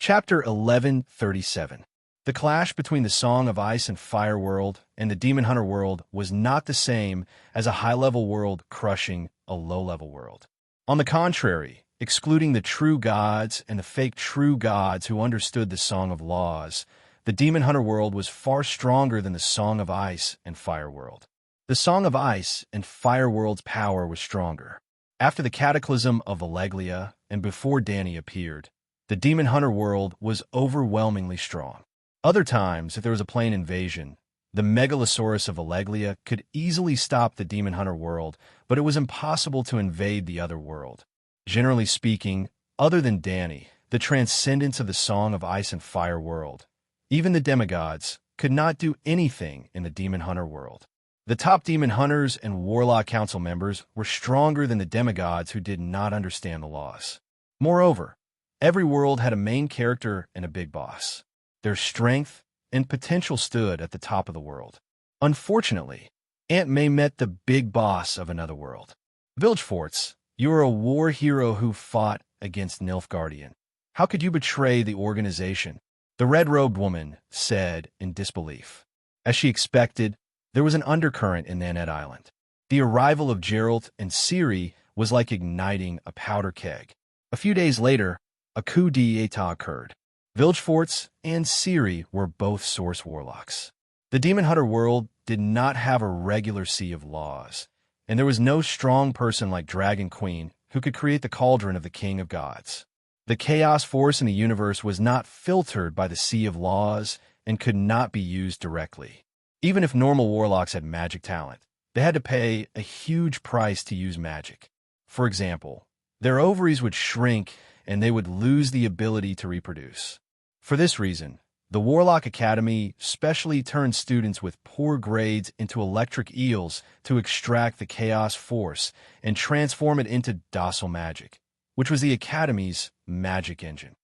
Chapter 1137. The clash between the Song of Ice and Fire world and the Demon Hunter world was not the same as a high-level world crushing a low-level world. On the contrary, excluding the true gods and the fake true gods who understood the Song of Laws, the Demon Hunter world was far stronger than the Song of Ice and Fire world. The Song of Ice and Fire world's power was stronger. After the cataclysm of Alleglia and before Dani appeared, the Demon Hunter world was overwhelmingly strong. Other times, if there was a plain invasion, the Megalosaurus of Alleglia could easily stop the Demon Hunter world, but it was impossible to invade the other world. Generally speaking, other than Dani, the transcendence of the Song of Ice and Fire world, even the demigods, could not do anything in the Demon Hunter world. The top Demon Hunters and Warlock Council members were stronger than the demigods who did not understand the laws. Moreover, every world had a main character and a big boss. Their strength and potential stood at the top of the world. Unfortunately, Aunt May met the big boss of another world. Vilgefortz, you are a war hero who fought against Nilfgaardian. How could you betray the organization? The red-robed woman said in disbelief. As she expected, there was an undercurrent in Nanette Island. The arrival of Geralt and Ciri was like igniting a powder keg. A few days later, a coup d'état occurred. Vilgefortz and Ciri were both Source Warlocks. The Demon Hunter world did not have a regular sea of laws, and there was no strong person like Dragon Queen who could create the cauldron of the King of Gods. The chaos force in the universe was not filtered by the sea of laws and could not be used directly. Even if normal warlocks had magic talent, they had to pay a huge price to use magic. For example, their ovaries would shrink and they would lose the ability to reproduce. For this reason, the Warlock Academy specially turned students with poor grades into electric eels to extract the chaos force and transform it into docile magic, which was the Academy's magic engine.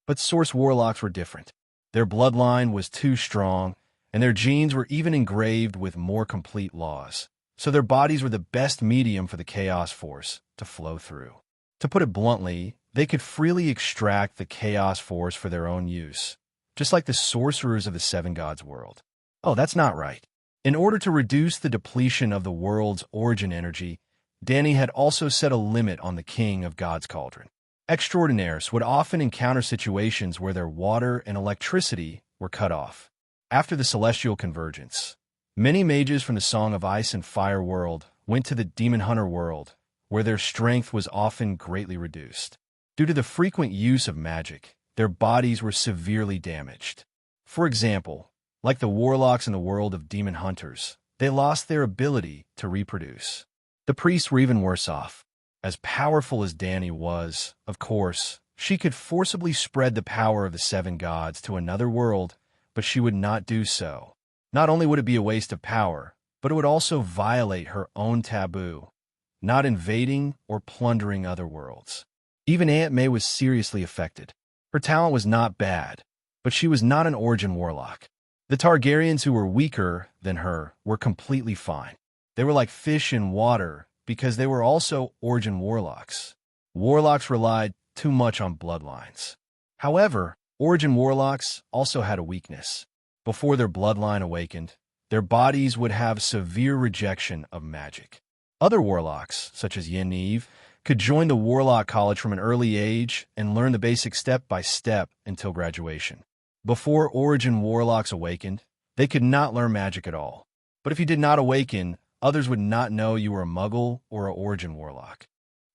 But Source Warlocks were different. Their bloodline was too strong, and their genes were even engraved with more complete laws, so their bodies were the best medium for the chaos force to flow through. To put it bluntly, they could freely extract the chaos force for their own use, just like the sorcerers of the Seven Gods world. Oh, that's not right. In order to reduce the depletion of the world's origin energy, Dani had also set a limit on the King of Gods cauldron. Extraordinaires would often encounter situations where their water and electricity were cut off. After the celestial convergence, many mages from the Song of Ice and Fire world went to the Demon Hunter world, where their strength was often greatly reduced. Due to the frequent use of magic, their bodies were severely damaged. For example, like the warlocks in the world of demon hunters, they lost their ability to reproduce. The priests were even worse off. As powerful as Dani was, of course, she could forcibly spread the power of the seven gods to another world, but she would not do so. Not only would it be a waste of power, but it would also violate her own taboo, not invading or plundering other worlds. Even Aunt May was seriously affected. Her talent was not bad, but she was not an origin warlock. The Targaryens who were weaker than her were completely fine. They were like fish in water because they were also origin warlocks. Warlocks relied too much on bloodlines. However, origin warlocks also had a weakness. Before their bloodline awakened, their bodies would have severe rejection of magic. Other warlocks, such as Yennefer, could join the Warlock College from an early age and learn the basics step by step until graduation. Before origin warlocks awakened, they could not learn magic at all. But if you did not awaken, others would not know you were a muggle or an origin warlock.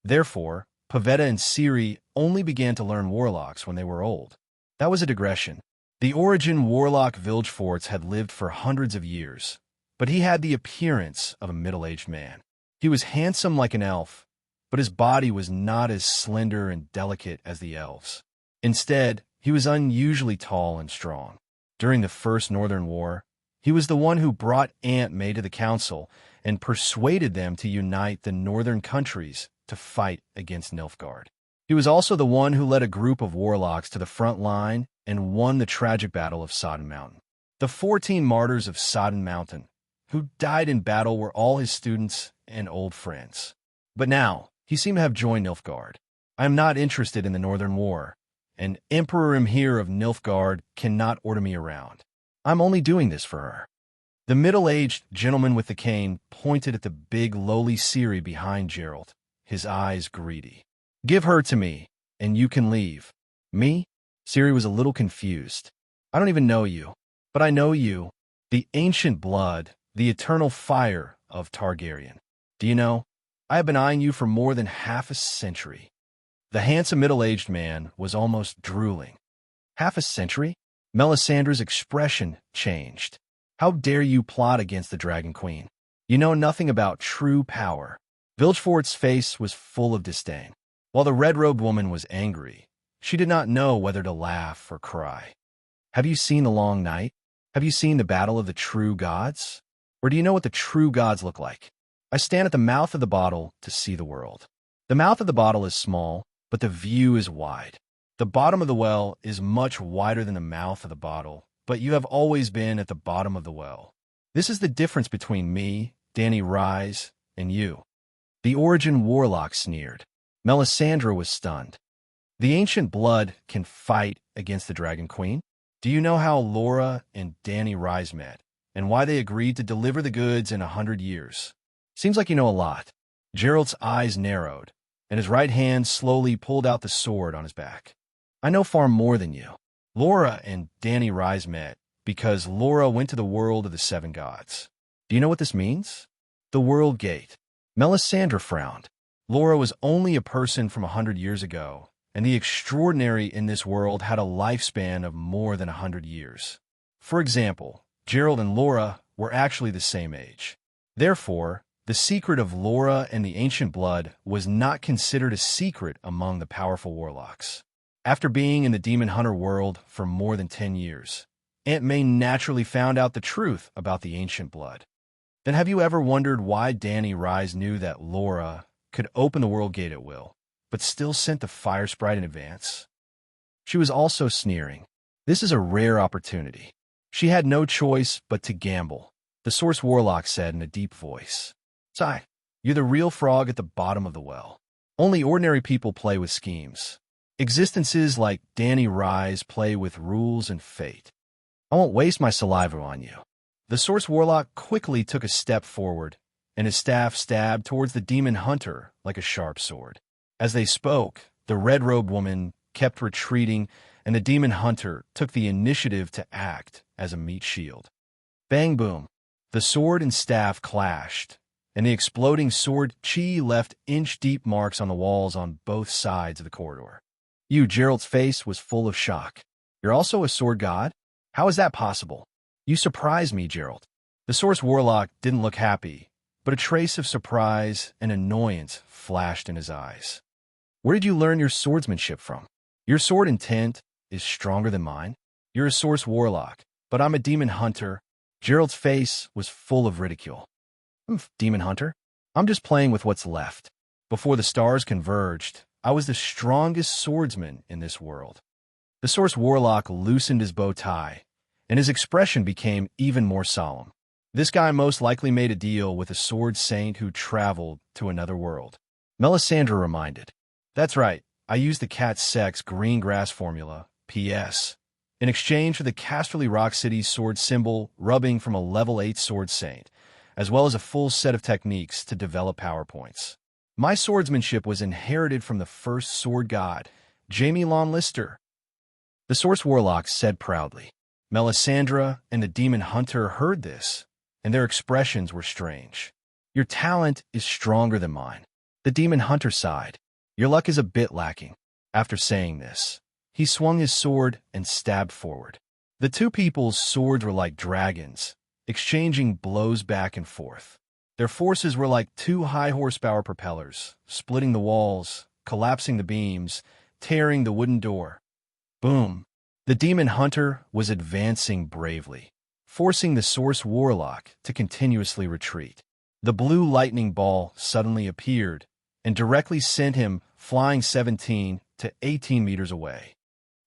Therefore, Pavetta and Ciri only began to learn warlocks when they were old. That was a digression. The origin warlock Vilgefortz had lived for hundreds of years, but he had the appearance of a middle-aged man. He was handsome like an elf, but his body was not as slender and delicate as the elves. Instead, he was unusually tall and strong. During the First Northern War, he was the one who brought Aunt May to the council and persuaded them to unite the northern countries to fight against Nilfgaard. He was also the one who led a group of warlocks to the front line and won the tragic battle of Sodden Mountain. The 14 martyrs of Sodden Mountain, who died in battle, were all his students and old friends. But now, he seemed to have joined Nilfgaard. I am not interested in the Northern War. and Emperor Imhere of Nilfgaard cannot order me around. I'm only doing this for her." The middle-aged gentleman with the cane pointed at the big, lowly Ciri behind Geralt, his eyes greedy. "Give her to me, and you can leave." "Me?" Ciri was a little confused. "I don't even know you, but I know you. The ancient blood, the eternal fire of Targaryen. Do you know, I have been eyeing you for more than half a century." The handsome middle-aged man was almost drooling. "Half a century?" Melisandre's expression changed. "How dare you plot against the Dragon Queen? You know nothing about true power." Vilgefort's face was full of disdain. While the red-robed woman was angry, she did not know whether to laugh or cry. "Have you seen the Long Night? Have you seen the Battle of the True Gods? Or do you know what the true gods look like? I stand at the mouth of the bottle to see the world. The mouth of the bottle is small, but the view is wide. The bottom of the well is much wider than the mouth of the bottle, but you have always been at the bottom of the well. This is the difference between me, Dany Rhys, and you." The Origin Warlock sneered. Melisandre was stunned. "The ancient blood can fight against the Dragon Queen? Do you know how Laura and Dany Rhys met, and why they agreed to deliver the goods in 100 years? Seems like you know a lot." Geralt's eyes narrowed, and his right hand slowly pulled out the sword on his back. "I know far more than you. Laura and Dany Rhys met because Laura went to the world of the seven gods. Do you know what this means? The World Gate." Melisandre frowned. Laura was only a person from 100 years ago, and the extraordinary in this world had a lifespan of more than 100 years. For example, Geralt and Laura were actually the same age. Therefore, the secret of Laura and the ancient blood was not considered a secret among the powerful warlocks. After being in the demon hunter world for more than 10 years, Aunt May naturally found out the truth about the ancient blood. Then have you ever wondered why Dany Rhys knew that Laura could open the world gate at will, but still sent the fire sprite in advance? She was also sneering. "This is a rare opportunity." She had no choice but to gamble, the Source Warlock said in a deep voice. "Sigh, you're the real frog at the bottom of the well. Only ordinary people play with schemes. Existences like Dany Rhys play with rules and fate. I won't waste my saliva on you." The Source Warlock quickly took a step forward, and his staff stabbed towards the demon hunter like a sharp sword. As they spoke, the red-robed woman kept retreating, and the demon hunter took the initiative to act as a meat shield. Bang boom! The sword and staff clashed, and the exploding sword chi left inch-deep marks on the walls on both sides of the corridor. Geralt's face was full of shock. "You're also a sword god? How is that possible? You surprise me, Geralt." The Source Warlock didn't look happy, but a trace of surprise and annoyance flashed in his eyes. "Where did you learn your swordsmanship from? Your sword intent is stronger than mine. You're a Source Warlock, but I'm a demon hunter." Geralt's face was full of ridicule. "I'm a demon hunter? I'm just playing with what's left. Before the stars converged, I was the strongest swordsman in this world." The Source Warlock loosened his bow tie, and his expression became even more solemn. This guy most likely made a deal with a sword saint who traveled to another world. Melisandre reminded. "That's right, I used the Cat Sex green grass formula, PS, in exchange for the Casterly Rock City's sword symbol rubbing from a level 8 sword saint, as well as a full set of techniques to develop power points. My swordsmanship was inherited from the first sword god, Jaime Lannister." The Source Warlock said proudly. Melisandre and the demon hunter heard this, and their expressions were strange. "Your talent is stronger than mine." The demon hunter sighed. "Your luck is a bit lacking." After saying this, he swung his sword and stabbed forward. The two people's swords were like dragons, exchanging blows back and forth. Their forces were like two high-horsepower propellers, splitting the walls, collapsing the beams, tearing the wooden door. Boom! The demon hunter was advancing bravely, forcing the Source Warlock to continuously retreat. The blue lightning ball suddenly appeared and directly sent him flying 17 to 18 meters away.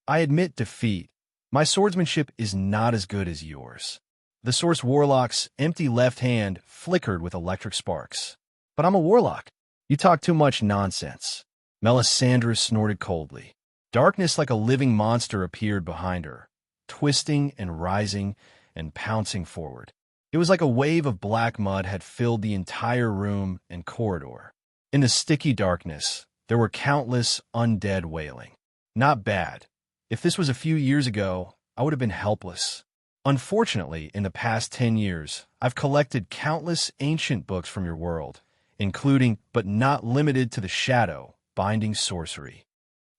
"I admit defeat. My swordsmanship is not as good as yours." The Source Warlock's empty left hand flickered with electric sparks. "But I'm a warlock." "You talk too much nonsense." Melisandre snorted coldly. Darkness like a living monster appeared behind her, twisting and rising and pouncing forward. It was like a wave of black mud had filled the entire room and corridor. In the sticky darkness, there were countless undead wailing. Not bad. If this was a few years ago, I would have been helpless. Unfortunately, in the past 10 years, I've collected countless ancient books from your world, including, but not limited to, the shadow, binding sorcery.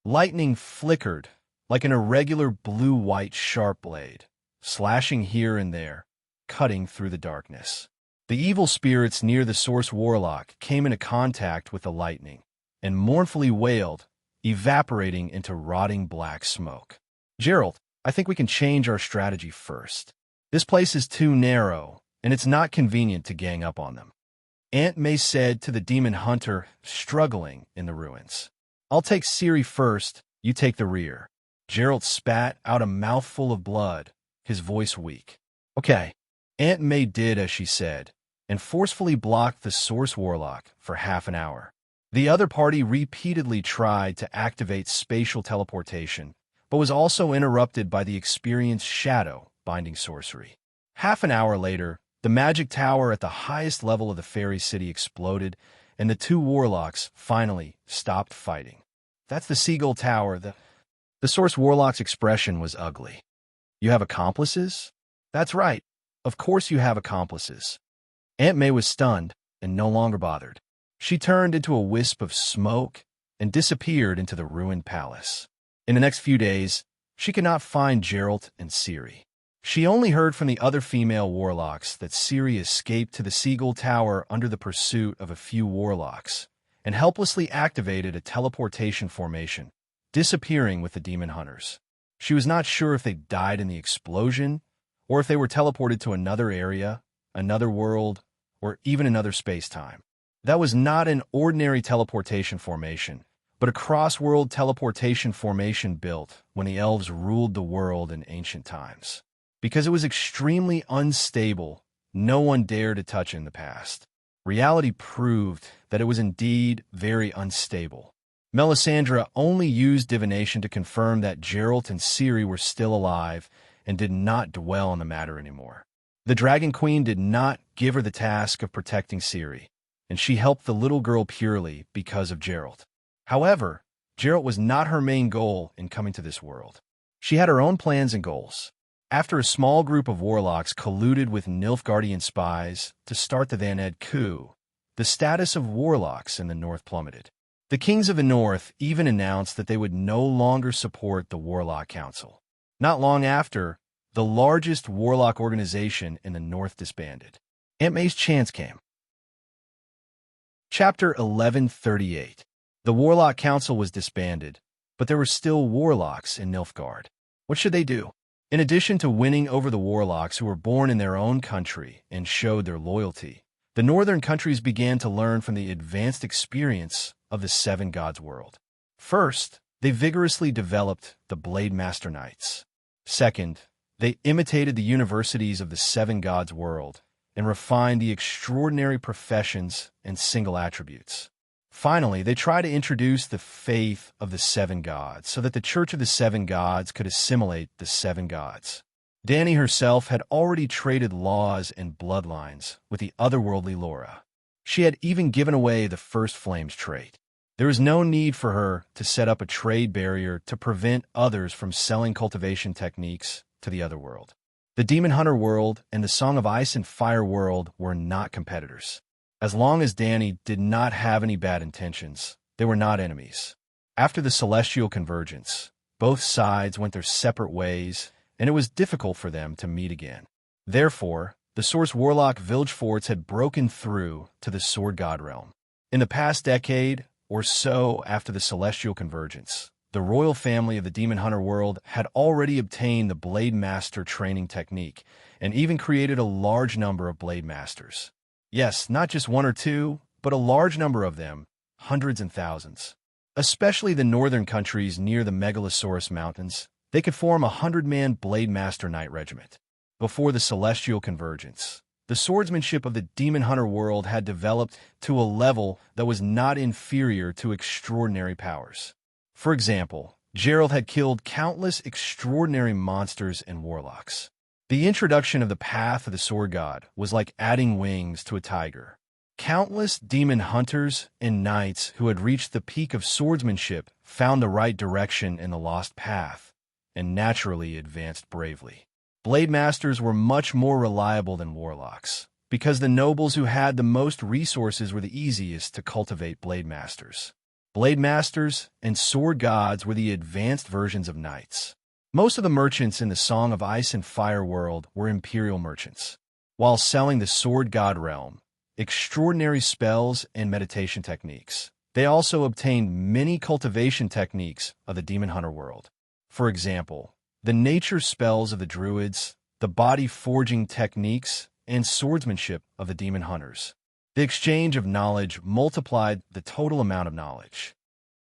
Lightning flickered like an irregular blue-white sharp blade, slashing here and there, cutting through the darkness. The evil spirits near the source warlock came into contact with the lightning and mournfully wailed, evaporating into rotting black smoke. Gerald, I think we can change our strategy first. This place is too narrow, and it's not convenient to gang up on them, Aunt May said to the demon hunter struggling in the ruins. I'll take Ciri first, you take the rear. Gerald spat out a mouthful of blood, his voice weak. Okay. Aunt May did as she said, and forcefully blocked the source warlock for half an hour. The other party repeatedly tried to activate spatial teleportation, but was also interrupted by the experienced shadow binding sorcery. Half an hour later, the magic tower at the highest level of the fairy city exploded, and the two warlocks finally stopped fighting. That's the Seagull Tower. The source warlock's expression was ugly. You have accomplices? That's right. Of course you have accomplices. Aunt May was stunned and no longer bothered. She turned into a wisp of smoke and disappeared into the ruined palace. In the next few days, she could not find Geralt and Ciri. She only heard from the other female warlocks that Ciri escaped to the Seagull Tower under the pursuit of a few warlocks and helplessly activated a teleportation formation, disappearing with the demon hunters. She was not sure if they died in the explosion or if they were teleported to another area, another world, or even another space-time. That was not an ordinary teleportation formation, but a cross-world teleportation formation built when the elves ruled the world in ancient times. Because it was extremely unstable, no one dared to touch it in the past. Reality proved that it was indeed very unstable. Melisandre only used divination to confirm that Geralt and Ciri were still alive and did not dwell on the matter anymore. The Dragon Queen did not give her the task of protecting Ciri, and she helped the little girl purely because of Geralt. However, Geralt was not her main goal in coming to this world. She had her own plans and goals. After a small group of warlocks colluded with Nilfgaardian spies to start the Vaned coup, the status of warlocks in the north plummeted. The kings of the north even announced that they would no longer support the Warlock Council. Not long after, the largest warlock organization in the north disbanded. Aunt May's chance came. Chapter 1138. The Warlock Council was disbanded, but there were still warlocks in Nilfgaard. What should they do? In addition to winning over the warlocks who were born in their own country and showed their loyalty, the northern countries began to learn from the advanced experience of the Seven Gods world. First, they vigorously developed the Blade Master Knights. Second, they imitated the universities of the Seven Gods world and refined the extraordinary professions and single attributes. Finally, they tried to introduce the faith of the Seven Gods so that the Church of the Seven Gods could assimilate the Seven Gods. Dany herself had already traded laws and bloodlines with the otherworldly Laura. She had even given away the First Flames trait. There was no need for her to set up a trade barrier to prevent others from selling cultivation techniques to the otherworld. The Demon Hunter world and the Song of Ice and Fire world were not competitors. As long as Dany did not have any bad intentions, they were not enemies. After the Celestial Convergence, both sides went their separate ways, and it was difficult for them to meet again. Therefore, the Source Warlock village forts had broken through to the Sword God realm. In the past decade or so after the Celestial Convergence, the royal family of the Demon Hunter world had already obtained the Blade Master training technique and even created a large number of Blade Masters. Yes, not just one or two, but a large number of them, hundreds and thousands. Especially the northern countries near the Megalosaurus Mountains, they could form a 100-man Blade Master Knight regiment. Before the Celestial Convergence, the swordsmanship of the Demon Hunter world had developed to a level that was not inferior to extraordinary powers. For example, Gerald had killed countless extraordinary monsters and warlocks. The introduction of the Path of the Sword God was like adding wings to a tiger. Countless demon hunters and knights who had reached the peak of swordsmanship found the right direction in the lost path, and naturally advanced bravely. Blade masters were much more reliable than warlocks, because the nobles who had the most resources were the easiest to cultivate blade masters. Blade masters and sword gods were the advanced versions of knights. Most of the merchants in the Song of Ice and Fire world were imperial merchants. While selling the sword god realm, extraordinary spells and meditation techniques, they also obtained many cultivation techniques of the demon hunter world. For example, the nature spells of the druids, the body forging techniques, and swordsmanship of the demon hunters. The exchange of knowledge multiplied the total amount of knowledge.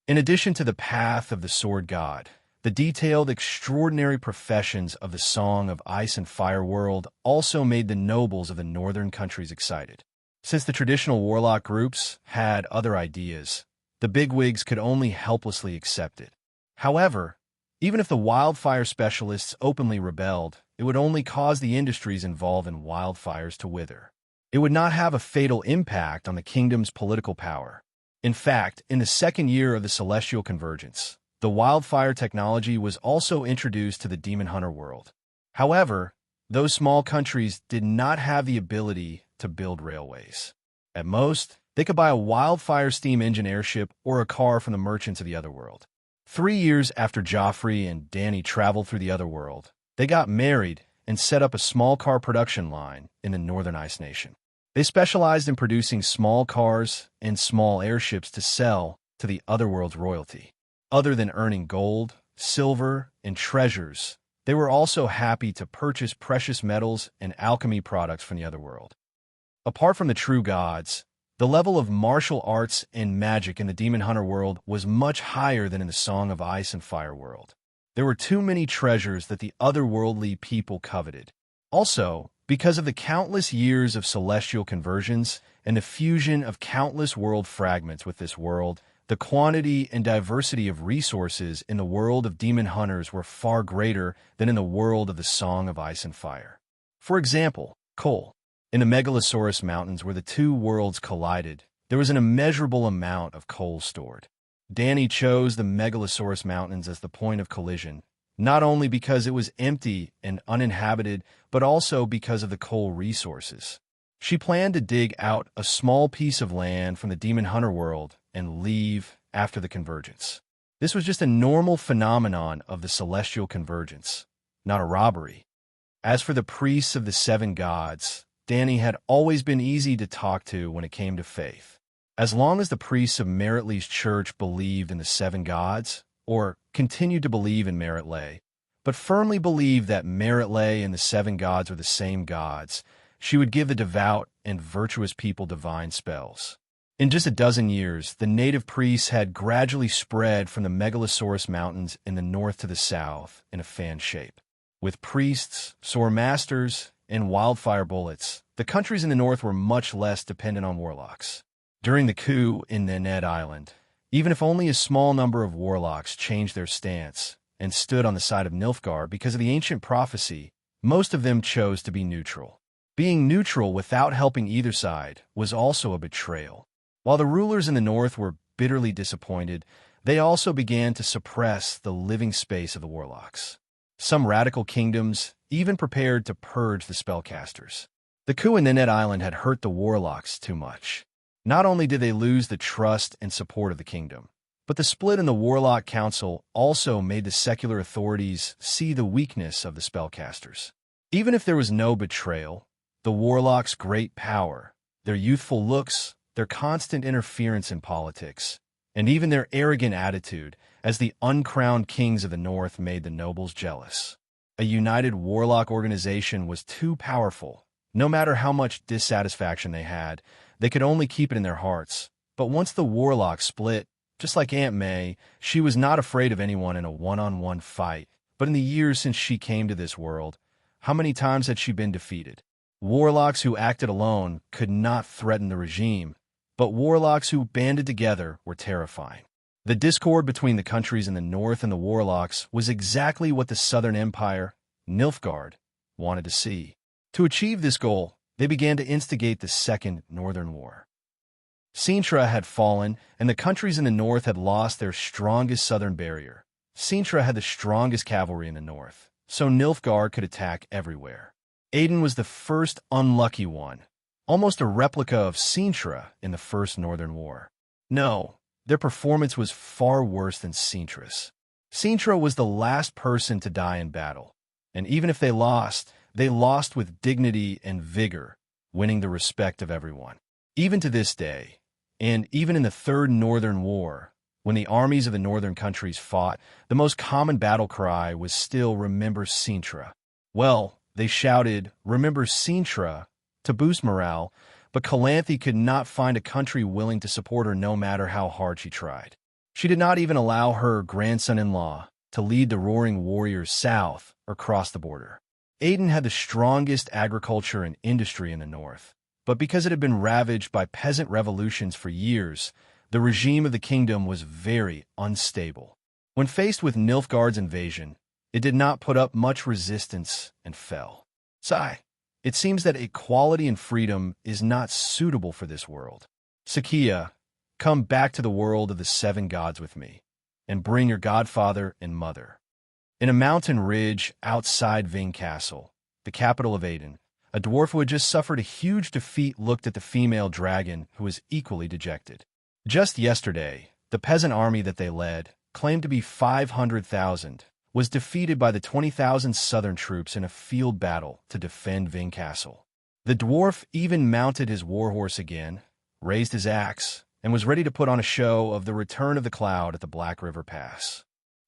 In addition to the path of the sword god, the detailed, extraordinary professions of the Song of Ice and Fire world also made the nobles of the northern countries excited. Since the traditional warlock groups had other ideas, the bigwigs could only helplessly accept it. However, even if the wildfire specialists openly rebelled, it would only cause the industries involved in wildfires to wither. It would not have a fatal impact on the kingdom's political power. In fact, in the second year of the Celestial Convergence, the wildfire technology was also introduced to the demon hunter world. However, those small countries did not have the ability to build railways. At most, they could buy a wildfire steam engine airship or a car from the merchants of the Otherworld. 3 years after Joffrey and Dany traveled through the Otherworld, they got married and set up a small car production line in the Northern Ice Nation. They specialized in producing small cars and small airships to sell to the Otherworld's royalty. Other than earning gold, silver, and treasures, they were also happy to purchase precious metals and alchemy products from the Otherworld. Apart from the true gods, the level of martial arts and magic in the demon hunter world was much higher than in the Song of Ice and Fire world. There were too many treasures that the otherworldly people coveted. Also, because of the countless years of celestial conversions and the fusion of countless world fragments with this world, the quantity and diversity of resources in the world of demon hunters were far greater than in the world of the Song of Ice and Fire. For example, coal. In the Megalosaurus Mountains where the two worlds collided, there was an immeasurable amount of coal stored. Dany chose the Megalosaurus Mountains as the point of collision, not only because it was empty and uninhabited, but also because of the coal resources. She planned to dig out a small piece of land from the demon hunter world and leave after the convergence. This was just a normal phenomenon of the celestial convergence, not a robbery. As for the priests of the seven gods, Dany had always been easy to talk to when it came to faith. As long as the priests of Meritlee's church believed in the seven gods, or continued to believe in Meritlee, but firmly believed that Meritlee and the seven gods were the same gods, she would give the devout and virtuous people divine spells. In just a dozen years, the native priests had gradually spread from the Megalosaurus Mountains in the north to the south in a fan shape. With priests, sword masters, and wildfire bullets, the countries in the north were much less dependent on warlocks. During the coup in Nened Island, even if only a small number of warlocks changed their stance and stood on the side of Nilfgaard because of the ancient prophecy, most of them chose to be neutral. Being neutral without helping either side was also a betrayal. While the rulers in the north were bitterly disappointed, they also began to suppress the living space of the warlocks. Some radical kingdoms even prepared to purge the spellcasters. The coup in Nened Island had hurt the warlocks too much. Not only did they lose the trust and support of the kingdom, but the split in the Warlock Council also made the secular authorities see the weakness of the spellcasters. Even if there was no betrayal, the warlocks' great power, their youthful looks, their constant interference in politics, and even their arrogant attitude as the uncrowned kings of the north made the nobles jealous. A united warlock organization was too powerful. No matter how much dissatisfaction they had, they could only keep it in their hearts. But once the warlocks split, just like Aunt May, she was not afraid of anyone in a one-on-one fight. But in the years since she came to this world, how many times had she been defeated? Warlocks who acted alone could not threaten the regime, but warlocks who banded together were terrifying. The discord between the countries in the north and the warlocks was exactly what the Southern Empire, Nilfgaard, wanted to see. To achieve this goal, they began to instigate the Second Northern War. Sintra had fallen, and the countries in the north had lost their strongest southern barrier. Sintra had the strongest cavalry in the north, so Nilfgaard could attack everywhere. Aden was the first unlucky one, almost a replica of Sintra in the First Northern War. No, their performance was far worse than Sintra's. Sintra was the last person to die in battle, and even if they lost with dignity and vigor, winning the respect of everyone. Even to this day, and even in the Third Northern War, when the armies of the northern countries fought, the most common battle cry was still "Remember Sintra." Well, they shouted, "Remember Sintra," to boost morale, but Calanthe could not find a country willing to support her no matter how hard she tried. She did not even allow her grandson-in-law to lead the roaring warriors south or cross the border. Aden had the strongest agriculture and industry in the north, but because it had been ravaged by peasant revolutions for years, the regime of the kingdom was very unstable. When faced with Nilfgaard's invasion, it did not put up much resistance and fell. Sigh. It seems that equality and freedom is not suitable for this world. Sakia, come back to the world of the seven gods with me, and bring your godfather and mother. In a mountain ridge outside Ving Castle, the capital of Aden, a dwarf who had just suffered a huge defeat looked at the female dragon, who was equally dejected. Just yesterday, the peasant army that they led, claimed to be 500,000, was defeated by the 20,000 southern troops in a field battle to defend Ving Castle. The dwarf even mounted his warhorse again, raised his axe, and was ready to put on a show of the return of the cloud at the Black River Pass.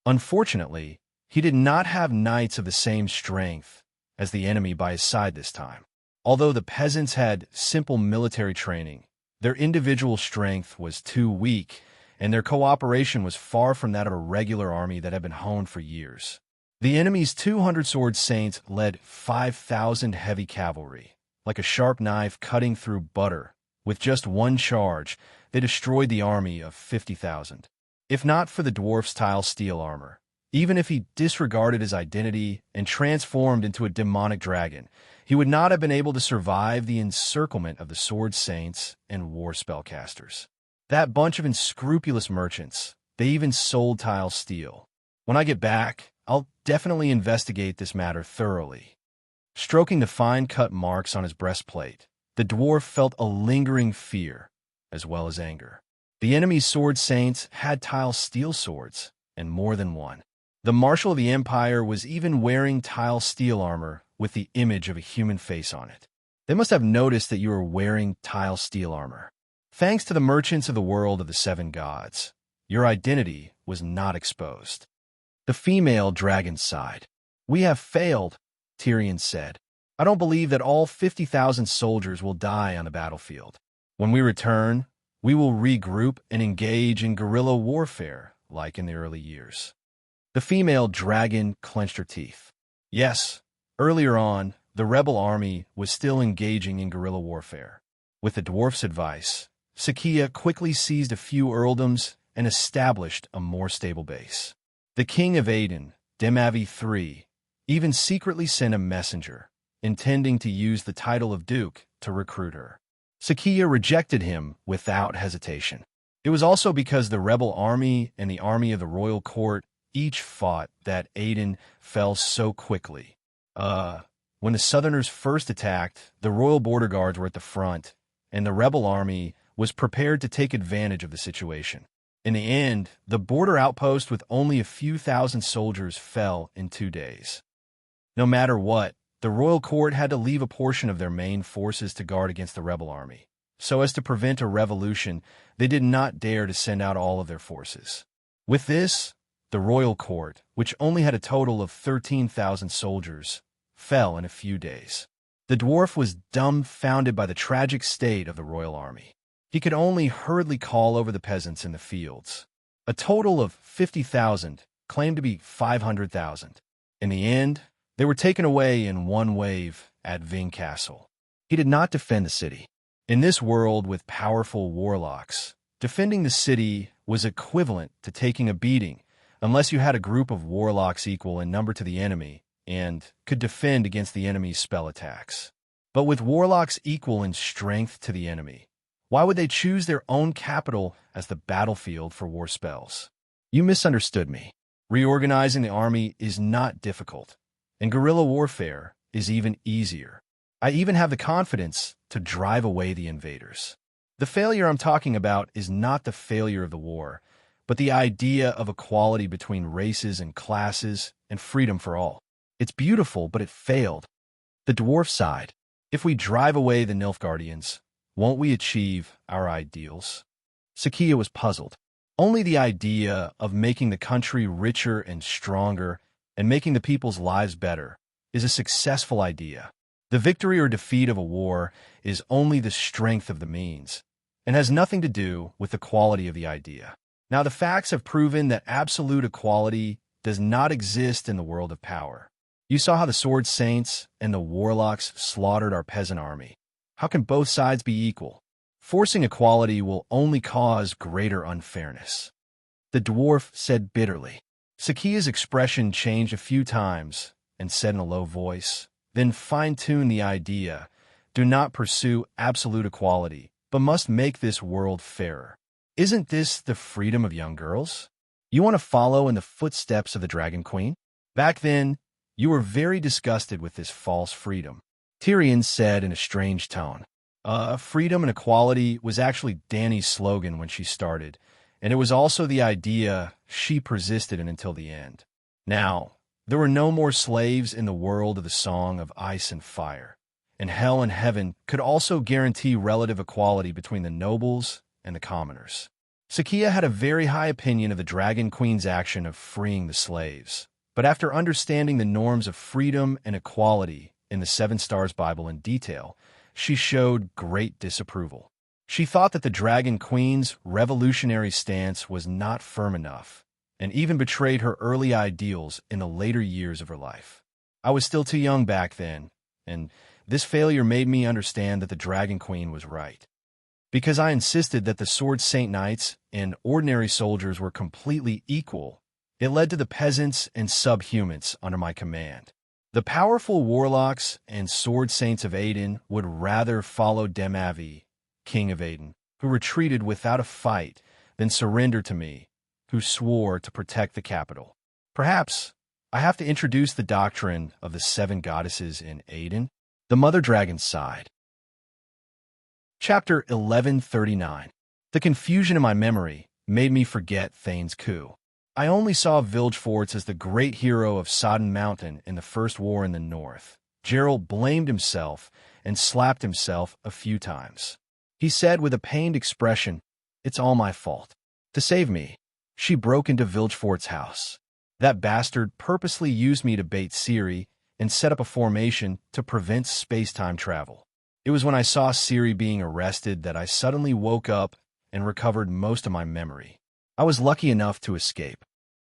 Unfortunately, he did not have knights of the same strength as the enemy by his side this time. Although the peasants had simple military training, their individual strength was too weak, and their cooperation was far from that of a regular army that had been honed for years. The enemy's 200 sword saints led 5,000 heavy cavalry. Like a sharp knife cutting through butter, with just one charge, they destroyed the army of 50,000. If not for the dwarf's tile steel armor, even if he disregarded his identity and transformed into a demonic dragon, he would not have been able to survive the encirclement of the sword saints and war spellcasters. That bunch of unscrupulous merchants, they even sold tile steel. When I get back, I'll definitely investigate this matter thoroughly. Stroking the fine-cut marks on his breastplate, the dwarf felt a lingering fear, as well as anger. The enemy's sword saints had tile steel swords, and more than one. The marshal of the empire was even wearing tile steel armor with the image of a human face on it. They must have noticed that you were wearing tile steel armor. Thanks to the merchants of the world of the seven gods, your identity was not exposed. The female dragon sighed. "We have failed," Tyrion said. "I don't believe that all 50,000 soldiers will die on the battlefield. When we return, we will regroup and engage in guerrilla warfare like in the early years." The female dragon clenched her teeth. Yes, earlier on, the rebel army was still engaging in guerrilla warfare. With the dwarf's advice, Sakia quickly seized a few earldoms and established a more stable base. The king of Aden, Demavi III, even secretly sent a messenger, intending to use the title of duke to recruit her. Sakia rejected him without hesitation. It was also because the rebel army and the army of the royal court each fought that Aden fell so quickly. When the Southerners first attacked, the royal border guards were at the front, and the rebel army was prepared to take advantage of the situation. In the end, the border outpost with only a few thousand soldiers fell in 2 days. No matter what, the royal court had to leave a portion of their main forces to guard against the rebel army. So as to prevent a revolution, they did not dare to send out all of their forces. With this, the royal court, which only had a total of 13,000 soldiers, fell in a few days. The dwarf was dumbfounded by the tragic state of the royal army. He could only hurriedly call over the peasants in the fields. A total of 50,000 claimed to be 500,000. In the end, they were taken away in one wave at Ving Castle. He did not defend the city. In this world with powerful warlocks, defending the city was equivalent to taking a beating, unless you had a group of warlocks equal in number to the enemy and could defend against the enemy's spell attacks. But with warlocks equal in strength to the enemy, why would they choose their own capital as the battlefield for war spells? You misunderstood me. Reorganizing the army is not difficult, and guerrilla warfare is even easier. I even have the confidence to drive away the invaders. The failure I'm talking about is not the failure of the war, but the idea of equality between races and classes and freedom for all. It's beautiful, but it failed. The dwarf side. If we drive away the Nilfgaardians, won't we achieve our ideals? Sakia was puzzled. Only the idea of making the country richer and stronger and making the people's lives better is a successful idea. The victory or defeat of a war is only the strength of the means and has nothing to do with the quality of the idea. Now, the facts have proven that absolute equality does not exist in the world of power. You saw how the sword saints and the warlocks slaughtered our peasant army. How can both sides be equal? Forcing equality will only cause greater unfairness. The dwarf said bitterly. Sakia's expression changed a few times and said in a low voice, then fine-tune the idea. Do not pursue absolute equality, but must make this world fairer. Isn't this the freedom of young girls? You want to follow in the footsteps of the Dragon Queen? Back then, you were very disgusted with this false freedom. Tyrion said in a strange tone. Freedom and equality was actually Dany's slogan when she started, and it was also the idea she persisted in until the end. Now, there were no more slaves in the world of the Song of Ice and Fire, and Hell and Heaven could also guarantee relative equality between the nobles and the commoners. Sakia had a very high opinion of the Dragon Queen's action of freeing the slaves, but after understanding the norms of freedom and equality in the Seven Stars Bible in detail, she showed great disapproval. She thought that the Dragon Queen's revolutionary stance was not firm enough, and even betrayed her early ideals in the later years of her life. I was still too young back then, and this failure made me understand that the Dragon Queen was right. Because I insisted that the Sword Saint Knights and ordinary soldiers were completely equal, it led to the peasants and subhumans under my command. The powerful warlocks and sword saints of Aden would rather follow Demavi, king of Aden, who retreated without a fight, than surrender to me, who swore to protect the capital. Perhaps I have to introduce the doctrine of the seven goddesses in Aden. The Mother Dragon sighed. Chapter 1139. The confusion in my memory made me forget Thane's coup. I only saw Vilgefortz as the great hero of Sodden Mountain in the First War in the North. Gerald blamed himself and slapped himself a few times. He said with a pained expression, "It's all my fault." To save me, she broke into Vilgefortz's house. That bastard purposely used me to bait Ciri and set up a formation to prevent space-time travel. It was when I saw Ciri being arrested that I suddenly woke up and recovered most of my memory. I was lucky enough to escape.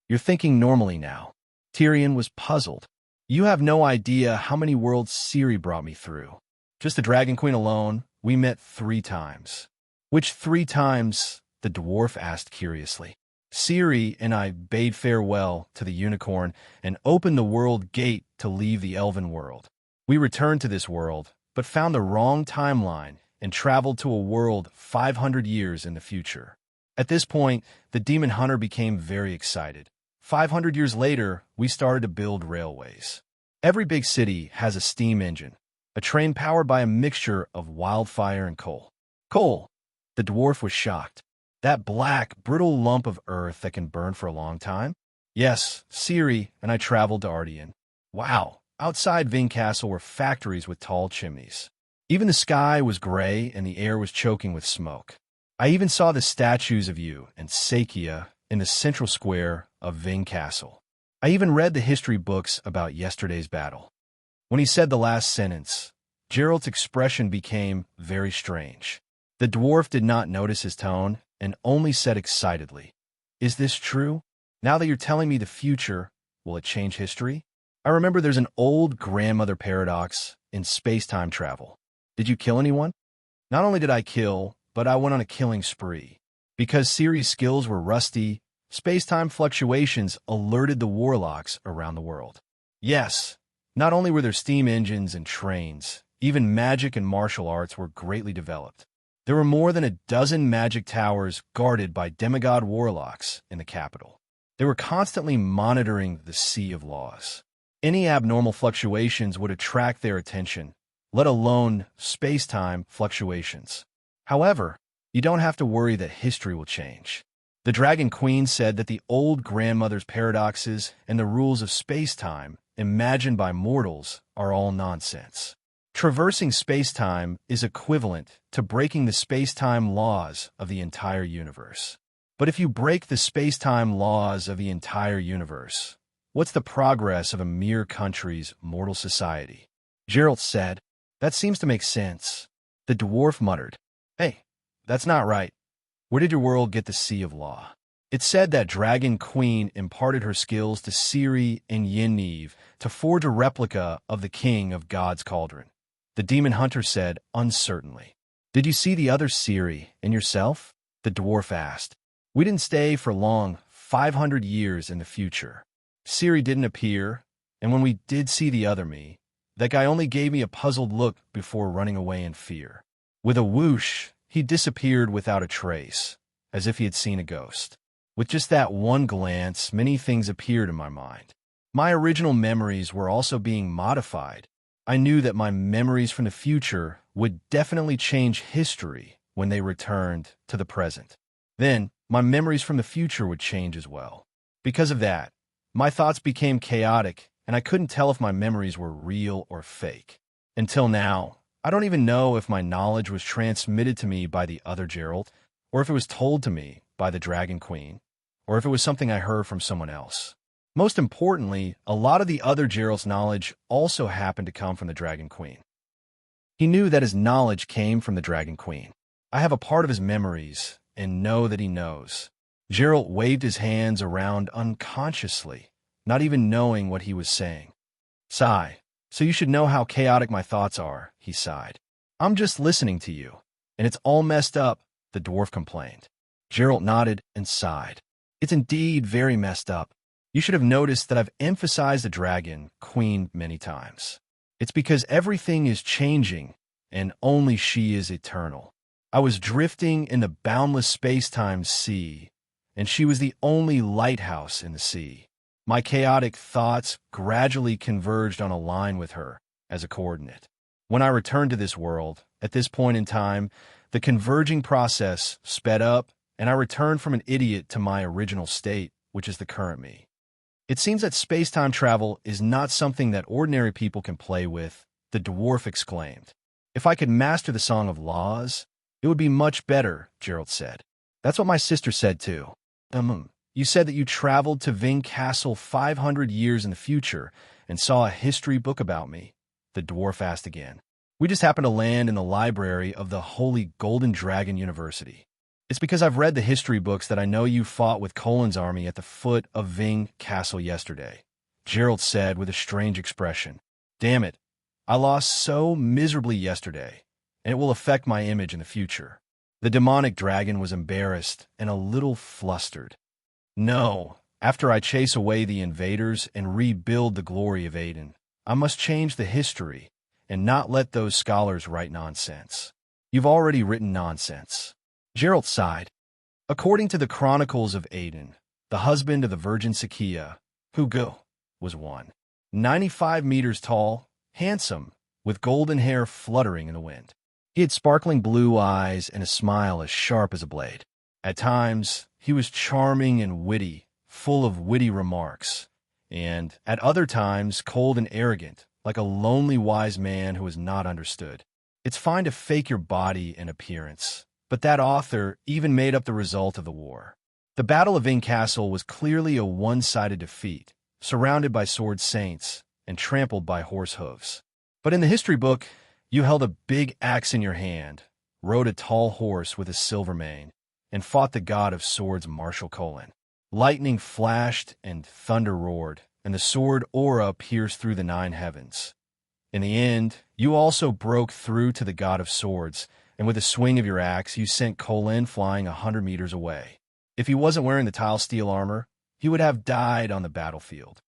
You're thinking normally now. Tyrion was puzzled. You have no idea how many worlds Ciri brought me through. Just the Dragon Queen alone, we met 3 times. Which 3 times? The dwarf asked curiously. Ciri and I bade farewell to the unicorn and opened the world gate to leave the elven world. We returned to this world, but found the wrong timeline and traveled to a world 500 years in the future. At this point, the demon hunter became very excited. 500 years later, we started to build railways. Every big city has a steam engine, a train powered by a mixture of wildfire and coal. Coal! The dwarf was shocked. That black, brittle lump of earth that can burn for a long time? Yes, Ciri and I traveled to Ardian. Wow! Outside Ving Castle were factories with tall chimneys. Even the sky was gray and the air was choking with smoke. I even saw the statues of you and Sakia in the central square of Ving Castle. I even read the history books about yesterday's battle. When he said the last sentence, Gerald's expression became very strange. The dwarf did not notice his tone and only said excitedly, "Is this true? Now that you're telling me the future, will it change history?" I remember there's an old grandmother paradox in space-time travel. Did you kill anyone? Not only did I kill, but I went on a killing spree. Because Ciri's skills were rusty, space-time fluctuations alerted the warlocks around the world. Yes, not only were there steam engines and trains, even magic and martial arts were greatly developed. There were more than a dozen magic towers guarded by demigod warlocks in the capital. They were constantly monitoring the sea of laws. Any abnormal fluctuations would attract their attention, let alone space-time fluctuations. However, you don't have to worry that history will change. The Dragon Queen said that the old grandmother's paradoxes and the rules of space-time imagined by mortals are all nonsense. Traversing space-time is equivalent to breaking the space-time laws of the entire universe. But if you break the space-time laws of the entire universe, what's the progress of a mere country's mortal society? Geralt said, "That seems to make sense." The dwarf muttered, "Hey, that's not right. Where did your world get the Sea of Law?" It said that Dragon Queen imparted her skills to Ciri and Yennev to forge a replica of the King of God's Cauldron. The demon hunter said uncertainly, "Did you see the other Ciri and yourself?" The dwarf asked. "We didn't stay for long, 500 years in the future. Ciri didn't appear, and when we did see the other me, that guy only gave me a puzzled look before running away in fear. With a whoosh, he disappeared without a trace, as if he had seen a ghost. With just that one glance, many things appeared in my mind. My original memories were also being modified. I knew that my memories from the future would definitely change history when they returned to the present. Then, my memories from the future would change as well. Because of that, my thoughts became chaotic, and I couldn't tell if my memories were real or fake. Until now, I don't even know if my knowledge was transmitted to me by the other Geralt, or if it was told to me by the Dragon Queen, or if it was something I heard from someone else. Most importantly, a lot of the other Geralt's knowledge also happened to come from the Dragon Queen. He knew that his knowledge came from the Dragon Queen. I have a part of his memories, and know that he knows. Geralt waved his hands around unconsciously, not even knowing what he was saying. Sigh. So you should know how chaotic my thoughts are, he sighed. I'm just listening to you, and it's all messed up, the dwarf complained. Geralt nodded and sighed. It's indeed very messed up. You should have noticed that I've emphasized the Dragon Queen many times. It's because everything is changing, and only she is eternal. I was drifting in the boundless space-time sea, and she was the only lighthouse in the sea. My chaotic thoughts gradually converged on a line with her as a coordinate. When I returned to this world, at this point in time, the converging process sped up, and I returned from an idiot to my original state, which is the current me. It seems that space-time travel is not something that ordinary people can play with, the dwarf exclaimed. If I could master the Song of Laws, it would be much better, Geralt said. That's what my sister said too. You said that you traveled to Ving Castle 500 years in the future and saw a history book about me, the dwarf asked again. We just happened to land in the library of the Holy Golden Dragon University. It's because I've read the history books that I know you fought with Colin's army at the foot of Ving Castle yesterday, Geralt said with a strange expression. Damn it, I lost so miserably yesterday, and it will affect my image in the future. The demonic dragon was embarrassed and a little flustered. No, after I chase away the invaders and rebuild the glory of Aiden, I must change the history and not let those scholars write nonsense. You've already written nonsense. Geralt sighed. According to the Chronicles of Aiden, the husband of the Virgin Sakia, Hugo, was one. 95 meters tall, handsome, with golden hair fluttering in the wind. He had sparkling blue eyes and a smile as sharp as a blade. At times, he was charming and witty, full of witty remarks, and at other times cold and arrogant, like a lonely wise man who is not understood. It's fine to fake your body and appearance, but that author even made up the result of the war. The Battle of Ving Castle was clearly a one-sided defeat, surrounded by sword saints and trampled by horse hooves. But in the history book, you held a big axe in your hand, rode a tall horse with a silver mane, and fought the god of swords Marshal Colin. Lightning flashed and thunder roared, and the sword aura pierced through the 9 heavens. In the end, you also broke through to the god of swords and with a swing of your axe, you sent Colin flying 100 meters away. If he wasn't wearing the tile steel armor, he would have died on the battlefield.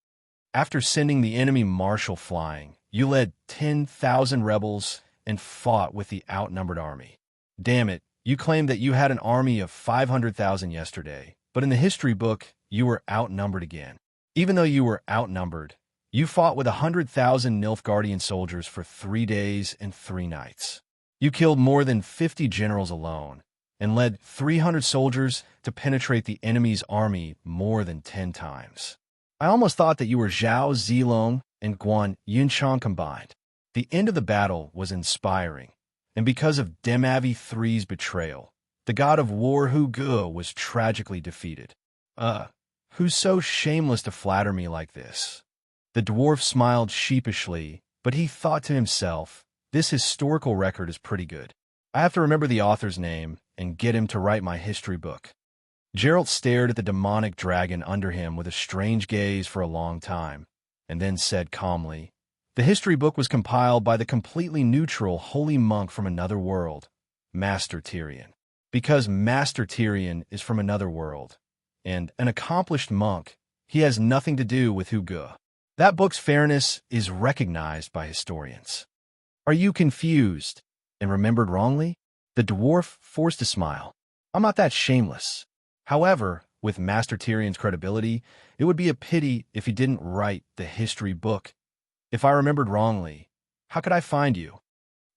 After sending the enemy marshal flying, you led 10,000 rebels and fought with the outnumbered army. Damn it, you claimed that you had an army of 500,000 yesterday, but in the history book, you were outnumbered again. Even though you were outnumbered, you fought with 100,000 Nilfgaardian soldiers for 3 days and 3 nights. You killed more than 50 generals alone, and led 300 soldiers to penetrate the enemy's army more than 10 times. I almost thought that you were Zhao Zilong and Guan Yunchang combined. The end of the battle was inspiring, and because of Demavi III's betrayal, the god of war Hu Ge was tragically defeated. Who's so shameless to flatter me like this? The dwarf smiled sheepishly, but he thought to himself, this historical record is pretty good. I have to remember the author's name and get him to write my history book. Geralt stared at the demonic dragon under him with a strange gaze for a long time, and then said calmly, the history book was compiled by the completely neutral holy monk from another world, Master Tyrion. Because Master Tyrion is from another world, and an accomplished monk, he has nothing to do with Hu Ge. That book's fairness is recognized by historians. Are you confused and remembered wrongly? The dwarf forced a smile. I'm not that shameless. However, with Master Tyrion's credibility, it would be a pity if he didn't write the history book. If I remembered wrongly, how could I find you?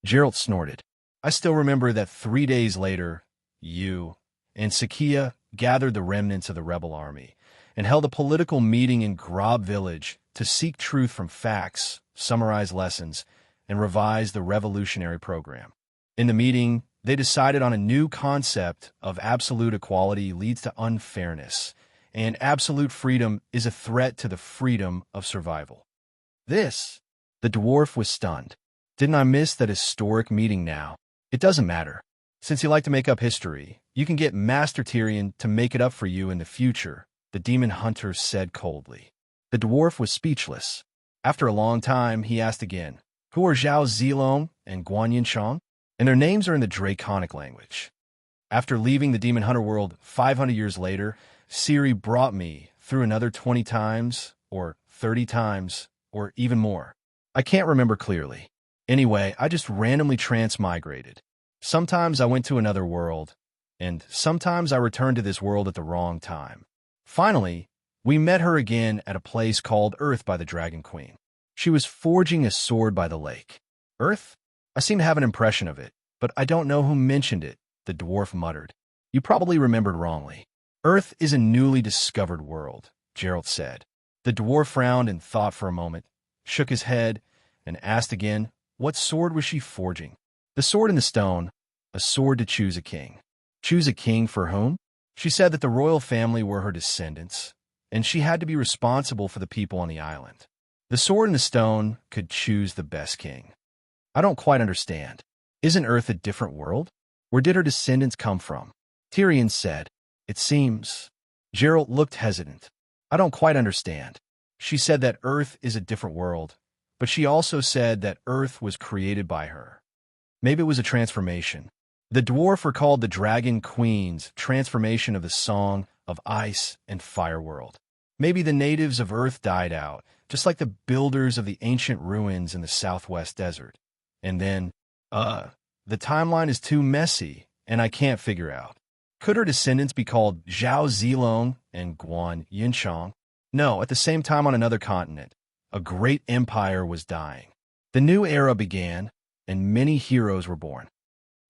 Geralt snorted. I still remember that 3 days later, you and Sakia gathered the remnants of the rebel army and held a political meeting in Grob village to seek truth from facts, summarize lessons, and revise the revolutionary program. In the meeting, they decided on a new concept of absolute equality leads to unfairness, and absolute freedom is a threat to the freedom of survival. The dwarf was stunned. Didn't I miss that historic meeting now? It doesn't matter. Since you like to make up history, you can get Master Tyrion to make it up for you in the future, the demon hunter said coldly. The dwarf was speechless. After a long time, he asked again, who are Zhao Zilong and Guan Yunchang? And their names are in the Draconic language. After leaving the demon hunter world 500 years later, Ciri brought me through another 20 times, or 30 times, or even more. I can't remember clearly. Anyway, I just randomly transmigrated. Sometimes I went to another world, and sometimes I returned to this world at the wrong time. Finally, we met her again at a place called Earth by the Dragon Queen. She was forging a sword by the lake. Earth? I seem to have an impression of it, but I don't know who mentioned it, the dwarf muttered. You probably remembered wrongly. Earth is a newly discovered world, Geralt said. The dwarf frowned and thought for a moment, shook his head, and asked again, what sword was she forging? The sword in the stone, a sword to choose a king. Choose a king for whom? She said that the royal family were her descendants, and she had to be responsible for the people on the island. The sword in the stone could choose the best king. I don't quite understand. Isn't Earth a different world? Where did her descendants come from? Tyrion said, it seems. Geralt looked hesitant. I don't quite understand. She said that Earth is a different world, but she also said that Earth was created by her. Maybe it was a transformation. The dwarf recalled the Dragon Queen's transformation of the Song of Ice and Fire world. Maybe the natives of Earth died out, just like the builders of the ancient ruins in the Southwest Desert. And then, the timeline is too messy, and I can't figure out. Could her descendants be called Zhao Zilong and Guan Yunchang? No, at the same time on another continent, a great empire was dying. The new era began, and many heroes were born.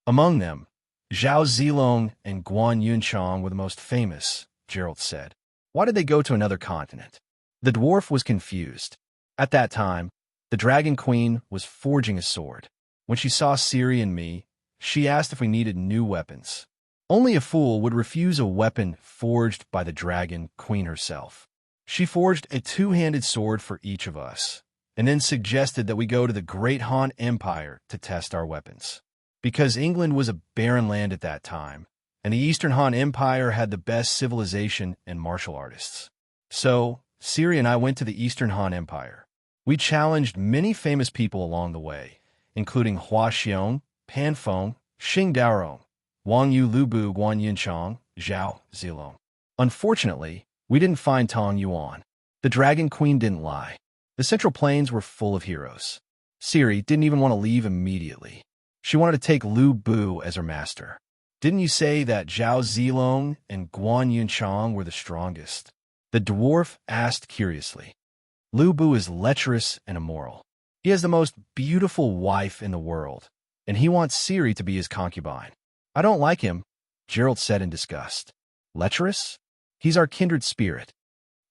Among them, Zhao Zilong and Guan Yunchang were the most famous, Geralt said. Why did they go to another continent? The dwarf was confused. At that time, the Dragon Queen was forging a sword. When she saw Ciri and me, she asked if we needed new weapons. Only a fool would refuse a weapon forged by the Dragon Queen herself. She forged a two-handed sword for each of us, and then suggested that we go to the Great Han Empire to test our weapons. Because England was a barren land at that time, and the Eastern Han Empire had the best civilization and martial artists. So, Ciri and I went to the Eastern Han Empire. We challenged many famous people along the way, including Hua Xiong, Pan Feng, Xing Daorong, Wang Yu Lubu Guan Yinchang, Zhao Zilong. Unfortunately, we didn't find Tong Yuan. The Dragon Queen didn't lie. The Central Plains were full of heroes. Ciri didn't even want to leave immediately. She wanted to take Lu Bu as her master. Didn't you say that Zhao Zilong and Guan Yunchang were the strongest? The dwarf asked curiously. Lu Bu is lecherous and immoral. He has the most beautiful wife in the world, and he wants Ciri to be his concubine. I don't like him, Geralt said in disgust. Lecherous? He's our kindred spirit.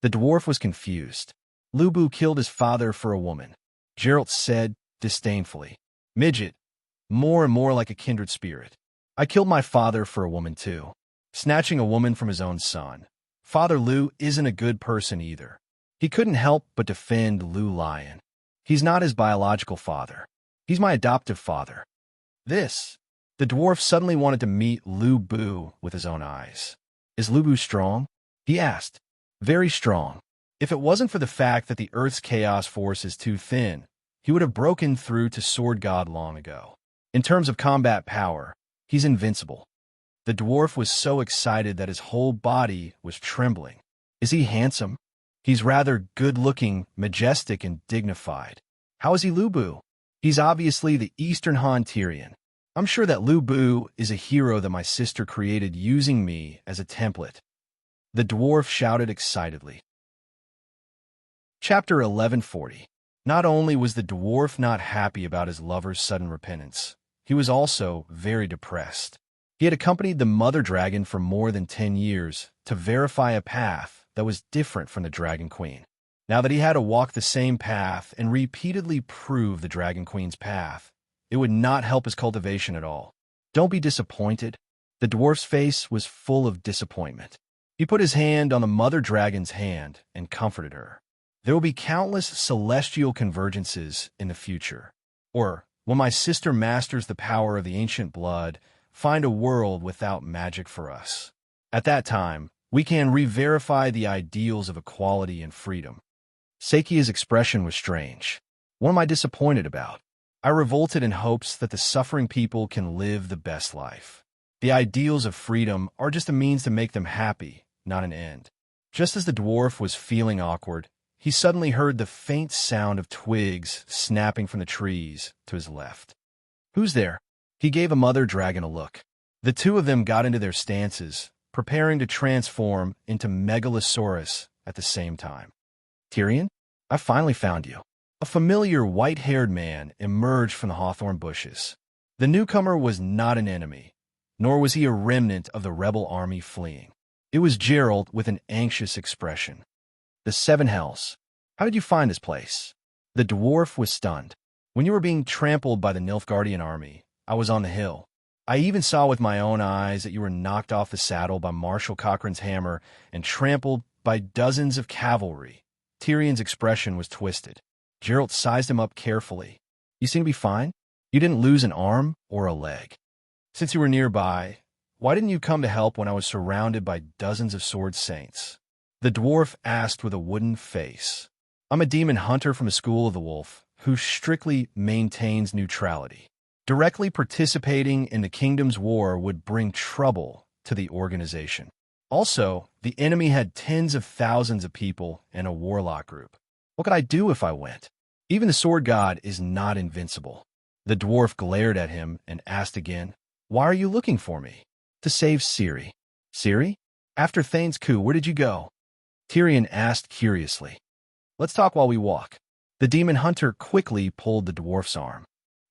The dwarf was confused. Lu Bu killed his father for a woman. Geralt said disdainfully. Midget, more and more like a kindred spirit. I killed my father for a woman too, snatching a woman from his own son. Father Lu isn't a good person either. He couldn't help but defend Lu Lion. He's not his biological father. He's my adoptive father. The dwarf suddenly wanted to meet Lu Bu with his own eyes. Is Lu Bu strong? He asked. Very strong. If it wasn't for the fact that the Earth's chaos force is too thin, he would have broken through to Sword God long ago. In terms of combat power, he's invincible. The dwarf was so excited that his whole body was trembling. Is he handsome? He's rather good-looking, majestic, and dignified. How is he Lu Bu? He's obviously the Eastern Han Tyrion. I'm sure that Lu Bu is a hero that my sister created using me as a template. The dwarf shouted excitedly. Chapter 1140. Not only was the dwarf not happy about his lover's sudden repentance, he was also very depressed. He had accompanied the mother dragon for more than 10 years to verify a path that was different from the Dragon Queen. Now that he had to walk the same path and repeatedly prove the Dragon Queen's path, it would not help his cultivation at all. Don't be disappointed. The dwarf's face was full of disappointment. He put his hand on the mother dragon's hand and comforted her. There will be countless celestial convergences in the future. Or, when my sister masters the power of the ancient blood, find a world without magic for us. At that time, we can re-verify the ideals of equality and freedom. Sakia's expression was strange. What am I disappointed about? I revolted in hopes that the suffering people can live the best life. The ideals of freedom are just a means to make them happy, not an end. Just as the dwarf was feeling awkward, he suddenly heard the faint sound of twigs snapping from the trees to his left. Who's there? He gave a mother dragon a look. The two of them got into their stances, preparing to transform into Megalosaurus at the same time. Tyrion, I finally found you. A familiar white-haired man emerged from the hawthorn bushes. The newcomer was not an enemy, nor was he a remnant of the rebel army fleeing. It was Geralt with an anxious expression. The Seven Hells. How did you find this place? The dwarf was stunned. When you were being trampled by the Nilfgaardian army, I was on the hill. I even saw with my own eyes that you were knocked off the saddle by Marshal Cochrane's hammer and trampled by dozens of cavalry. Tyrion's expression was twisted. Geralt sized him up carefully. You seem to be fine? You didn't lose an arm or a leg. Since you were nearby, why didn't you come to help when I was surrounded by dozens of sword saints? The dwarf asked with a wooden face. I'm a demon hunter from the School of the Wolf, who strictly maintains neutrality. Directly participating in the kingdom's war would bring trouble to the organization. Also, the enemy had tens of thousands of people and a warlock group. What could I do if I went? Even the sword god is not invincible. The dwarf glared at him and asked again, Why are you looking for me? To save Ciri. Ciri? After Thane's coup, where did you go? Tyrion asked curiously. Let's talk while we walk. The demon hunter quickly pulled the dwarf's arm.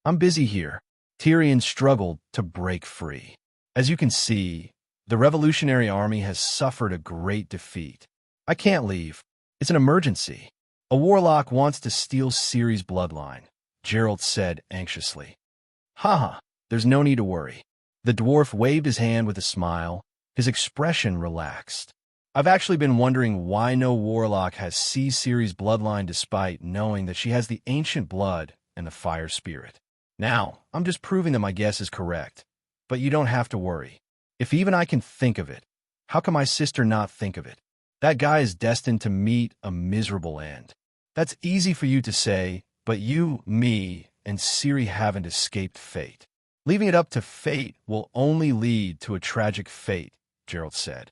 I'm busy here. Tyrion struggled to break free. As you can see, the Revolutionary Army has suffered a great defeat. I can't leave. It's an emergency. A warlock wants to steal Ciri's bloodline, Geralt said anxiously. Haha, there's no need to worry. The dwarf waved his hand with a smile. His expression relaxed. I've actually been wondering why no warlock has seized Ciri's bloodline despite knowing that she has the ancient blood and the fire spirit. Now, I'm just proving that my guess is correct. But you don't have to worry. If even I can think of it, how can my sister not think of it? That guy is destined to meet a miserable end. That's easy for you to say, but you, me, and Ciri haven't escaped fate. Leaving it up to fate will only lead to a tragic fate, Geralt said.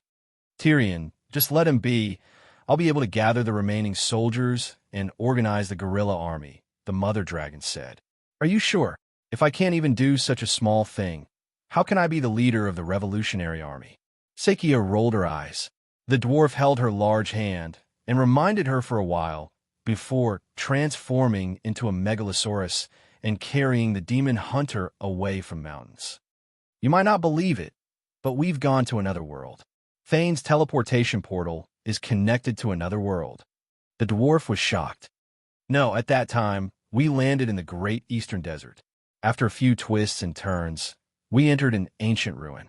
Tyrion, just let him be. I'll be able to gather the remaining soldiers and organize the guerrilla army, the mother dragon said. Are you sure? If I can't even do such a small thing, how can I be the leader of the revolutionary army? Sakia rolled her eyes. The dwarf held her large hand and reminded her for a while before transforming into a megalosaurus and carrying the demon hunter away from mountains. You might not believe it, but we've gone to another world. Thane's teleportation portal is connected to another world. The dwarf was shocked. No, at that time, we landed in the great eastern desert. After a few twists and turns, we entered an ancient ruin.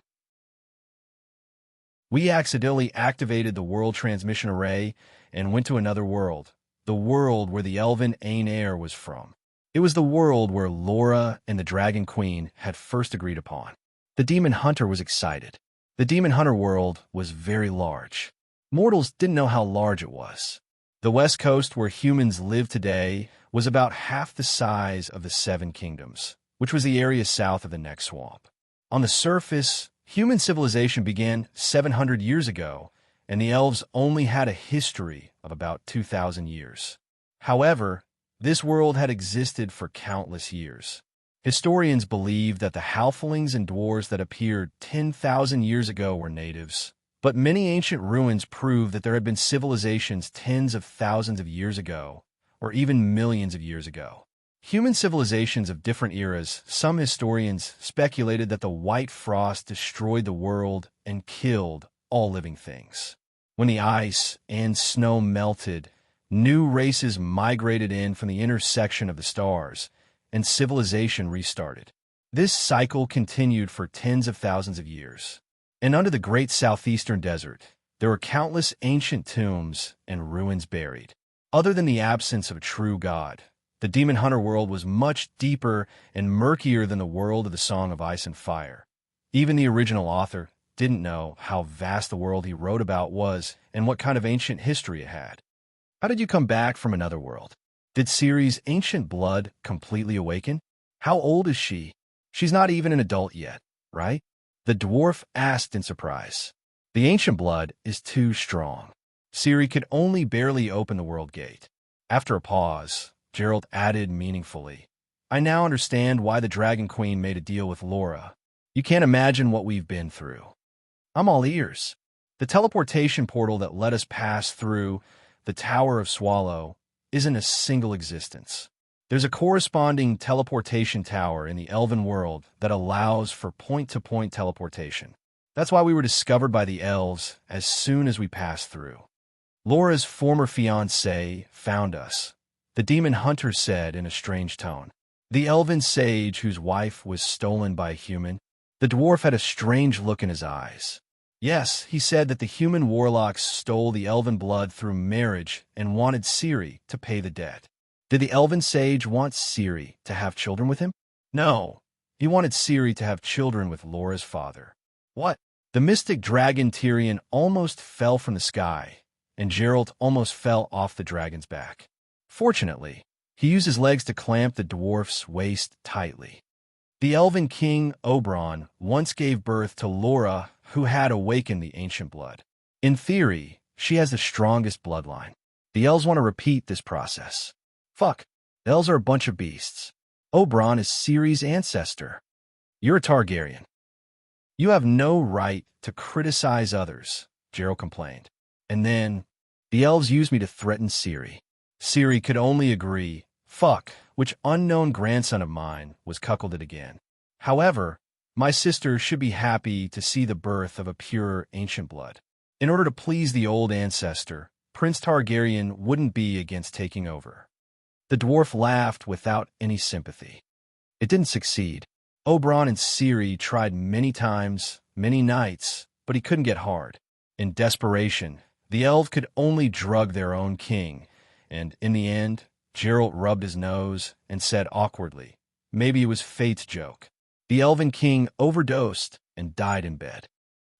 We accidentally activated the world transmission array and went to another world, the world where the elven Aenair was from. It was the world where Laura and the Dragon Queen had first agreed upon. The demon hunter was excited. The demon hunter world was very large. Mortals didn't know how large it was. The west coast where humans live today was about half the size of the Seven Kingdoms, which was the area south of the next swamp. On the surface, human civilization began 700 years ago, and the elves only had a history of about 2,000 years. However, this world had existed for countless years. Historians believe that the halflings and dwarves that appeared 10,000 years ago were natives, but many ancient ruins prove that there had been civilizations tens of thousands of years ago, or even millions of years ago. Human civilizations of different eras, some historians speculated that the White Frost destroyed the world and killed all living things. When the ice and snow melted, new races migrated in from the intersection of the stars, and civilization restarted. This cycle continued for tens of thousands of years. And under the great southeastern desert, there were countless ancient tombs and ruins buried. Other than the absence of a true god, the demon hunter world was much deeper and murkier than the world of the Song of Ice and Fire. Even the original author didn't know how vast the world he wrote about was and what kind of ancient history it had. How did you come back from another world? Did Ciri's ancient blood completely awaken? How old is she? She's not even an adult yet, right? The dwarf asked in surprise. The ancient blood is too strong. Ciri could only barely open the world gate. After a pause, Geralt added meaningfully, I now understand why the Dragon Queen made a deal with Laura. You can't imagine what we've been through. I'm all ears. The teleportation portal that let us pass through the Tower of Swallow isn't a single existence. There's a corresponding teleportation tower in the Elven world that allows for point-to-point teleportation. That's why we were discovered by the elves as soon as we passed through. Laura's former fiancé found us, the demon hunter said in a strange tone. The elven sage whose wife was stolen by a human. The dwarf had a strange look in his eyes. Yes, he said that the human warlocks stole the elven blood through marriage and wanted Ciri to pay the debt. Did the elven sage want Ciri to have children with him? No, he wanted Ciri to have children with Laura's father. What? The mystic dragon Tyrion almost fell from the sky, and Geralt almost fell off the dragon's back. Fortunately, he used his legs to clamp the dwarf's waist tightly. The elven king Oberon once gave birth to Laura, who had awakened the ancient blood. In theory, she has the strongest bloodline. The elves want to repeat this process. Fuck, the elves are a bunch of beasts. Oberon is Ciri's ancestor. You're a Targaryen. You have no right to criticize others, Geralt complained. And then, the elves used me to threaten Ciri. Ciri could only agree, fuck, which unknown grandson of mine was cuckolded again. However, my sister should be happy to see the birth of a pure ancient blood. In order to please the old ancestor, Prince Targaryen wouldn't be against taking over. The dwarf laughed without any sympathy. It didn't succeed. Oberon and Ciri tried many times, many nights, but he couldn't get hard. In desperation, the elf could only drug their own king, and in the end, Geralt rubbed his nose and said awkwardly, maybe it was fate's joke. The elven king overdosed and died in bed.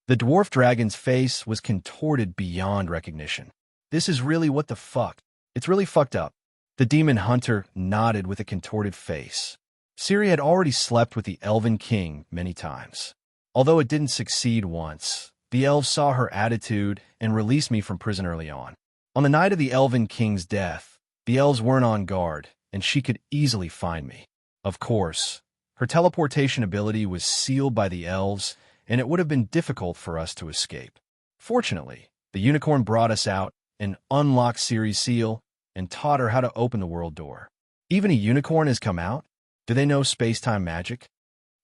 The dwarf dragon's face was contorted beyond recognition. This is really what the fuck? It's really fucked up. The demon hunter nodded with a contorted face. Ciri had already slept with the Elven King many times. Although it didn't succeed once, the elves saw her attitude and released me from prison early on. On the night of the Elven King's death, the elves weren't on guard, and she could easily find me. Of course, her teleportation ability was sealed by the elves, and it would have been difficult for us to escape. Fortunately, the unicorn brought us out and unlocked Ciri's seal and taught her how to open the world door. Even a unicorn has come out? Do they know space-time magic?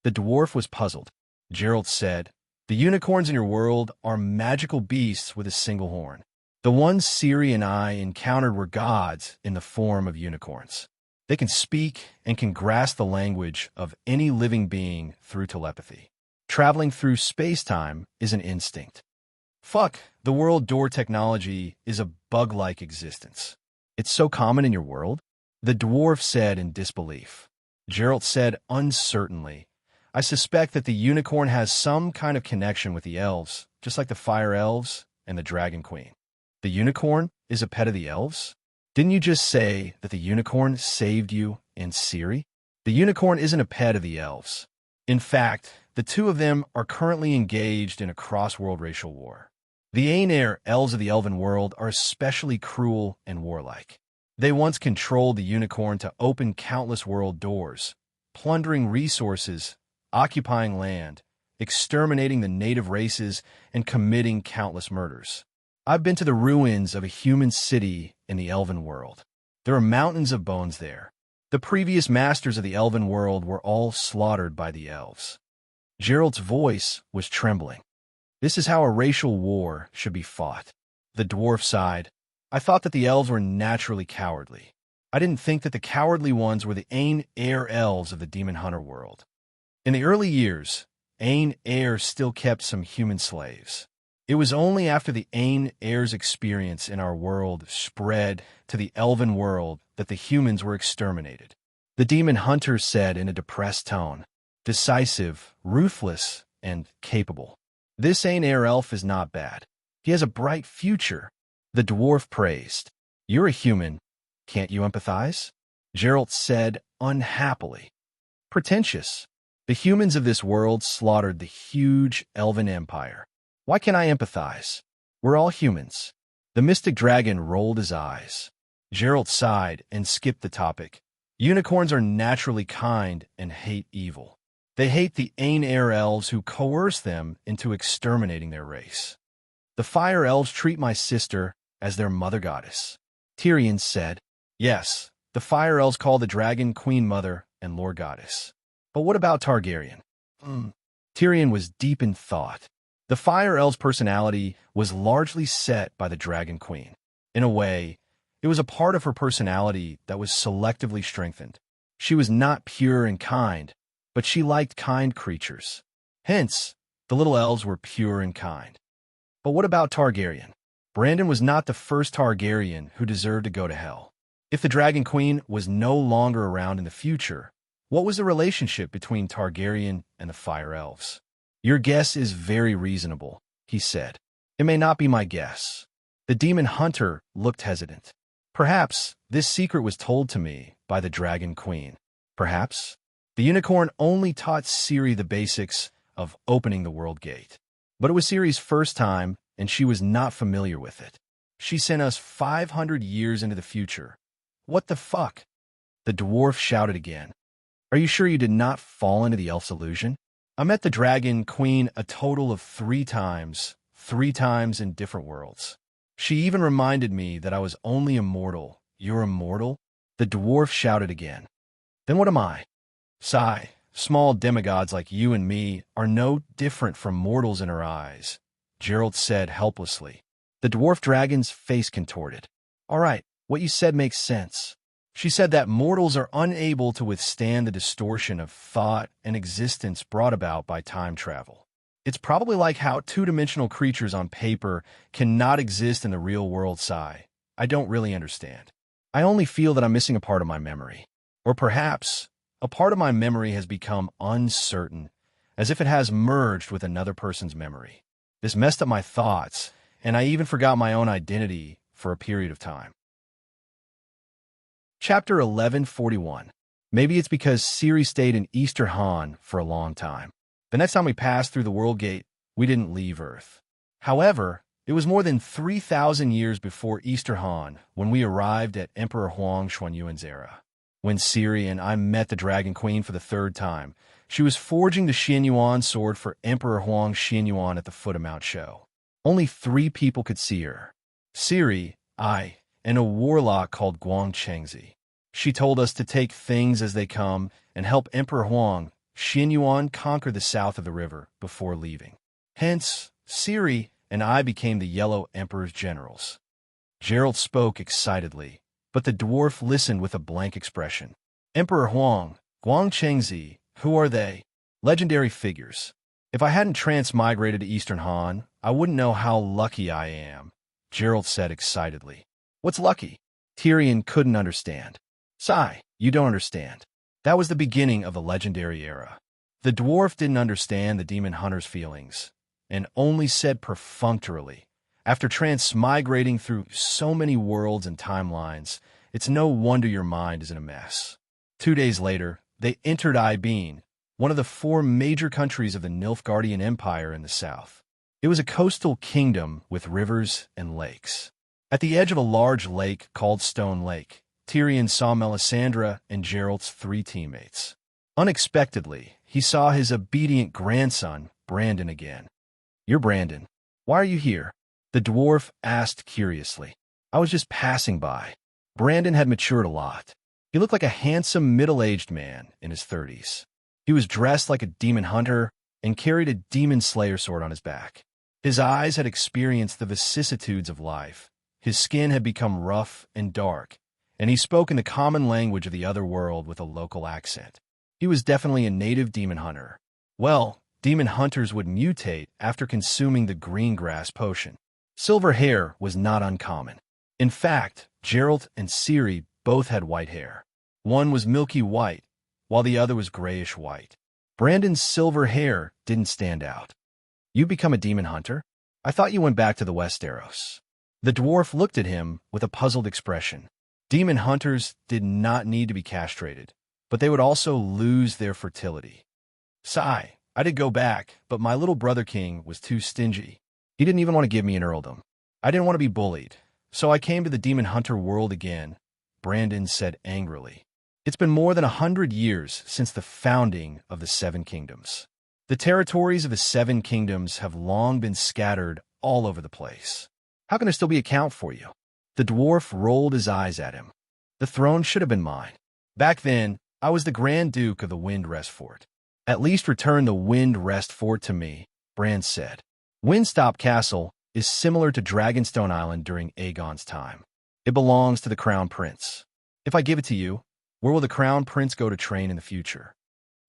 The dwarf was puzzled. Gerald said, "The unicorns in your world are magical beasts with a single horn. The ones Ciri and I encountered were gods in the form of unicorns. They can speak and can grasp the language of any living being through telepathy. Traveling through space-time is an instinct. Fuck, the world door technology is a bug-like existence. It's so common in your world?" The dwarf said in disbelief. Gerald said uncertainly, "I suspect that the unicorn has some kind of connection with the elves, just like the fire elves and the dragon queen." The unicorn is a pet of the elves? Didn't you just say that the unicorn saved you and Ciri? The unicorn isn't a pet of the elves. In fact, the two of them are currently engaged in a cross-world racial war. The Aenair elves of the elven world are especially cruel and warlike. They once controlled the unicorn to open countless world doors, plundering resources, occupying land, exterminating the native races, and committing countless murders. I've been to the ruins of a human city in the elven world. There are mountains of bones there. The previous masters of the elven world were all slaughtered by the elves. Gerald's voice was trembling. This is how a racial war should be fought. The dwarf sighed. I thought that the elves were naturally cowardly. I didn't think that the cowardly ones were the Aenair elves of the demon hunter world. In the early years, Aenair still kept some human slaves. It was only after the Aenair's experience in our world spread to the elven world that the humans were exterminated. The demon hunter said in a depressed tone, decisive, ruthless, and capable. This Aenair elf is not bad. He has a bright future. The dwarf praised. You're a human. Can't you empathize? Gerald said unhappily. Pretentious. The humans of this world slaughtered the huge elven empire. Why can't I empathize? We're all humans. The mystic dragon rolled his eyes. Gerald sighed and skipped the topic. Unicorns are naturally kind and hate evil. They hate the Aenair elves who coerce them into exterminating their race. The fire elves treat my sister as their mother goddess. Tyrion said, yes, the fire elves call the dragon queen mother and lord goddess. But what about Targaryen? Tyrion was deep in thought. The fire elves' personality was largely set by the dragon queen. In a way, it was a part of her personality that was selectively strengthened. She was not pure and kind, but she liked kind creatures. Hence, the little elves were pure and kind. But what about Targaryen? Brandon was not the first Targaryen who deserved to go to hell. If the Dragon Queen was no longer around in the future, what was the relationship between Targaryen and the Fire Elves? Your guess is very reasonable, he said. It may not be my guess. The demon hunter looked hesitant. Perhaps this secret was told to me by the Dragon Queen. Perhaps the unicorn only taught Ciri the basics of opening the world gate. But it was Ciri's first time, and she was not familiar with it. She sent us 500 years into the future. What the fuck? The dwarf shouted again. Are you sure you did not fall into the elf's illusion? I met the Dragon Queen a total of 3 times in different worlds. She even reminded me that I was only immortal. You're immortal? The dwarf shouted again. Then what am I? Sigh. Small demigods like you and me are no different from mortals in her eyes, Gerald said helplessly. The dwarf dragon's face contorted. All right, what you said makes sense. She said that mortals are unable to withstand the distortion of thought and existence brought about by time travel. It's probably like how 2-dimensional creatures on paper cannot exist in the real world. Sigh. I don't really understand. I only feel that I'm missing a part of my memory. Or perhaps a part of my memory has become uncertain, as if it has merged with another person's memory. This messed up my thoughts, and I even forgot my own identity for a period of time. Chapter 1141. Maybe it's because Ciri stayed in Easter Han for a long time. The next time we passed through the World Gate, we didn't leave Earth. However, it was more than 3,000 years before Easter Han when we arrived at Emperor Huang Xuanyuan's era. When Ciri and I met the Dragon Queen for the third time, she was forging the Xianyuan sword for Emperor Huang Xianyuan at the foot of Mount Shou. Only 3 people could see her: Ciri, I, and a warlock called Guang Chengzi. She told us to take things as they come and help Emperor Huang Xianyuan conquer the south of the river before leaving. Hence, Ciri and I became the Yellow Emperor's generals. Gerald spoke excitedly, but the dwarf listened with a blank expression. Emperor Huang, Guang Chengzi, who are they? Legendary figures. If I hadn't transmigrated to Eastern Han, I wouldn't know how lucky I am, Gerald said excitedly. What's lucky? Tyrion couldn't understand. Sigh, you don't understand. That was the beginning of the legendary era. The dwarf didn't understand the demon hunter's feelings, and only said perfunctorily, after transmigrating through so many worlds and timelines, it's no wonder your mind is in a mess. 2 days later, they entered Ibeen, one of the 4 major countries of the Nilfgaardian Empire in the south. It was a coastal kingdom with rivers and lakes. At the edge of a large lake called Stone Lake, Tyrion saw Melisandre and Gerald's 3 teammates. Unexpectedly, he saw his obedient grandson, Brandon, again. You're Brandon. Why are you here? The dwarf asked curiously. I was just passing by. Brandon had matured a lot. He looked like a handsome middle-aged man in his 30s. He was dressed like a demon hunter and carried a demon slayer sword on his back. His eyes had experienced the vicissitudes of life. His skin had become rough and dark, and he spoke in the common language of the other world with a local accent. He was definitely a native demon hunter. Well, demon hunters would mutate after consuming the green grass potion. Silver hair was not uncommon. In fact, Gerald and Ciri both had white hair. One was milky white, while the other was grayish white. Brandon's silver hair didn't stand out. You become a demon hunter? I thought you went back to the Westeros. The dwarf looked at him with a puzzled expression. Demon hunters did not need to be castrated, but they would also lose their fertility. Sigh, I did go back, but my little brother king was too stingy. He didn't even want to give me an earldom. I didn't want to be bullied, so I came to the demon hunter world again, Brandon said angrily. It's been more than 100 years since the founding of the 7 kingdoms. The territories of the 7 kingdoms have long been scattered all over the place. How can there still be a count for you? The dwarf rolled his eyes at him. The throne should have been mine. Back then, I was the Grand Duke of the Wind Rest Fort. At least return the Wind Rest Fort to me, Bran said. Windstop Castle is similar to Dragonstone Island during Aegon's time. It belongs to the Crown Prince. If I give it to you, where will the Crown Prince go to train in the future?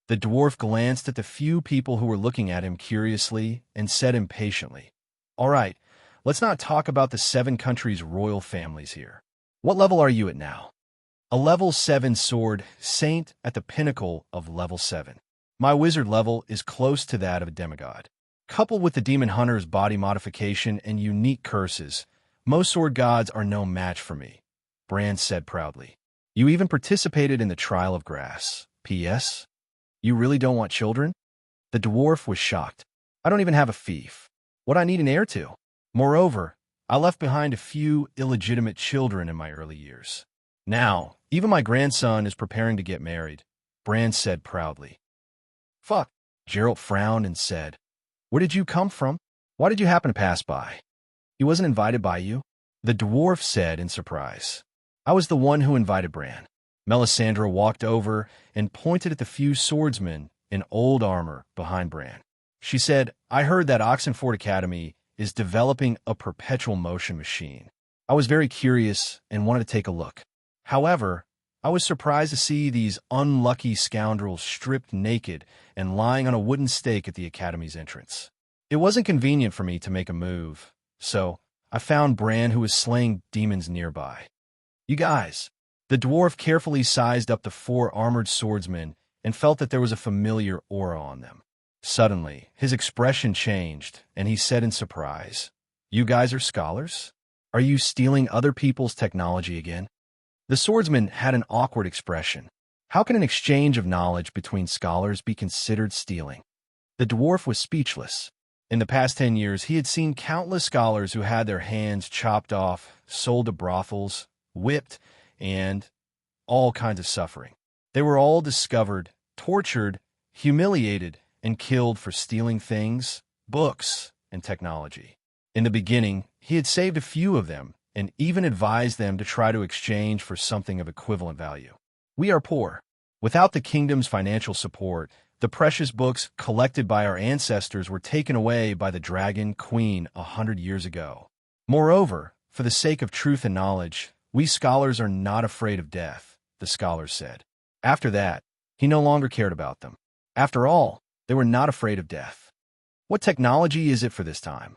The dwarf glanced at the few people who were looking at him curiously and said impatiently, All right, let's not talk about the 7 countries' royal families here. What level are you at now? A level 7 sword, saint at the pinnacle of level 7. My wizard level is close to that of a demigod. Coupled with the demon hunter's body modification and unique curses, most sword gods are no match for me, Bran said proudly. You even participated in the Trial of Grass. P.S. You really don't want children? The dwarf was shocked. I don't even have a fief. What I need an heir to? Moreover, I left behind a few illegitimate children in my early years. Now, even my grandson is preparing to get married, Bran said proudly. Fuck. Gerald frowned and said, Where did you come from? Why did you happen to pass by? He wasn't invited by you? The dwarf said in surprise. I was the one who invited Bran. Melisandre walked over and pointed at the few swordsmen in old armor behind Bran. She said, I heard that Oxenford Academy is developing a perpetual motion machine. I was very curious and wanted to take a look. However, I was surprised to see these unlucky scoundrels stripped naked and lying on a wooden stake at the Academy's entrance. It wasn't convenient for me to make a move, so I found Bran, who was slaying demons nearby. You guys. The dwarf carefully sized up the 4 armored swordsmen and felt that there was a familiar aura on them. Suddenly, his expression changed, and he said in surprise, You guys are scholars? Are you stealing other people's technology again? The swordsman had an awkward expression. How can an exchange of knowledge between scholars be considered stealing? The dwarf was speechless. In the past 10 years, he had seen countless scholars who had their hands chopped off, sold to brothels, whipped, and all kinds of suffering. They were all discovered, tortured, humiliated, and killed for stealing things, books, and technology. In the beginning, he had saved a few of them and even advised them to try to exchange for something of equivalent value. We are poor. Without the kingdom's financial support, the precious books collected by our ancestors were taken away by the Dragon Queen 100 years ago. Moreover, for the sake of truth and knowledge, we scholars are not afraid of death, the scholars said. After that, he no longer cared about them. After all, they were not afraid of death. What technology is it for this time?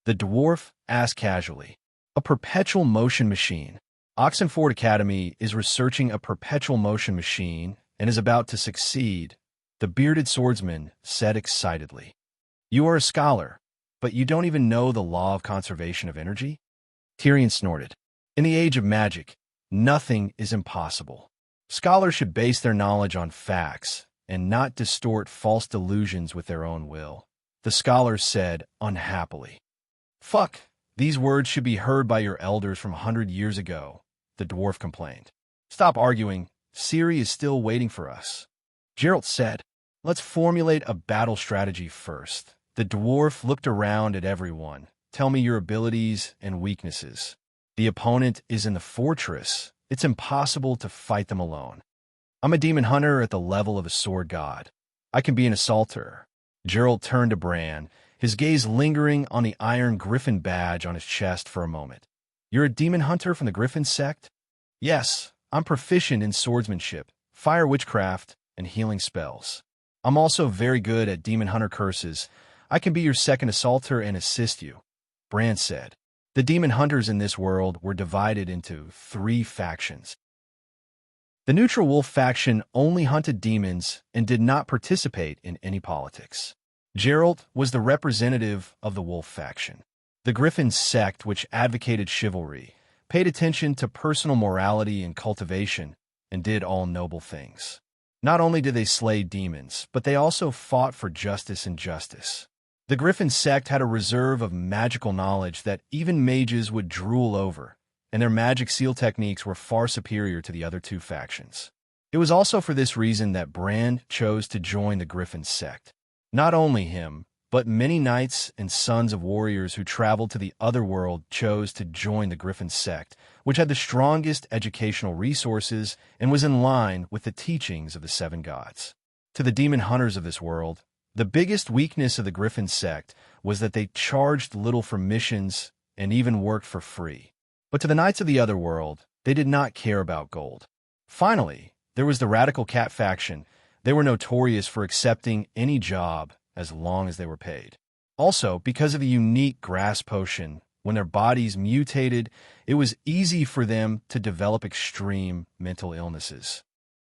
The dwarf asked casually. A perpetual motion machine. Oxenford Academy is researching a perpetual motion machine and is about to succeed, the bearded swordsman said excitedly. You are a scholar, but you don't even know the law of conservation of energy? Tyrion snorted. In the age of magic, nothing is impossible. Scholars should base their knowledge on facts and not distort false delusions with their own will, the scholars said unhappily. Fuck, these words should be heard by your elders from 100 years ago, the dwarf complained. Stop arguing, Ciri is still waiting for us. Geralt said, let's formulate a battle strategy first. The dwarf looked around at everyone. Tell me your abilities and weaknesses. The opponent is in the fortress. It's impossible to fight them alone. I'm a demon hunter at the level of a sword god. I can be an assaulter. Geralt turned to Bran, his gaze lingering on the iron griffin badge on his chest for a moment. You're a demon hunter from the Griffin sect? Yes, I'm proficient in swordsmanship, fire witchcraft, and healing spells. I'm also very good at demon hunter curses. I can be your second assaulter and assist you, Bran said. The demon hunters in this world were divided into 3 factions. The neutral wolf faction only hunted demons and did not participate in any politics. Geralt was the representative of the wolf faction. The Griffin sect, which advocated chivalry, paid attention to personal morality and cultivation, and did all noble things. Not only did they slay demons, but they also fought for justice and justice. The Griffin sect had a reserve of magical knowledge that even mages would drool over, and their magic seal techniques were far superior to the other 2 factions. It was also for this reason that Bran chose to join the Griffin sect. Not only him, but many knights and sons of warriors who traveled to the other world chose to join the Griffin sect, which had the strongest educational resources and was in line with the teachings of the 7 gods. To the demon hunters of this world, the biggest weakness of the Griffin sect was that they charged little for missions and even worked for free. But to the knights of the other world, they did not care about gold. Finally, there was the radical cat faction. They were notorious for accepting any job as long as they were paid. Also, because of the unique grass potion, when their bodies mutated, it was easy for them to develop extreme mental illnesses.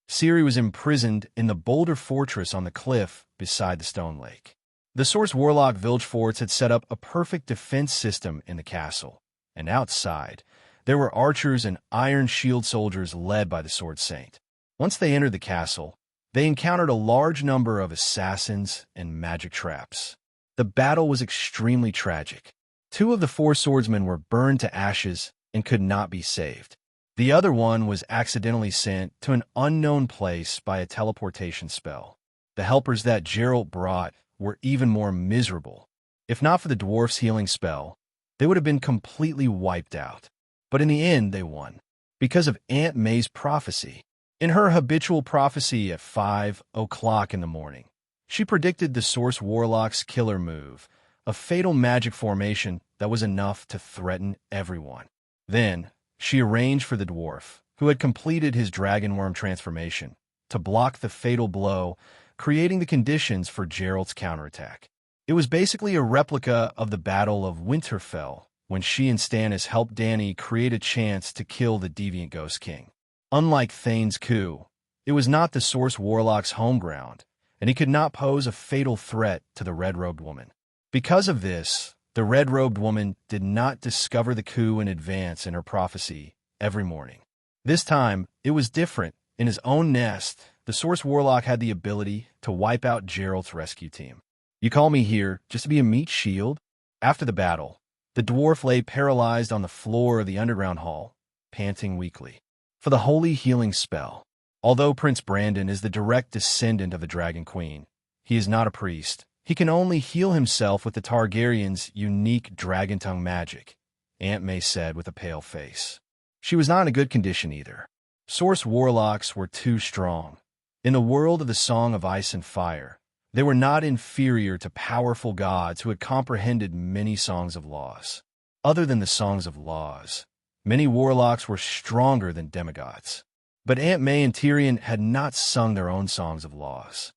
Ciri was imprisoned in the Boulder Fortress on the cliff beside the Stone Lake. The Source Warlock Vilgefortz had set up a perfect defense system in the castle, and outside, there were archers and iron shield soldiers led by the Sword Saint. Once they entered the castle, they encountered a large number of assassins and magic traps. The battle was extremely tragic. 2 of the 4 swordsmen were burned to ashes and could not be saved. The other one was accidentally sent to an unknown place by a teleportation spell. The helpers that Geralt brought were even more miserable. If not for the dwarf's healing spell, they would have been completely wiped out. But in the end, they won, because of Aunt May's prophecy. In her habitual prophecy at 5 o'clock in the morning, she predicted the Source Warlock's killer move, a fatal magic formation that was enough to threaten everyone. Then, she arranged for the dwarf, who had completed his dragonworm transformation, to block the fatal blow, creating the conditions for Geralt's counterattack. It was basically a replica of the Battle of Winterfell, when she and Stannis helped Dany create a chance to kill the deviant Ghost King. Unlike Thane's coup, it was not the Source Warlock's home ground, and he could not pose a fatal threat to the Red-Robed Woman. Because of this, the Red-Robed Woman did not discover the coup in advance in her prophecy every morning. This time, it was different, In his own nest, the Source Warlock had the ability to wipe out Geralt's rescue team. You call me here just to be a meat shield? After the battle, the dwarf lay paralyzed on the floor of the underground hall, panting weakly. For the holy healing spell. Although Prince Brandon is the direct descendant of the Dragon Queen, he is not a priest. He can only heal himself with the Targaryen's unique dragon tongue magic, Aunt May said with a pale face. She was not in a good condition either. Source warlocks were too strong. In the world of the Song of Ice and Fire, they were not inferior to powerful gods who had comprehended many songs of laws. Other than the songs of laws, many warlocks were stronger than demigods. But Aunt May and Tyrion had not sung their own songs of laws.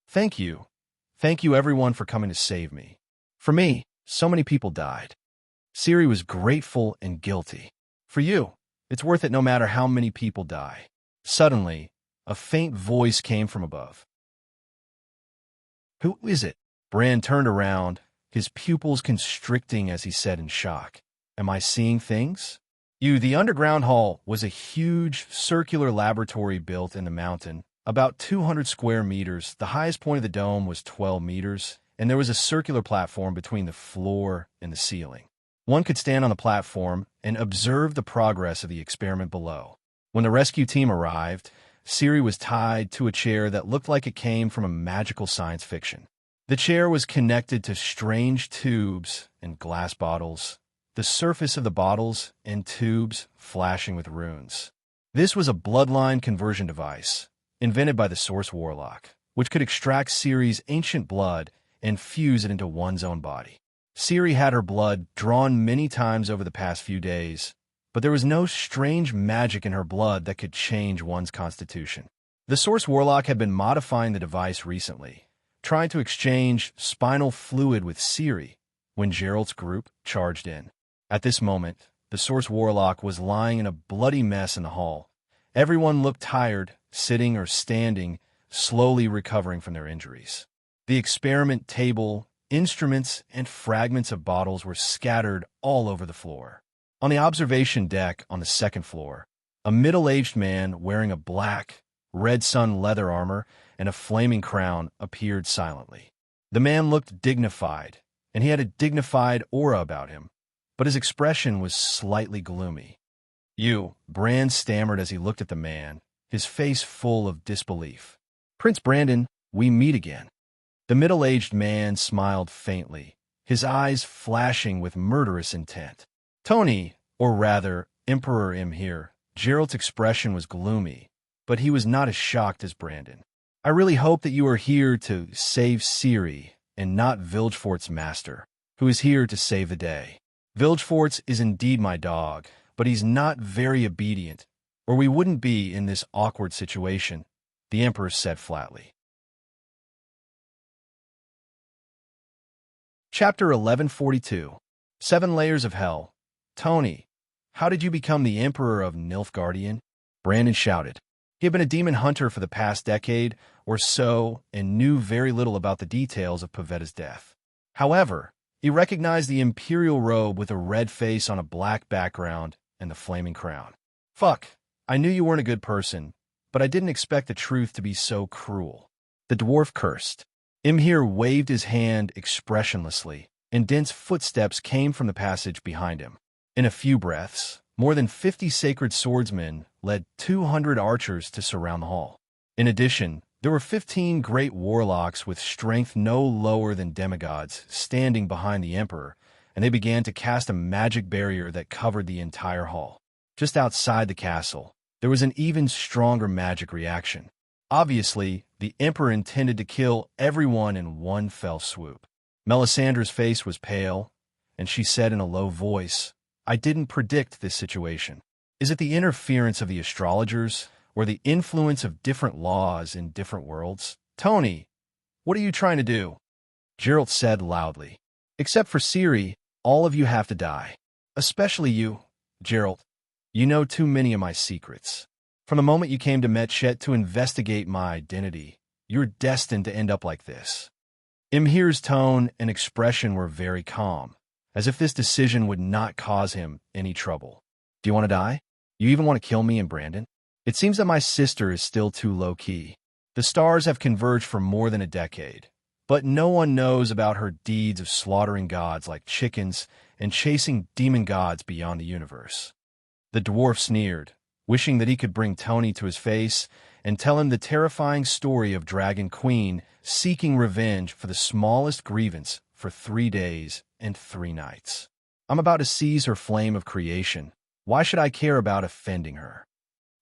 Thank you. Thank you everyone for coming to save me. For me, so many people died. Ciri was grateful and guilty. For you, it's worth it no matter how many people die. Suddenly, a faint voice came from above. Who is it? Bran turned around, his pupils constricting as he said in shock. Am I seeing things? The underground hall was a huge circular laboratory built in the mountain, about 200 square meters. The highest point of the dome was 12 meters, and there was a circular platform between the floor and the ceiling. One could stand on the platform and observe the progress of the experiment below. When the rescue team arrived, Ciri was tied to a chair that looked like it came from a magical science fiction. The chair was connected to strange tubes and glass bottles, the surface of the bottles and tubes flashing with runes. This was a bloodline conversion device, invented by the Source Warlock, which could extract Ciri's ancient blood and fuse it into one's own body. Ciri had her blood drawn many times over the past few days, but there was no strange magic in her blood that could change one's constitution. The Source Warlock had been modifying the device recently, trying to exchange spinal fluid with Ciri when Geralt's group charged in. At this moment, the Source Warlock was lying in a bloody mess in the hall. Everyone looked tired, sitting or standing, slowly recovering from their injuries. The experiment table, instruments, and fragments of bottles were scattered all over the floor. On the observation deck on the second floor, a middle-aged man wearing a black, red sun leather armor and a flaming crown appeared silently. The man looked dignified, and he had a dignified aura about him, but his expression was slightly gloomy. Bran stammered as he looked at the man, his face full of disbelief. Prince Brandon, we meet again. The middle-aged man smiled faintly, his eyes flashing with murderous intent. Tony, or rather, Emperor Imherse, Geralt's expression was gloomy, but he was not as shocked as Brandon. I really hope that you are here to save Ciri and not Vilgefort's master, who is here to save the day. Vilgefortz is indeed my dog, but he's not very obedient, or we wouldn't be in this awkward situation, the Emperor said flatly. Chapter 1142. 7 Layers of Hell. Tony, how did you become the Emperor of Nilfgaardian? Brandon shouted. He had been a demon hunter for the past decade or so and knew very little about the details of Pavetta's death. However, he recognized the imperial robe with a red face on a black background and the flaming crown. Fuck, I knew you weren't a good person, but I didn't expect the truth to be so cruel. The dwarf cursed. Imherse waved his hand expressionlessly, and dense footsteps came from the passage behind him. In a few breaths, more than 50 sacred swordsmen led 200 archers to surround the hall. In addition, there were 15 great warlocks with strength no lower than demigods standing behind the Emperor, and they began to cast a magic barrier that covered the entire hall. Just outside the castle, there was an even stronger magic reaction. Obviously, the Emperor intended to kill everyone in one fell swoop. Melisandre's face was pale, and she said in a low voice, I didn't predict this situation. Is it the interference of the astrologers, or the influence of different laws in different worlds? Tony, what are you trying to do? Geralt said loudly. Except for Ciri, all of you have to die. Especially you, Geralt. You know too many of my secrets. From the moment you came to Metchet to investigate my identity, you're destined to end up like this. Imherse's tone and expression were very calm, as if this decision would not cause him any trouble. Do you want to die? You even want to kill me and Brandon? It seems that my sister is still too low-key. The stars have converged for more than a decade, but no one knows about her deeds of slaughtering gods like chickens and chasing demon gods beyond the universe." The dwarf sneered, wishing that he could bring Tony to his face and tell him the terrifying story of Dragon Queen seeking revenge for the smallest grievance for 3 days and 3 nights. "I'm about to seize her flame of creation. Why should I care about offending her?"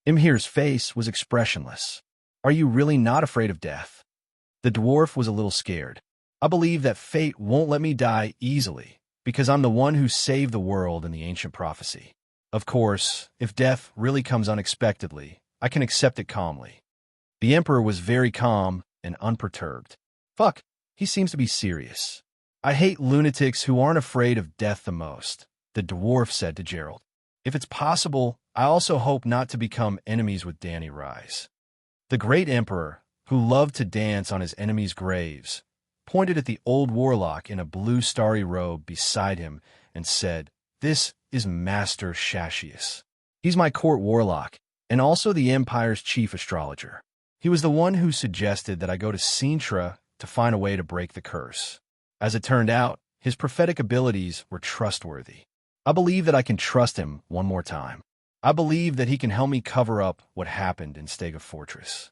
Imher's face was expressionless. "Are you really not afraid of death?" The dwarf was a little scared. "I believe that fate won't let me die easily, because I'm the one who saved the world in the ancient prophecy. Of course, if death really comes unexpectedly, I can accept it calmly." The Emperor was very calm and unperturbed. "Fuck, he seems to be serious. I hate lunatics who aren't afraid of death the most," the dwarf said to Gerald. "If it's possible, I also hope not to become enemies with Danny Rise." The great Emperor, who loved to dance on his enemies' graves, pointed at the old warlock in a blue starry robe beside him and said, "This is Master Shashius. He's my court warlock, and also the Empire's chief astrologer. He was the one who suggested that I go to Sintra to find a way to break the curse. As it turned out, his prophetic abilities were trustworthy. I believe that I can trust him one more time. I believe that he can help me cover up what happened in Stega Fortress.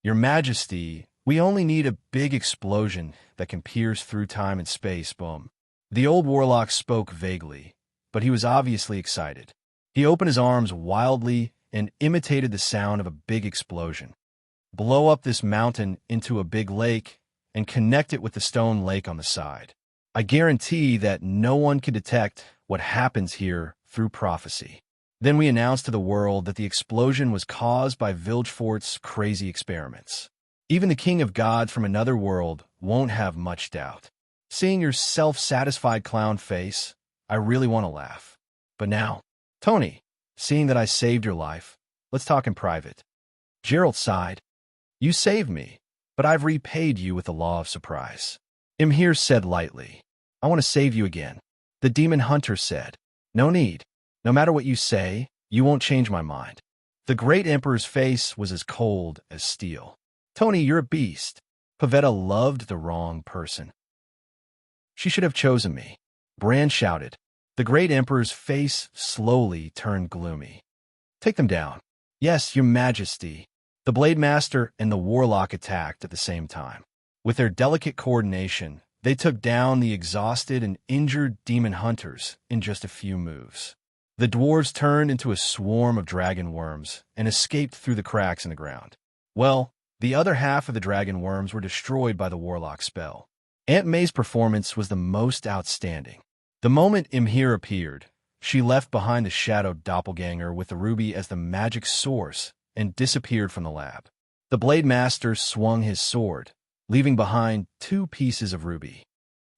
Your Majesty, we only need a big explosion that can pierce through time and space, boom." The old warlock spoke vaguely, but he was obviously excited. He opened his arms wildly and imitated the sound of a big explosion. "Blow up this mountain into a big lake and connect it with the stone lake on the side. I guarantee that no one can detect what happens here through prophecy." Then we announced to the world that the explosion was caused by Vilgefort's crazy experiments. Even the king of gods from another world won't have much doubt. Seeing your self-satisfied clown face, I really want to laugh. But now, Tony, seeing that I saved your life, let's talk in private. Gerald sighed. "You saved me, but I've repaid you with the law of surprise." Imher said lightly, "I want to save you again." The demon hunter said, "No need. No matter what you say, you won't change my mind." The great Emperor's face was as cold as steel. "Tony, you're a beast. Pavetta loved the wrong person. She should have chosen me." Bran shouted. The great Emperor's face slowly turned gloomy. "Take them down." "Yes, your Majesty." The Blade Master and the Warlock attacked at the same time. With their delicate coordination, they took down the exhausted and injured demon hunters in just a few moves. The dwarves turned into a swarm of dragon worms and escaped through the cracks in the ground. Well, the other half of the dragon worms were destroyed by the Warlock spell. Aunt May's performance was the most outstanding. The moment Imher appeared, she left behind the shadowed doppelganger with the ruby as the magic source and disappeared from the lab. The Blade Master swung his sword, leaving behind 2 pieces of ruby.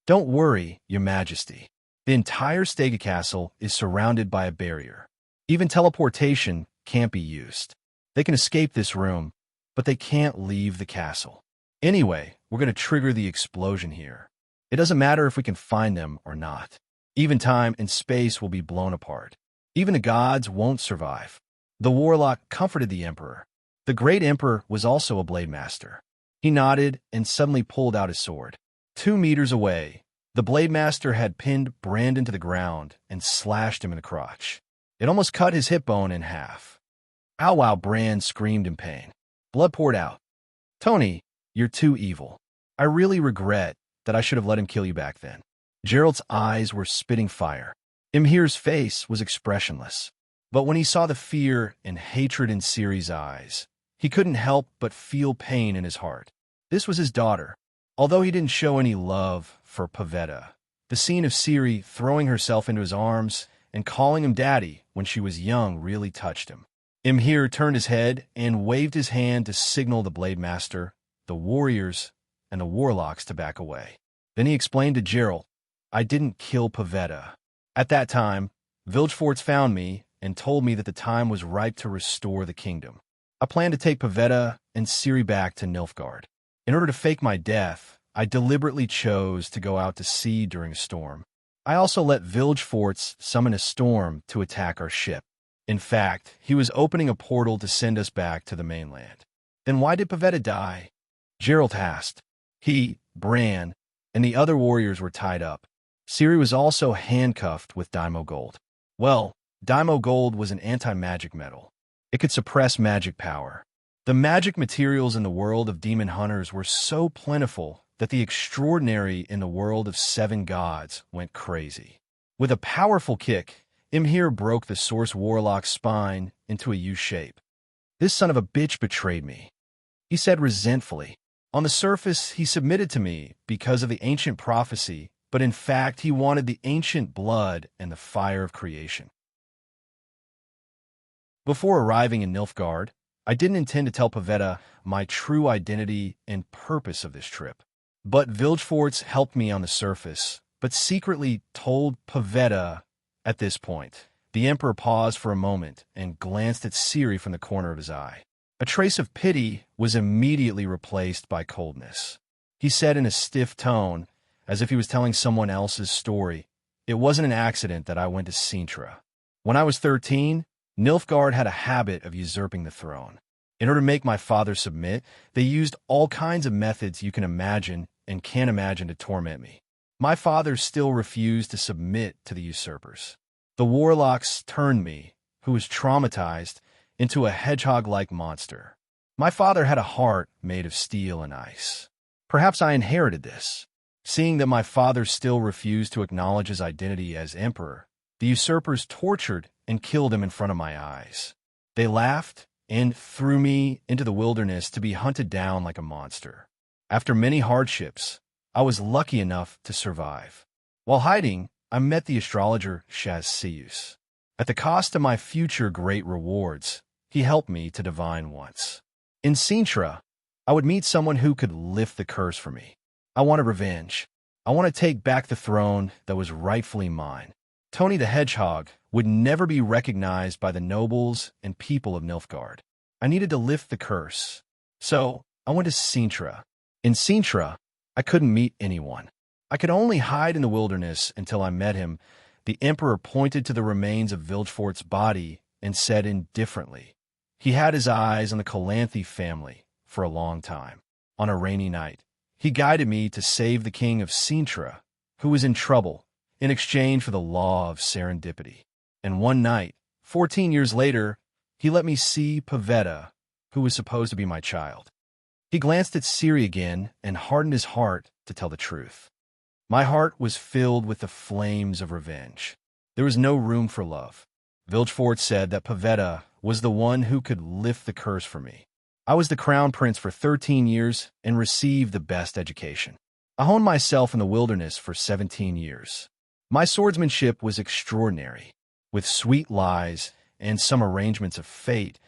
"Don't worry, your Majesty. The entire Stega Castle is surrounded by a barrier. Even teleportation can't be used. They can escape this room, but they can't leave the castle. Anyway, we're going to trigger the explosion here. It doesn't matter if we can find them or not. Even time and space will be blown apart. Even the gods won't survive." The Warlock comforted the Emperor. The great Emperor was also a Blade Master. He nodded and suddenly pulled out his sword. 2 meters away, the Blade Master had pinned Brandon to the ground and slashed him in the crotch. It almost cut his hip bone in half. "Ow, wow," Brand screamed in pain. Blood poured out. "Tony, you're too evil. I really regret that I should have let him kill you back then." Gerald's eyes were spitting fire. Imher's face was expressionless. But when he saw the fear and hatred in Ciri's eyes, he couldn't help but feel pain in his heart. This was his daughter. Although he didn't show any love for Pavetta, the scene of Ciri throwing herself into his arms and calling him daddy when she was young really touched him. Imher turned his head and waved his hand to signal the Blade Master, the warriors, and the warlocks to back away. Then he explained to Gerald, "I didn't kill Pavetta. At that time, Vilgefortz found me and told me that the time was ripe to restore the kingdom. I planned to take Pavetta and Ciri back to Nilfgaard. In order to fake my death, I deliberately chose to go out to sea during a storm. I also let Vilgefortz summon a storm to attack our ship. In fact, he was opening a portal to send us back to the mainland. Then why did Pavetta die? Gerald asked. He, Bran, and the other warriors were tied up. Ciri was also handcuffed with Daimo Gold. Well, Daimo Gold was an anti-magic metal. It could suppress magic power. The magic materials in the world of demon hunters were so plentiful that the extraordinary in the world of seven gods went crazy. With a powerful kick, Imher broke the Source Warlock's spine into a U shape. This son of a bitch betrayed me, he said resentfully. On the surface, he submitted to me because of the ancient prophecy, but in fact, he wanted the ancient blood and the fire of creation. Before arriving in Nilfgaard, I didn't intend to tell Pavetta my true identity and purpose of this trip. But Vilgefortz helped me on the surface, but secretly told Pavetta at this point. The Emperor paused for a moment and glanced at Ciri from the corner of his eye. A trace of pity was immediately replaced by coldness. He said in a stiff tone, as if he was telling someone else's story, "It wasn't an accident that I went to Sintra. When I was 13, Nilfgaard had a habit of usurping the throne. In order to make my father submit, they used all kinds of methods you can imagine and can't imagine to torment me. My father still refused to submit to the usurpers. The warlocks turned me, who was traumatized, into a hedgehog-like monster. My father had a heart made of steel and ice. Perhaps I inherited this. Seeing that my father still refused to acknowledge his identity as emperor, the usurpers tortured and killed him in front of my eyes. They laughed and threw me into the wilderness to be hunted down like a monster. After many hardships, I was lucky enough to survive. While hiding, I met the astrologer Shaz. At the cost of my future great rewards, he helped me to divine once. In Sintra, I would meet someone who could lift the curse for me. I wanted revenge. I want to take back the throne that was rightfully mine. Tony the Hedgehog would never be recognized by the nobles and people of Nilfgaard. I needed to lift the curse. So, I went to Sintra. In Sintra, I couldn't meet anyone. I could only hide in the wilderness until I met him. The Emperor pointed to the remains of Vilgefort's body and said indifferently, he had his eyes on the Calanthe family for a long time. On a rainy night, he guided me to save the king of Sintra, who was in trouble, in exchange for the law of serendipity. And one night, 14 years later, he let me see Pavetta, who was supposed to be my child. He glanced at Ciri again and hardened his heart to tell the truth. My heart was filled with the flames of revenge. There was no room for love. Vilgefortz said that Pavetta was the one who could lift the curse for me. I was the crown prince for 13 years and received the best education. I honed myself in the wilderness for 17 years. My swordsmanship was extraordinary. With sweet lies and some arrangements of fate,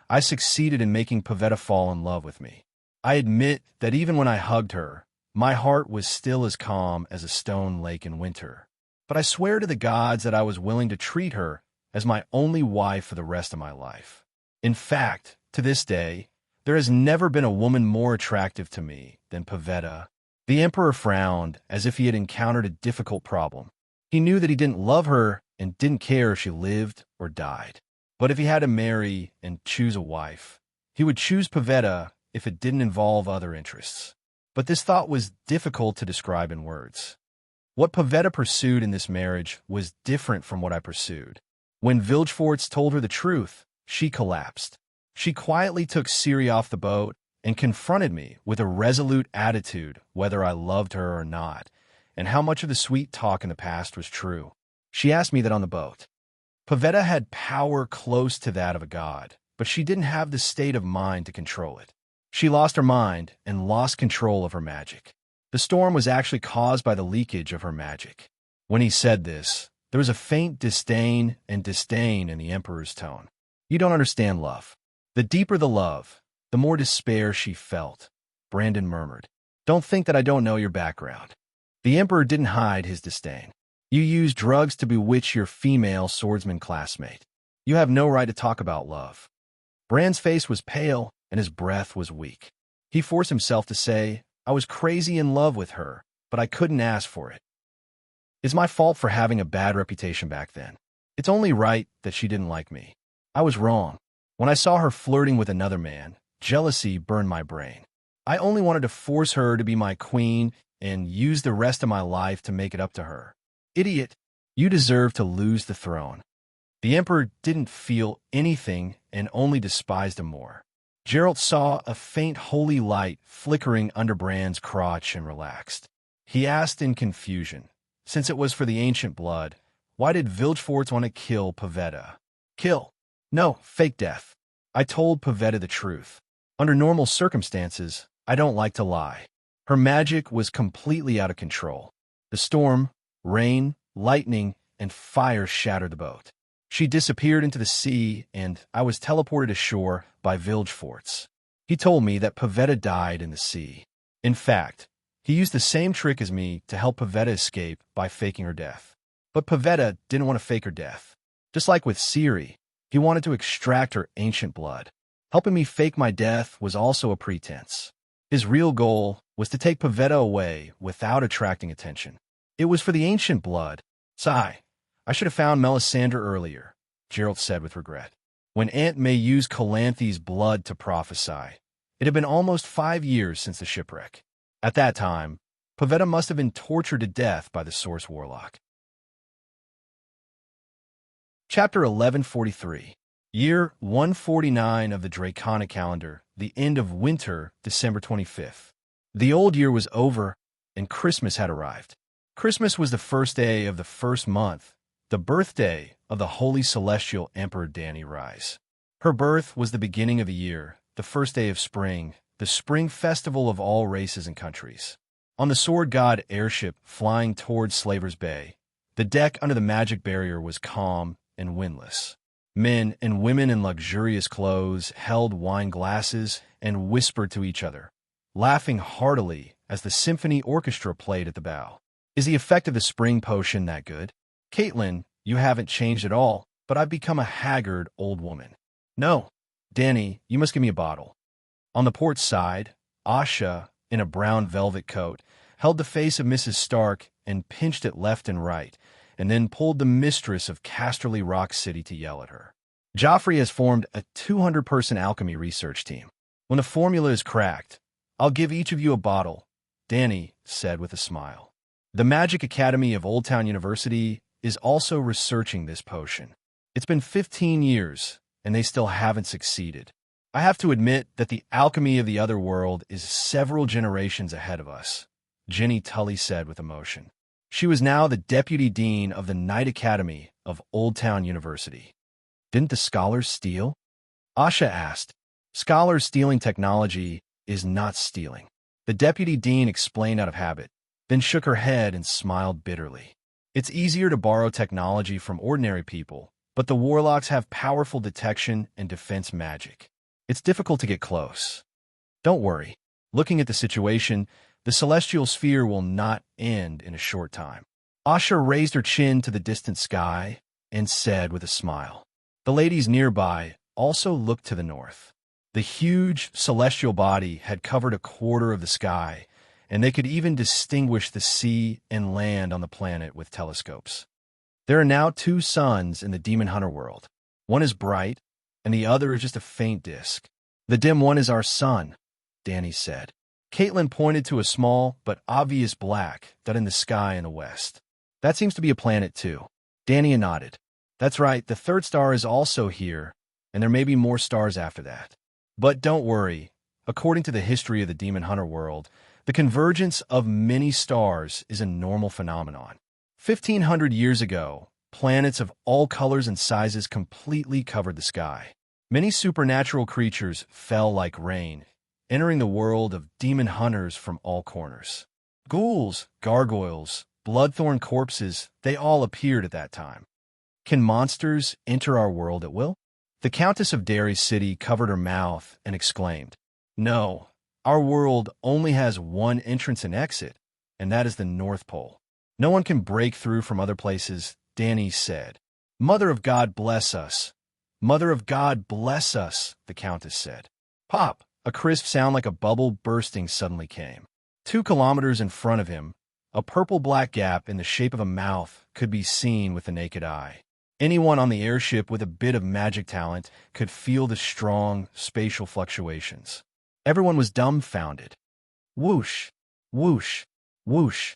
I succeeded in making Pavetta fall in love with me. I admit that even when I hugged her, my heart was still as calm as a stone lake in winter. But I swear to the gods that I was willing to treat her as my only wife for the rest of my life. In fact, to this day, there has never been a woman more attractive to me than Pavetta. The Emperor frowned as if he had encountered a difficult problem. He knew that he didn't love her and didn't care if she lived or died. But if he had to marry and choose a wife, he would choose Pavetta if it didn't involve other interests. But this thought was difficult to describe in words. What Pavetta pursued in this marriage was different from what I pursued. When Vilgefortz told her the truth, she collapsed. She quietly took Ciri off the boat and confronted me with a resolute attitude whether I loved her or not, and how much of the sweet talk in the past was true. She asked me that on the boat. Pavetta had power close to that of a god, but she didn't have the state of mind to control it. She lost her mind and lost control of her magic. The storm was actually caused by the leakage of her magic. When he said this, there was a faint disdain in the Emperor's tone. You don't understand love. The deeper the love, the more despair she felt. Brandon murmured, Don't think that I don't know your background. The Emperor didn't hide his disdain. You used drugs to bewitch your female swordsman classmate. You have no right to talk about love. Bran's face was pale and his breath was weak. He forced himself to say, I was crazy in love with her, but I couldn't ask for it. It's my fault for having a bad reputation back then. It's only right that she didn't like me. I was wrong. When I saw her flirting with another man, jealousy burned my brain. I only wanted to force her to be my queen and use the rest of my life to make it up to her. Idiot, you deserve to lose the throne. The emperor didn't feel anything and only despised him more. Geralt saw a faint holy light flickering under Bran's crotch and relaxed. He asked in confusion, since it was for the ancient blood, why did Vilgefortz want to kill Pavetta? Kill? No, fake death. I told Pavetta the truth. Under normal circumstances, I don't like to lie. Her magic was completely out of control. The storm, rain, lightning, and fire shattered the boat. She disappeared into the sea, and I was teleported ashore by Vilgefortz. He told me that Pavetta died in the sea. In fact, he used the same trick as me to help Pavetta escape by faking her death. But Pavetta didn't want to fake her death. Just like with Ciri, he wanted to extract her ancient blood. Helping me fake my death was also a pretense. His real goal was to take Pavetta away without attracting attention. It was for the ancient blood. Sigh. I should have found Melisandre earlier, Geralt said with regret. When Aunt May used Calanthe's blood to prophesy, it had been almost 5 years since the shipwreck. At that time, Pavetta must have been tortured to death by the Source Warlock. Chapter 1143. Year 149 of the Draconic calendar, the end of winter, December 25th. The old year was over, and Christmas had arrived. Christmas was the first day of the first month, the birthday of the Holy Celestial Emperor Dany Rise. Her birth was the beginning of the year, the first day of spring, the spring festival of all races and countries. On the Sword God airship flying towards Slaver's Bay, the deck under the magic barrier was calm and windless. Men and women in luxurious clothes held wine glasses and whispered to each other, laughing heartily as the symphony orchestra played at the bow. Is the effect of the spring potion that good? Caitlin, you haven't changed at all, but I've become a haggard old woman. No. Dany, you must give me a bottle. On the port side, Asha, in a brown velvet coat, held the face of Mrs. Stark and pinched it left and right, and then pulled the mistress of Casterly Rock City to yell at her. Joffrey has formed a 200-person alchemy research team. When the formula is cracked, I'll give each of you a bottle, Dany said with a smile. The Magic Academy of Old Town University is also researching this potion. It's been 15 years, and they still haven't succeeded. I have to admit that the alchemy of the other world is several generations ahead of us, Jenny Tully said with emotion. She was now the deputy dean of the Knight Academy of Old Town University. Didn't the scholars steal? Asha asked. Scholars stealing technology is not stealing. The deputy dean explained out of habit, then shook her head and smiled bitterly. It's easier to borrow technology from ordinary people, but the warlocks have powerful detection and defense magic. It's difficult to get close. Don't worry. Looking at the situation, the celestial sphere will not end in a short time. Asha raised her chin to the distant sky and said with a smile. The ladies nearby also looked to the north. The huge celestial body had covered a quarter of the sky, and they could even distinguish the sea and land on the planet with telescopes. There are now 2 suns in the Demon Hunter world. One is bright, and the other is just a faint disk. The dim one is our sun, Dany said. Caitlin pointed to a small but obvious black dot in the sky in the west. That seems to be a planet too. Dany nodded. That's right, the 3rd star is also here, and there may be more stars after that. But don't worry. According to the history of the Demon Hunter world, the convergence of many stars is a normal phenomenon. 1,500 years ago, planets of all colors and sizes completely covered the sky. Many supernatural creatures fell like rain, entering the world of demon hunters from all corners. Ghouls, gargoyles, bloodthorn corpses, they all appeared at that time. Can monsters enter our world at will? The Countess of Derry City covered her mouth and exclaimed, No, our world only has one entrance and exit, and that is the North Pole. No one can break through from other places, Dany said. Mother of God bless us. Mother of God bless us, the Countess said. Pop, a crisp sound like a bubble bursting suddenly came. 2 kilometers in front of him, a purple-black gap in the shape of a mouth could be seen with the naked eye. Anyone on the airship with a bit of magic talent could feel the strong spatial fluctuations. Everyone was dumbfounded. Whoosh, whoosh, whoosh.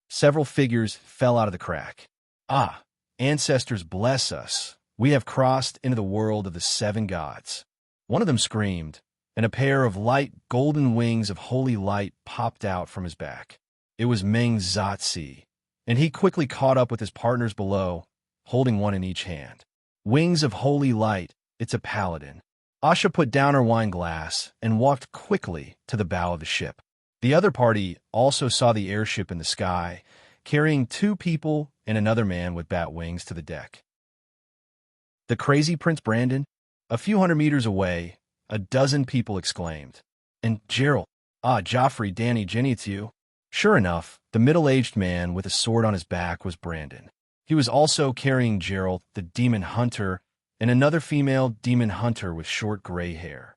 Several figures fell out of the crack. Ah, ancestors bless us. We have crossed into the world of the 7 gods. One of them screamed, and a pair of light golden wings of holy light popped out from his back. It was Meng Zotzi, and he quickly caught up with his partners below, holding one in each hand. Wings of holy light, it's a paladin. Asha put down her wine glass and walked quickly to the bow of the ship. The other party also saw the airship in the sky, carrying 2 people and another man with bat wings to the deck. The crazy Prince Brandon? A few hundred meters away, a dozen people exclaimed. And Gerald, Joffrey, Danny, Jenny, it's you. Sure enough, the middle-aged man with a sword on his back was Brandon. He was also carrying Gerald, the demon hunter, and another female demon hunter with short gray hair.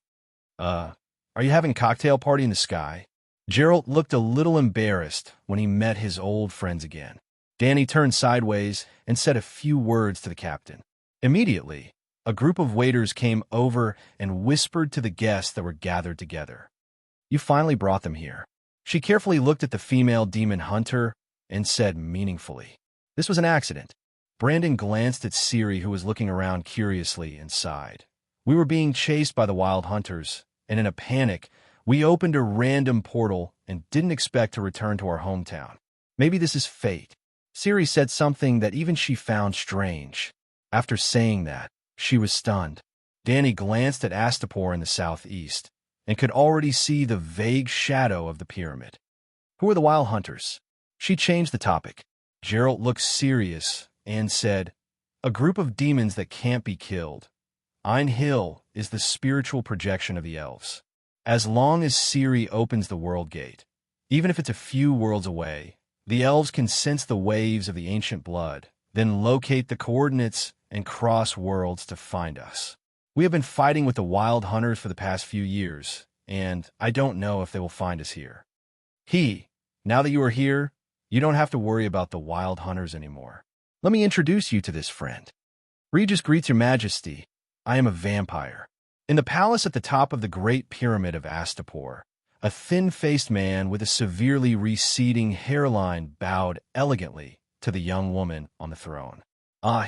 Are you having a cocktail party in the sky? Gerald looked a little embarrassed when he met his old friends again. Danny turned sideways and said a few words to the captain. Immediately, a group of waiters came over and whispered to the guests that were gathered together. You finally brought them here. She carefully looked at the female demon hunter and said meaningfully, this was an accident. Brandon glanced at Ciri, who was looking around curiously, and sighed. We were being chased by the wild hunters, and in a panic, we opened a random portal and didn't expect to return to our hometown. Maybe this is fate. Ciri said something that even she found strange. After saying that, she was stunned. Danny glanced at Astapor in the southeast and could already see the vague shadow of the pyramid. Who are the wild hunters? She changed the topic. Gerald looked serious and said, a group of demons that can't be killed. Ein Hill is the spiritual projection of the elves. As long as Ciri opens the world gate, even if it's a few worlds away, the elves can sense the waves of the ancient blood, then locate the coordinates and cross worlds to find us. We have been fighting with the wild hunters for the past few years, and I don't know if they will find us here. Now that you are here, you don't have to worry about the wild hunters anymore. Let me introduce you to this friend. Regis greets your majesty. I am a vampire. In the palace at the top of the Great Pyramid of Astapor, a thin-faced man with a severely receding hairline bowed elegantly to the young woman on the throne.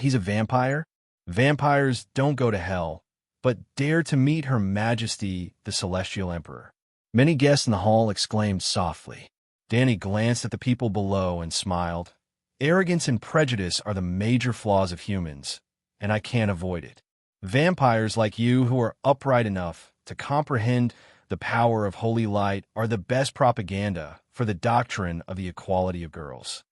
He's a vampire? Vampires don't go to hell, but dare to meet Her Majesty, the Celestial Emperor. Many guests in the hall exclaimed softly. Danny glanced at the people below and smiled. Arrogance and prejudice are the major flaws of humans, and I can't avoid it. Vampires like you who are upright enough to comprehend the power of holy light are the best propaganda for the doctrine of the equality of girls.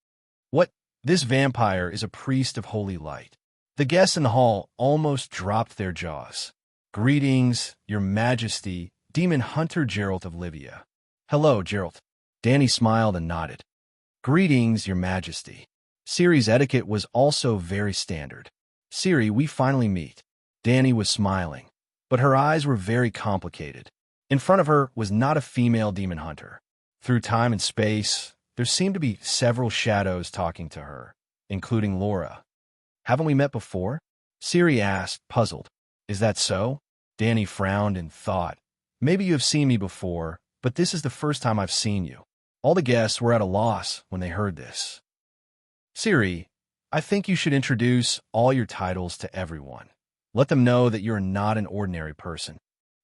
What? This vampire is a priest of holy light. The guests in the hall almost dropped their jaws. Greetings, your majesty, demon hunter Gerald of Livia. Hello, Gerald. Danny smiled and nodded. Greetings, your majesty. Ciri's etiquette was also very standard. Ciri, we finally meet. Danny was smiling, but her eyes were very complicated. In front of her was not a female demon hunter. Through time and space, there seemed to be several shadows talking to her, including Laura. Haven't we met before? Ciri asked, puzzled. Is that so? Danny frowned and thought, maybe you have seen me before, but this is the first time I've seen you. All the guests were at a loss when they heard this. Ciri, I think you should introduce all your titles to everyone. Let them know that you're not an ordinary person.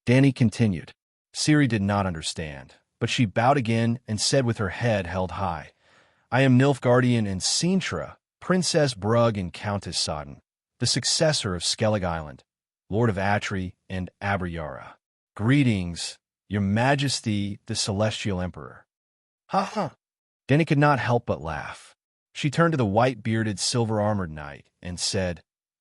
Danny continued. Ciri did not understand, but she bowed again and said with her head held high, I am Nilfgaardian and Sintra, Princess Brugg and Countess Sodden, the successor of Skellig Island, Lord of Atri and Abriara. Greetings, your majesty, the Celestial Emperor. Ha ha! Danny could not help but laugh. She turned to the white-bearded, silver-armored knight and said,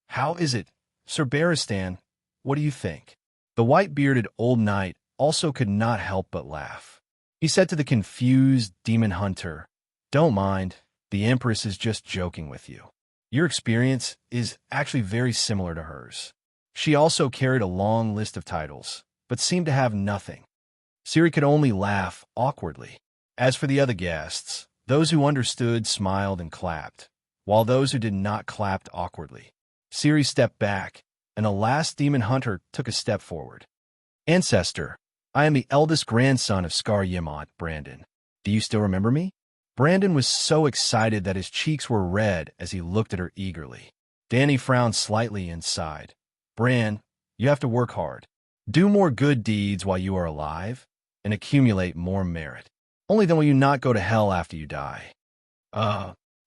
How is it, Sir Barristan? What do you think? The white-bearded old knight also could not help but laugh. He said to the confused demon hunter, Don't mind, the Empress is just joking with you. Your experience is actually very similar to hers. She also carried a long list of titles, but seemed to have nothing. Ciri could only laugh awkwardly. As for the other guests, those who understood smiled and clapped, while those who did not clapped awkwardly. Ciri stepped back, and the last demon hunter took a step forward. Ancestor, I am the eldest grandson of Scar Yimont, Brandon. Do you still remember me? Brandon was so excited that his cheeks were red as he looked at her eagerly. Danny frowned slightly and sighed. Bran, you have to work hard. Do more good deeds while you are alive, and accumulate more merit. Only then will you not go to hell after you die.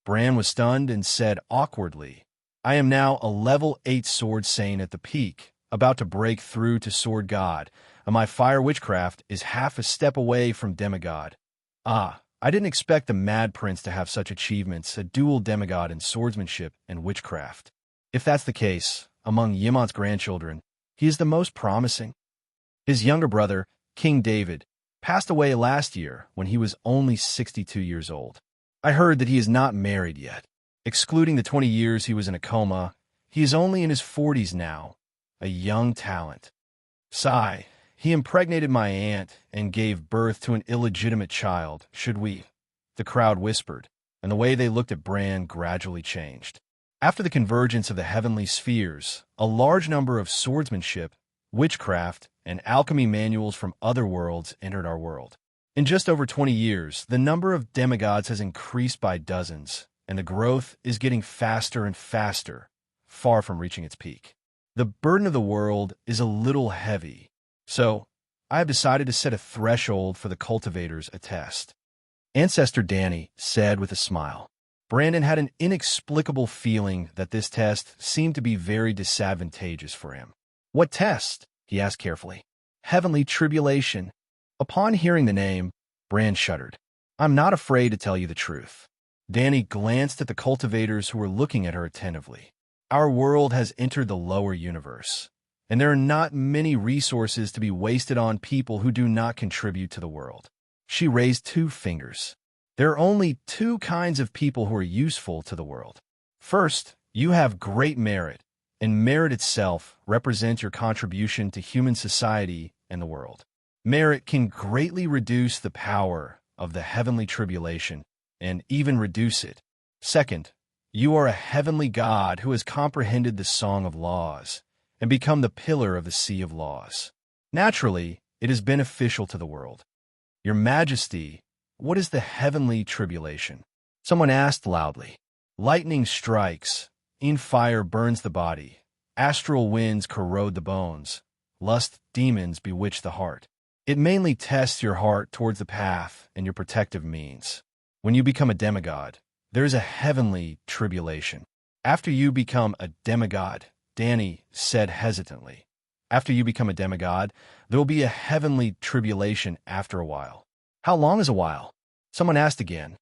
Bran was stunned and said awkwardly, I am now a level 8 sword saint at the peak, about to break through to sword god, and my fire witchcraft is half a step away from demigod. I didn't expect the Mad Prince to have such achievements, a dual demigod in swordsmanship and witchcraft. If that's the case, among Yimont's grandchildren, he is the most promising. His younger brother, King David, passed away last year when he was only 62 years old. I heard that he is not married yet. Excluding the 20 years he was in a coma, he is only in his 40s now, a young talent. Sigh. He impregnated my aunt and gave birth to an illegitimate child, should we? The crowd whispered, and the way they looked at Bran gradually changed. After the convergence of the heavenly spheres, a large number of swordsmanship, witchcraft, and alchemy manuals from other worlds entered our world. In just over 20 years, the number of demigods has increased by dozens, and the growth is getting faster and faster, far from reaching its peak. The burden of the world is a little heavy. So, I have decided to set a threshold for the cultivators a test. Ancestor Danny said with a smile. Brandon had an inexplicable feeling that this test seemed to be very disadvantageous for him. What test? He asked carefully. Heavenly tribulation. Upon hearing the name, Bran shuddered. I'm not afraid to tell you the truth. Danny glanced at the cultivators who were looking at her attentively. Our world has entered the lower universe, and there are not many resources to be wasted on people who do not contribute to the world. She raised 2 fingers. There are only 2 kinds of people who are useful to the world. First, you have great merit, and merit itself represents your contribution to human society and the world. Merit can greatly reduce the power of the heavenly tribulation, and even reduce it. Second, you are a heavenly god who has comprehended the Song of Laws, and become the pillar of the Sea of Laws. Naturally, it is beneficial to the world. Your Majesty, what is the heavenly tribulation? Someone asked loudly. Lightning strikes, in fire burns the body, astral winds corrode the bones, lust demons bewitch the heart. It mainly tests your heart towards the path and your protective means. When you become a demigod, there is a heavenly tribulation. After you become a demigod, Danny said hesitantly, after you become a demigod, there will be a heavenly tribulation after a while. How long is a while? Someone asked again.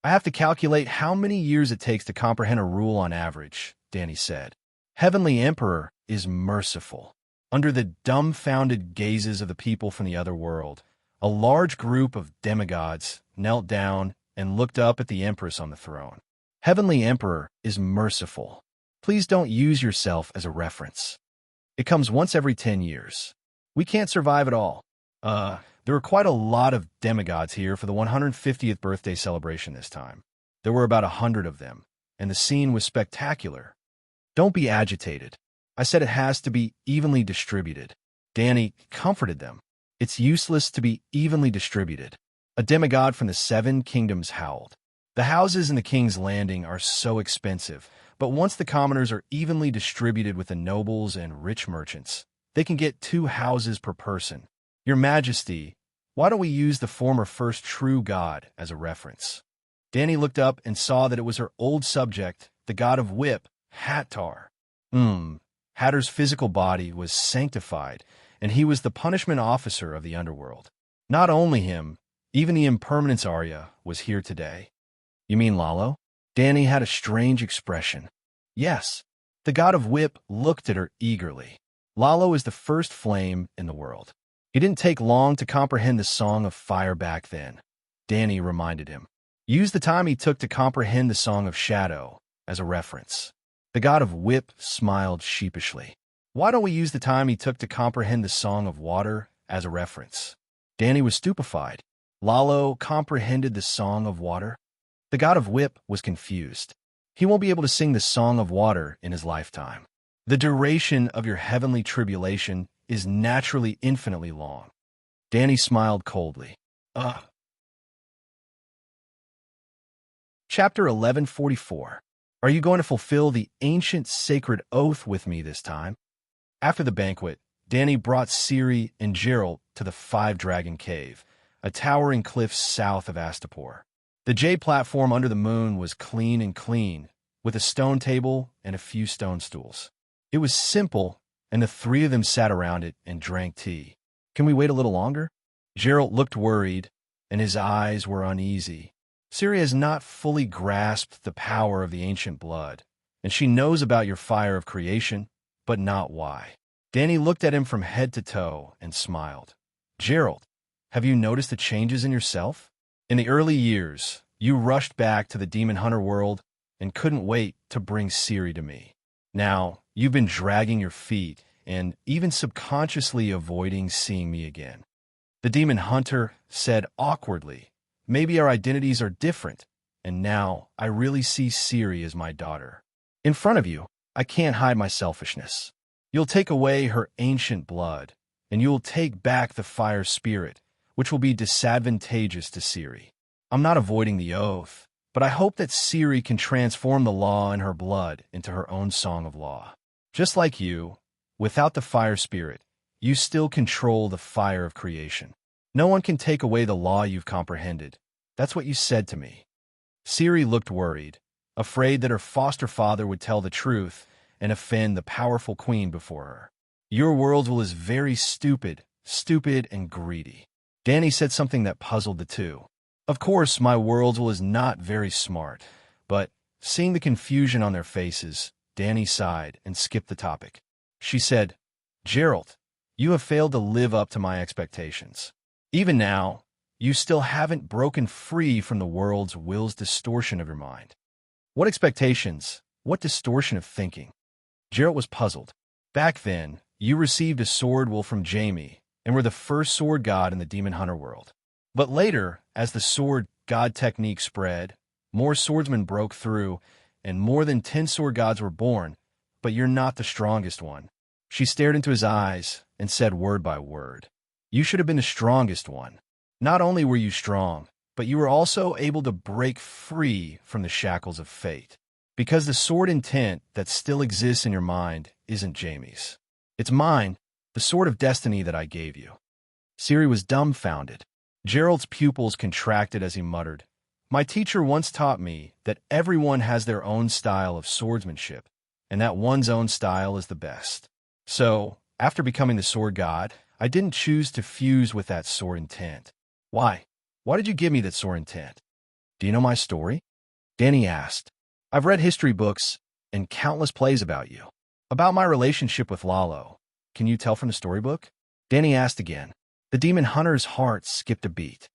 I have to calculate how many years it takes to comprehend a rule on average, Danny said. Heavenly Emperor is merciful. Under the dumbfounded gazes of the people from the other world, a large group of demigods knelt down and looked up at the Empress on the throne. Heavenly Emperor is merciful. Please don't use yourself as a reference. It comes once every 10 years. We can't survive at all. There were quite a lot of demigods here for the 150th birthday celebration this time. There were about 100 of them, and the scene was spectacular. Don't be agitated. I said it has to be evenly distributed. Danny comforted them. It's useless to be evenly distributed. A demigod from the 7 kingdoms howled. The houses in the King's Landing are so expensive, but once the commoners are evenly distributed with the nobles and rich merchants, they can get 2 houses per person. Your Majesty, why don't we use the former first true god as a reference? Danny looked up and saw that it was her old subject, the god of whip, Hattar. Hattar's physical body was sanctified, and he was the punishment officer of the underworld. Not only him, even the impermanence Arya was here today. You mean Lalo? Danny had a strange expression. Yes. The god of whip looked at her eagerly. Lalo is the first flame in the world. He didn't take long to comprehend the Song of Fire back then. Danny reminded him. Use the time he took to comprehend the Song of Shadow as a reference. The god of whip smiled sheepishly. Why don't we use the time he took to comprehend the Song of Water as a reference? Danny was stupefied. Lalo comprehended the Song of Water? The god of whip was confused. he won't be able to sing the Song of Water in his lifetime. The duration of your heavenly tribulation is naturally infinitely long. Danny smiled coldly. Ugh. Chapter 1144. Are you going to fulfill the ancient sacred oath with me this time? After the banquet, Danny brought Ciri and Geralt to the Five-Dragon Cave, a towering cliff south of Astapor. The jade platform under the moon was clean, with a stone table and a few stone stools. It was simple, and the three of them sat around it and drank tea. Can we wait a little longer? Geralt looked worried, and his eyes were uneasy. Ciri has not fully grasped the power of the ancient blood, and she knows about your fire of creation, but not why. Danny looked at him from head to toe and smiled. Geralt, have you noticed the changes in yourself? In the early years, you rushed back to the demon hunter world and couldn't wait to bring Ciri to me. Now, you've been dragging your feet and even subconsciously avoiding seeing me again. The demon hunter said awkwardly, maybe our identities are different, and now I really see Ciri as my daughter. In front of you, I can't hide my selfishness. You'll take away her ancient blood, and you will take back the fire spirit, which will be disadvantageous to Ciri. I'm not avoiding the oath, but I hope that Ciri can transform the law in her blood into her own song of law. Just like you, without the fire spirit, you still control the fire of creation. No one can take away the law you've comprehended. That's what you said to me. Ciri looked worried, afraid that her foster father would tell the truth and offend the powerful queen before her. Your world is very stupid and greedy. Danny said something that puzzled the two. Of course, my world is not very smart, but seeing the confusion on their faces, Danny sighed and skipped the topic. She said, Geralt, you have failed to live up to my expectations. Even now, you still haven't broken free from the world's will's distortion of your mind. What expectations? What distortion of thinking? Geralt was puzzled. Back then, you received a sword will from Jaime and were the first sword god in the demon hunter world. But later, as the sword god technique spread, more swordsmen broke through, and more than 10 sword gods were born, but you're not the strongest one. She stared into his eyes and said word by word, you should have been the strongest one. Not only were you strong, but you were also able to break free from the shackles of fate. Because the sword intent that still exists in your mind isn't Jaime's. It's mine, the sword of destiny that I gave you. Ciri was dumbfounded. Geralt's pupils contracted as he muttered, my teacher once taught me that everyone has their own style of swordsmanship, and that one's own style is the best. So, after becoming the sword god, I didn't choose to fuse with that sword intent. Why? Why did you give me that sword intent? Do you know my story? Danny asked. I've read history books and countless plays about you. About my relationship with Lalo. Can you tell from the storybook? Danny asked again. The demon hunter's heart skipped a beat.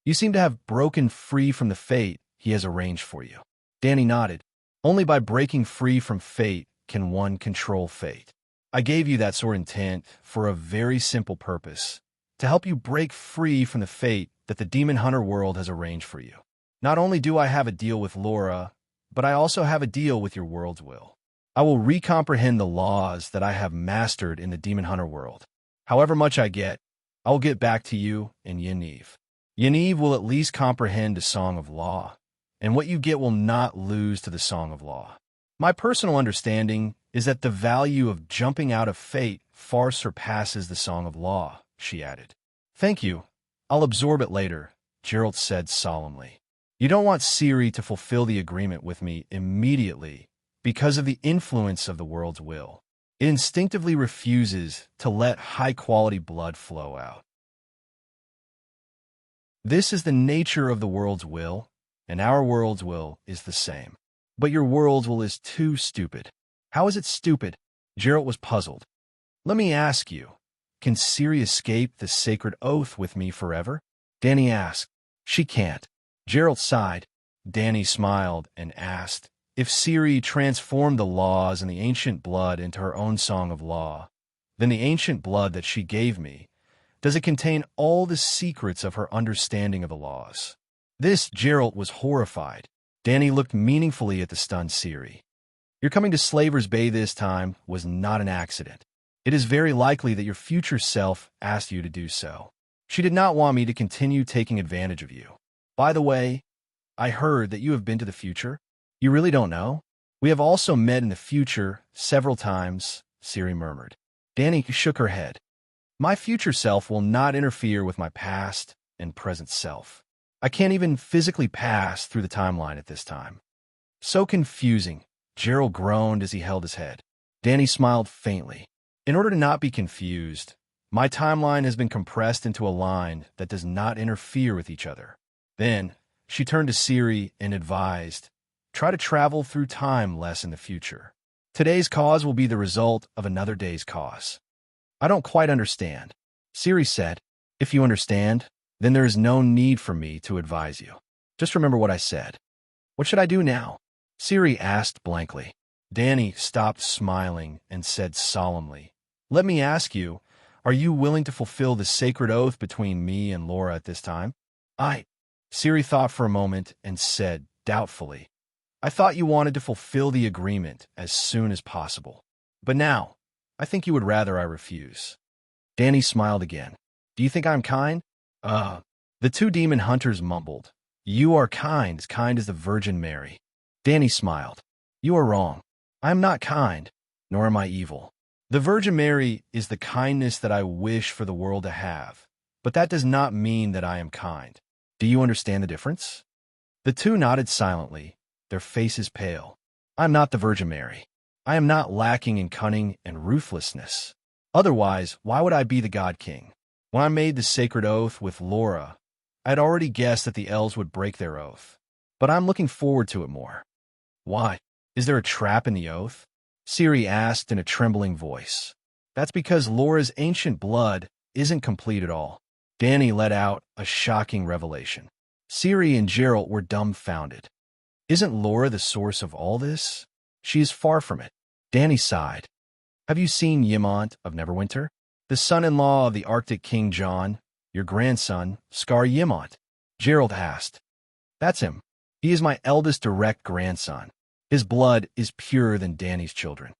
You seem to have broken free from the fate he has arranged for you. Danny nodded. Only by breaking free from fate can one control fate. I gave you that sword intent for a very simple purpose, to help you break free from the fate that the demon hunter world has arranged for you. Not only do I have a deal with Laura, but I also have a deal with your world's will. I will recomprehend the laws that I have mastered in the demon hunter world. However much I get, I will get back to you and Yennev. Yennev will at least comprehend the Song of Law, and what you get will not lose to the Song of Law. My personal understanding is that the value of jumping out of fate far surpasses the Song of Law, she added. Thank you. I'll absorb it later, Geralt said solemnly. You don't want Ciri to fulfill the agreement with me immediately because of the influence of the world's will. It instinctively refuses to let high-quality blood flow out. This is the nature of the world's will, and our world's will is the same. But your world's will is too stupid. How is it stupid? Geralt was puzzled. Let me ask you, can Ciri escape the sacred oath with me forever? Danny asked. She can't. Geralt sighed. Danny smiled and asked, if Ciri transformed the laws and the ancient blood into her own song of law, then the ancient blood that she gave me, does it contain all the secrets of her understanding of the laws? This Geralt was horrified. Danny looked meaningfully at the stunned Siri. Your coming to Slaver's Bay this time was not an accident. It is very likely that your future self asked you to do so. She did not want me to continue taking advantage of you. By the way, I heard that you have been to the future. You really don't know? We have also met in the future several times, Siri murmured. Danny shook her head. My future self will not interfere with my past and present self. I can't even physically pass through the timeline at this time. So confusing, Gerald groaned as he held his head. Danny smiled faintly. In order to not be confused, my timeline has been compressed into a line that does not interfere with each other. Then, she turned to Siri and advised, try to travel through time less in the future. Today's cause will be the result of another day's cause. I don't quite understand. Siri said, if you understand, then there is no need for me to advise you. Just remember what I said. What should I do now? Siri asked blankly. Danny stopped smiling and said solemnly, let me ask you, are you willing to fulfill the sacred oath between me and Laura at this time? Siri thought for a moment and said doubtfully, I thought you wanted to fulfill the agreement as soon as possible. But now, I think you would rather I refuse. Danny smiled again. Do you think I'm kind? The two demon hunters mumbled. You are kind as the Virgin Mary. Danny smiled. You are wrong. I am not kind, nor am I evil. The Virgin Mary is the kindness that I wish for the world to have, but that does not mean that I am kind. Do you understand the difference? The two nodded silently, their faces pale. I am not the Virgin Mary. I am not lacking in cunning and ruthlessness. Otherwise, why would I be the God King? When I made the sacred oath with Laura, I had already guessed that the elves would break their oath. But I'm looking forward to it more. Why? Is there a trap in the oath? Siri asked in a trembling voice. That's because Laura's ancient blood isn't complete at all. Danny let out a shocking revelation. Siri and Gerald were dumbfounded. Isn't Laura the source of all this? She is far from it. Danny sighed. Have you seen Ymont of Neverwinter? The son-in-law of the Arctic King John, your grandson, Scar Ymont? Gerald asked. That's him. He is my eldest direct grandson. His blood is purer than Danny's children.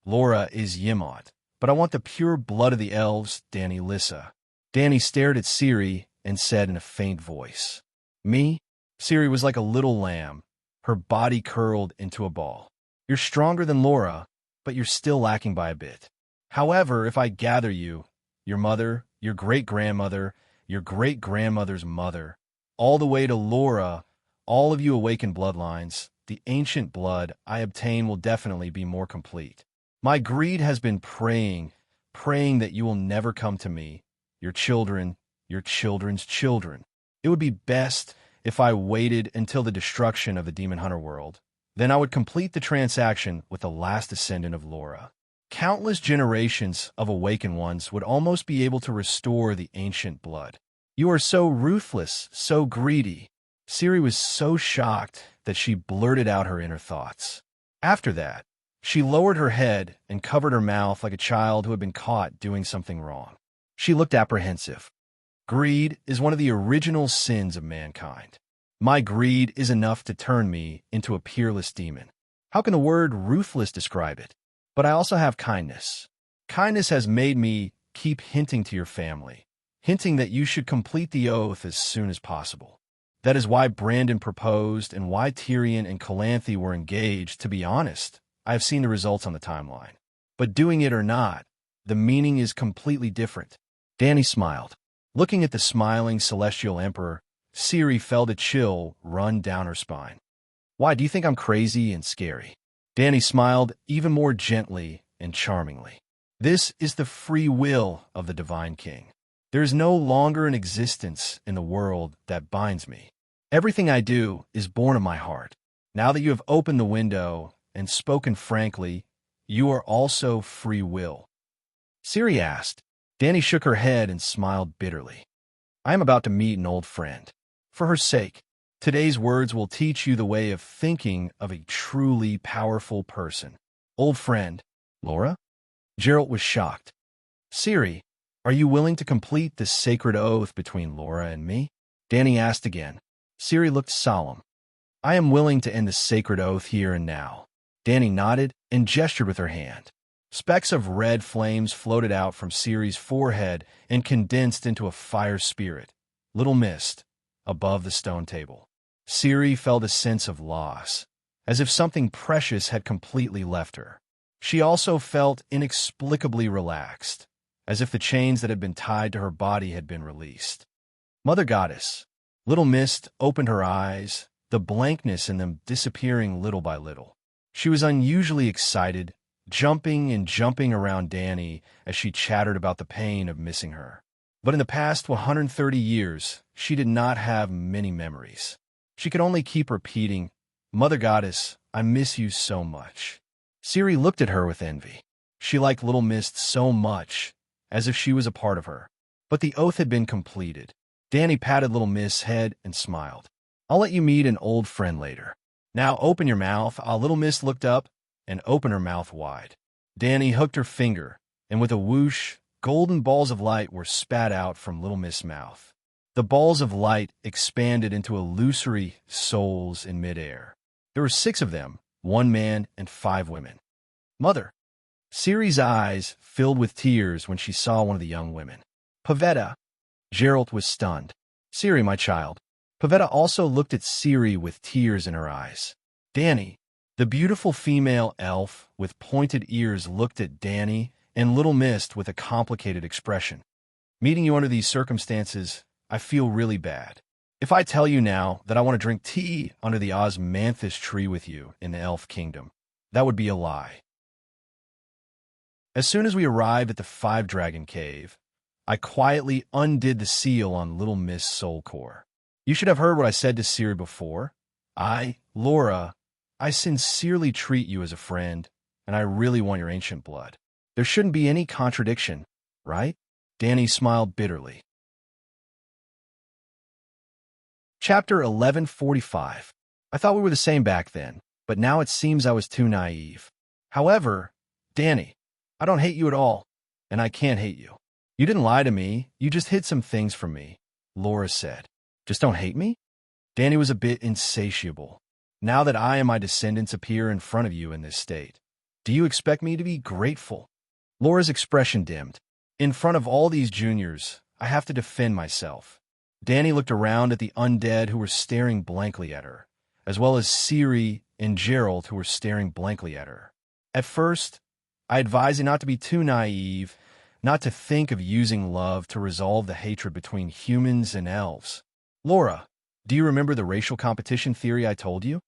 Laura is Ymont, but I want the pure blood of the elves, Danny Lissa. Danny stared at Siri and said in a faint voice. Me? Siri was like a little lamb, her body curled into a ball. You're stronger than Laura, but you're still lacking by a bit. However, if I gather you, your mother, your great-grandmother, your great-grandmother's mother, all the way to Laura, all of you awakened bloodlines, the ancient blood I obtain will definitely be more complete. My greed has been praying that you will never come to me, your children, your children's children. It would be best if I waited until the destruction of the Demon Hunter world. Then I would complete the transaction with the last descendant of Laura. Countless generations of awakened ones would almost be able to restore the ancient blood. You are so ruthless, so greedy. Siri was so shocked that she blurted out her inner thoughts. After that, she lowered her head and covered her mouth like a child who had been caught doing something wrong. She looked apprehensive. Greed is one of the original sins of mankind. My greed is enough to turn me into a peerless demon. How can the word ruthless describe it? But I also have kindness. Kindness has made me keep hinting to your family, hinting that you should complete the oath as soon as possible. That is why Brandon proposed and why Tyrion and Calanthe were engaged. To be honest, I have seen the results on the timeline. But doing it or not, the meaning is completely different. Danny smiled. Looking at the smiling celestial emperor, Siri felt a chill run down her spine. Why, do you think I'm crazy and scary? Danny smiled even more gently and charmingly. This is the free will of the Divine King. There is no longer an existence in the world that binds me. Everything I do is born of my heart. Now that you have opened the window and spoken frankly, you are also free will. Siri asked. Danny shook her head and smiled bitterly. I am about to meet an old friend. For her sake, today's words will teach you the way of thinking of a truly powerful person. Old friend, Laura? Gerald was shocked. Siri, are you willing to complete the sacred oath between Laura and me? Danny asked again. Ciri looked solemn. I am willing to end the sacred oath here and now. Dani nodded and gestured with her hand. Specks of red flames floated out from Ciri's forehead and condensed into a fire spirit, little mist, above the stone table. Ciri felt a sense of loss, as if something precious had completely left her. She also felt inexplicably relaxed, as if the chains that had been tied to her body had been released. Mother Goddess, Little Mist opened her eyes, the blankness in them disappearing little by little. She was unusually excited, jumping and jumping around Dani as she chattered about the pain of missing her. But in the past 130 years, she did not have many memories. She could only keep repeating, Mother Goddess, I miss you so much. Ciri looked at her with envy. She liked Little Mist so much, as if she was a part of her. But the oath had been completed. Dani patted Little Mist's head and smiled. I'll let you meet an old friend later. Now open your mouth. Little Mist looked up and opened her mouth wide. Dani hooked her finger, and with a whoosh, golden balls of light were spat out from Little Mist's mouth. The balls of light expanded into illusory souls in midair. There were 6 of them, 1 man and 5 women. Mother. Ciri's eyes filled with tears when she saw one of the young women. Pavetta. Geralt was stunned. Ciri, my child. Pavetta also looked at Ciri with tears in her eyes. Dani. The beautiful female elf with pointed ears looked at Dani and Little Mist with a complicated expression. Meeting you under these circumstances, I feel really bad. If I tell you now that I want to drink tea under the osmanthus tree with you in the elf kingdom, that would be a lie. As soon as we arrived at the 5-Dragon Cave, I quietly undid the seal on Little Mist's soul core. You should have heard what I said to Ciri before. Laura, I sincerely treat you as a friend, and I really want your ancient blood. There shouldn't be any contradiction, right? Dani smiled bitterly. Chapter 1145. I thought we were the same back then, but now it seems I was too naive. However, Dani, I don't hate you at all, and I can't hate you. You didn't lie to me, you just hid some things from me, Laura said. Just don't hate me? Dani was a bit insatiable. Now that I and my descendants appear in front of you in this state, do you expect me to be grateful? Laura's expression dimmed. In front of all these juniors, I have to defend myself. Dani looked around at the undead who were staring blankly at her, as well as Ciri and Geralt who were staring blankly at her. At first, I advised you not to be too naive, not to think of using love to resolve the hatred between humans and elves. Laura, do you remember the racial competition theory I told you?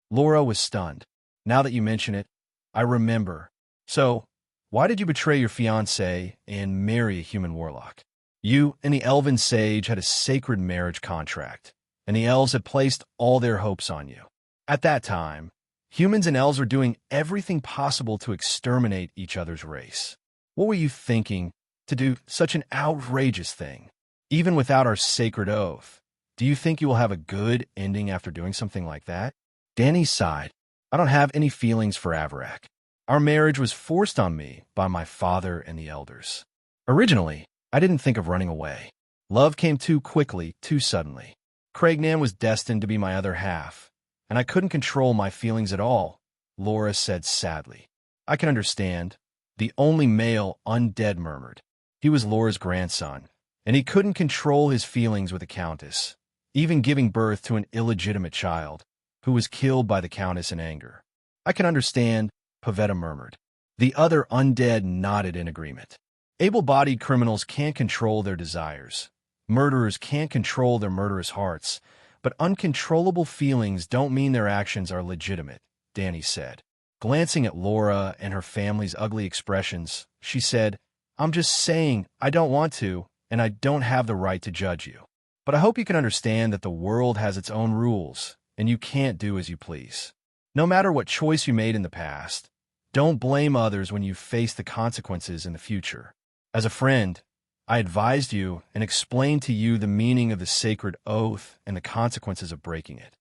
Laura was stunned. Now that you mention it, I remember. So, why did you betray your fiancé and marry a human warlock? You and the elven sage had a sacred marriage contract, and the elves had placed all their hopes on you. At that time, humans and elves were doing everything possible to exterminate each other's race. What were you thinking to do such an outrageous thing? Even without our sacred oath, do you think you will have a good ending after doing something like that? Dani sighed. I don't have any feelings for Avarak. Our marriage was forced on me by my father and the elders. Originally, I didn't think of running away. Love came too quickly, too suddenly. Craignan was destined to be my other half, and I couldn't control my feelings at all, Laura said sadly. I can understand. The only male undead murmured. He was Laura's grandson, and he couldn't control his feelings with the Countess, even giving birth to an illegitimate child, who was killed by the Countess in anger. I can understand, Pavetta murmured. The other undead nodded in agreement. Able-bodied criminals can't control their desires. Murderers can't control their murderous hearts, but uncontrollable feelings don't mean their actions are legitimate, Dani said. Glancing at Laura and her family's ugly expressions, she said, I'm just saying I don't want to, and I don't have the right to judge you. But I hope you can understand that the world has its own rules, and you can't do as you please. No matter what choice you made in the past, don't blame others when you face the consequences in the future. As a friend, I advised you and explained to you the meaning of the sacred oath and the consequences of breaking it.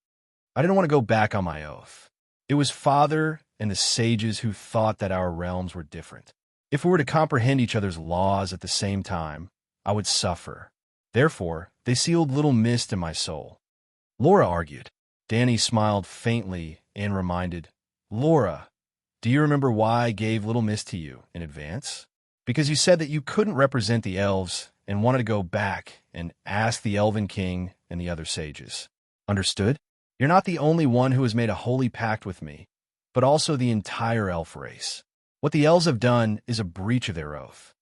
I didn't want to go back on my oath. It was Father and the sages who thought that our realms were different. If we were to comprehend each other's laws at the same time, I would suffer. Therefore, they sealed Little Mist in my soul. Laura argued. Danny smiled faintly and reminded, Laura, do you remember why I gave Little Miss to you in advance? Because you said that you couldn't represent the elves and wanted to go back and ask the Elven King and the other sages. Understood? You're not the only one who has made a holy pact with me, but also the entire elf race. What the elves have done is a breach of their oath.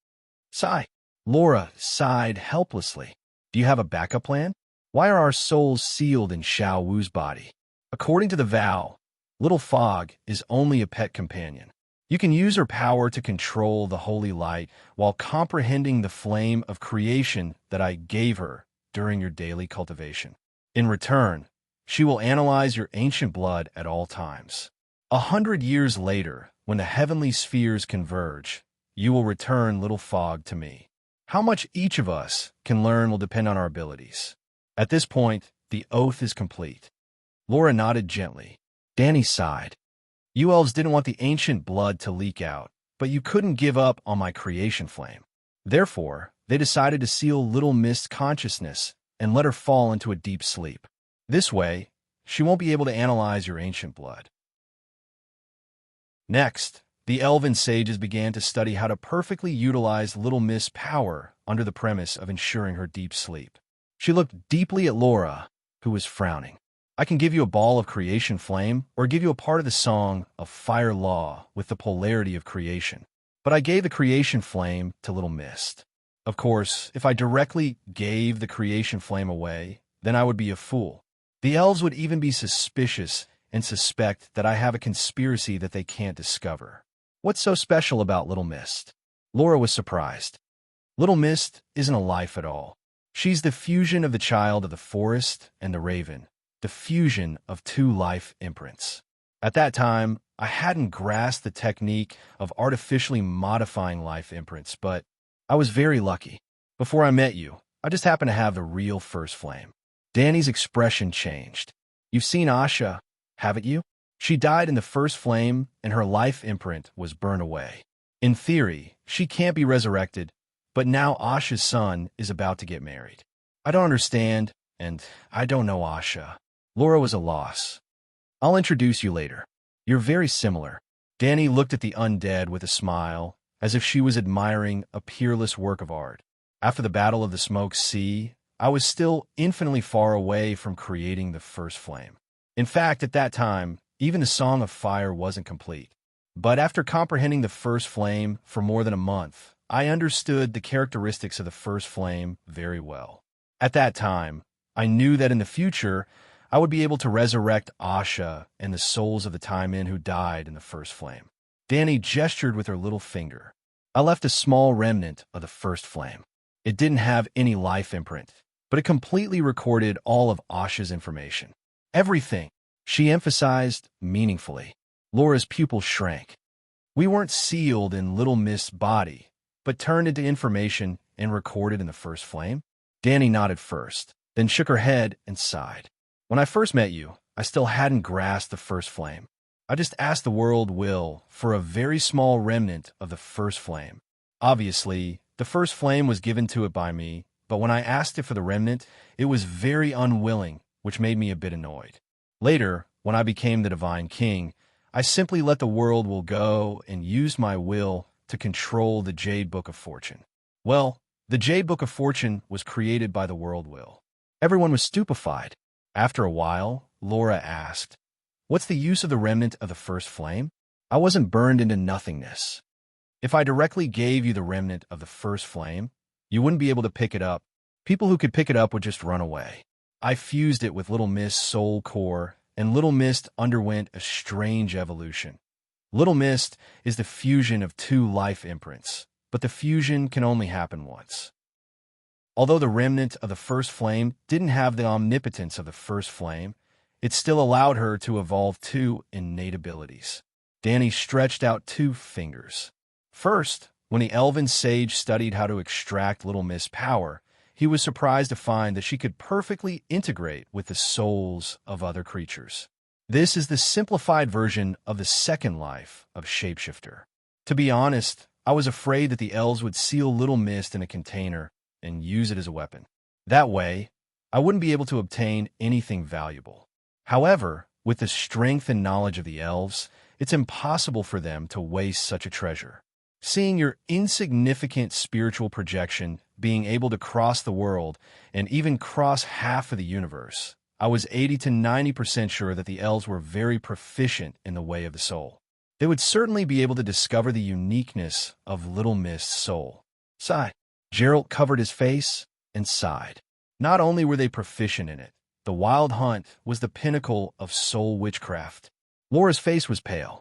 Sigh. Laura sighed helplessly. Do you have a backup plan? Why are our souls sealed in Xiao Wu's body? According to the vow, Little Fog is only a pet companion. You can use her power to control the holy light while comprehending the flame of creation that I gave her during your daily cultivation. In return, she will analyze your ancient blood at all times. 100 years later, when the heavenly spheres converge, you will return Little Fog to me. How much each of us can learn will depend on our abilities. At this point, the oath is complete. Laura nodded gently. Danny sighed. You elves didn't want the ancient blood to leak out, but you couldn't give up on my creation flame. Therefore, they decided to seal Little Mist's consciousness and let her fall into a deep sleep. This way, she won't be able to analyze your ancient blood. Next, the elven sages began to study how to perfectly utilize Little Mist's power under the premise of ensuring her deep sleep. She looked deeply at Laura, who was frowning. I can give you a ball of creation flame or give you a part of the song of fire law with the polarity of creation. But I gave the creation flame to Little Mist. Of course, if I directly gave the creation flame away, then I would be a fool. The elves would even be suspicious and suspect that I have a conspiracy that they can't discover. What's so special about Little Mist? Laura was surprised. Little Mist isn't a life at all. She's the fusion of the child of the forest and the raven, the fusion of two life imprints. At that time, I hadn't grasped the technique of artificially modifying life imprints, but I was very lucky. Before I met you, I just happened to have the real first flame. Danny's expression changed. You've seen Asha, haven't you? She died in the first flame, and her life imprint was burned away. In theory, she can't be resurrected, but now Asha's son is about to get married. I don't understand, and I don't know Asha. Laura was a loss. I'll introduce you later. You're very similar. Danny looked at the undead with a smile, as if she was admiring a peerless work of art. After the Battle of the Smoke Sea, I was still infinitely far away from creating the first flame. In fact, at that time, even the Song of Fire wasn't complete. But after comprehending the first flame for more than a month, I understood the characteristics of the first flame very well. At that time, I knew that in the future, I would be able to resurrect Asha and the souls of the Time Men who died in the first flame. Danny gestured with her little finger. I left a small remnant of the first flame. It didn't have any life imprint, but it completely recorded all of Asha's information. Everything. She emphasized meaningfully. Laura's pupil shrank. We weren't sealed in Little Mist's body, but turned into information and recorded in the first flame. Danny nodded first, then shook her head and sighed. When I first met you, I still hadn't grasped the first flame. I just asked the world will for a very small remnant of the first flame. Obviously, the first flame was given to it by me, but when I asked it for the remnant, it was very unwilling, which made me a bit annoyed. Later, when I became the Divine King, I simply let the world will go and used my will to control the Jade Book of Fortune. Well, the Jade Book of Fortune was created by the world will. Everyone was stupefied. After a while, Laura asked, "What's the use of the remnant of the first flame? I wasn't burned into nothingness. If I directly gave you the remnant of the first flame, you wouldn't be able to pick it up. People who could pick it up would just run away. I fused it with Little Mist's soul core, and Little Mist underwent a strange evolution. Little Mist is the fusion of two life imprints, but the fusion can only happen once. Although the remnant of the first flame didn't have the omnipotence of the first flame, it still allowed her to evolve two innate abilities. Danny stretched out two fingers. First, when the elven sage studied how to extract Little Mist's power, he was surprised to find that she could perfectly integrate with the souls of other creatures. This is the simplified version of the second life of Shapeshifter. To be honest, I was afraid that the elves would seal Little Mist in a container and use it as a weapon. That way, I wouldn't be able to obtain anything valuable. However, with the strength and knowledge of the elves, it's impossible for them to waste such a treasure. Seeing your insignificant spiritual projection being able to cross the world and even cross half of the universe, I was 80 to 90% sure that the elves were very proficient in the way of the soul. They would certainly be able to discover the uniqueness of Little Mist's soul. Sigh. Gerald covered his face and sighed. Not only were they proficient in it, the wild hunt was the pinnacle of soul witchcraft. Laura's face was pale.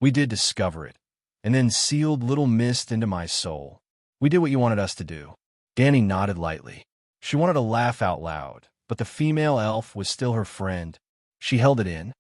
We did discover it, and then sealed Little Mist into my soul. We did what you wanted us to do. Danny nodded lightly. She wanted to laugh out loud, but the female elf was still her friend. She held it in.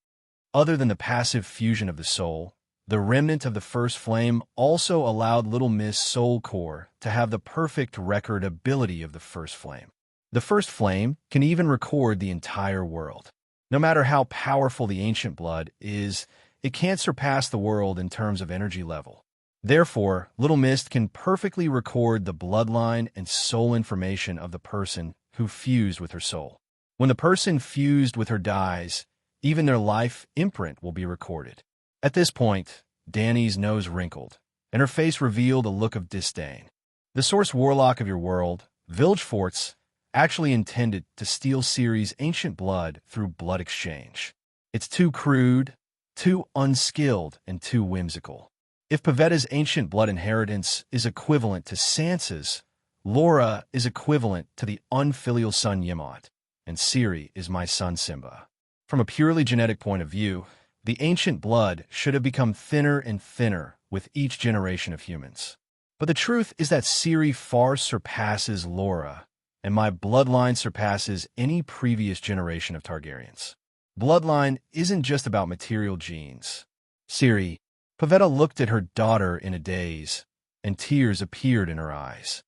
Other than the passive fusion of the soul, the remnant of the first flame also allowed Little Mist's soul core to have the perfect record ability of the first flame. The first flame can even record the entire world. No matter how powerful the ancient blood is, it can't surpass the world in terms of energy level. Therefore, Little Mist can perfectly record the bloodline and soul information of the person who fused with her soul. When the person fused with her dies, even their life imprint will be recorded. At this point, Danny's nose wrinkled, and her face revealed a look of disdain. The source warlock of your world, Vilgefortz, actually intended to steal Ciri's ancient blood through blood exchange. It's too crude, too unskilled, and too whimsical. If Pavetta's ancient blood inheritance is equivalent to Sansa's, Laura is equivalent to the unfilial son Yemont, and Ciri is my son Simba. From a purely genetic point of view, the ancient blood should have become thinner and thinner with each generation of humans. But the truth is that Ciri far surpasses Laura, and my bloodline surpasses any previous generation of Targaryens. Bloodline isn't just about material genes. Ciri, Pavetta looked at her daughter in a daze, and tears appeared in her eyes.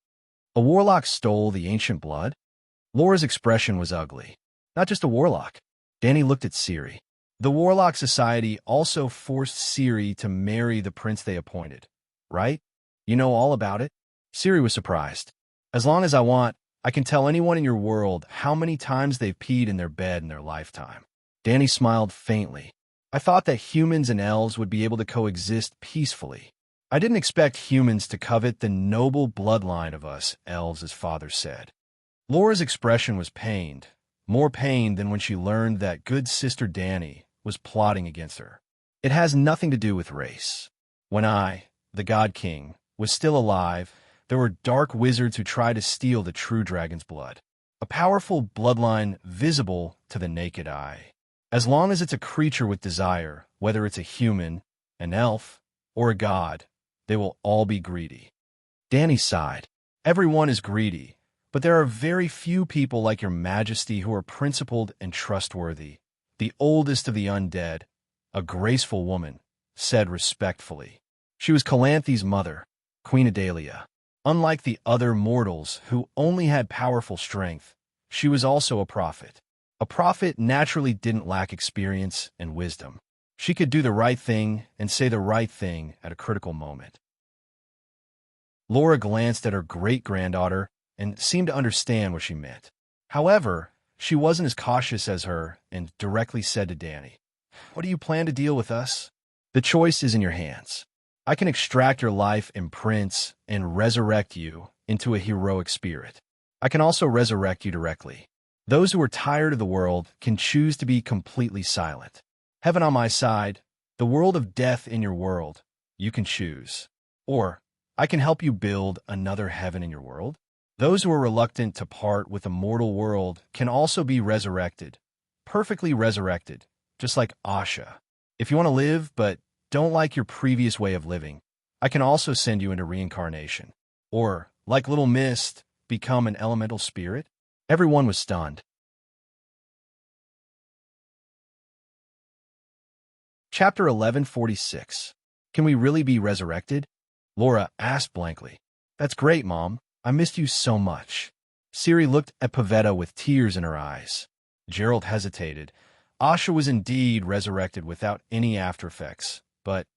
A warlock stole the ancient blood? Laura's expression was ugly. Not just a warlock. Danny looked at Ciri. The Warlock Society also forced Ciri to marry the prince they appointed, right? You know all about it? Ciri was surprised. As long as I want, I can tell anyone in your world how many times they've peed in their bed in their lifetime. Danny smiled faintly. I thought that humans and elves would be able to coexist peacefully. I didn't expect humans to covet the noble bloodline of us elves, as father said. Laura's expression was pained, more pained than when she learned that good sister Danny was plotting against her. It has nothing to do with race. When I, the God King, was still alive, there were dark wizards who tried to steal the true dragon's blood. A powerful bloodline visible to the naked eye. As long as it's a creature with desire, whether it's a human, an elf, or a god, they will all be greedy. Danny sighed. Everyone is greedy, but there are very few people like your majesty who are principled and trustworthy. The oldest of the undead, a graceful woman, said respectfully. She was Calanthe's mother, Queen Adalia. Unlike the other mortals who only had powerful strength, she was also a prophet. A prophet naturally didn't lack experience and wisdom. She could do the right thing and say the right thing at a critical moment. Laura glanced at her great-granddaughter and seemed to understand what she meant. However, she wasn't as cautious as her and directly said to Danny, "What do you plan to deal with us? The choice is in your hands. I can extract your life imprints and resurrect you into a heroic spirit. I can also resurrect you directly. Those who are tired of the world can choose to be completely silent. Heaven on my side, the world of death in your world, you can choose. Or, I can help you build another heaven in your world. Those who are reluctant to part with the mortal world can also be resurrected, perfectly resurrected, just like Asha. If you want to live but don't like your previous way of living, I can also send you into reincarnation. Or, like Little Mist, become an elemental spirit." Everyone was stunned. Chapter 1146. Can we really be resurrected? Laura asked blankly. That's great, Mom. I missed you so much. Ciri looked at Pavetta with tears in her eyes. Gerald hesitated. Asha was indeed resurrected without any after effects. But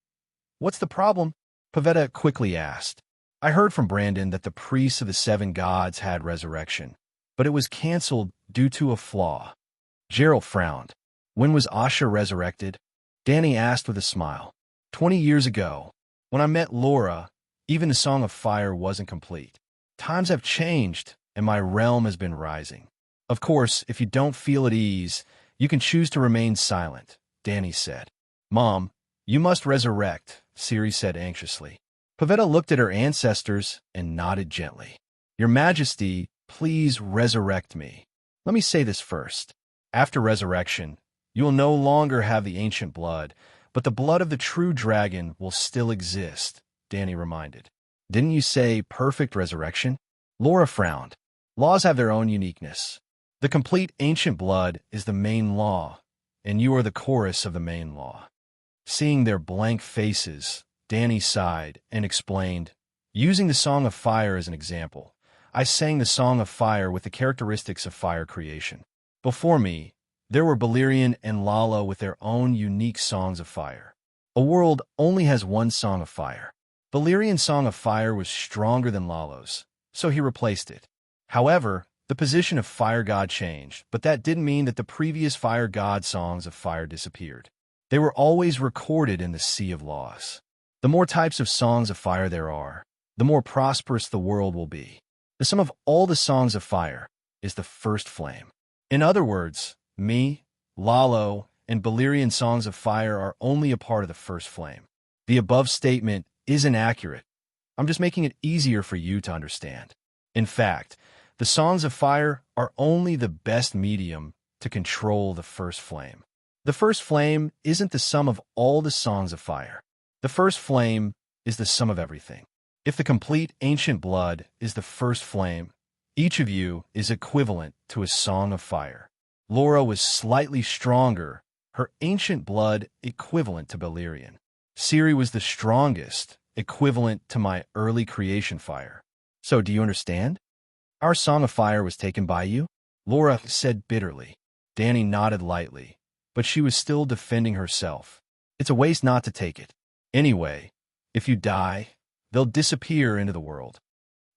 what's the problem? Pavetta quickly asked. I heard from Brandon that the priests of the seven gods had resurrection. but it was canceled due to a flaw. Gerald frowned. When was Asha resurrected? Danny asked with a smile. 20 years ago. When I met Laura, even the Song of Fire wasn't complete. Times have changed, and my realm has been rising. Of course, if you don't feel at ease, you can choose to remain silent, Danny said. Mom, you must resurrect, Ciri said anxiously. Pavetta looked at her ancestors and nodded gently. Your Majesty, please resurrect me. Let me say this first. After resurrection, you will no longer have the ancient blood, but the blood of the true dragon will still exist, Danny reminded. Didn't you say perfect resurrection? Laura frowned. Laws have their own uniqueness. The complete ancient blood is the main law, and you are the chorus of the main law. Seeing their blank faces, Danny sighed and explained, using the Song of Fire as an example, I sang the Song of Fire with the characteristics of fire creation. Before me, there were Balerion and Lalo with their own unique songs of fire. A world only has one Song of Fire. Balerion's Song of Fire was stronger than Lalo's, so he replaced it. However, the position of Fire God changed, but that didn't mean that the previous Fire God songs of fire disappeared. They were always recorded in the Sea of Laws. The more types of songs of fire there are, the more prosperous the world will be. The sum of all the songs of fire is the first flame. In other words, me, Lalo, and Balerion songs of fire are only a part of the first flame. The above statement isn't accurate. I'm just making it easier for you to understand. In fact, the songs of fire are only the best medium to control the first flame. The first flame isn't the sum of all the songs of fire. The first flame is the sum of everything. If the complete ancient blood is the first flame, each of you is equivalent to a song of fire. Laura was slightly stronger, her ancient blood equivalent to Balerion. Ciri was the strongest, equivalent to my early creation fire. So do you understand? Our Song of Fire was taken by you? Laura said bitterly. Danny nodded lightly, but she was still defending herself. It's a waste not to take it. Anyway, if you die, they'll disappear into the world.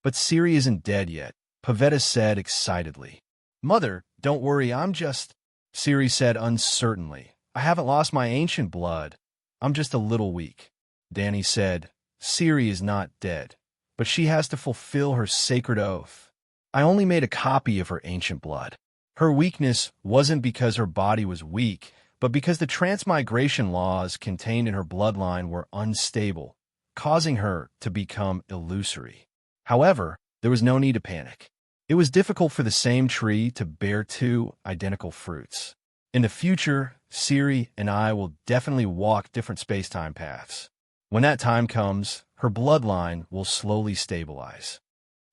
But Ciri isn't dead yet, Pavetta said excitedly. Mother, don't worry, Ciri said uncertainly. I haven't lost my ancient blood. I'm just a little weak. Danny said, Ciri is not dead, but she has to fulfill her sacred oath. I only made a copy of her ancient blood. Her weakness wasn't because her body was weak, but because the transmigration laws contained in her bloodline were unstable, causing her to become illusory. However, there was no need to panic. It was difficult for the same tree to bear two identical fruits. In the future, Ciri and I will definitely walk different space-time paths. When that time comes, her bloodline will slowly stabilize.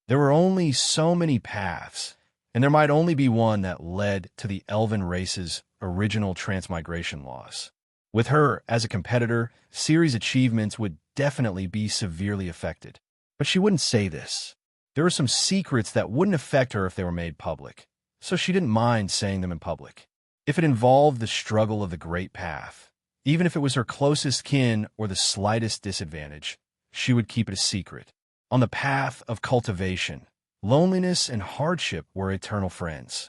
There were only so many paths, and there might only be one that led to the elven race's original transmigration laws. With her as a competitor, Ciri's achievements would definitely be severely affected. But she wouldn't say this. There were some secrets that wouldn't affect her if they were made public, so she didn't mind saying them in public. If it involved the struggle of the Great Path, even if it was her closest kin or the slightest disadvantage, she would keep it a secret. On the path of cultivation, loneliness and hardship were eternal friends.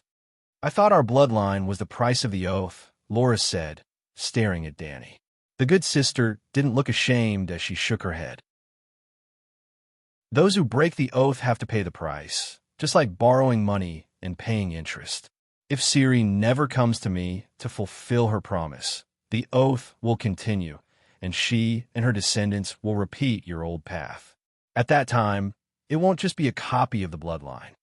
I thought our bloodline was the price of the oath, Laura said, staring at Danny. The good sister didn't look ashamed as she shook her head. Those who break the oath have to pay the price, just like borrowing money and paying interest. If Ciri never comes to me to fulfill her promise, the oath will continue, and she and her descendants will repeat your old path. At that time, it won't just be a copy of the bloodline.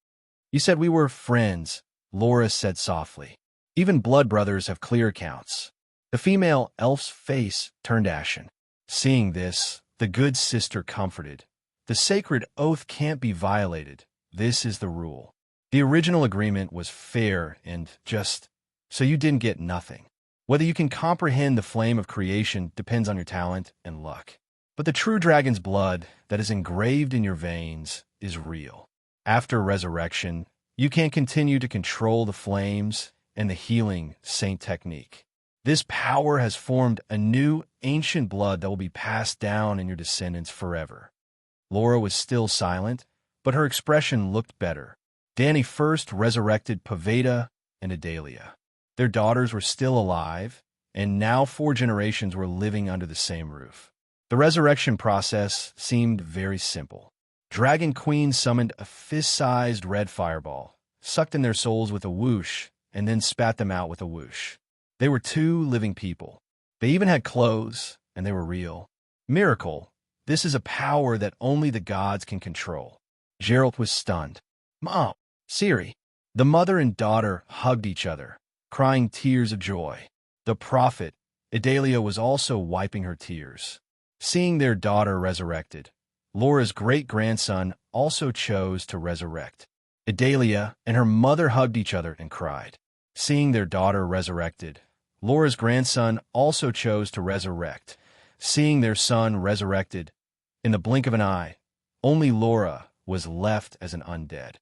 You said we were friends, Laura said softly. Even blood brothers have clear accounts. The female elf's face turned ashen. Seeing this, the good sister comforted. The sacred oath can't be violated. This is the rule. The original agreement was fair and just, so you didn't get nothing. Whether you can comprehend the flame of creation depends on your talent and luck. But the true dragon's blood that is engraved in your veins is real. After resurrection, you can continue to control the flames and the healing saint technique. This power has formed a new ancient blood that will be passed down in your descendants forever. Laura was still silent, but her expression looked better. Danny first resurrected Paveda and Idalia. Their daughters were still alive, and now 4 generations were living under the same roof. The resurrection process seemed very simple. Dragon Queen summoned a fist-sized red fireball, sucked in their souls with a whoosh, and then spat them out with a whoosh. They were 2 living people. They even had clothes, and they were real. Miracle. This is a power that only the gods can control. Geralt was stunned. Mom, Ciri. The mother and daughter hugged each other, crying tears of joy. The prophet, Idalia, was also wiping her tears. Seeing their daughter resurrected, Laura's great-grandson also chose to resurrect. Idalia and her mother hugged each other and cried. Seeing their daughter resurrected, Laura's grandson also chose to resurrect. Seeing their son resurrected, in the blink of an eye, only Laura was left as an undead.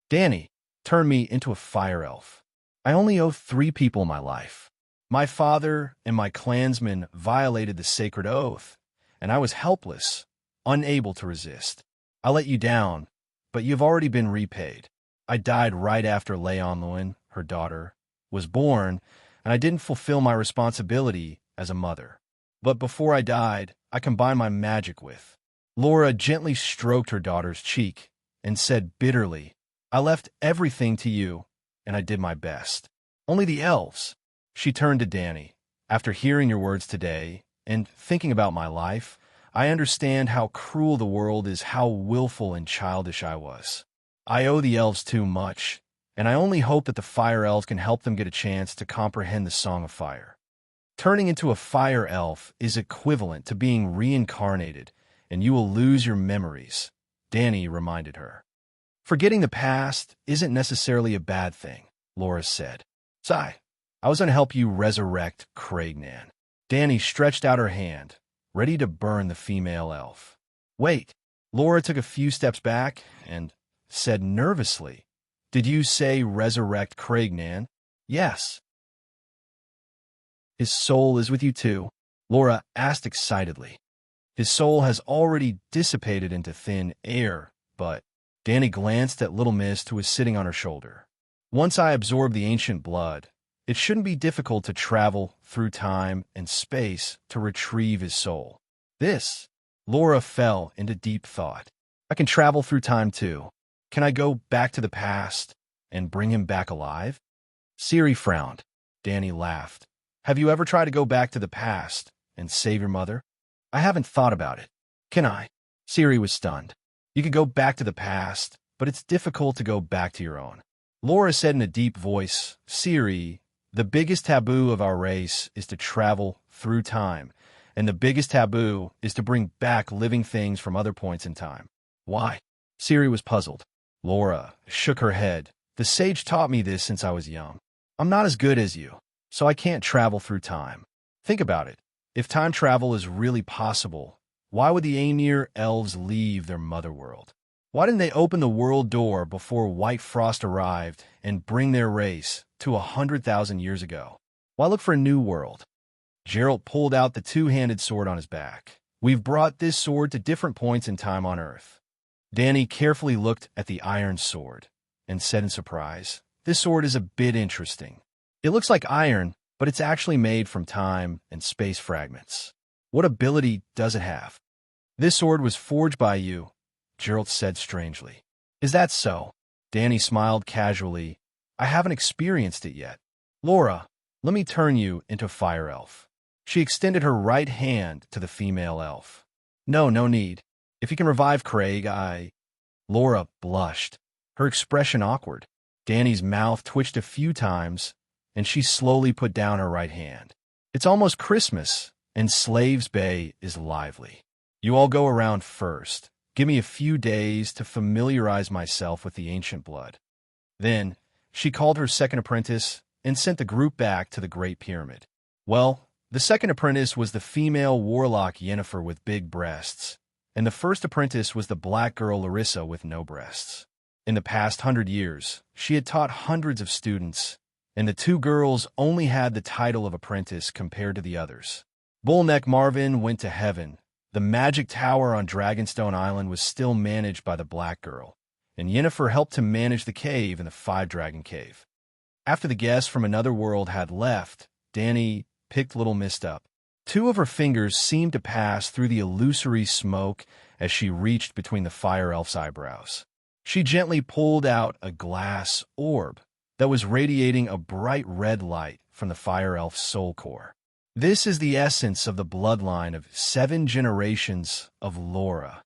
Danny turned me into a fire elf. I only owe 3 people my life. My father and my clansmen violated the sacred oath, and I was helpless, unable to resist. I let you down, but you've already been repaid. I died right after Leonluin, her daughter, was born, and I didn't fulfill my responsibility as a mother. But before I died, I combined my magic with. Laura gently stroked her daughter's cheek and said bitterly, I left everything to you, and I did my best. Only the elves. She turned to Danny. After hearing your words today and thinking about my life, I understand how cruel the world is, how willful and childish I was. I owe the elves too much, and I only hope that the fire elves can help them get a chance to comprehend the Song of Fire. Turning into a fire elf is equivalent to being reincarnated, and you will lose your memories, Danny reminded her. Forgetting the past isn't necessarily a bad thing, Laura said. Sigh. I was going to help you resurrect Craignan. Danny stretched out her hand, ready to burn the female elf. Wait. Laura took a few steps back and said nervously, Did you say resurrect Craignan? Yes. His soul is with you too, Laura asked excitedly. His soul has already dissipated into thin air, but Danny glanced at Little Mist, who was sitting on her shoulder. Once I absorb the ancient blood, it shouldn't be difficult to travel through time and space to retrieve his soul. Laura fell into deep thought. I can travel through time too. Can I go back to the past and bring him back alive? Ciri frowned. Danny laughed. Have you ever tried to go back to the past and save your mother? I haven't thought about it. Can I? Ciri was stunned. You could go back to the past, but it's difficult to go back to your own. Laura said in a deep voice, Ciri, the biggest taboo of our race is to travel through time, and the biggest taboo is to bring back living things from other points in time. Why? Ciri was puzzled. Laura shook her head. The sage taught me this since I was young. I'm not as good as you, so I can't travel through time. Think about it. If time travel is really possible, why would the Aemir elves leave their mother world? Why didn't they open the world door before White Frost arrived and bring their race to 100,000 years ago? Why look for a new world? Geralt pulled out the 2-handed sword on his back. We've brought this sword to different points in time on Earth. Danny carefully looked at the iron sword and said in surprise, This sword is a bit interesting. It looks like iron, but it's actually made from time and space fragments. What ability does it have? This sword was forged by you, Geralt said strangely. Is that so? Danny smiled casually. I haven't experienced it yet. Laura, let me turn you into Fire Elf. She extended her right hand to the female elf. No need. If you can revive Craig, Laura blushed, her expression awkward. Danny's mouth twitched a few times, and she slowly put down her right hand. It's almost Christmas, and Slaves Bay is lively. You all go around first. Give me a few days to familiarize myself with the ancient blood. Then, she called her second apprentice and sent the group back to the Great Pyramid. Well, the second apprentice was the female warlock Yennefer with big breasts, and the first apprentice was the black girl Larissa with no breasts. In the past 100 years, she had taught hundreds of students, and the 2 girls only had the title of apprentice compared to the others. Bullneck Marvin went to heaven. The magic tower on Dragonstone Island was still managed by the black girl, and Yennefer helped to manage the cave in the Five-Dragon Cave. After the guests from another world had left, Dany picked Little Mist up. Two of her fingers seemed to pass through the illusory smoke as she reached between the fire elf's eyebrows. She gently pulled out a glass orb that was radiating a bright red light from the fire elf's soul core. This is the essence of the bloodline of 7 generations of Laura.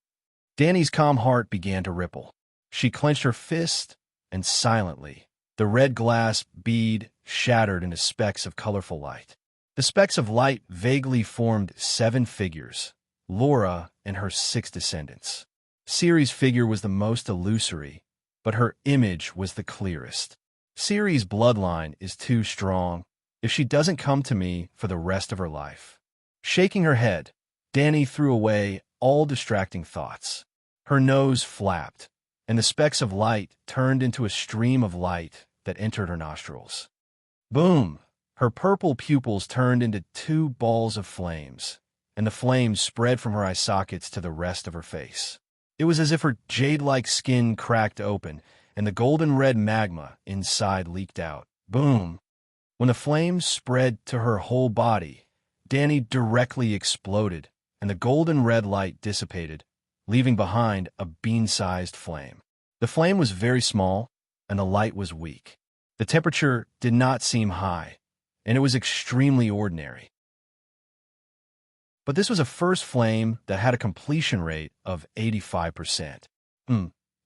Dany's calm heart began to ripple. She clenched her fist, and silently, the red glass bead shattered into specks of colorful light. The specks of light vaguely formed 7 figures, Laura and her 6 descendants. Ciri's figure was the most illusory, but her image was the clearest. Ciri's bloodline is too strong if she doesn't come to me for the rest of her life. Shaking her head, Dany threw away all distracting thoughts. Her nose flapped, and the specks of light turned into a stream of light that entered her nostrils. Boom! Her purple pupils turned into 2 balls of flames, and the flames spread from her eye sockets to the rest of her face. It was as if her jade-like skin cracked open, and the golden-red magma inside leaked out. Boom! When the flames spread to her whole body, Dany directly exploded, and the golden-red light dissipated, leaving behind a bean-sized flame. The flame was very small, and the light was weak. The temperature did not seem high, and it was extremely ordinary. But this was a first flame that had a completion rate of 85%.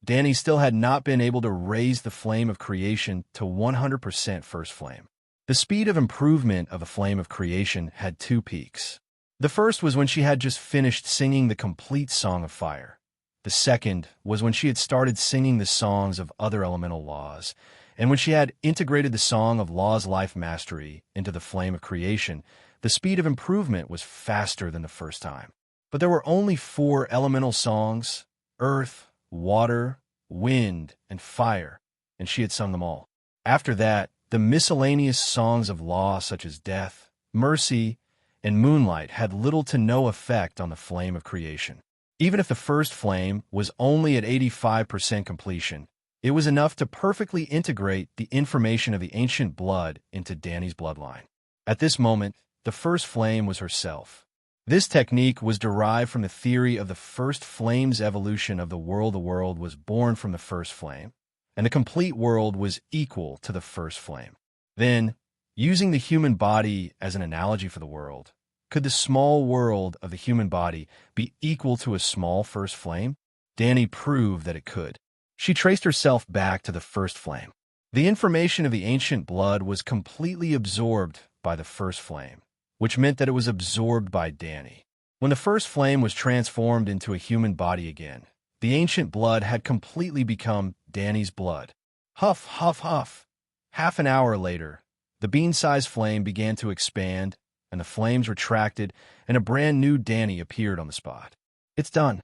Dany still had not been able to raise the flame of creation to 100% first flame. The speed of improvement of the flame of creation had 2 peaks. The first was when she had just finished singing the complete Song of Fire. The second was when she had started singing the songs of other elemental laws, and when she had integrated the Song of Law's Life Mastery into the Flame of Creation. The speed of improvement was faster than the first time. But there were only 4 elemental songs: earth, water, wind, and fire, and she had sung them all. After that, the miscellaneous songs of law such as death, mercy, and moonlight had little to no effect on the flame of creation. Even if the first flame was only at 85% completion, it was enough to perfectly integrate the information of the ancient blood into Dany's bloodline. At this moment, the first flame was herself. This technique was derived from the theory of the first flame's evolution of the world was born from the first flame, and the complete world was equal to the first flame. Then, using the human body as an analogy for the world, could the small world of the human body be equal to a small first flame? Dany proved that it could. She traced herself back to the first flame. The information of the ancient blood was completely absorbed by the first flame, which meant that it was absorbed by Dany. When the first flame was transformed into a human body again, the ancient blood had completely become Dany's blood. Huff, huff, huff. Half an hour later, the bean-sized flame began to expand, and the flames retracted, and a brand new Dany appeared on the spot. It's done.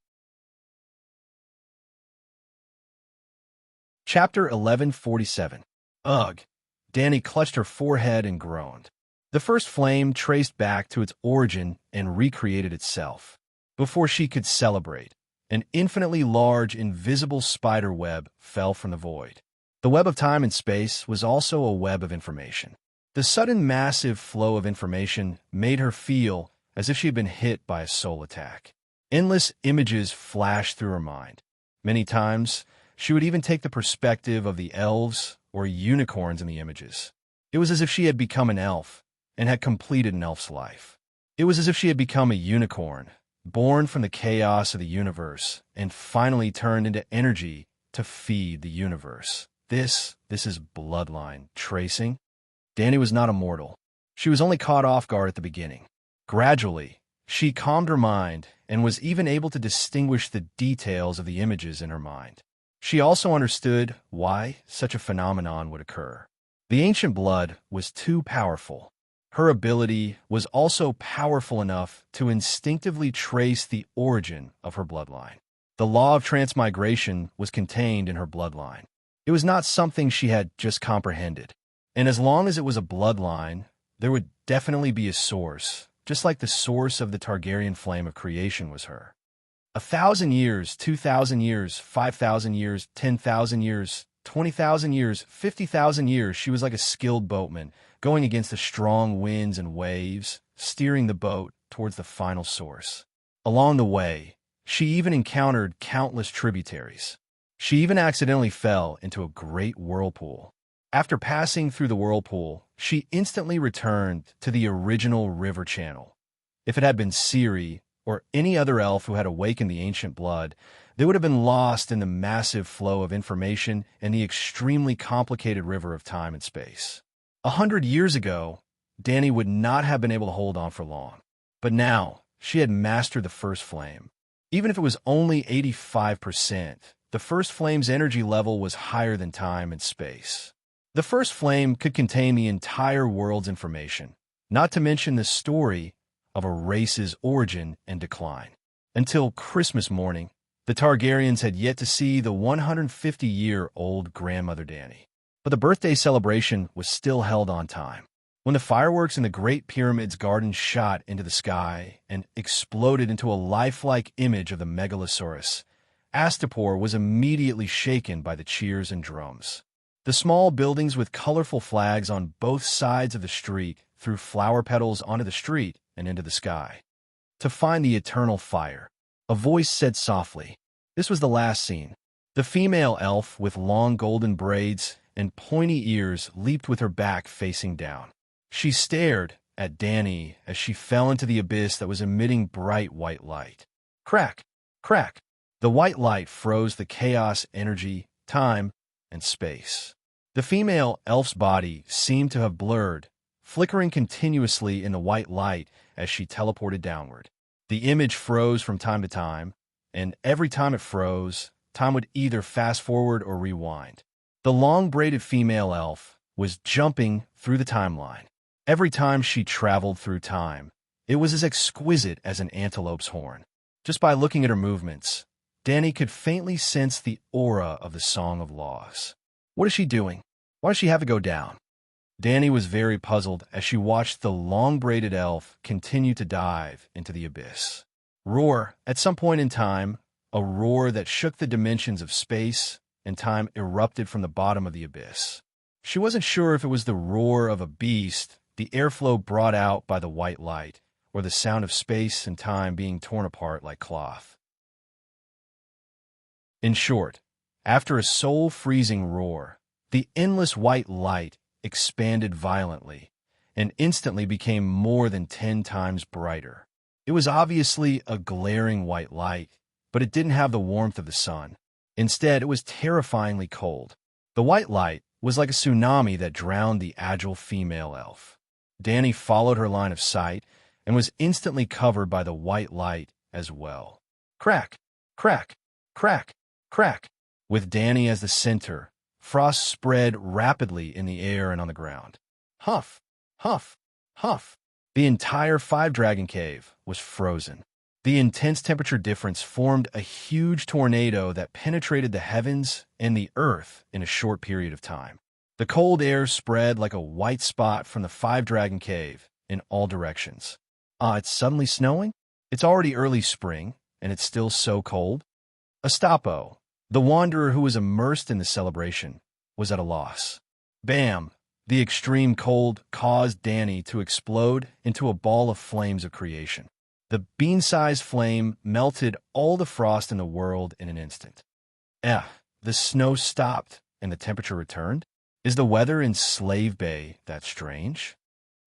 Chapter 1147. Ugh. Dany clutched her forehead and groaned. The first flame traced back to its origin and recreated itself. Before she could celebrate, an infinitely large, invisible spider web fell from the void. The web of time and space was also a web of information. The sudden massive flow of information made her feel as if she had been hit by a soul attack. Endless images flashed through her mind. Many times, she would even take the perspective of the elves or unicorns in the images. It was as if she had become an elf and had completed an elf's life. It was as if she had become a unicorn, born from the chaos of the universe, and finally turned into energy to feed the universe. This is bloodline tracing. Dany was not immortal. She was only caught off guard at the beginning. Gradually, she calmed her mind and was even able to distinguish the details of the images in her mind. She also understood why such a phenomenon would occur. The ancient blood was too powerful. Her ability was also powerful enough to instinctively trace the origin of her bloodline. The law of transmigration was contained in her bloodline. It was not something she had just comprehended. And as long as it was a bloodline, there would definitely be a source, just like the source of the Targaryen flame of creation was her. 1,000 years, 2,000 years, 5,000 years, 10,000 years, 20,000 years, 50,000 years, she was like a skilled boatman, going against the strong winds and waves, steering the boat towards the final source. Along the way, she even encountered countless tributaries. She even accidentally fell into a great whirlpool. After passing through the whirlpool, she instantly returned to the original river channel. If it had been Ciri or any other elf who had awakened the ancient blood, they would have been lost in the massive flow of information and the extremely complicated river of time and space. 100 years ago, Dani would not have been able to hold on for long. But now, she had mastered the first flame. Even if it was only 85%, the first flame's energy level was higher than time and space. The first flame could contain the entire world's information, not to mention the story of a race's origin and decline. Until Christmas morning, the Targaryens had yet to see the 150-year-old grandmother Dani. But the birthday celebration was still held on time. When the fireworks in the Great Pyramid's garden shot into the sky and exploded into a lifelike image of the Megalosaurus, Astapor was immediately shaken by the cheers and drums. The small buildings with colorful flags on both sides of the street threw flower petals onto the street and into the sky. To find the eternal fire, a voice said softly. This was the last scene. The female elf with long golden braids and pointy ears leaped with her back facing down. She stared at Dani as she fell into the abyss that was emitting bright white light. Crack! Crack! The white light froze the chaos, energy, time, and space. The female elf's body seemed to have blurred, flickering continuously in the white light as she teleported downward. The image froze from time to time, and every time it froze, time would either fast forward or rewind. The long-braided female elf was jumping through the timeline. Every time she traveled through time, it was as exquisite as an antelope's horn. Just by looking at her movements, Dani could faintly sense the aura of the Song of Laws. What is she doing? Why does she have to go down? Dani was very puzzled as she watched the long-braided elf continue to dive into the abyss. Roar, at some point in time, a roar that shook the dimensions of space and time erupted from the bottom of the abyss. She wasn't sure if it was the roar of a beast, the airflow brought out by the white light, or the sound of space and time being torn apart like cloth. In short, after a soul-freezing roar, the endless white light expanded violently and instantly became more than 10 times brighter. It was obviously a glaring white light, but it didn't have the warmth of the sun. Instead, it was terrifyingly cold. The white light was like a tsunami that drowned the agile female elf. Dani followed her line of sight and was instantly covered by the white light as well. Crack! Crack! Crack! Crack! With Dani as the center, frost spread rapidly in the air and on the ground. Huff! Huff! Huff! The entire Five-Dragon Cave was frozen. The intense temperature difference formed a huge tornado that penetrated the heavens and the earth in a short period of time. The cold air spread like a white spot from the Five-Dragon Cave in all directions. It's suddenly snowing? It's already early spring, and it's still so cold? Astapo, the wanderer who was immersed in the celebration, was at a loss. Bam! The extreme cold caused Dani to explode into a ball of flames of creation. The bean-sized flame melted all the frost in the world in an instant. The snow stopped and the temperature returned? Is the weather in Slave Bay that strange?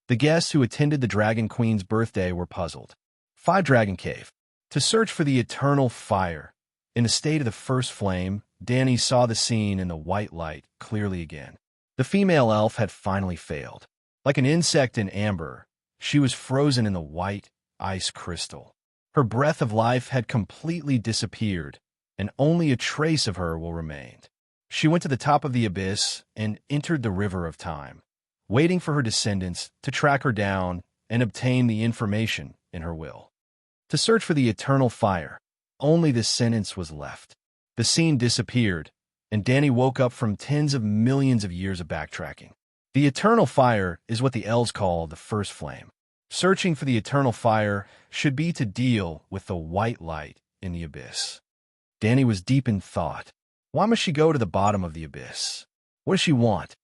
The guests who attended the Dragon Queen's birthday were puzzled. Five-Dragon Cave. To search for the eternal fire. In the state of the first flame, Dani saw the scene in the white light clearly again. The female elf had finally failed. Like an insect in amber, she was frozen in the white ice crystal. Her breath of life had completely disappeared, and only a trace of her will remain. She went to the top of the abyss and entered the river of time, waiting for her descendants to track her down and obtain the information in her will. To search for the eternal fire, only this sentence was left. The scene disappeared, and Dani woke up from tens of millions of years of backtracking. The eternal fire is what the elves call the first flame. Searching for the eternal fire should be to deal with the white light in the abyss. Danny was deep in thought. Why must she go to the bottom of the abyss? What does she want?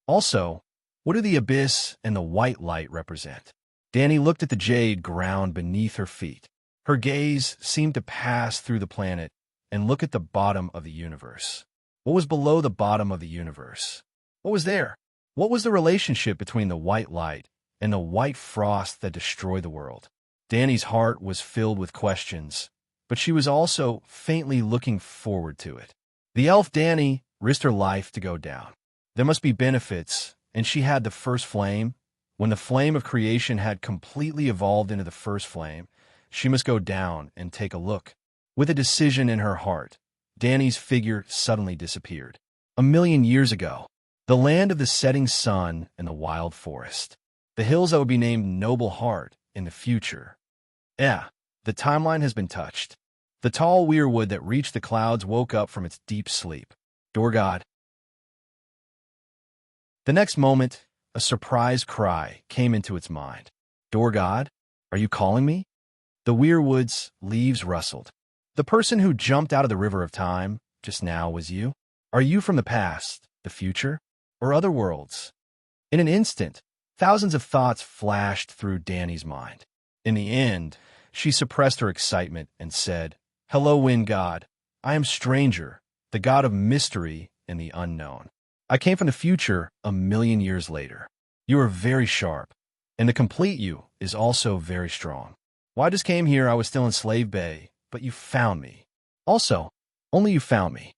Also, what do the abyss and the white light represent? Danny looked at the jade ground beneath her feet. Her gaze seemed to pass through the planet and look at the bottom of the universe. What was below the bottom of the universe? What was there? What was the relationship between the white light and the white frost that destroyed the world? Danny's heart was filled with questions, but she was also faintly looking forward to it. The elf Danny risked her life to go down. There must be benefits, and she had the first flame. When the flame of creation had completely evolved into the first flame, she must go down and take a look. With a decision in her heart, Danny's figure suddenly disappeared. 1,000,000 years ago, the land of the setting sun and the wild forest. The hills that would be named Noble Heart in the future. The timeline has been touched. The tall weirwood that reached the clouds woke up from its deep sleep. Door God. The next moment, a surprised cry came into its mind. Door God, are you calling me? The weirwood's leaves rustled. The person who jumped out of the river of time just now was you? Are you from the past, the future, or other worlds? In an instant, thousands of thoughts flashed through Danny's mind. In the end, she suppressed her excitement and said, Hello, Wind God. I am Stranger, the god of mystery and the unknown. I came from the future 1,000,000 years later. You are very sharp, and the complete you is also very strong. When I just came here, I was still in Slave Bay, but you found me. Also, only you found me.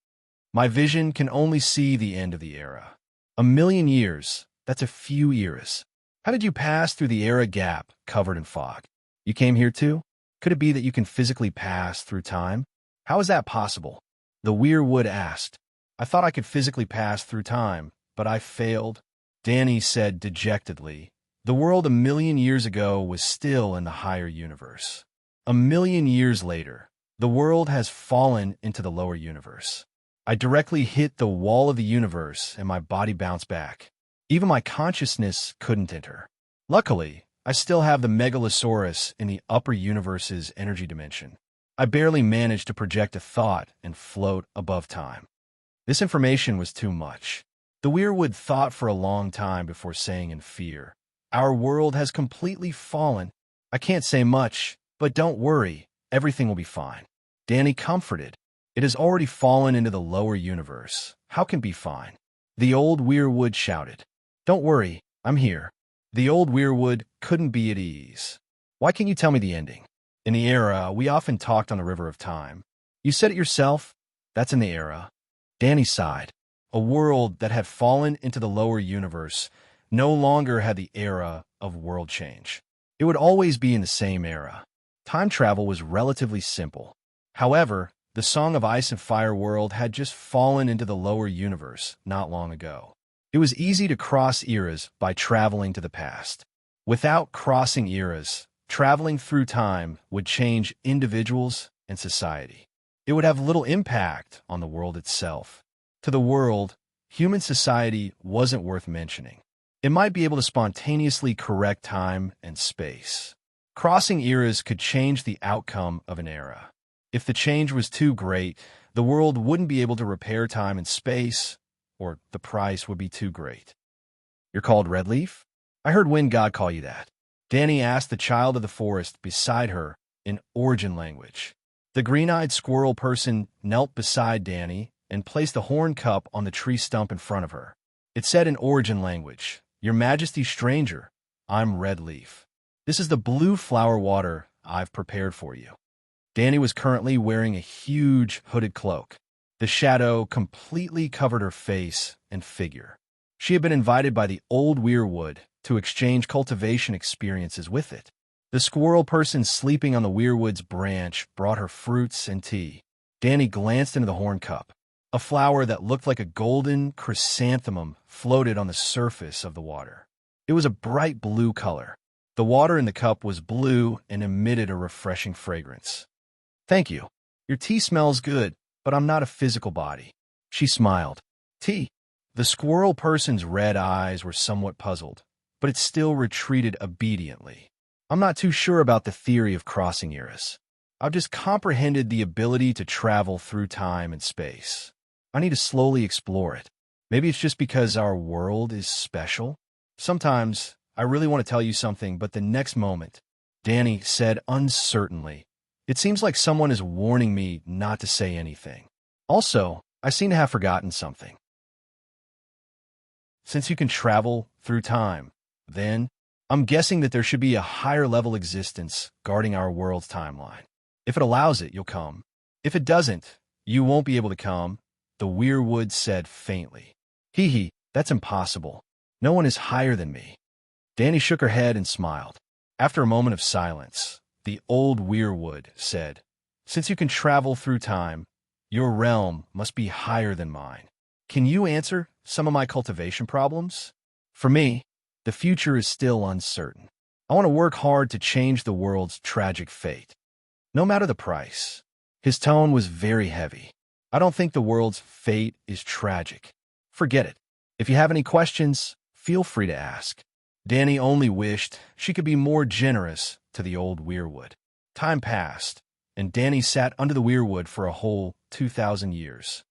My vision can only see the end of the era. 1,000,000 years, that's a few eras. How did you pass through the era gap covered in fog? You came here too? Could it be that you can physically pass through time? How is that possible? The weirwood asked. I thought I could physically pass through time, but I failed. Danny said dejectedly. The world 1,000,000 years ago was still in the higher universe. 1,000,000 years later, the world has fallen into the lower universe. I directly hit the wall of the universe and my body bounced back. Even my consciousness couldn't enter. Luckily, I still have the megalosaurus in the upper universe's energy dimension. I barely managed to project a thought and float above time. This information was too much. The weirwood thought for a long time before saying in fear, Our world has completely fallen. I can't say much, but don't worry, everything will be fine. Danny comforted. It has already fallen into the lower universe. How can it be fine? The old weirwood shouted. Don't worry, I'm here. The old weirwood couldn't be at ease. Why can't you tell me the ending? In the era, we often talked on the river of time. You said it yourself. That's in the era. Danny sighed. A world that had fallen into the lower universe no longer had the era of world change. It would always be in the same era. Time travel was relatively simple. However, the Song of Ice and Fire world had just fallen into the lower universe not long ago. It was easy to cross eras by traveling to the past. Without crossing eras, traveling through time would change individuals and society. It would have little impact on the world itself. To the world, human society wasn't worth mentioning. It might be able to spontaneously correct time and space. Crossing eras could change the outcome of an era. If the change was too great, the world wouldn't be able to repair time and space, or the price would be too great. You're called Redleaf? I heard Wind God call you that. Danny asked the child of the forest beside her in origin language. The green-eyed squirrel person knelt beside Danny and placed a horn cup on the tree stump in front of her. It said in origin language, Your Majesty Stranger, I'm Redleaf. This is the blue flower water I've prepared for you. Danny was currently wearing a huge hooded cloak. The shadow completely covered her face and figure. She had been invited by the old weirwood to exchange cultivation experiences with it. The squirrel person sleeping on the weirwood's branch brought her fruits and tea. Danny glanced into the horn cup. A flower that looked like a golden chrysanthemum floated on the surface of the water. It was a bright blue color. The water in the cup was blue and emitted a refreshing fragrance. Thank you. Your tea smells good, but I'm not a physical body. She smiled. Tea. The squirrel person's red eyes were somewhat puzzled, but it still retreated obediently. I'm not too sure about the theory of crossing eras. I've just comprehended the ability to travel through time and space. I need to slowly explore it. Maybe it's just because our world is special. Sometimes I really want to tell you something, but the next moment, Danny said uncertainly, it seems like someone is warning me not to say anything. Also, I seem to have forgotten something. Since you can travel through time, then I'm guessing that there should be a higher level existence guarding our world's timeline. If it allows it, you'll come. If it doesn't, you won't be able to come, the weirwood said faintly. Hee hee, that's impossible. No one is higher than me. Danny shook her head and smiled. After a moment of silence, the old weirwood said, since you can travel through time, your realm must be higher than mine. Can you answer some of my cultivation problems? For me, the future is still uncertain. I want to work hard to change the world's tragic fate, no matter the price. His tone was very heavy. I don't think the world's fate is tragic. Forget it. If you have any questions, feel free to ask. Danny only wished she could be more generous to the old weirwood. Time passed, and Danny sat under the weirwood for a whole 2,000 years.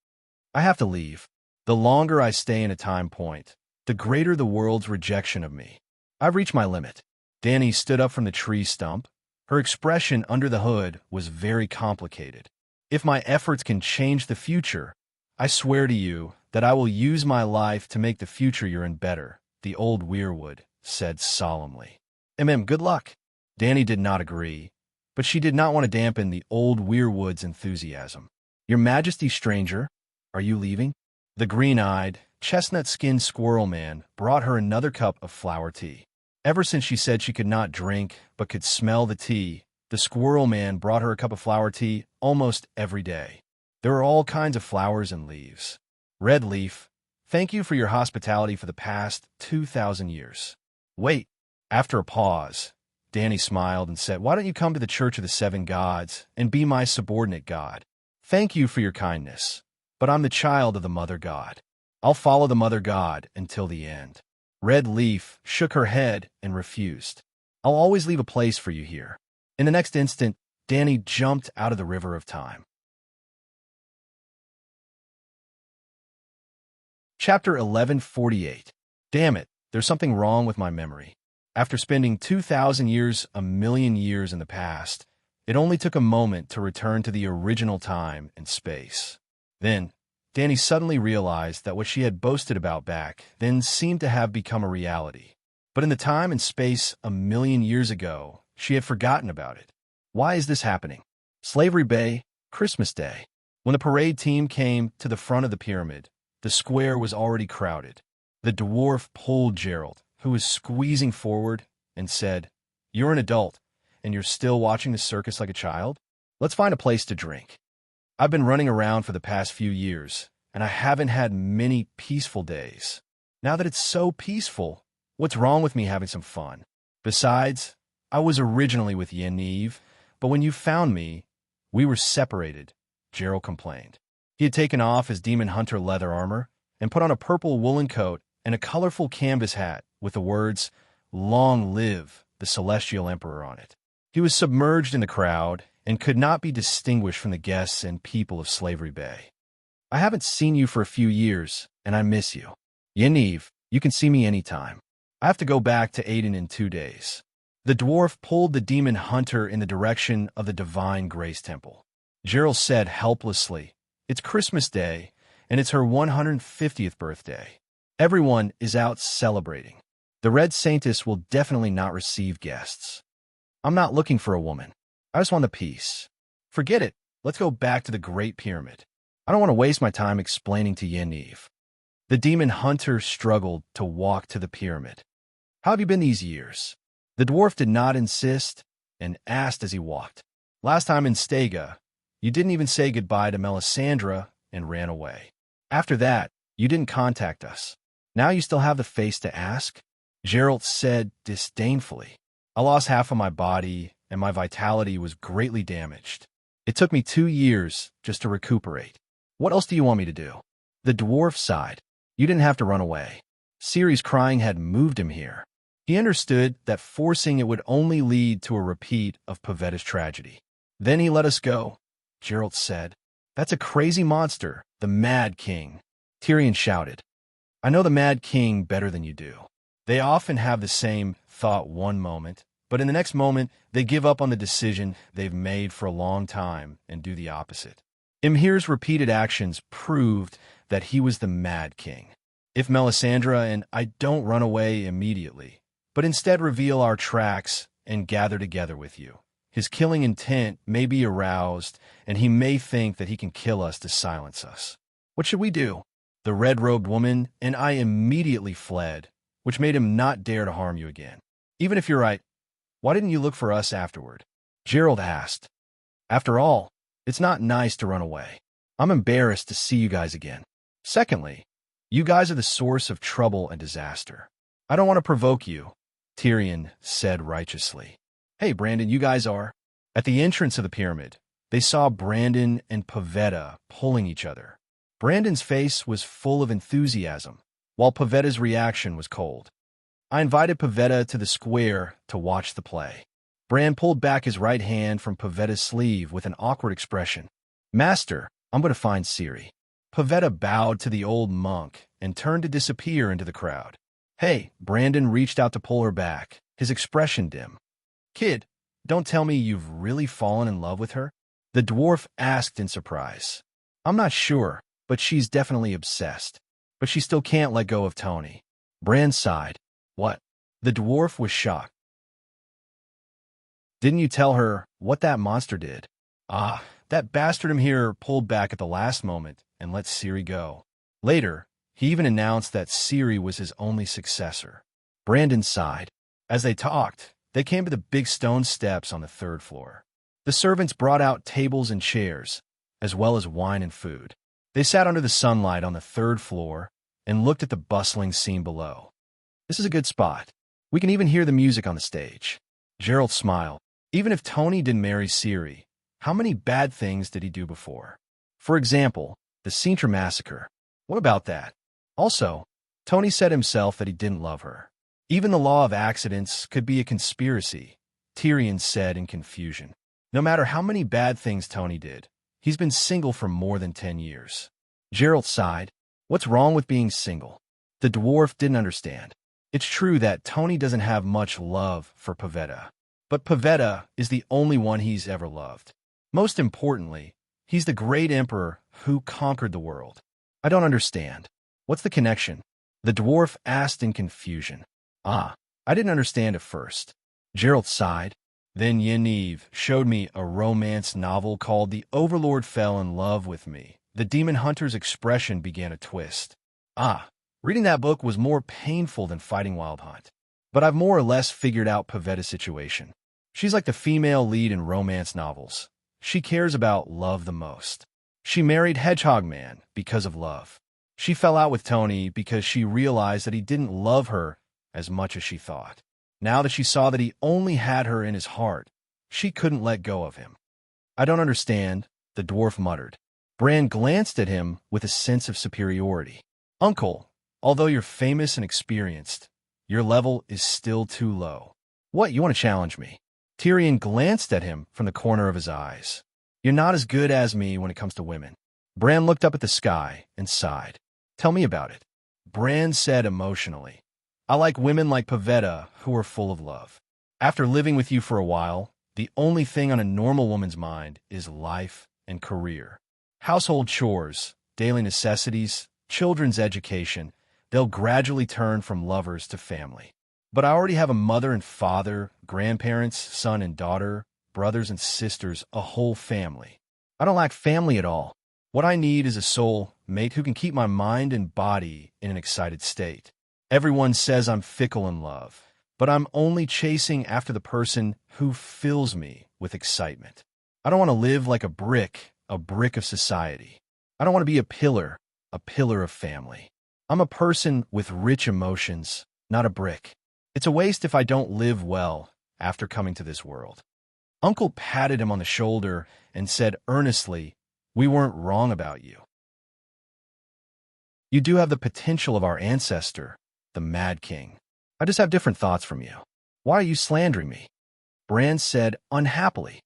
I have to leave. The longer I stay in a time point, the greater the world's rejection of me. I've reached my limit. Danny stood up from the tree stump. Her expression under the hood was very complicated. If my efforts can change the future, I swear to you that I will use my life to make the future you're in better, the old weirwood said solemnly. Good luck. Danny did not agree, but she did not want to dampen the old weirwood's enthusiasm. Your Majesty, stranger, are you leaving? The green-eyed, chestnut-skinned squirrel man brought her another cup of flower tea. Ever since she said she could not drink but could smell the tea, the squirrel man brought her a cup of flower tea almost every day. There were all kinds of flowers and leaves. Red leaf, thank you for your hospitality for the past 2,000 years. Wait. After a pause, Danny smiled and said, why don't you come to the Church of the Seven Gods and be my subordinate god? Thank you for your kindness, but I'm the child of the Mother God. I'll follow the Mother God until the end. Red Leaf shook her head and refused. I'll always leave a place for you here. In the next instant, Danny jumped out of the river of time. Chapter 1148. Damn it, there's something wrong with my memory. After spending 2,000 years, a million years in the past, it only took a moment to return to the original time and space. Then, Danny suddenly realized that what she had boasted about back then seemed to have become a reality. But in the time and space a million years ago, she had forgotten about it. Why is this happening? Slavery Bay, Christmas Day. When the parade team came to the front of the pyramid, the square was already crowded. The dwarf pulled Gerald, who was squeezing forward, and said, you're an adult, and you're still watching the circus like a child? Let's find a place to drink. I've been running around for the past few years, and I haven't had many peaceful days. Now that it's so peaceful, what's wrong with me having some fun? Besides, I was originally with Yaniv, but when you found me, we were separated, Gerald complained. He had taken off his demon hunter leather armor and put on a purple woolen coat and a colorful canvas hat with the words, Long live the Celestial Emperor on it. He was submerged in the crowd and could not be distinguished from the guests and people of Slavery Bay. I haven't seen you for a few years, and I miss you. Yaniv, you can see me anytime. I have to go back to Aiden in 2 days. The dwarf pulled the demon hunter in the direction of the Divine Grace Temple. Gerald said helplessly, it's Christmas Day, and it's her 150th birthday. Everyone is out celebrating. The Red Saintess will definitely not receive guests. I'm not looking for a woman. I just want the peace. Forget it. Let's go back to the Great Pyramid. I don't want to waste my time explaining to Yaniv. The demon hunter struggled to walk to the pyramid. How have you been these years? The dwarf did not insist and asked as he walked. Last time in Stega, you didn't even say goodbye to Melisandre and ran away. After that, you didn't contact us. Now you still have the face to ask? Gerald said disdainfully. I lost half of my body, and my vitality was greatly damaged. It took me 2 years just to recuperate. What else do you want me to do? The dwarf sighed. You didn't have to run away. Ciri's crying had moved him here. He understood that forcing it would only lead to a repeat of Pavetta's tragedy. Then he let us go, Geralt said. That's a crazy monster, the Mad King. Tyrion shouted. I know the Mad King better than you do. They often have the same thought one moment, but in the next moment, they give up on the decision they've made for a long time and do the opposite. Imher's repeated actions proved that he was the Mad King. If Melisandre and I don't run away immediately, but instead reveal our tracks and gather together with you, his killing intent may be aroused, and he may think that he can kill us to silence us. What should we do? The red-robed woman and I immediately fled, which made him not dare to harm you again. Even if you're right, why didn't you look for us afterward? Gerald asked. After all, it's not nice to run away. I'm embarrassed to see you guys again. Secondly, you guys are the source of trouble and disaster. I don't want to provoke you, Tyrion said righteously. Hey, Brandon, you guys are. At the entrance of the pyramid, they saw Brandon and Pavetta pulling each other. Brandon's face was full of enthusiasm, while Pavetta's reaction was cold. I invited Pavetta to the square to watch the play. Bran pulled back his right hand from Pavetta's sleeve with an awkward expression. Master, I'm going to find Ciri. Pavetta bowed to the old monk and turned to disappear into the crowd. Hey, Brandon reached out to pull her back, his expression dim. Kid, don't tell me you've really fallen in love with her? The dwarf asked in surprise. I'm not sure, but she's definitely obsessed. But she still can't let go of Tony. Bran sighed. What? The dwarf was shocked. Didn't you tell her what that monster did? Ah, that bastard Imher pulled back at the last moment and let Ciri go. Later, he even announced that Ciri was his only successor. Brandon sighed. As they talked, they came to the big stone steps on the third floor. The servants brought out tables and chairs, as well as wine and food. They sat under the sunlight on the third floor and looked at the bustling scene below. This is a good spot. We can even hear the music on the stage. Geralt smiled. Even if Tony didn't marry Ciri, how many bad things did he do before? For example, the Sintra massacre. What about that? Also, Tony said himself that he didn't love her. Even the law of accidents could be a conspiracy, Tyrion said in confusion. No matter how many bad things Tony did, he's been single for more than 10 years. Geralt sighed. What's wrong with being single? The dwarf didn't understand. It's true that Tony doesn't have much love for Pavetta, but Pavetta is the only one he's ever loved. Most importantly, he's the great emperor who conquered the world. I don't understand. What's the connection? The dwarf asked in confusion. Ah, I didn't understand at first. Geralt sighed. Then Yennev showed me a romance novel called The Overlord Fell in Love with Me. The demon hunter's expression began to twist. Ah, reading that book was more painful than fighting Wild Hunt. But I've more or less figured out Pavetta's situation. She's like the female lead in romance novels. She cares about love the most. She married Hedgehog Man because of love. She fell out with Tony because she realized that he didn't love her as much as she thought. Now that she saw that he only had her in his heart, she couldn't let go of him. I don't understand, the dwarf muttered. Bran glanced at him with a sense of superiority. Uncle, although you're famous and experienced, your level is still too low. What, you want to challenge me? Tyrion glanced at him from the corner of his eyes. You're not as good as me when it comes to women. Bran looked up at the sky and sighed. Tell me about it. Bran said emotionally. I like women like Pavetta who are full of love. After living with you for a while, the only thing on a normal woman's mind is life and career. Household chores, daily necessities, children's education, they'll gradually turn from lovers to family. But I already have a mother and father, grandparents, son and daughter, brothers and sisters, a whole family. I don't lack family at all. What I need is a soul mate who can keep my mind and body in an excited state. Everyone says I'm fickle in love, but I'm only chasing after the person who fills me with excitement. I don't want to live like a brick of society. I don't want to be a pillar of family. I'm a person with rich emotions, not a brick. It's a waste if I don't live well after coming to this world. Uncle patted him on the shoulder and said earnestly, we weren't wrong about you. You do have the potential of our ancestor, the Mad King. I just have different thoughts from you. Why are you slandering me? Bran said unhappily.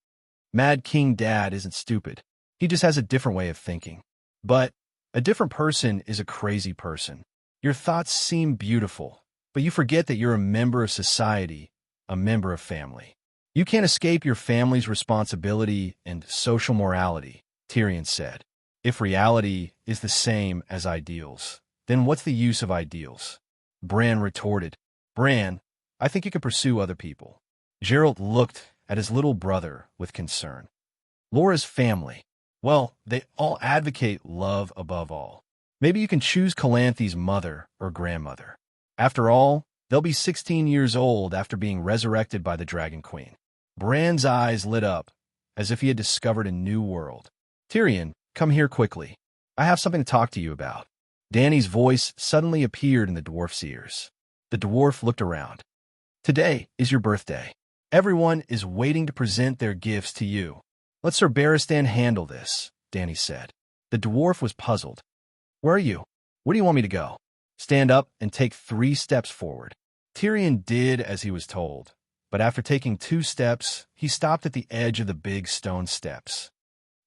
Mad King Dad isn't stupid. He just has a different way of thinking. But a different person is a crazy person. Your thoughts seem beautiful, but you forget that you're a member of society, a member of family. You can't escape your family's responsibility and social morality, Tyrion said. If reality is the same as ideals, then what's the use of ideals? Bran retorted. Bran, I think you could pursue other people. Geralt looked at his little brother with concern. Laura's family. Well, they all advocate love above all. Maybe you can choose Calanthe's mother or grandmother. After all, they'll be 16 years old after being resurrected by the Dragon Queen. Bran's eyes lit up, as if he had discovered a new world. Tyrion, come here quickly. I have something to talk to you about. Dany's voice suddenly appeared in the dwarf's ears. The dwarf looked around. Today is your birthday. Everyone is waiting to present their gifts to you. Let Sir Barristan handle this, Dany said. The dwarf was puzzled. Where are you? Where do you want me to go? Stand up and take 3 steps forward. Tyrion did as he was told, but after taking 2 steps, he stopped at the edge of the big stone steps.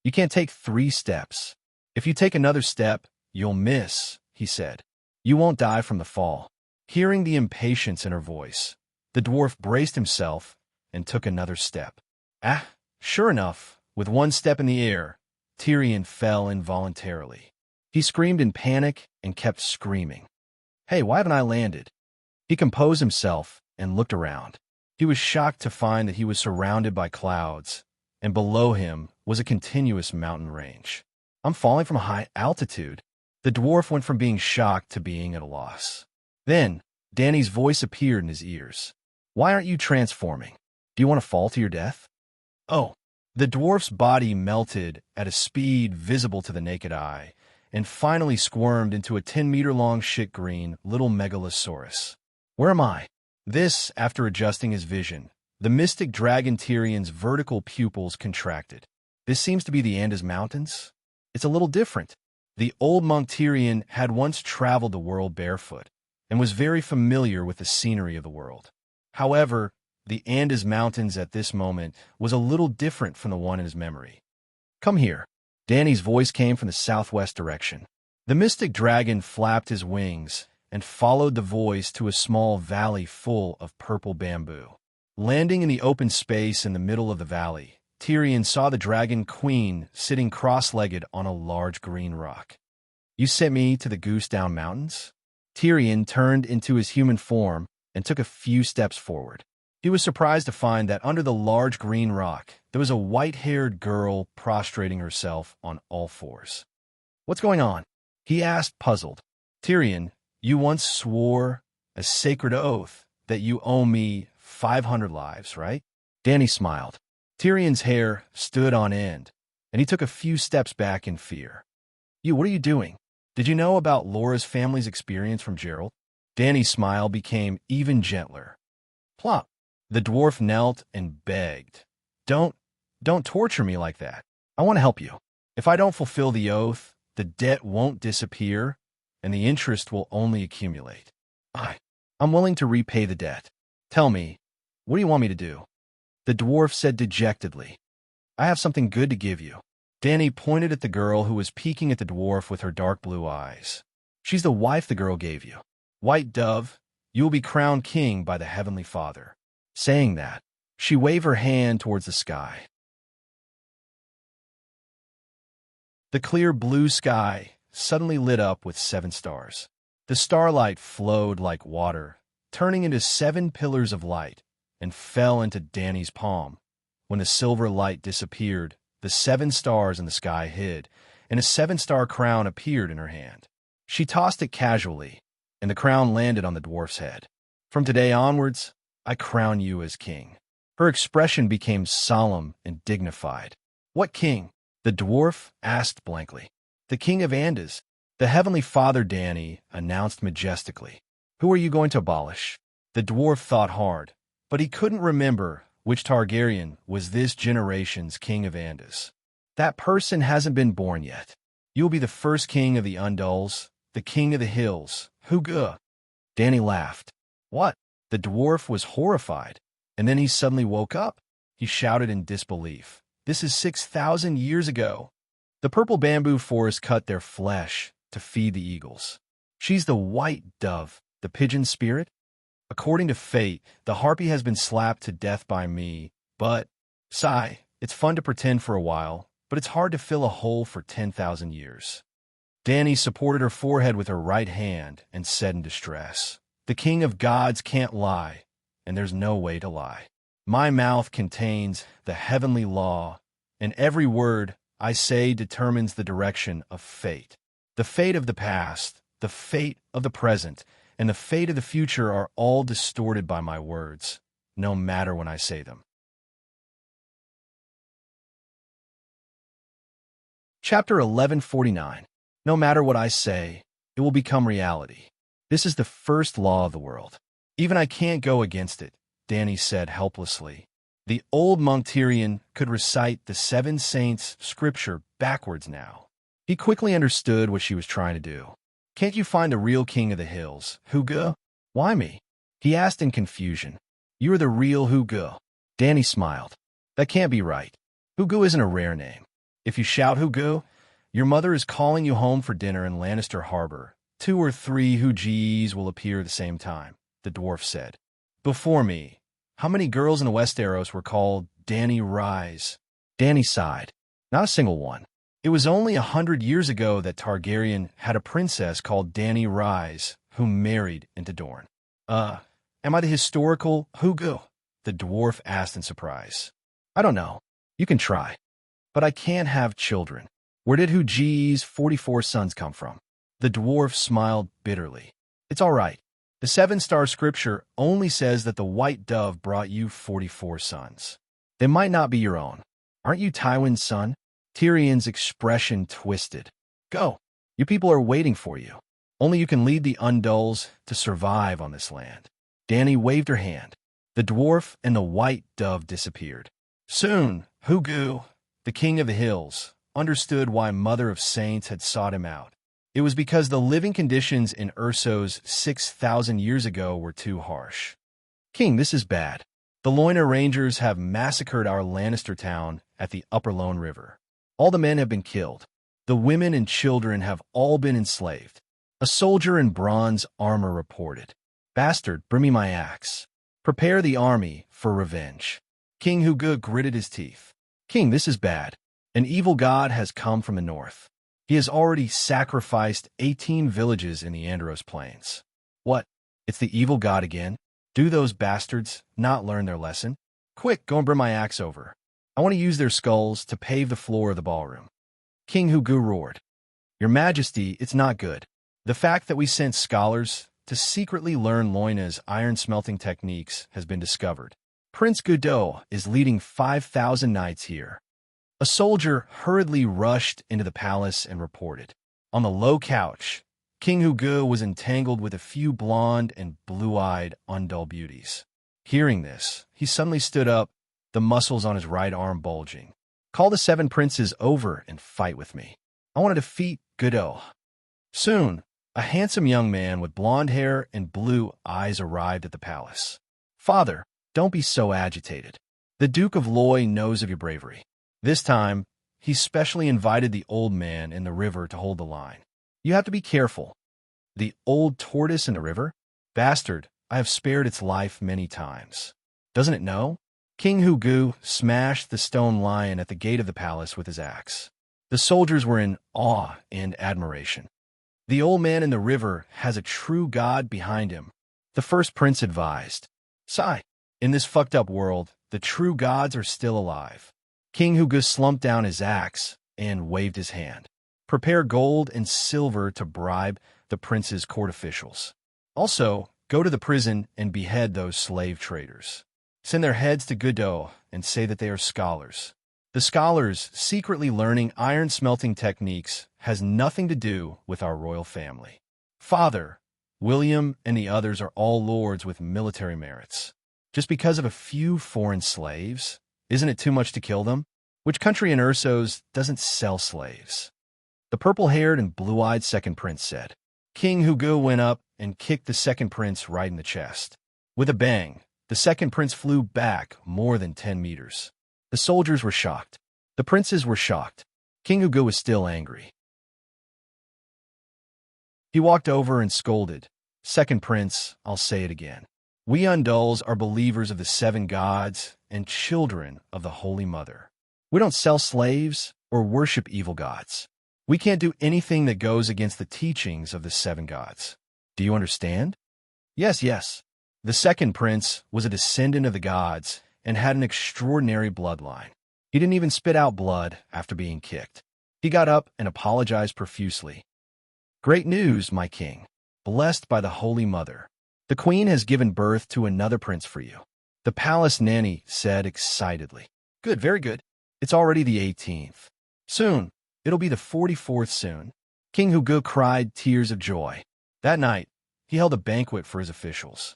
You can't take 3 steps. If you take another step, you'll miss, he said. You won't die from the fall. Hearing the impatience in her voice, the dwarf braced himself and took another step. Sure enough, with 1 step in the air, Tyrion fell involuntarily. He screamed in panic and kept screaming. Hey, why haven't I landed? He composed himself and looked around. He was shocked to find that he was surrounded by clouds, and below him was a continuous mountain range. I'm falling from a high altitude. The dwarf went from being shocked to being at a loss. Then, Dany's voice appeared in his ears. Why aren't you transforming? Do you want to fall to your death? Oh, the dwarf's body melted at a speed visible to the naked eye, and finally squirmed into a 10-meter-long shit-green little megalosaurus. Where am I? This, after adjusting his vision, the mystic dragon Tyrion's vertical pupils contracted. This seems to be the Andis Mountains? It's a little different. The old monk Tyrion had once traveled the world barefoot, and was very familiar with the scenery of the world. However, the Andis Mountains at this moment was a little different from the one in his memory. Come here. Dany's voice came from the southwest direction. The mystic dragon flapped his wings and followed the voice to a small valley full of purple bamboo. Landing in the open space in the middle of the valley, Tyrion saw the dragon queen sitting cross-legged on a large green rock. You sent me to the Goose Down Mountains? Tyrion turned into his human form and took a few steps forward. He was surprised to find that under the large green rock, there was a white-haired girl prostrating herself on all 4s. What's going on? He asked, puzzled. Tyrion, you once swore a sacred oath that you owe me 500 lives, right? Dany smiled. Tyrion's hair stood on end, and he took a few steps back in fear. What are you doing? Did you know about Laura's family's experience from Geralt? Dany's smile became even gentler. Plop. The dwarf knelt and begged. Don't torture me like that. I want to help you. If I don't fulfill the oath, the debt won't disappear, and the interest will only accumulate. I'm willing to repay the debt. Tell me, what do you want me to do? The dwarf said dejectedly. I have something good to give you. Dany pointed at the girl who was peeking at the dwarf with her dark blue eyes. She's the wife the girl gave you. White dove, you will be crowned king by the Heavenly Father. Saying that, she waved her hand towards the sky. The clear blue sky suddenly lit up with 7 stars. The starlight flowed like water, turning into 7 pillars of light, and fell into Dany's palm. When the silver light disappeared, the 7 stars in the sky hid, and a 7-star crown appeared in her hand. She tossed it casually, and the crown landed on the dwarf's head. From today onwards, I crown you as king. Her expression became solemn and dignified. What king? The dwarf asked blankly. The king of Andis. The Heavenly Father, Dany announced majestically. Who are you going to abolish? The dwarf thought hard, but he couldn't remember which Targaryen was this generation's king of Andis. That person hasn't been born yet. You'll be the first king of the Undulls, the king of the hills. Hooga! Dany laughed. What? The dwarf was horrified, and then he suddenly woke up. He shouted in disbelief. This is 6,000 years ago. The purple bamboo forest cut their flesh to feed the eagles. She's the white dove, the pigeon spirit. According to fate, the harpy has been slapped to death by me, but, sigh, it's fun to pretend for a while, but it's hard to fill a hole for 10,000 years. Dani supported her forehead with her right hand and said in distress, "The king of gods can't lie, and there's no way to lie. My mouth contains the heavenly law, and every word I say determines the direction of fate. The fate of the past, the fate of the present, and the fate of the future are all distorted by my words, no matter when I say them." Chapter 1149. No matter what I say, it will become reality. This is the first law of the world. Even I can't go against it, Dani said helplessly. The old monk Tyrion could recite the seven saints' scripture backwards now. He quickly understood what she was trying to do. "Can't you find the real king of the hills, Hugo?" "Why me?" he asked in confusion. "You're the real Hugo." Dani smiled. "That can't be right. Hugo isn't a rare name. If you shout Hugo, your mother is calling you home for dinner in Lannister Harbor. 2 or 3 Hughes will appear at the same time," the dwarf said. "Before me, how many girls in the Westeros were called Dani Rise?" Dani sighed. "Not a single one. It was only 100 years ago that Targaryen had a princess called Dani Rise, who married into Dorne." Am I the historical Hugo?" the dwarf asked in surprise. "I don't know. You can try. But I can't have children. Where did Hughes' 44 sons come from?" The dwarf smiled bitterly. "It's all right. The 7-star scripture only says that the white dove brought you 44 sons. They might not be your own. Aren't you Tywin's son?" Tyrion's expression twisted. "Go. You people are waiting for you. Only you can lead the Undulls to survive on this land." Dani waved her hand. The dwarf and the white dove disappeared. Soon, Hugo, the king of the hills, understood why Mother of Saints had sought him out. It was because the living conditions in Ursos 6,000 years ago were too harsh. "King, this is bad. The Loyner Rangers have massacred our Lannister town at the Upper Lone River. All the men have been killed. The women and children have all been enslaved." A soldier in bronze armor reported. "Bastard, bring me my axe. Prepare the army for revenge." King Hugo gritted his teeth. "King, this is bad. An evil god has come from the north. He has already sacrificed 18 villages in the Andros Plains." "What? It's the evil god again? Do those bastards not learn their lesson? Quick, go and bring my axe over. I want to use their skulls to pave the floor of the ballroom." King Hugo roared. "Your Majesty, it's not good. The fact that we sent scholars to secretly learn Loyna's iron-smelting techniques has been discovered. Prince Godot is leading 5,000 knights here." A soldier hurriedly rushed into the palace and reported. On the low couch, King Hugo was entangled with a few blonde and blue-eyed Undul beauties. Hearing this, he suddenly stood up, the muscles on his right arm bulging. "Call the 7 princes over and fight with me. I want to defeat Godot." Soon, a handsome young man with blonde hair and blue eyes arrived at the palace. "Father, don't be so agitated. The Duke of Loy knows of your bravery. This time, he specially invited the old man in the river to hold the line. You have to be careful." "The old tortoise in the river? Bastard, I have spared its life many times. Doesn't it know?" King Hugo smashed the stone lion at the gate of the palace with his axe. The soldiers were in awe and admiration. "The old man in the river has a true god behind him," the first prince advised. "Sigh, in this fucked up world, the true gods are still alive." King Hugo slumped down his axe and waved his hand. "Prepare gold and silver to bribe the prince's court officials. Also, go to the prison and behead those slave traders. Send their heads to Godot and say that they are scholars. The scholars secretly learning iron-smelting techniques has nothing to do with our royal family. Father, William and the others are all lords with military merits. Just because of a few foreign slaves? Isn't it too much to kill them? Which country in Ursos doesn't sell slaves?" The purple-haired and blue-eyed second prince said. King Hugo went up and kicked the second prince right in the chest. With a bang, the second prince flew back more than 10 meters. The soldiers were shocked. The princes were shocked. King Hugo was still angry. He walked over and scolded, "Second prince, I'll say it again. We Undulls are believers of the seven gods and children of the Holy Mother. We don't sell slaves or worship evil gods. We can't do anything that goes against the teachings of the seven gods. Do you understand?" Yes, yes. The second prince was a descendant of the gods and had an extraordinary bloodline. He didn't even spit out blood after being kicked. He got up and apologized profusely. "Great news, my king. Blessed by the Holy Mother. The queen has given birth to another prince for you," the palace nanny said excitedly. "Good, very good. It's already the 18th. Soon, it'll be the 44th soon." King Hugo cried tears of joy. That night, he held a banquet for his officials.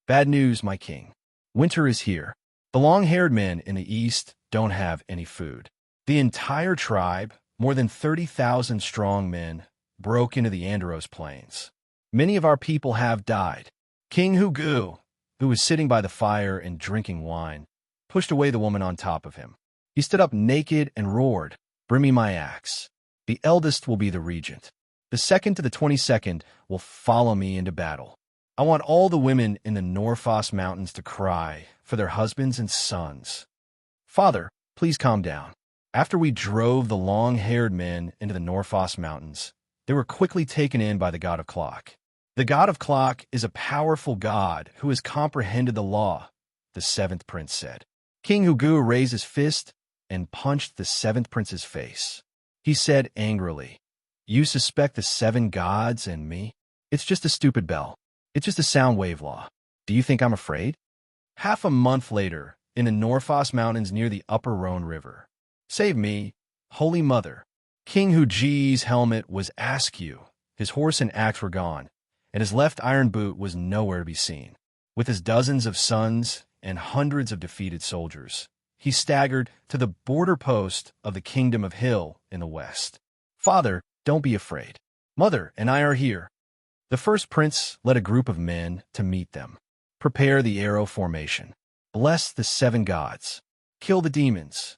"Bad news, my king. Winter is here. The long-haired men in the east don't have any food. The entire tribe, more than 30,000 strong men, broke into the Andros plains. Many of our people have died." King Hugo, who was sitting by the fire and drinking wine, pushed away the woman on top of him. He stood up naked and roared, "Bring me my axe. The eldest will be the regent. The 2nd to the 22nd will follow me into battle. I want all the women in the Norfoss Mountains to cry for their husbands and sons." "Father, please calm down." After we drove the long-haired men into the Norfoss Mountains, they were quickly taken in by the God of Clock. "The God of Clock is a powerful god who has comprehended the law," the 7th prince said. King Hugo raised his fist and punched the 7th prince's face. He said angrily, "You suspect the 7 gods and me? It's just a stupid bell. It's just a sound wave law. Do you think I'm afraid?" Half a month later, in the Norfoss Mountains near the upper Rhone River. "Save me, Holy Mother." King Huji's helmet was askew, his horse and axe were gone, and his left iron boot was nowhere to be seen. With his dozens of sons and hundreds of defeated soldiers, he staggered to the border post of the Kingdom of Hill in the west. "Father, don't be afraid. Mother and I are here." The first prince led a group of men to meet them. "Prepare the arrow formation. Bless the 7 gods. Kill the demons."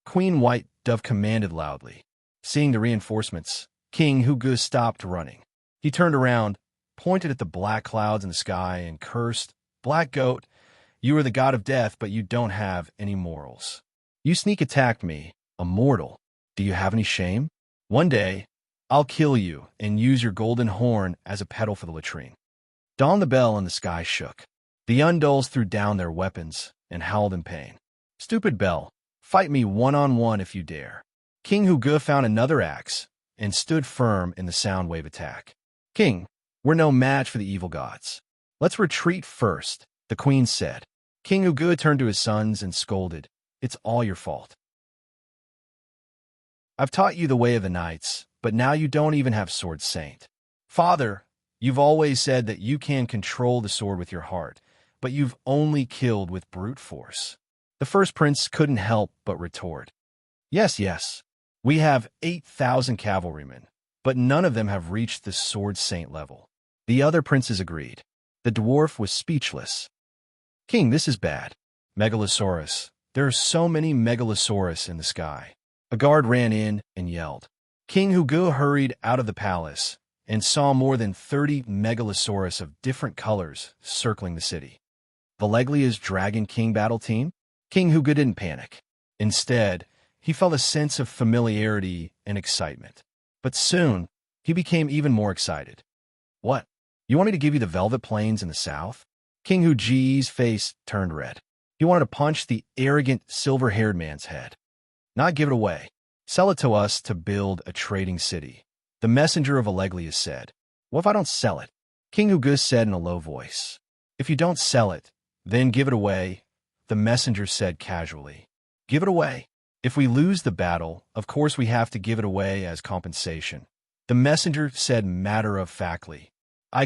Queen White Dove commanded loudly. Seeing the reinforcements, King Hugo stopped running. He turned around, pointed at the black clouds in the sky, and cursed, "Black Goat, you are the god of death, but you don't have any morals. You sneak attacked me, a mortal. Do you have any shame? One day, I'll kill you and use your golden horn as a pedal for the latrine." Dawn the bell and the sky shook. The Undulls threw down their weapons and howled in pain. "Stupid bell, fight me one-on-one if you dare." King Hugo found another axe and stood firm in the sound wave attack. "King, we're no match for the evil gods. Let's retreat first," the queen said. King Hugo turned to his sons and scolded, "It's all your fault. I've taught you the way of the knights, but now you don't even have Sword Saint. Father, you've always said that you can control the sword with your heart, but you've only killed with brute force." The first prince couldn't help but retort, "Yes, yes, we have 8,000 cavalrymen, but none of them have reached the Sword Saint level." The other princes agreed. The dwarf was speechless. "King, this is bad. Megalosaurus. There are so many Megalosaurus in the sky." A guard ran in and yelled. King Hugo hurried out of the palace and saw more than 30 Megalosaurus of different colors circling the city. Valeglia's Dragon King battle team? King Hugo didn't panic. Instead, he felt a sense of familiarity and excitement. But soon, he became even more excited. "What? You want me to give you the Velvet Plains in the south?" King Huji's face turned red. He wanted to punch the arrogant, silver-haired man's head. "Not give it away. Sell it to us to build a trading city," the messenger of Alleglia said. "What if I don't sell it?" King Hugo said in a low voice. "If you don't sell it, then give it away," the messenger said casually. "Give it away. If we lose the battle, of course we have to give it away as compensation," the messenger said matter-of-factly.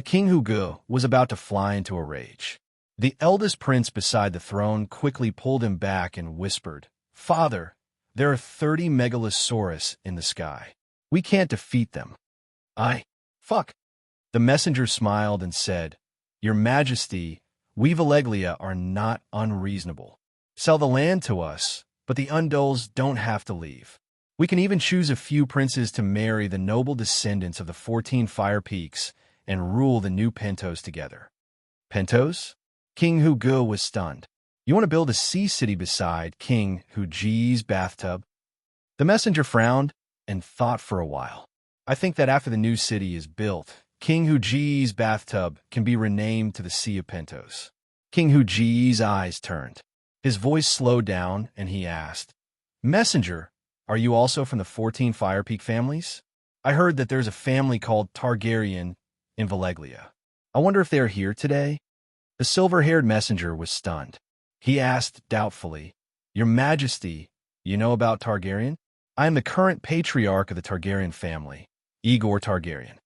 King Hugo was about to fly into a rage. The eldest prince beside the throne quickly pulled him back and whispered, "Father, there are 30 Megalosaurus in the sky. We can't defeat them." Fuck. The messenger smiled and said, "Your Majesty, we Valeglia are not unreasonable. Sell the land to us, but the Undulls don't have to leave. We can even choose a few princes to marry the noble descendants of the 14 Fire Peaks and rule the new Pentos together. Pentos? King Hugo was stunned. You want to build a sea city beside King Huji's bathtub? The messenger frowned and thought for a while. I think that after the new city is built, King Huji's bathtub can be renamed to the Sea of Pentos. King Huji's eyes turned. His voice slowed down, and he asked, Messenger, are you also from the 14 Fire Peak families? I heard that there's a family called Targaryen in Valeglia. I wonder if they are here today? The silver-haired messenger was stunned. He asked doubtfully, Your Majesty, you know about Targaryen? I am the current patriarch of the Targaryen family, Igor Targaryen.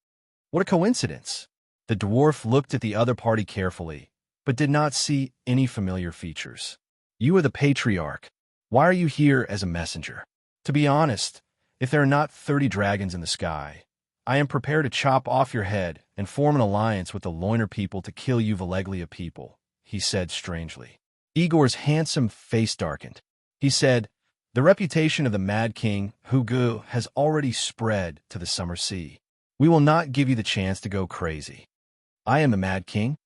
What a coincidence! The dwarf looked at the other party carefully, but did not see any familiar features. You are the patriarch. Why are you here as a messenger? To be honest, if there are not 30 dragons in the sky, I am prepared to chop off your head and form an alliance with the Loiner people to kill you Valeglia people, he said strangely. Igor's handsome face darkened. He said, The reputation of the Mad King, Hugo, has already spread to the Summer Sea. We will not give you the chance to go crazy. I am the Mad King?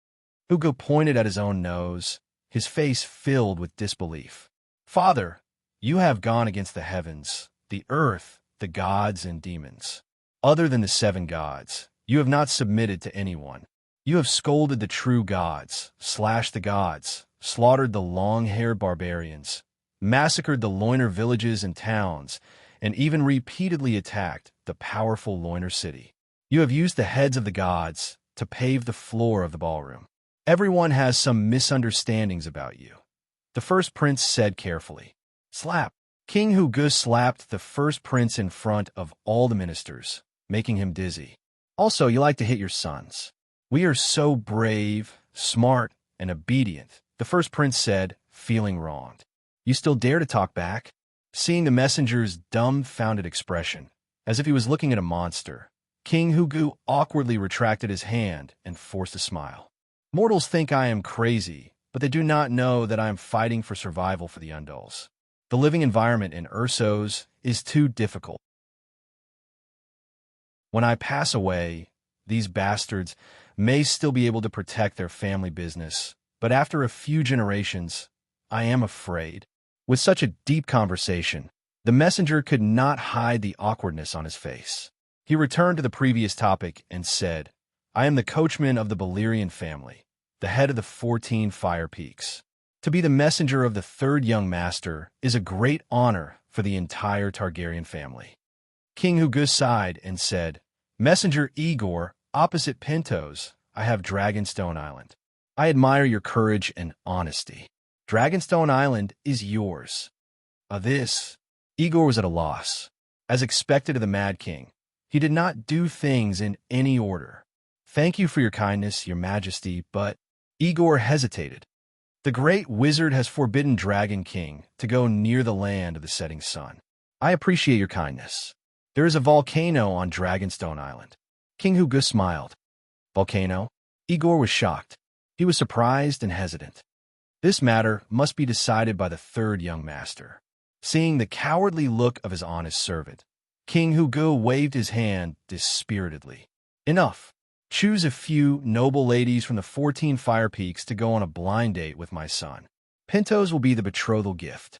Hugo pointed at his own nose, his face filled with disbelief. Father, you have gone against the heavens, the earth, the gods and demons. Other than the 7 gods, you have not submitted to anyone. You have scolded the true gods, slashed the gods, slaughtered the long-haired barbarians, massacred the Loiner villages and towns, and even repeatedly attacked the powerful Loiner city. You have used the heads of the gods to pave the floor of the ballroom. Everyone has some misunderstandings about you. The first prince said carefully. Slap. King Hugo slapped the first prince in front of all the ministers, making him dizzy. Also, you like to hit your sons. We are so brave, smart, and obedient, the first prince said, feeling wronged. You still dare to talk back? Seeing the messenger's dumbfounded expression, as if he was looking at a monster, King Hugo awkwardly retracted his hand and forced a smile. Mortals think I am crazy, but they do not know that I am fighting for survival for the Undulls. The living environment in Ursos is too difficult. When I pass away, these bastards may still be able to protect their family business, but after a few generations, I am afraid. With such a deep conversation, the messenger could not hide the awkwardness on his face. He returned to the previous topic and said, I am the coachman of the Balerian family, the head of the 14 Fire Peaks. To be the messenger of the 3rd young master is a great honor for the entire Targaryen family. King Hugo sighed and said, Messenger Igor, opposite Pentos, I have Dragonstone Island. I admire your courage and honesty. Dragonstone Island is yours. This, Igor was at a loss. As expected of the Mad King, he did not do things in any order. Thank you for your kindness, your majesty, but Igor hesitated. The great wizard has forbidden Dragon King to go near the land of the setting sun. I appreciate your kindness. There is a volcano on Dragonstone Island. King Hugo smiled. Volcano? Igor was shocked. He was surprised and hesitant. This matter must be decided by the 3rd young master. Seeing the cowardly look of his honest servant, King Hugo waved his hand dispiritedly. Enough. Choose a few noble ladies from the 14 Fire Peaks to go on a blind date with my son. Pentos will be the betrothal gift.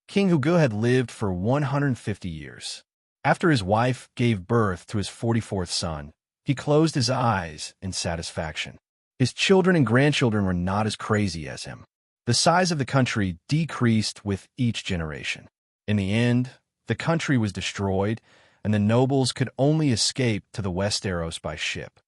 King Hugo had lived for 150 years. After his wife gave birth to his 44th son, he closed his eyes in satisfaction. His children and grandchildren were not as crazy as him. The size of the country decreased with each generation. In the end, the country was destroyed, and the nobles could only escape to the Westeros by ship.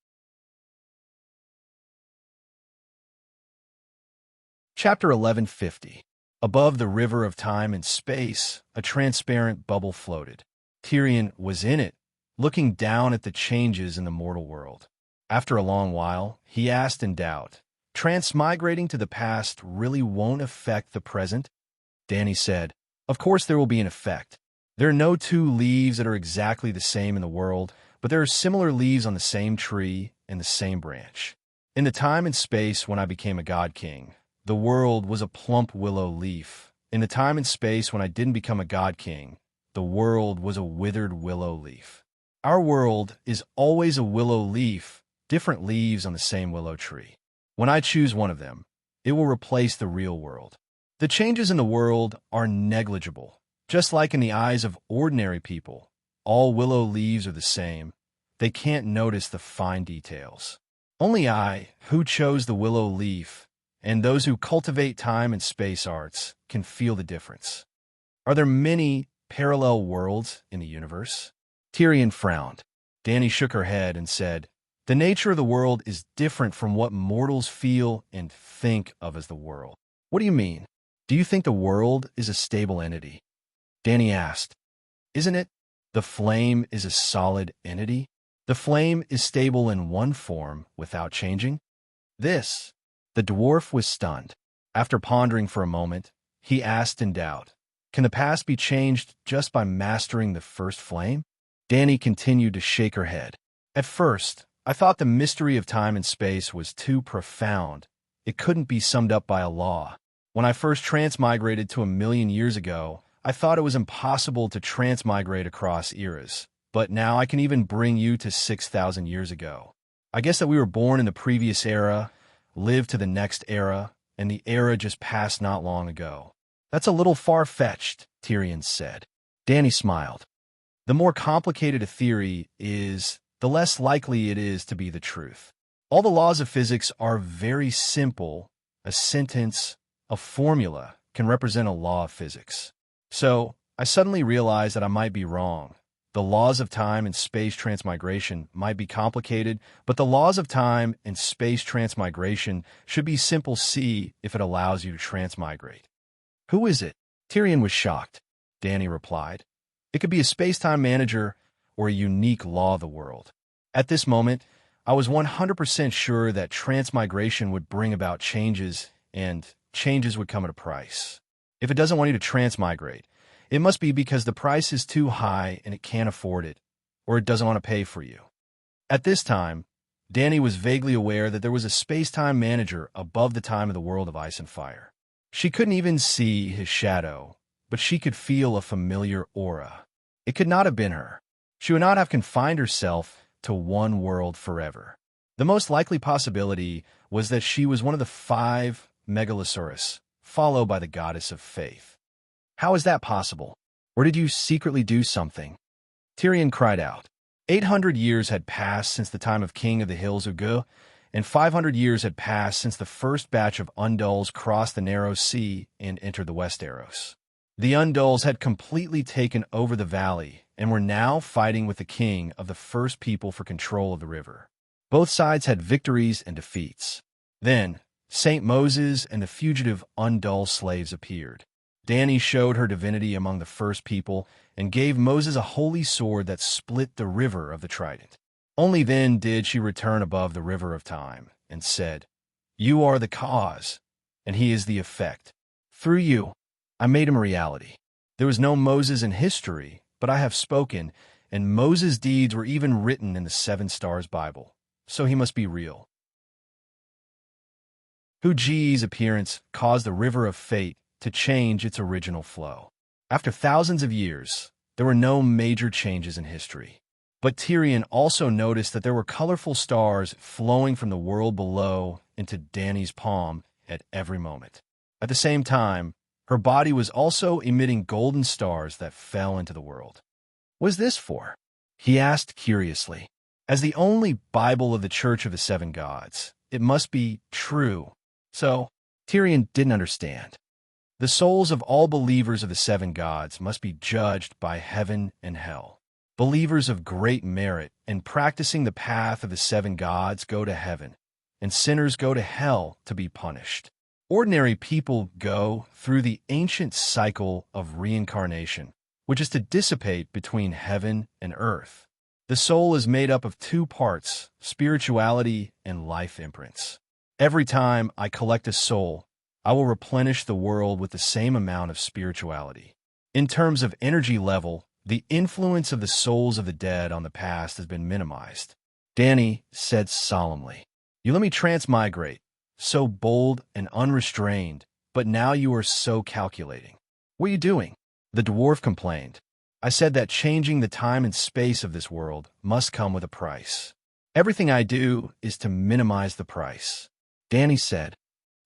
Chapter 1150. Above the river of time and space, a transparent bubble floated. Tyrion was in it, looking down at the changes in the mortal world. After a long while, he asked in doubt, Transmigrating to the past really won't affect the present? Dany said, Of course there will be an effect. There are no 2 leaves that are exactly the same in the world, but there are similar leaves on the same tree and the same branch. In the time and space when I became a god king, the world was a plump willow leaf, In the time and space when I didn't become a god king, the world was a withered willow leaf. Our world is always a willow leaf, different leaves on the same willow tree. When I choose one of them, it will replace the real world. The changes in the world are negligible. Just like in the eyes of ordinary people, all willow leaves are the same. They can't notice the fine details. Only I, who chose the willow leaf, and those who cultivate time and space arts, can feel the difference. Are there many parallel worlds in the universe? Tyrion frowned. Dany shook her head and said, "The nature of the world is different from what mortals feel and think of as the world." What do you mean? Do you think the world is a stable entity? Dany asked. Isn't it? The flame is a solid entity. The flame is stable in one form without changing. The dwarf was stunned. After pondering for a moment, he asked in doubt, "Can the past be changed just by mastering the first flame?" Dany continued to shake her head. At first, I thought the mystery of time and space was too profound. It couldn't be summed up by a law. When I first transmigrated to 1,000,000 years ago, I thought it was impossible to transmigrate across eras. But now I can even bring you to 6,000 years ago. I guess that we were born in the previous era, lived to the next era, and the era just passed not long ago. That's a little far-fetched, Tyrion said. Dany smiled. The more complicated a theory is, the less likely it is to be the truth. All the laws of physics are very simple. A sentence, a formula, can represent a law of physics. So, I suddenly realized that I might be wrong. The laws of time and space transmigration might be complicated, but the laws of time and space transmigration should be simple C if it allows you to transmigrate. Who is it? Tyrion was shocked. Dany replied. It could be a space-time manager or a unique law of the world. At this moment, I was 100% sure that transmigration would bring about changes, and changes would come at a price. If it doesn't want you to transmigrate, it must be because the price is too high and it can't afford it, or it doesn't want to pay for you. At this time, Dany was vaguely aware that there was a space-time manager above the time of the world of ice and fire. She couldn't even see his shadow, but she could feel a familiar aura. It could not have been her. She would not have confined herself to one world forever. The most likely possibility was that she was one of the 5 Megalosaurus, followed by the goddess of faith. How is that possible? Or did you secretly do something? Tyrion cried out. 800 years had passed since the time of King of the Hills of Gu, and 500 years had passed since the first batch of Undulls crossed the narrow sea and entered the Westeros. The Undulls had completely taken over the valley and were now fighting with the king of the first people for control of the river. Both sides had victories and defeats. Then, St. Moses and the fugitive Undull slaves appeared. Dany showed her divinity among the first people and gave Moses a holy sword that split the river of the Trident. Only then did she return above the river of time and said, "You are the cause, and he is the effect. Through you, I made him a reality. There was no Moses in history, but I have spoken, and Moses' deeds were even written in the 7 Stars Bible, so he must be real." Huji's appearance caused the river of fate to change its original flow. After thousands of years, there were no major changes in history. But Tyrion also noticed that there were colorful stars flowing from the world below into Dany's palm at every moment. At the same time, her body was also emitting golden stars that fell into the world. What is this for? He asked curiously. As the only Bible of the Church of the 7 Gods, it must be true. So, Tyrion didn't understand. The souls of all believers of the 7 Gods must be judged by heaven and hell. Believers of great merit and practicing the path of the 7 Gods go to heaven, and sinners go to hell to be punished. Ordinary people go through the ancient cycle of reincarnation, which is to dissipate between heaven and earth. The soul is made up of 2 parts, spirituality and life imprints. Every time I collect a soul, I will replenish the world with the same amount of spirituality. In terms of energy level, the influence of the souls of the dead on the past has been minimized. Dany said solemnly, "You let me transmigrate, so bold and unrestrained, but now you are so calculating. What are you doing? The dwarf complained. I said that changing the time and space of this world must come with a price. Everything I do is to minimize the price. Danny said,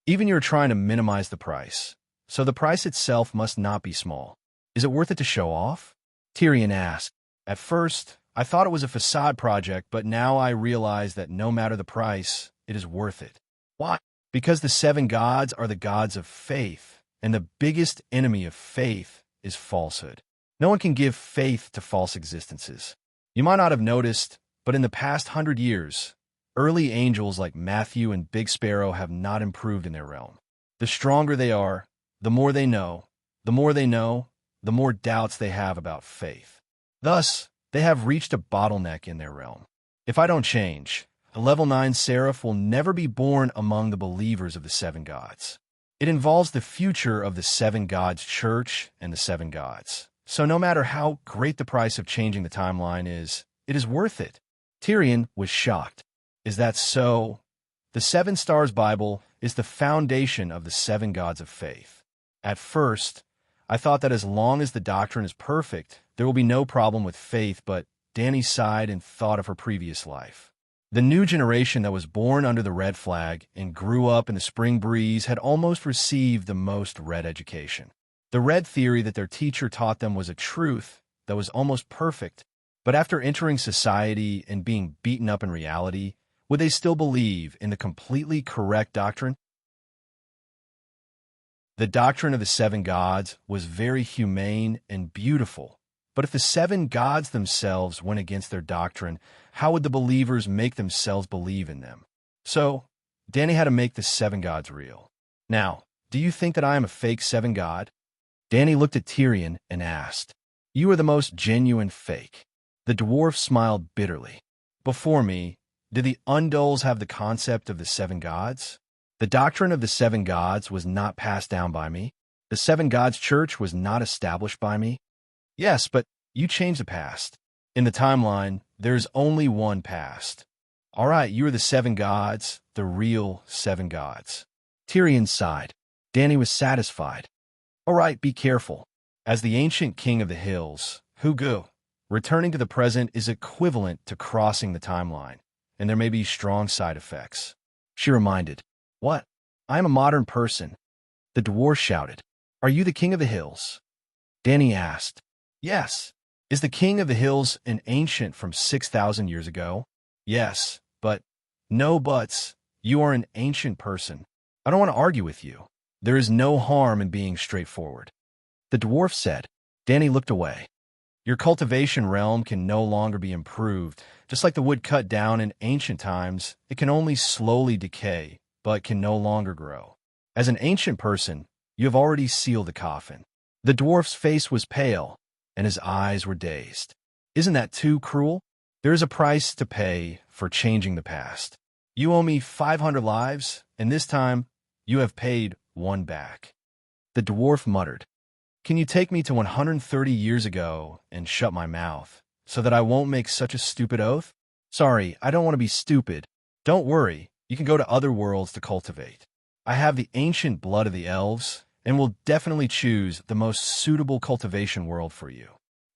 even you're trying to minimize the price, so the price itself must not be small. Is it worth it to show off? Tyrion asked. At first, I thought it was a facade project, but now I realize that no matter the price, it is worth it. Why? Because the seven gods are the gods of faith, and the biggest enemy of faith is falsehood. No one can give faith to false existences. You might not have noticed, but in the past 100 years, early angels like Matthew and Big Sparrow have not improved in their realm. The stronger they are, the more they know. The more they know, the more doubts they have about faith. Thus, they have reached a bottleneck in their realm. If I don't change, a level 9 seraph will never be born among the believers of the seven gods. It involves the future of the seven gods church and the seven gods. So no matter how great the price of changing the timeline is, it is worth it. Tyrion was shocked. Is that so? The Seven Stars Bible is the foundation of the seven gods of faith. At first, I thought that as long as the doctrine is perfect, there will be no problem with faith, but Danny sighed and thought of her previous life. The new generation that was born under the red flag and grew up in the spring breeze had almost received the most red education. The red theory that their teacher taught them was a truth that was almost perfect, but after entering society and being beaten up in reality, would they still believe in the completely correct doctrine? The doctrine of the seven gods was very humane and beautiful, but if the seven gods themselves went against their doctrine, how would the believers make themselves believe in them? So, Danny had to make the seven gods real. Now, do you think that I am a fake seven god? Danny looked at Tyrion and asked, You are the most genuine fake. The dwarf smiled bitterly. Before me, did the Undulls have the concept of the seven gods? The doctrine of the seven gods was not passed down by me. The seven gods church was not established by me. Yes, but you changed the past. In the timeline, there's only one past. All right, you are the seven gods, the real seven gods. Tyrion sighed. Danny was satisfied. All right, be careful. As the ancient king of the hills, Hugo, returning to the present is equivalent to crossing the timeline, and there may be strong side effects. She reminded, What? I am a modern person. The dwarf shouted, Are you the king of the hills? Danny asked, Yes. Is the king of the hills an ancient from 6,000 years ago? Yes, but no buts. You are an ancient person. I don't want to argue with you. There is no harm in being straightforward. The dwarf said. Danny looked away. Your cultivation realm can no longer be improved. Just like the wood cut down in ancient times, it can only slowly decay, but can no longer grow. As an ancient person, you have already sealed the coffin. The dwarf's face was pale, and his eyes were dazed. Isn't that too cruel? There is a price to pay for changing the past. You owe me 500 lives, and this time, you have paid one back. The dwarf muttered, Can you take me to 130 years ago and shut my mouth, so that I won't make such a stupid oath? Sorry, I don't want to be stupid. Don't worry, you can go to other worlds to cultivate. I have the ancient blood of the elves, and will definitely choose the most suitable cultivation world for you.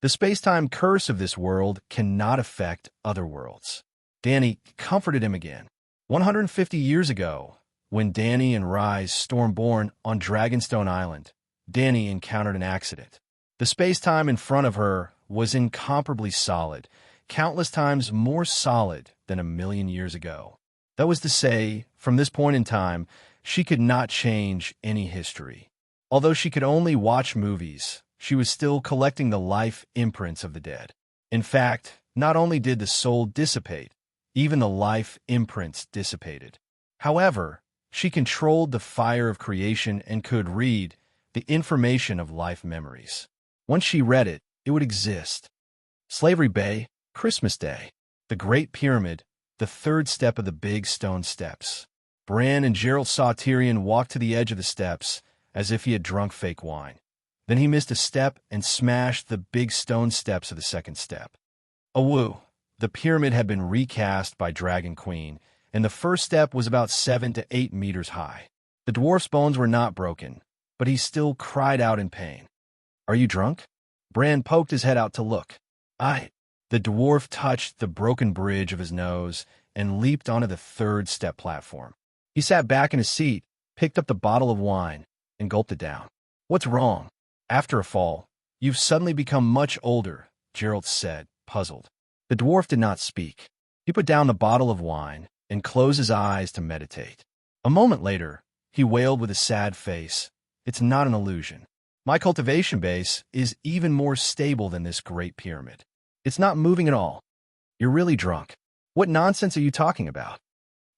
The space-time curse of this world cannot affect other worlds. Danny comforted him again. 150 years ago, when Danny and Rise stormborn on Dragonstone Island, Danny encountered an accident. The space-time in front of her was incomparably solid, countless times more solid than 1,000,000 years ago. That was to say, from this point in time, she could not change any history. Although she could only watch movies, she was still collecting the life imprints of the dead. In fact, not only did the soul dissipate, even the life imprints dissipated. However, she controlled the fire of creation and could read the information of life memories. Once she read it, it would exist. Slavery Bay, Christmas Day, the Great Pyramid, the third step of the big stone steps. Bran and Geralt saw Tyrion walk to the edge of the steps as if he had drunk fake wine. Then he missed a step and smashed the big stone steps of the second step. Awoo! The pyramid had been recast by Dragon Queen, and the first step was about 7 to 8 meters high. The dwarf's bones were not broken, but he still cried out in pain. Are you drunk? Bran poked his head out to look. The dwarf touched the broken bridge of his nose and leaped onto the third step platform. He sat back in his seat, picked up the bottle of wine, and gulped it down. What's wrong? After a fall, you've suddenly become much older, Geralt said, puzzled. The dwarf did not speak. He put down the bottle of wine and closed his eyes to meditate. A moment later, he wailed with a sad face, "It's not an illusion. My cultivation base is even more stable than this great pyramid. It's not moving at all. You're really drunk. What nonsense are you talking about?"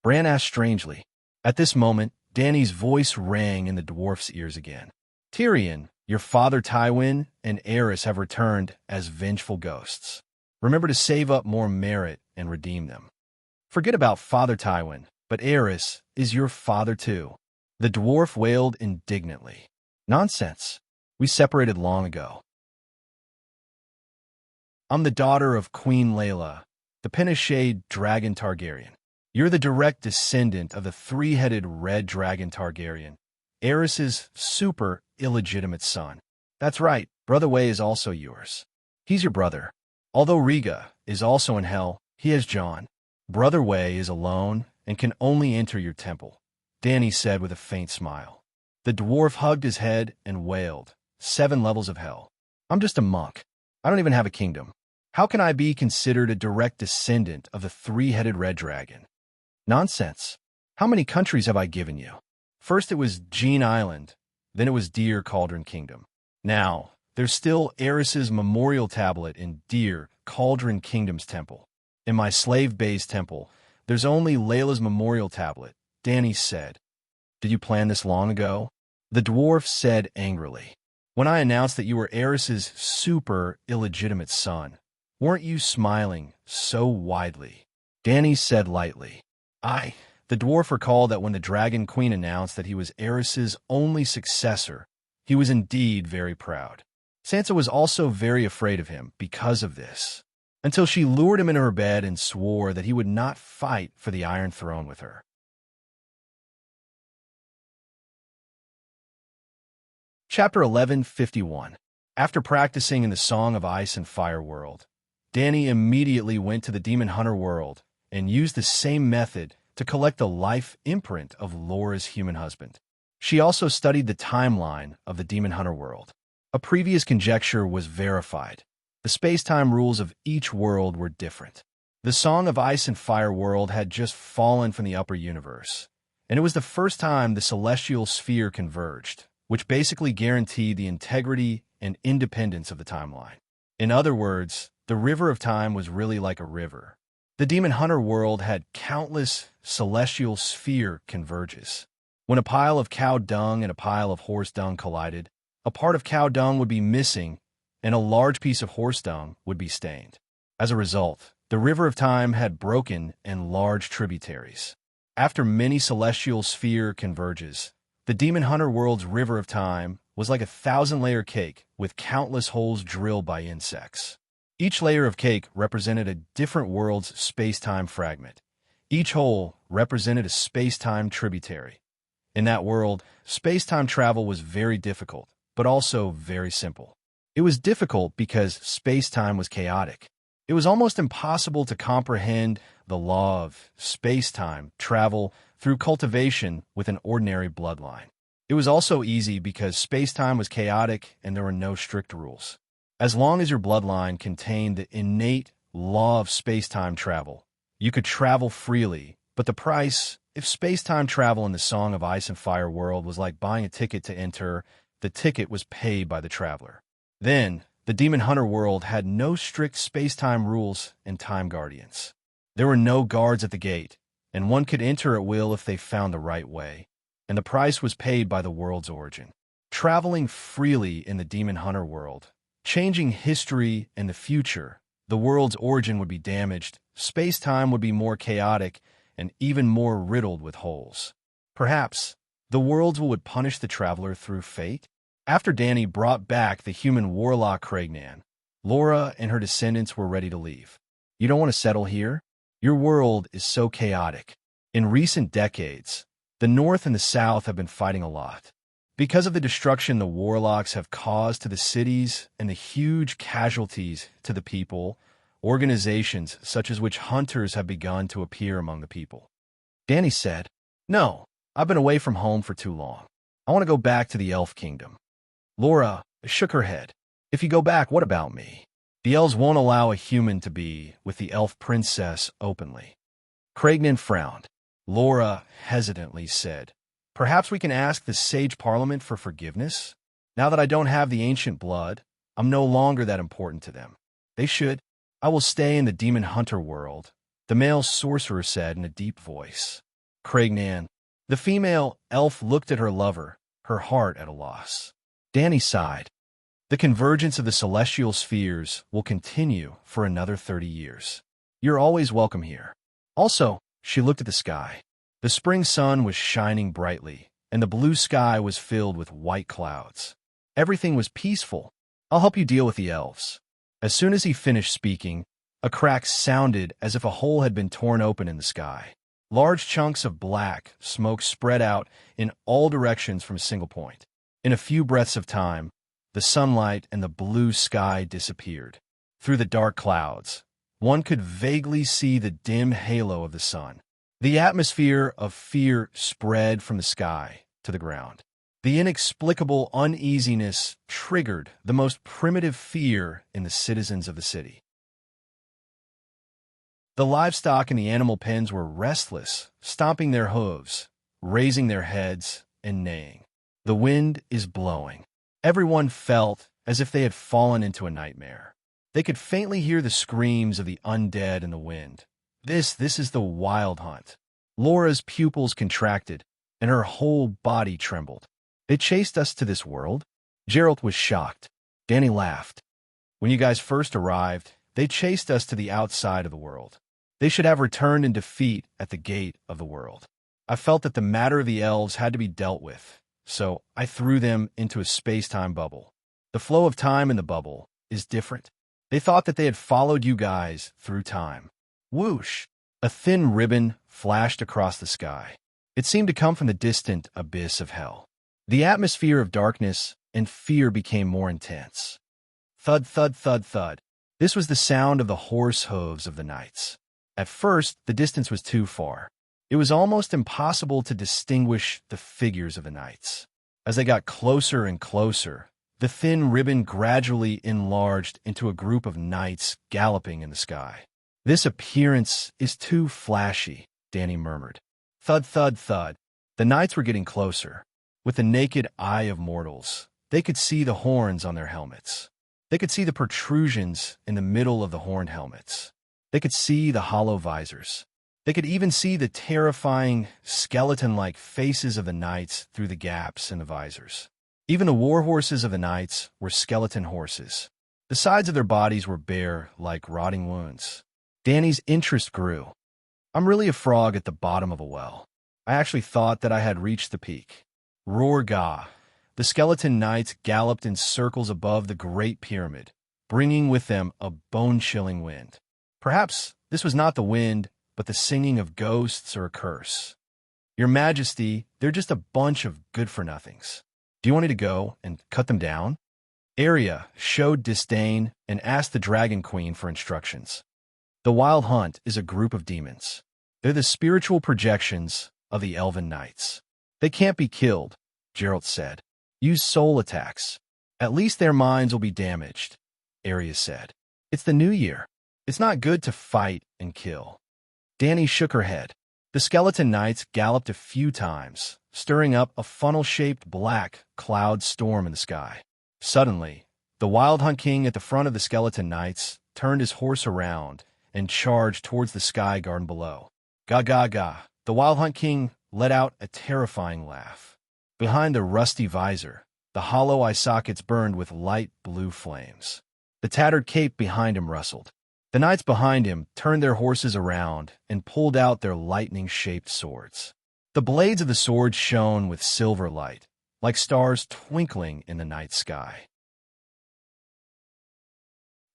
Bran asked strangely. At this moment, Dany's voice rang in the dwarf's ears again. "Tyrion, your father Tywin, and Aerys have returned as vengeful ghosts. Remember to save up more merit and redeem them. Forget about Father Tywin, but Aerys is your father too." The dwarf wailed indignantly. "Nonsense. We separated long ago. I'm the daughter of Queen Layla, the Penishade Dragon Targaryen. You're the direct descendant of the three-headed Red Dragon Targaryen, Aerys's super illegitimate son. That's right, Brother Way is also yours. He's your brother. Although Rhaegar is also in hell, he has Jon. Brother Way is alone and can only enter your temple," Dany said with a faint smile. The dwarf hugged his head and wailed, "7 levels of hell. I'm just a monk. I don't even have a kingdom. How can I be considered a direct descendant of the three-headed red dragon? Nonsense. How many countries have I given you? First it was Jean Island, then it was Deer Cauldron Kingdom. Now, there's still Aerys's memorial tablet in Deer Cauldron Kingdom's temple. In my slave-based temple, there's only Layla's memorial tablet," Dany said. "Did you plan this long ago?" The dwarf said angrily. "When I announced that you were Aerys's super illegitimate son, weren't you smiling so widely?" Dany said lightly. The dwarf recalled that when the Dragon Queen announced that he was Aerys's only successor, he was indeed very proud. Sansa was also very afraid of him because of this, until she lured him into her bed and swore that he would not fight for the Iron Throne with her. Chapter 11:51. After practicing in the Song of Ice and Fire world, Dany immediately went to the Demon Hunter world and used the same method to collect the life imprint of Laura's human husband. She also studied the timeline of the Demon Hunter world. A previous conjecture was verified. The space-time rules of each world were different. The Song of Ice and Fire world had just fallen from the upper universe, and it was the first time the celestial sphere converged, which basically guaranteed the integrity and independence of the timeline. In other words, the River of Time was really like a river. The Demon Hunter world had countless celestial sphere converges. When a pile of cow dung and a pile of horse dung collided, a part of cow dung would be missing and a large piece of horse dung would be stained. As a result, the River of Time had broken and large tributaries. After many celestial sphere converges, the Demon Hunter world's River of Time was like a 1,000-layer cake with countless holes drilled by insects. Each layer of cake represented a different world's space-time fragment. Each hole represented a space-time tributary. In that world, space-time travel was very difficult, but also very simple. It was difficult because space-time was chaotic. It was almost impossible to comprehend the law of space-time travel through cultivation with an ordinary bloodline. It was also easy because space-time was chaotic and there were no strict rules. As long as your bloodline contained the innate law of space-time travel, you could travel freely, but the price, if space-time travel in the Song of Ice and Fire world was like buying a ticket to enter, the ticket was paid by the traveler. Then, the Demon Hunter world had no strict space-time rules and time guardians. There were no guards at the gate, and one could enter at will if they found the right way, and the price was paid by the world's origin. Traveling freely in the Demon Hunter world, changing history and the future, the world's origin would be damaged, space-time would be more chaotic, and even more riddled with holes. Perhaps, the worlds would punish the traveler through fate? After Dany brought back the human warlock Craignan, Laura and her descendants were ready to leave. "You don't want to settle here? Your world is so chaotic. In recent decades, the North and the South have been fighting a lot. Because of the destruction the warlocks have caused to the cities and the huge casualties to the people, organizations such as witch hunters have begun to appear among the people. Danny said, "No, I've been away from home for too long. I want to go back to the elf kingdom." Laura shook her head. "If you go back, what about me? The elves won't allow a human to be with the elf princess openly." Craignan frowned. Laura hesitantly said, "Perhaps we can ask the Sage Parliament for forgiveness? Now that I don't have the ancient blood, I'm no longer that important to them. They should. I will stay in the demon hunter world," the male sorcerer said in a deep voice. Craignan. The female elf looked at her lover, her heart at a loss. Danny sighed. "The convergence of the celestial spheres will continue for another 30 years. You're always welcome here." Also, she looked at the sky. The spring sun was shining brightly, and the blue sky was filled with white clouds. Everything was peaceful. "I'll help you deal with the elves." As soon as he finished speaking, a crack sounded as if a hole had been torn open in the sky. Large chunks of black smoke spread out in all directions from a single point. In a few breaths of time, the sunlight and the blue sky disappeared. Through the dark clouds, one could vaguely see the dim halo of the sun. The atmosphere of fear spread from the sky to the ground. The inexplicable uneasiness triggered the most primitive fear in the citizens of the city. The livestock in the animal pens were restless, stomping their hooves, raising their heads, and neighing. The wind is blowing. Everyone felt as if they had fallen into a nightmare. They could faintly hear the screams of the undead in the wind. This is the wild hunt. Laura's pupils contracted, and her whole body trembled. "They chased us to this world?" Gerald was shocked. Danny laughed. "When you guys first arrived, they chased us to the outside of the world. They should have returned in defeat at the gate of the world. I felt that the matter of the elves had to be dealt with, so I threw them into a space-time bubble. The flow of time in the bubble is different. They thought that they had followed you guys through time." Whoosh! A thin ribbon flashed across the sky. It seemed to come from the distant abyss of hell. The atmosphere of darkness and fear became more intense. Thud, thud, thud, thud. This was the sound of the horse hooves of the knights. At first, the distance was too far. It was almost impossible to distinguish the figures of the knights. As they got closer and closer, the thin ribbon gradually enlarged into a group of knights galloping in the sky. "This appearance is too flashy," Danny murmured. Thud, thud, thud. The knights were getting closer. With the naked eye of mortals, they could see the horns on their helmets. They could see the protrusions in the middle of the horned helmets. They could see the hollow visors. They could even see the terrifying, skeleton-like faces of the knights through the gaps in the visors. Even the war horses of the knights were skeleton horses. The sides of their bodies were bare like rotting wounds. Danny's interest grew. "I'm really a frog at the bottom of a well. I actually thought that I had reached the peak." Roar-ga! The skeleton knights galloped in circles above the Great Pyramid, bringing with them a bone-chilling wind. Perhaps this was not the wind, but the singing of ghosts or a curse. "Your Majesty, they're just a bunch of good-for-nothings. Do you want me to go and cut them down?" Arya showed disdain and asked the Dragon Queen for instructions. "The Wild Hunt is a group of demons. They're the spiritual projections of the Elven Knights. They can't be killed," Geralt said. "Use soul attacks. At least their minds will be damaged," Arya said. "It's the new year. It's not good to fight and kill." Danny shook her head. The skeleton knights galloped a few times, stirring up a funnel-shaped black cloud storm in the sky. Suddenly, the Wild Hunt King at the front of the skeleton knights turned his horse around and charged towards the sky garden below. "Ga ga ga!" The Wild Hunt King let out a terrifying laugh. Behind the rusty visor, the hollow eye sockets burned with light blue flames. The tattered cape behind him rustled. The knights behind him turned their horses around and pulled out their lightning-shaped swords. The blades of the swords shone with silver light, like stars twinkling in the night sky.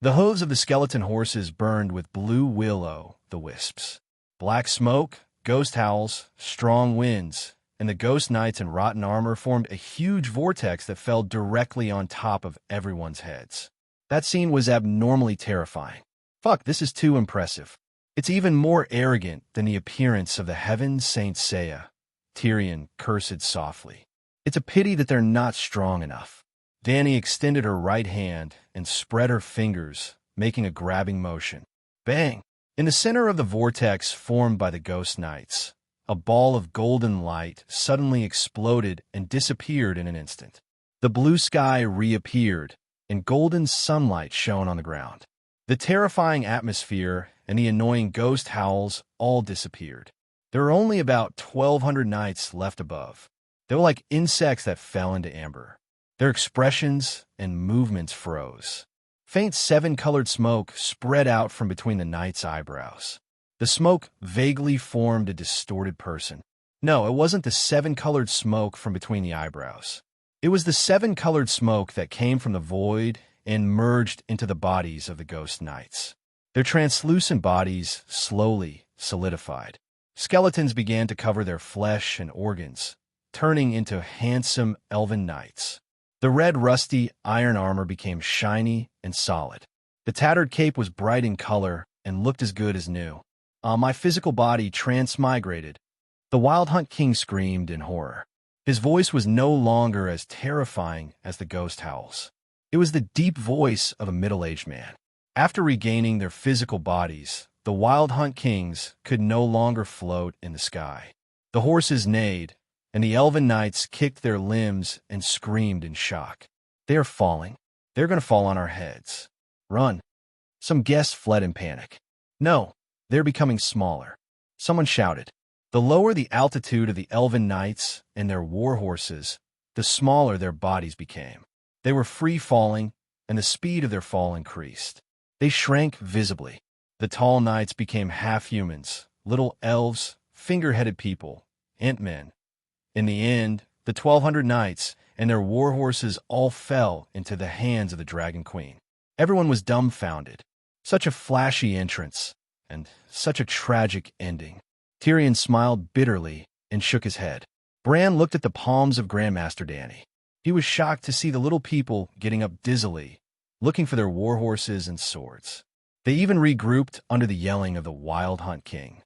The hooves of the skeleton horses burned with blue will-o'-the-wisps. Black smoke, ghost howls, strong winds, and the ghost knights in rotten armor formed a huge vortex that fell directly on top of everyone's heads. That scene was abnormally terrifying. Fuck, this is too impressive. It's even more arrogant than the appearance of the Heaven Saint Seiya, Tyrion cursed softly. It's a pity that they're not strong enough. Dany extended her right hand and spread her fingers, making a grabbing motion. Bang! In the center of the vortex formed by the ghost knights, a ball of golden light suddenly exploded and disappeared in an instant. The blue sky reappeared, and golden sunlight shone on the ground. The terrifying atmosphere and the annoying ghost howls all disappeared. There were only about 1,200 knights left above. They were like insects that fell into amber. Their expressions and movements froze. Faint seven-colored smoke spread out from between the knights' eyebrows. The smoke vaguely formed a distorted person. No, it wasn't the seven-colored smoke from between the eyebrows. It was the seven-colored smoke that came from the void and merged into the bodies of the ghost knights. Their translucent bodies slowly solidified. Skeletons began to cover their flesh and organs, turning into handsome elven knights. The red rusty iron armor became shiny and solid. The tattered cape was bright in color and looked as good as new. My physical body transmigrated. The Wild Hunt King screamed in horror. His voice was no longer as terrifying as the ghost howls. It was the deep voice of a middle-aged man. After regaining their physical bodies, the Wild Hunt Kings could no longer float in the sky. The horses neighed, and the elven knights kicked their limbs and screamed in shock. They are falling. They're going to fall on our heads. Run. Some guests fled in panic. No, they're becoming smaller. Someone shouted. The lower the altitude of the elven knights and their war horses, the smaller their bodies became. They were free-falling, and the speed of their fall increased. They shrank visibly. The tall knights became half-humans, little elves, finger-headed people, ant-men. In the end, the 1,200 knights and their war horses all fell into the hands of the Dragon Queen. Everyone was dumbfounded. Such a flashy entrance, and such a tragic ending. Tyrion smiled bitterly and shook his head. Bran looked at the palms of Grandmaster Dany. He was shocked to see the little people getting up dizzily, looking for their war horses and swords. They even regrouped under the yelling of the Wild Hunt King.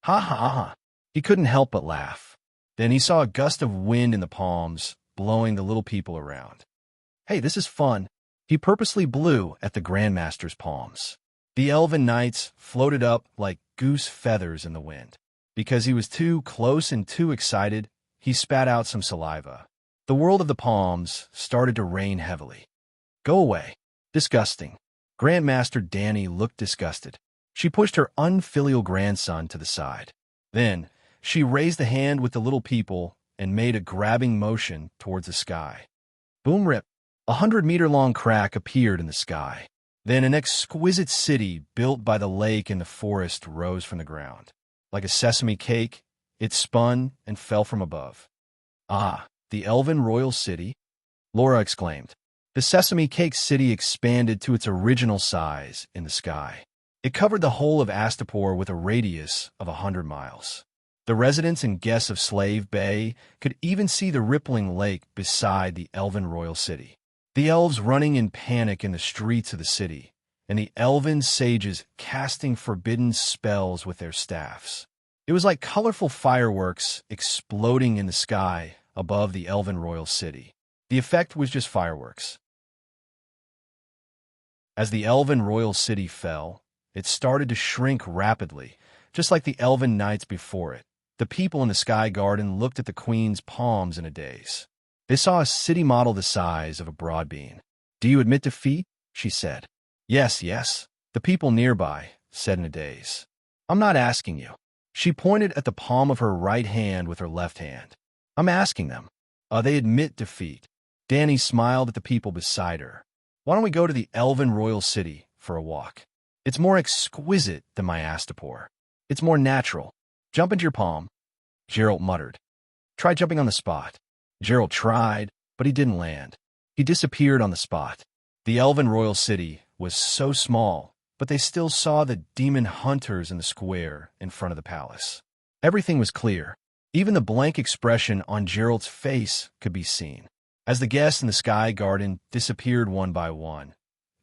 Ha ha ha! He couldn't help but laugh. Then he saw a gust of wind in the palms, blowing the little people around. Hey, this is fun. He purposely blew at the Grandmaster's palms. The elven knights floated up like goose feathers in the wind. Because he was too close and too excited, he spat out some saliva. The world of the palms started to rain heavily. Go away. Disgusting. Grandmaster Dany looked disgusted. She pushed her unfilial grandson to the side. Then, she raised the hand with the little people and made a grabbing motion towards the sky. Boom rip. 100-meter-long crack appeared in the sky. Then an exquisite city built by the lake in the forest rose from the ground. Like a sesame cake, it spun and fell from above. Ah, the elven royal city? Laura exclaimed. The sesame cake city expanded to its original size in the sky. It covered the whole of Astapor with a radius of 100 miles. The residents and guests of Slave Bay could even see the rippling lake beside the elven royal city. The elves running in panic in the streets of the city, and the elven sages casting forbidden spells with their staffs. It was like colorful fireworks exploding in the sky above the elven royal city. The effect was just fireworks. As the elven royal city fell, it started to shrink rapidly, just like the elven knights before it. The people in the sky garden looked at the queen's palms in a daze. They saw a city model the size of a broad bean. Do you admit defeat? She said. Yes, yes, the people nearby said in a daze. I'm not asking you. She pointed at the palm of her right hand with her left hand. I'm asking them. They admit defeat. Dany smiled at the people beside her. Why don't we go to the elven royal city for a walk? It's more exquisite than my Astapor. It's more natural. Jump into your palm. Geralt muttered. Try jumping on the spot. Geralt tried, but he didn't land. He disappeared on the spot. The elven royal city was so small, but they still saw the demon hunters in the square in front of the palace. Everything was clear. Even the blank expression on Gerald's face could be seen. As the guests in the Sky Garden disappeared one by one,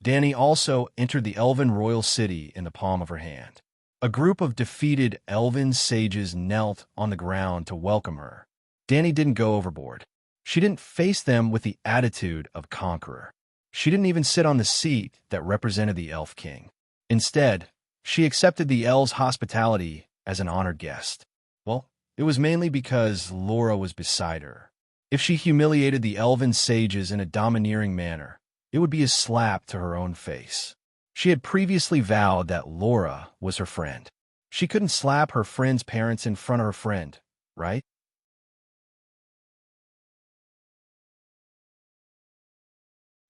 Dany also entered the elven royal city in the palm of her hand. A group of defeated elven sages knelt on the ground to welcome her. Dany didn't go overboard. She didn't face them with the attitude of conqueror. She didn't even sit on the seat that represented the Elf King. Instead, she accepted the elves' hospitality as an honored guest. Well, it was mainly because Laura was beside her. If she humiliated the elven sages in a domineering manner, it would be a slap to her own face. She had previously vowed that Laura was her friend. She couldn't slap her friend's parents in front of her friend, right?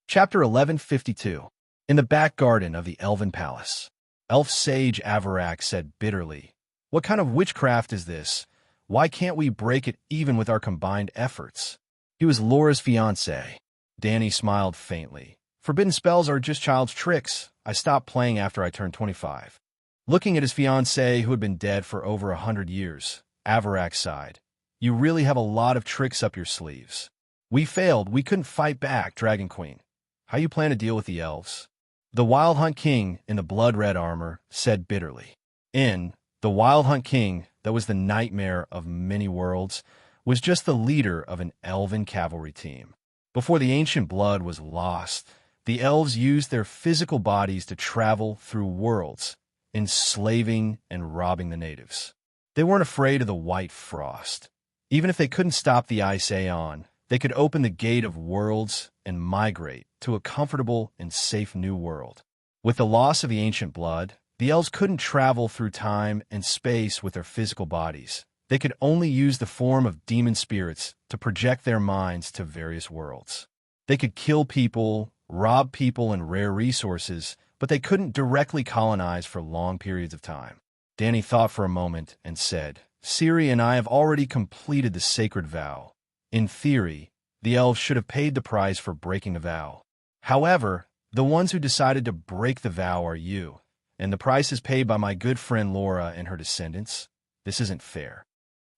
Chapter 1152. In the back garden of the Elven Palace. Elf Sage Avarak said bitterly, "What kind of witchcraft is this? Why can't we break it even with our combined efforts?" He was Laura's fiancé. Dany smiled faintly. "Forbidden spells are just child's tricks. I stopped playing after I turned 25. Looking at his fiancée, who had been dead for over 100 years, Avarak sighed. "You really have a lot of tricks up your sleeves. We failed. We couldn't fight back, Dragon Queen. How you plan to deal with the elves?" The Wild Hunt King in the blood-red armor said bitterly. The Wild Hunt King, that was the nightmare of many worlds, was just the leader of an elven cavalry team. Before the ancient blood was lost, the elves used their physical bodies to travel through worlds, enslaving and robbing the natives. They weren't afraid of the white frost. Even if they couldn't stop the Ice Aeon, they could open the gate of worlds and migrate to a comfortable and safe new world. With the loss of the ancient blood, the elves couldn't travel through time and space with their physical bodies. They could only use the form of demon spirits to project their minds to various worlds. They could kill people, rob people and rare resources, but they couldn't directly colonize for long periods of time. Dany thought for a moment and said, "Ciri and I have already completed the sacred vow. In theory, the elves should have paid the price for breaking the vow. However, the ones who decided to break the vow are you, and the price is paid by my good friend Laura and her descendants. This isn't fair."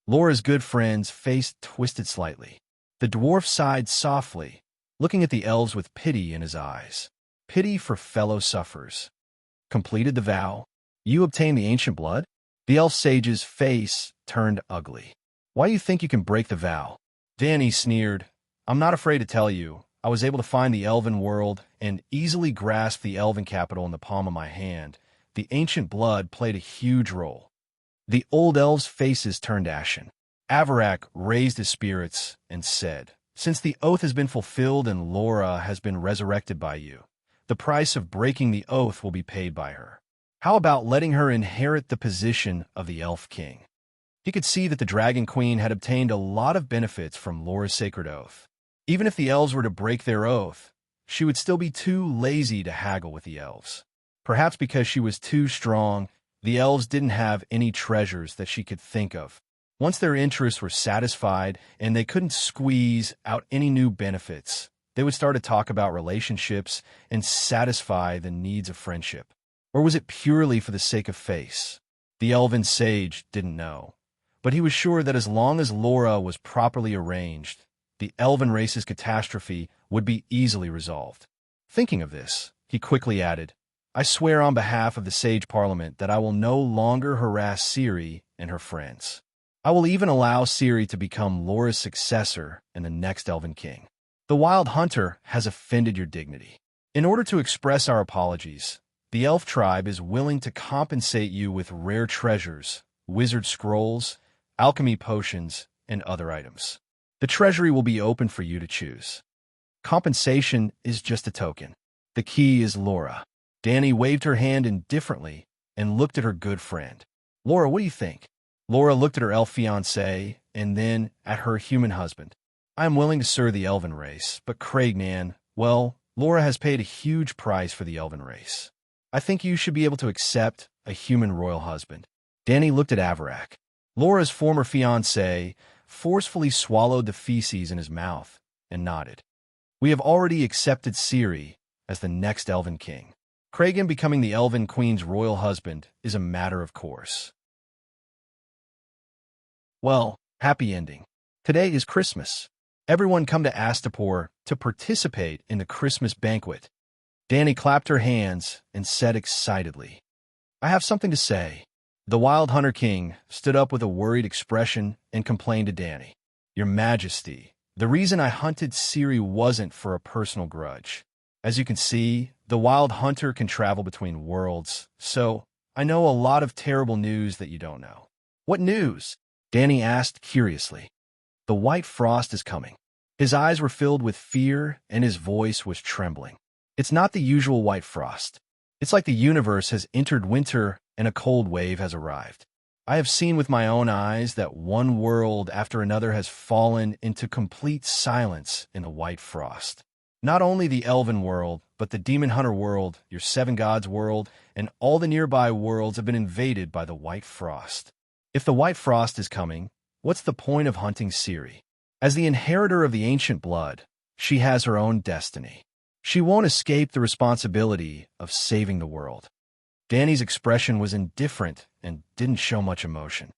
Laura's good friend's face twisted slightly. The dwarf sighed softly, looking at the elves with pity in his eyes. Pity for fellow sufferers. "Completed the vow? You obtained the ancient blood?" The elf sage's face turned ugly. "Why do you think you can break the vow?" Dany sneered. "I'm not afraid to tell you. I was able to find the elven world and easily grasp the elven capital in the palm of my hand. The ancient blood played a huge role." The old elves' faces turned ashen. Avarak raised his spirits and said, "Since the oath has been fulfilled and Laura has been resurrected by you, the price of breaking the oath will be paid by her. How about letting her inherit the position of the Elf King?" He could see that the Dragon Queen had obtained a lot of benefits from Laura's sacred oath. Even if the elves were to break their oath, she would still be too lazy to haggle with the elves. Perhaps because she was too strong, the elves didn't have any treasures that she could think of. Once their interests were satisfied and they couldn't squeeze out any new benefits, they would start to talk about relationships and satisfy the needs of friendship. Or was it purely for the sake of face? The elven sage didn't know, but he was sure that as long as Laura was properly arranged, the elven race's catastrophe would be easily resolved. Thinking of this, he quickly added, "I swear on behalf of the Sage Parliament that I will no longer harass Ciri and her friends. I will even allow Ciri to become Laura's successor and the next Elven King. The Wild Hunter has offended your dignity. In order to express our apologies, the Elf Tribe is willing to compensate you with rare treasures, wizard scrolls, alchemy potions, and other items. The treasury will be open for you to choose. Compensation is just a token. The key is Laura." Dany waved her hand indifferently and looked at her good friend. "Laura, what do you think?" Laura looked at her elf fiancé and then at her human husband. "I am willing to serve the elven race, but Craignan, well, Laura has paid a huge price for the elven race. I think you should be able to accept a human royal husband." Dany looked at Avarak. Laura's former fiancé forcefully swallowed the feces in his mouth and nodded. "We have already accepted Ciri as the next Elven King. Craignan becoming the Elven Queen's royal husband is a matter of course." Well, Happy ending. Today is Christmas. Everyone come to Astapor to participate in the Christmas banquet. Danny clapped her hands and said excitedly, I have something to say. The Wild Hunter King stood up with a worried expression and complained to Danny. Your Majesty, the reason I hunted Ciri wasn't for a personal grudge. As you can see, the Wild Hunter can travel between worlds, so I know a lot of terrible news that you don't know. What news? Danny asked curiously. The White Frost is coming. His eyes were filled with fear and his voice was trembling. It's not the usual White Frost. It's like the universe has entered winter and a cold wave has arrived. I have seen with my own eyes that one world after another has fallen into complete silence in the White Frost. Not only the Elven world, but the Demon Hunter world, your Seven Gods world, and all the nearby worlds have been invaded by the White Frost. If the White Frost is coming, what's the point of hunting Ciri? As the inheritor of the ancient blood, she has her own destiny. She won't escape the responsibility of saving the world. Danny's expression was indifferent and didn't show much emotion.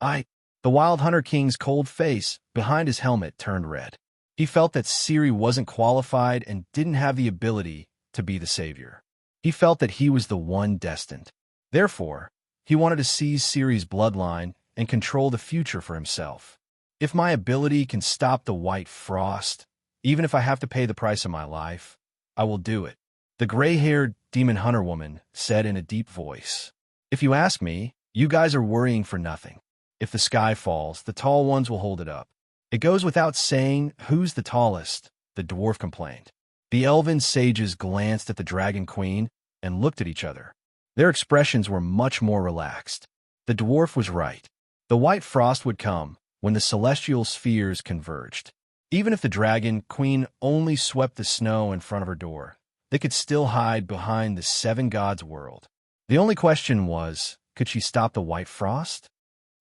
The Wild Hunter King's cold face behind his helmet turned red. He felt that Ciri wasn't qualified and didn't have the ability to be the savior. He felt that he was the one destined. Therefore, he wanted to seize Ciri's bloodline and control the future for himself. If my ability can stop the White Frost, even if I have to pay the price of my life, I will do it. The gray-haired demon hunter woman said in a deep voice. If you ask me, you guys are worrying for nothing. If the sky falls, the tall ones will hold it up. It goes without saying who's the tallest, the dwarf complained. The elven sages glanced at the dragon queen and looked at each other. Their expressions were much more relaxed. The dwarf was right. The White Frost would come when the celestial spheres converged. Even if the dragon queen only swept the snow in front of her door, they could still hide behind the Seven Gods world. The only question was, could she stop the White Frost?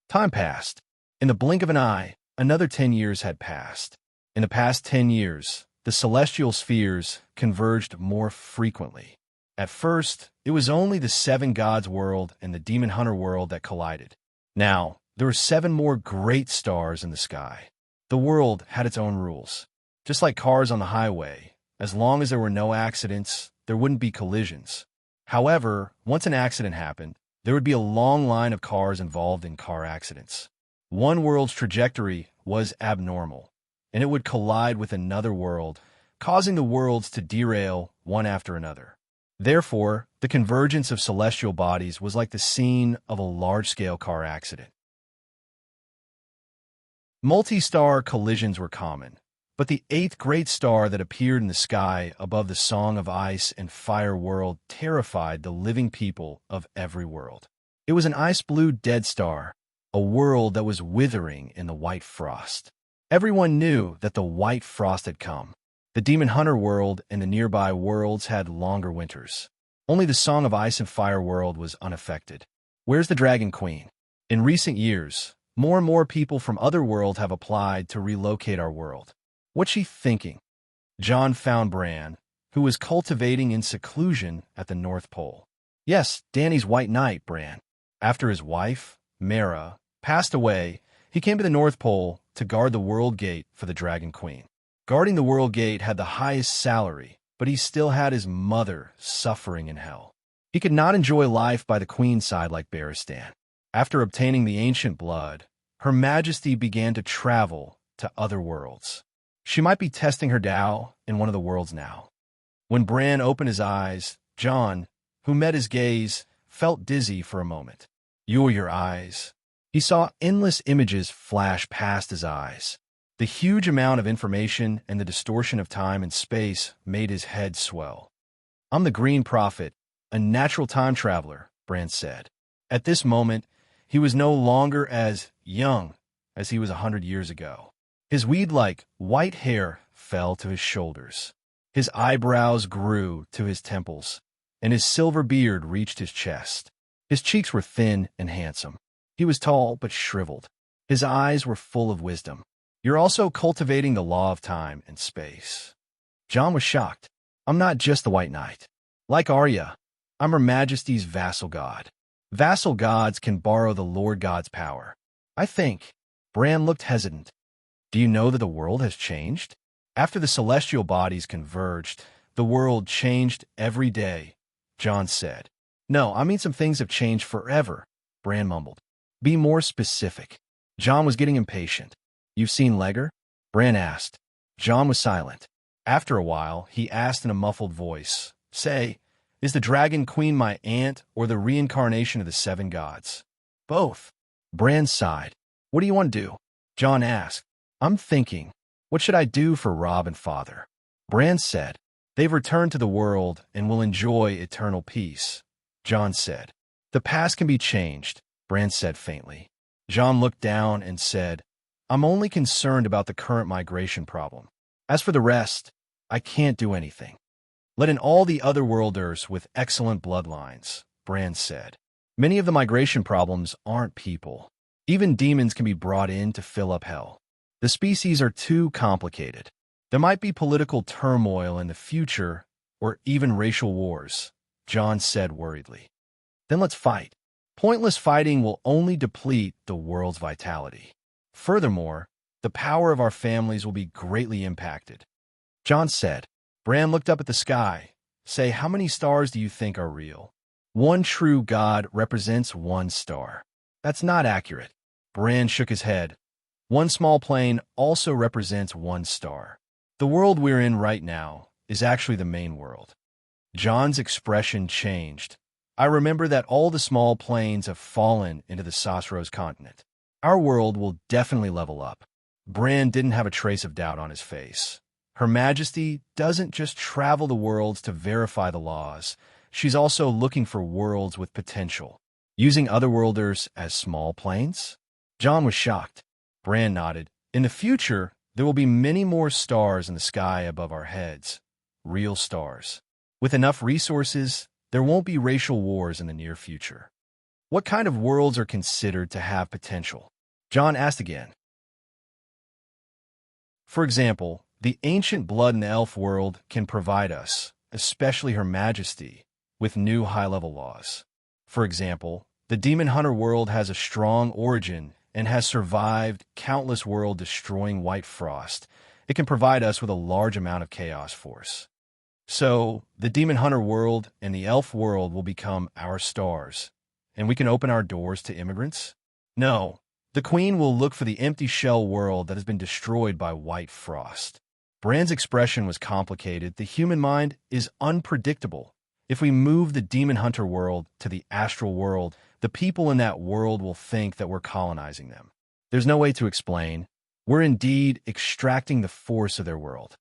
Time passed. In the blink of an eye, another 10 years had passed. In the past 10 years, the celestial spheres converged more frequently. At first, it was only the Seven Gods world and the Demon Hunter world that collided. Now, there were 7 more great stars in the sky. The world had its own rules. Just like cars on the highway, as long as there were no accidents, there wouldn't be collisions. However, once an accident happened, there would be a long line of cars involved in car accidents. One world's trajectory was abnormal, and it would collide with another world, causing the worlds to derail one after another. Therefore, the convergence of celestial bodies was like the scene of a large-scale car accident. Multi-star collisions were common, but the 8th great star that appeared in the sky above the Song of Ice and Fire world terrified the living people of every world. It was an ice-blue dead star, a world that was withering in the White Frost. Everyone knew that the White Frost had come. The Demon Hunter world and the nearby worlds had longer winters. Only the Song of Ice and Fire world was unaffected. Where's the Dragon Queen? In recent years, more and more people from other worlds have applied to relocate our world. What's she thinking? John found Bran, who was cultivating in seclusion at the North Pole. Yes, Danny's White Knight, Bran. After his wife, Mara, passed away, he came to the North Pole to guard the World Gate for the Dragon Queen. Guarding the World Gate had the highest salary, but he still had his mother suffering in hell. He could not enjoy life by the Queen's side like Barristan. After obtaining the ancient blood, Her Majesty began to travel to other worlds. She might be testing her Tao in one of the worlds now. When Bran opened his eyes, John, who met his gaze, felt dizzy for a moment. Your eyes. He saw endless images flash past his eyes. The huge amount of information and the distortion of time and space made his head swell. I'm the Green Prophet, a natural time traveler, Bran said. At this moment, he was no longer as young as he was 100 years ago. His weed-like white hair fell to his shoulders. His eyebrows grew to his temples, and his silver beard reached his chest. His cheeks were thin and handsome. He was tall but shriveled. His eyes were full of wisdom. You're also cultivating the law of time and space. John was shocked. I'm not just the White Knight. Like Arya, I'm Her Majesty's vassal god. Vassal gods can borrow the Lord God's power. I think, Bran looked hesitant. Do you know that the world has changed? After the celestial bodies converged, the world changed every day, Jon said. No, I mean some things have changed forever, Bran mumbled. Be more specific. Jon was getting impatient. You've seen Legger? Bran asked. Jon was silent. After a while, he asked in a muffled voice, Say, is the Dragon Queen my aunt or the reincarnation of the seven gods? Both. Bran sighed. What do you want to do? Jon asked. I'm thinking, what should I do for Robb and Father? Bran said, they've returned to the world and will enjoy eternal peace. Jon said, the past can be changed, Bran said faintly. Jon looked down and said, I'm only concerned about the current migration problem. As for the rest, I can't do anything. Let in all the other worlders with excellent bloodlines, Bran said. Many of the migration problems aren't people. Even demons can be brought in to fill up hell. The species are too complicated. There might be political turmoil in the future, or even racial wars, Jon said worriedly. Then let's fight. Pointless fighting will only deplete the world's vitality. Furthermore, the power of our families will be greatly impacted. Jon said. Bran looked up at the sky. Say, how many stars do you think are real? One true god represents one star. That's not accurate. Bran shook his head. One small plane also represents one star. The world we're in right now is actually the main world. Jon's expression changed. I remember that all the small planes have fallen into the Sosros continent. Our world will definitely level up. Bran didn't have a trace of doubt on his face. Her Majesty doesn't just travel the worlds to verify the laws. She's also looking for worlds with potential. Using otherworlders as small planes? Jon was shocked. Bran nodded. In the future, there will be many more stars in the sky above our heads. Real stars. With enough resources, there won't be racial wars in the near future. What kind of worlds are considered to have potential? Jon asked again. For example, the ancient blood in the elf world can provide us, especially Her Majesty, with new high-level laws. For example, the demon hunter world has a strong origin and has survived countless world-destroying white frost. It can provide us with a large amount of chaos force. So, the demon hunter world and the elf world will become our stars, and we can open our doors to immigrants? No, the Queen will look for the empty shell world that has been destroyed by white frost. Bran's expression was complicated. The human mind is unpredictable. If we move the demon hunter world to the astral world, the people in that world will think that we're colonizing them. There's no way to explain. We're indeed extracting the force of their world.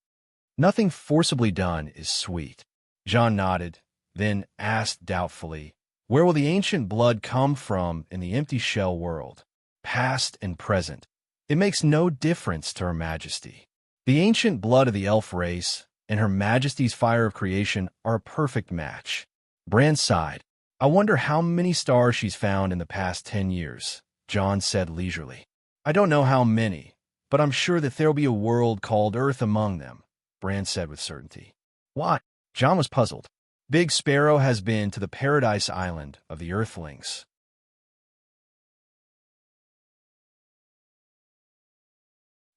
Nothing forcibly done is sweet. Jon nodded, then asked doubtfully, where will the ancient blood come from in the empty shell world? Past and present. It makes no difference to Her Majesty. The ancient blood of the elf race and Her Majesty's fire of creation are a perfect match. Bran sighed. I wonder how many stars she's found in the past 10 years, Jon said leisurely. I don't know how many, but I'm sure that there'll be a world called Earth among them, Bran said with certainty. Why? Jon was puzzled. Big Sparrow has been to the Paradise Island of the Earthlings.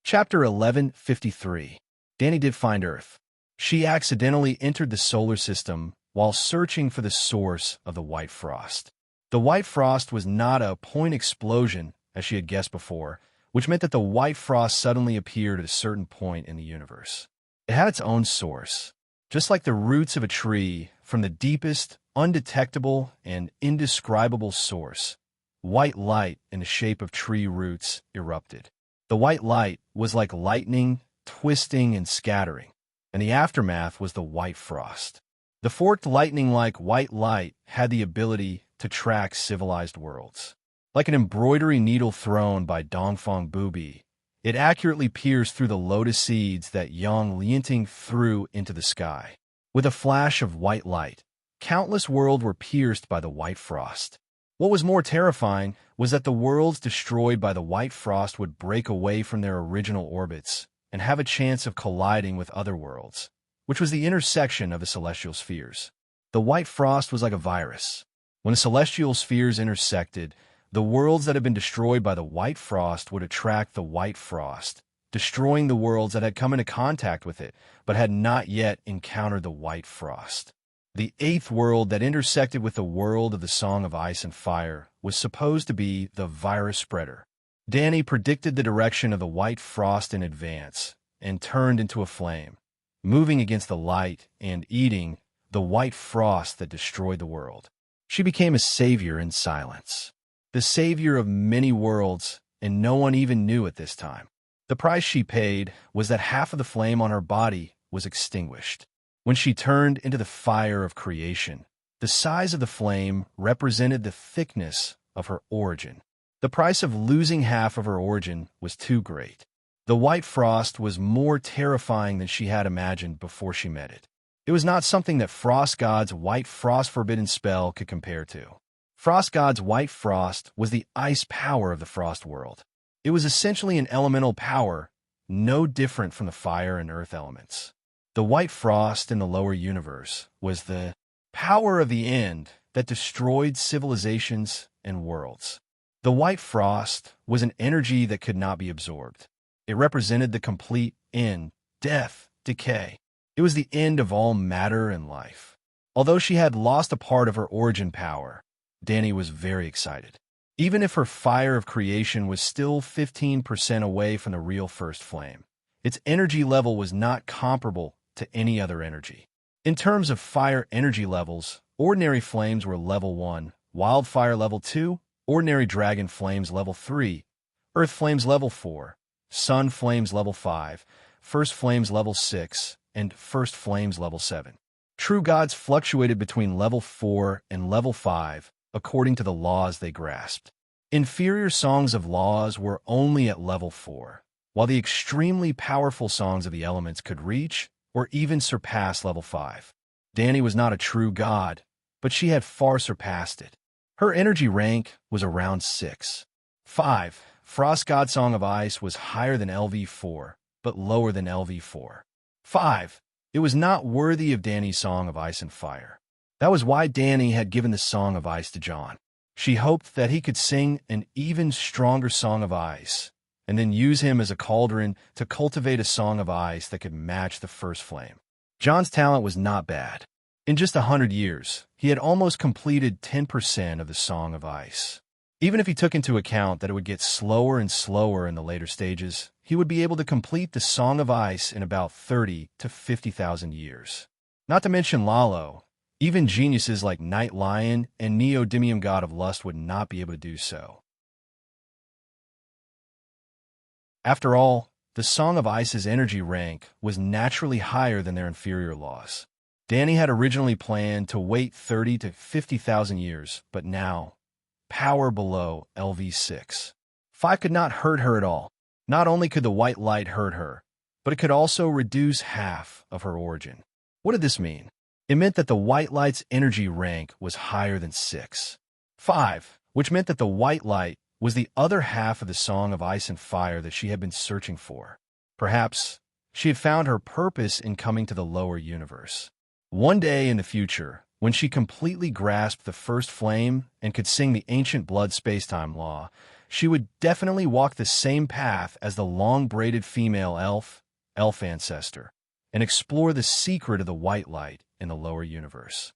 Chapter 1153. Dany did find Earth. She accidentally entered the solar system while searching for the source of the white frost. The white frost was not a point explosion, as she had guessed before, which meant that the white frost suddenly appeared at a certain point in the universe. It had its own source. Just like the roots of a tree, from the deepest, undetectable, and indescribable source, white light in the shape of tree roots erupted. The white light was like lightning, twisting and scattering, and the aftermath was the white frost. The forked lightning-like white light had the ability to track civilized worlds. Like an embroidery needle thrown by Dongfang Booby, it accurately pierced through the lotus seeds that Yang Lianting threw into the sky. With a flash of white light, countless worlds were pierced by the white frost. What was more terrifying was that the worlds destroyed by the white frost would break away from their original orbits and have a chance of colliding with other worlds, which was the intersection of the celestial spheres. The white frost was like a virus. When the celestial spheres intersected, The worlds that had been destroyed by the white frost would attract the white frost, destroying the worlds that had come into contact with it, but had not yet encountered the white frost. The eighth world that intersected with the world of the Song of Ice and Fire was supposed to be the virus spreader. Danny predicted the direction of the white frost in advance and turned into a flame, moving against the light and eating the white frost that destroyed the world. She became a savior in silence, the savior of many worlds, and no one even knew at this time. The price she paid was that half of the flame on her body was extinguished. When she turned into the fire of creation, the size of the flame represented the thickness of her origin. The price of losing half of her origin was too great. The white frost was more terrifying than she had imagined before she met it. It was not something that Frost God's white frost forbidden spell could compare to. Frost God's white frost was the ice power of the frost world. It was essentially an elemental power, no different from the fire and earth elements. The white frost in the lower universe was the power of the end that destroyed civilizations and worlds. The white frost was an energy that could not be absorbed. It represented the complete end, death, decay. It was the end of all matter and life. Although she had lost a part of her origin power, Danny was very excited. Even if her fire of creation was still 15% away from the real first flame, its energy level was not comparable to any other energy. In terms of fire energy levels, ordinary flames were level 1, wildfire level 2, ordinary dragon flames level 3, earth flames level 4, sun flames level 5, first flames level 6, and first flames level 7. True gods fluctuated between level 4 and level 5 according to the laws they grasped. Inferior songs of laws were only at level 4, while the extremely powerful songs of the elements could reach or even surpass level 5. Danny was not a true god, but she had far surpassed it. Her energy rank was around 6. 5. Frost God Song of Ice was higher than LV4, but lower than LV4. 5. It was not worthy of Danny's Song of Ice and Fire. That was why Danny had given the Song of Ice to John. She hoped that he could sing an even stronger Song of Ice, and then use him as a cauldron to cultivate a Song of Ice that could match the first flame. John's talent was not bad. In just 100 years, he had almost completed 10% of the Song of Ice. Even if he took into account that it would get slower and slower in the later stages, he would be able to complete the Song of Ice in about 30 to 50,000 years. Not to mention Lalo, even geniuses like Night Lion and Neodymium God of Lust would not be able to do so. After all, the Song of Ice's energy rank was naturally higher than their inferior laws. Danny had originally planned to wait 30 to 50,000 years, but now, power below LV6. 5 could not hurt her at all. Not only could the white light hurt her, but it could also reduce half of her origin. What did this mean? It meant that the white light's energy rank was higher than 6. 5, which meant that the white light was the other half of the Song of Ice and Fire that she had been searching for. Perhaps she had found her purpose in coming to the lower universe. One day in the future, when she completely grasped the first flame and could sing the ancient blood space-time law, she would definitely walk the same path as the long-braided female elf ancestor, and explore the secret of the white light in the lower universe.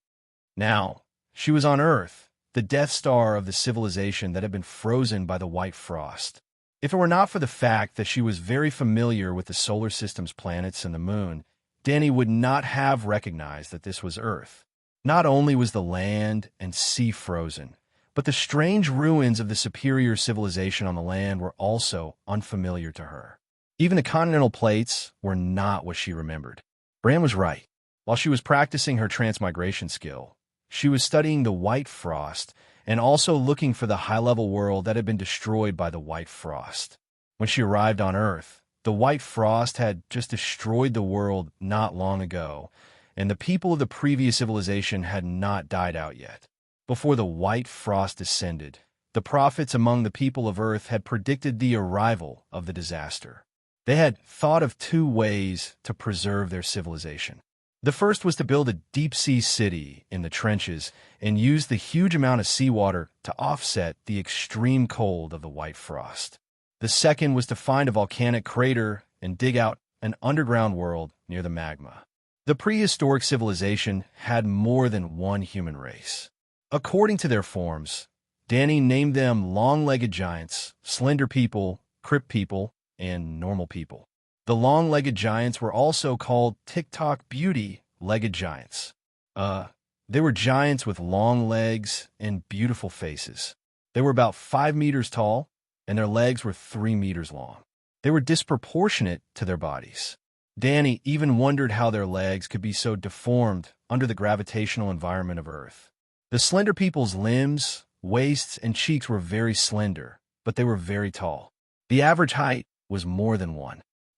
Now, she was on Earth, the Death Star of the civilization that had been frozen by the white frost. If it were not for the fact that she was very familiar with the solar system's planets and the moon, Danny would not have recognized that this was Earth. Not only was the land and sea frozen, but the strange ruins of the superior civilization on the land were also unfamiliar to her. Even the continental plates were not what she remembered. Bran was right. While she was practicing her transmigration skill, she was studying the white frost and also looking for the high-level world that had been destroyed by the white frost. When she arrived on Earth, the white frost had just destroyed the world not long ago, and the people of the previous civilization had not died out yet. Before the white frost descended, the prophets among the people of Earth had predicted the arrival of the disaster. They had thought of 2 ways to preserve their civilization. The first was to build a deep-sea city in the trenches and use the huge amount of seawater to offset the extreme cold of the white frost. The second was to find a volcanic crater and dig out an underground world near the magma. The prehistoric civilization had more than one human race. According to their forms, Danny named them long-legged giants, slender people, crypt people, and normal people. The long-legged giants were also called TikTok beauty-legged giants. They were giants with long legs and beautiful faces. They were about 5 meters tall, and their legs were 3 meters long. They were disproportionate to their bodies. Danny even wondered how their legs could be so deformed under the gravitational environment of Earth. The slender people's limbs, waists, and cheeks were very slender, but they were very tall. The average height was more than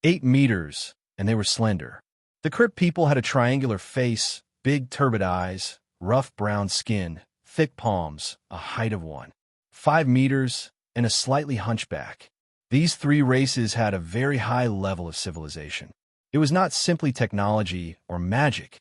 8 meters, and they were slender. The crypt people had a triangular face, big turbid eyes, rough brown skin, thick palms, a height of 5 meters, and a slightly hunchback. These three races had a very high level of civilization. It was not simply technology or magic.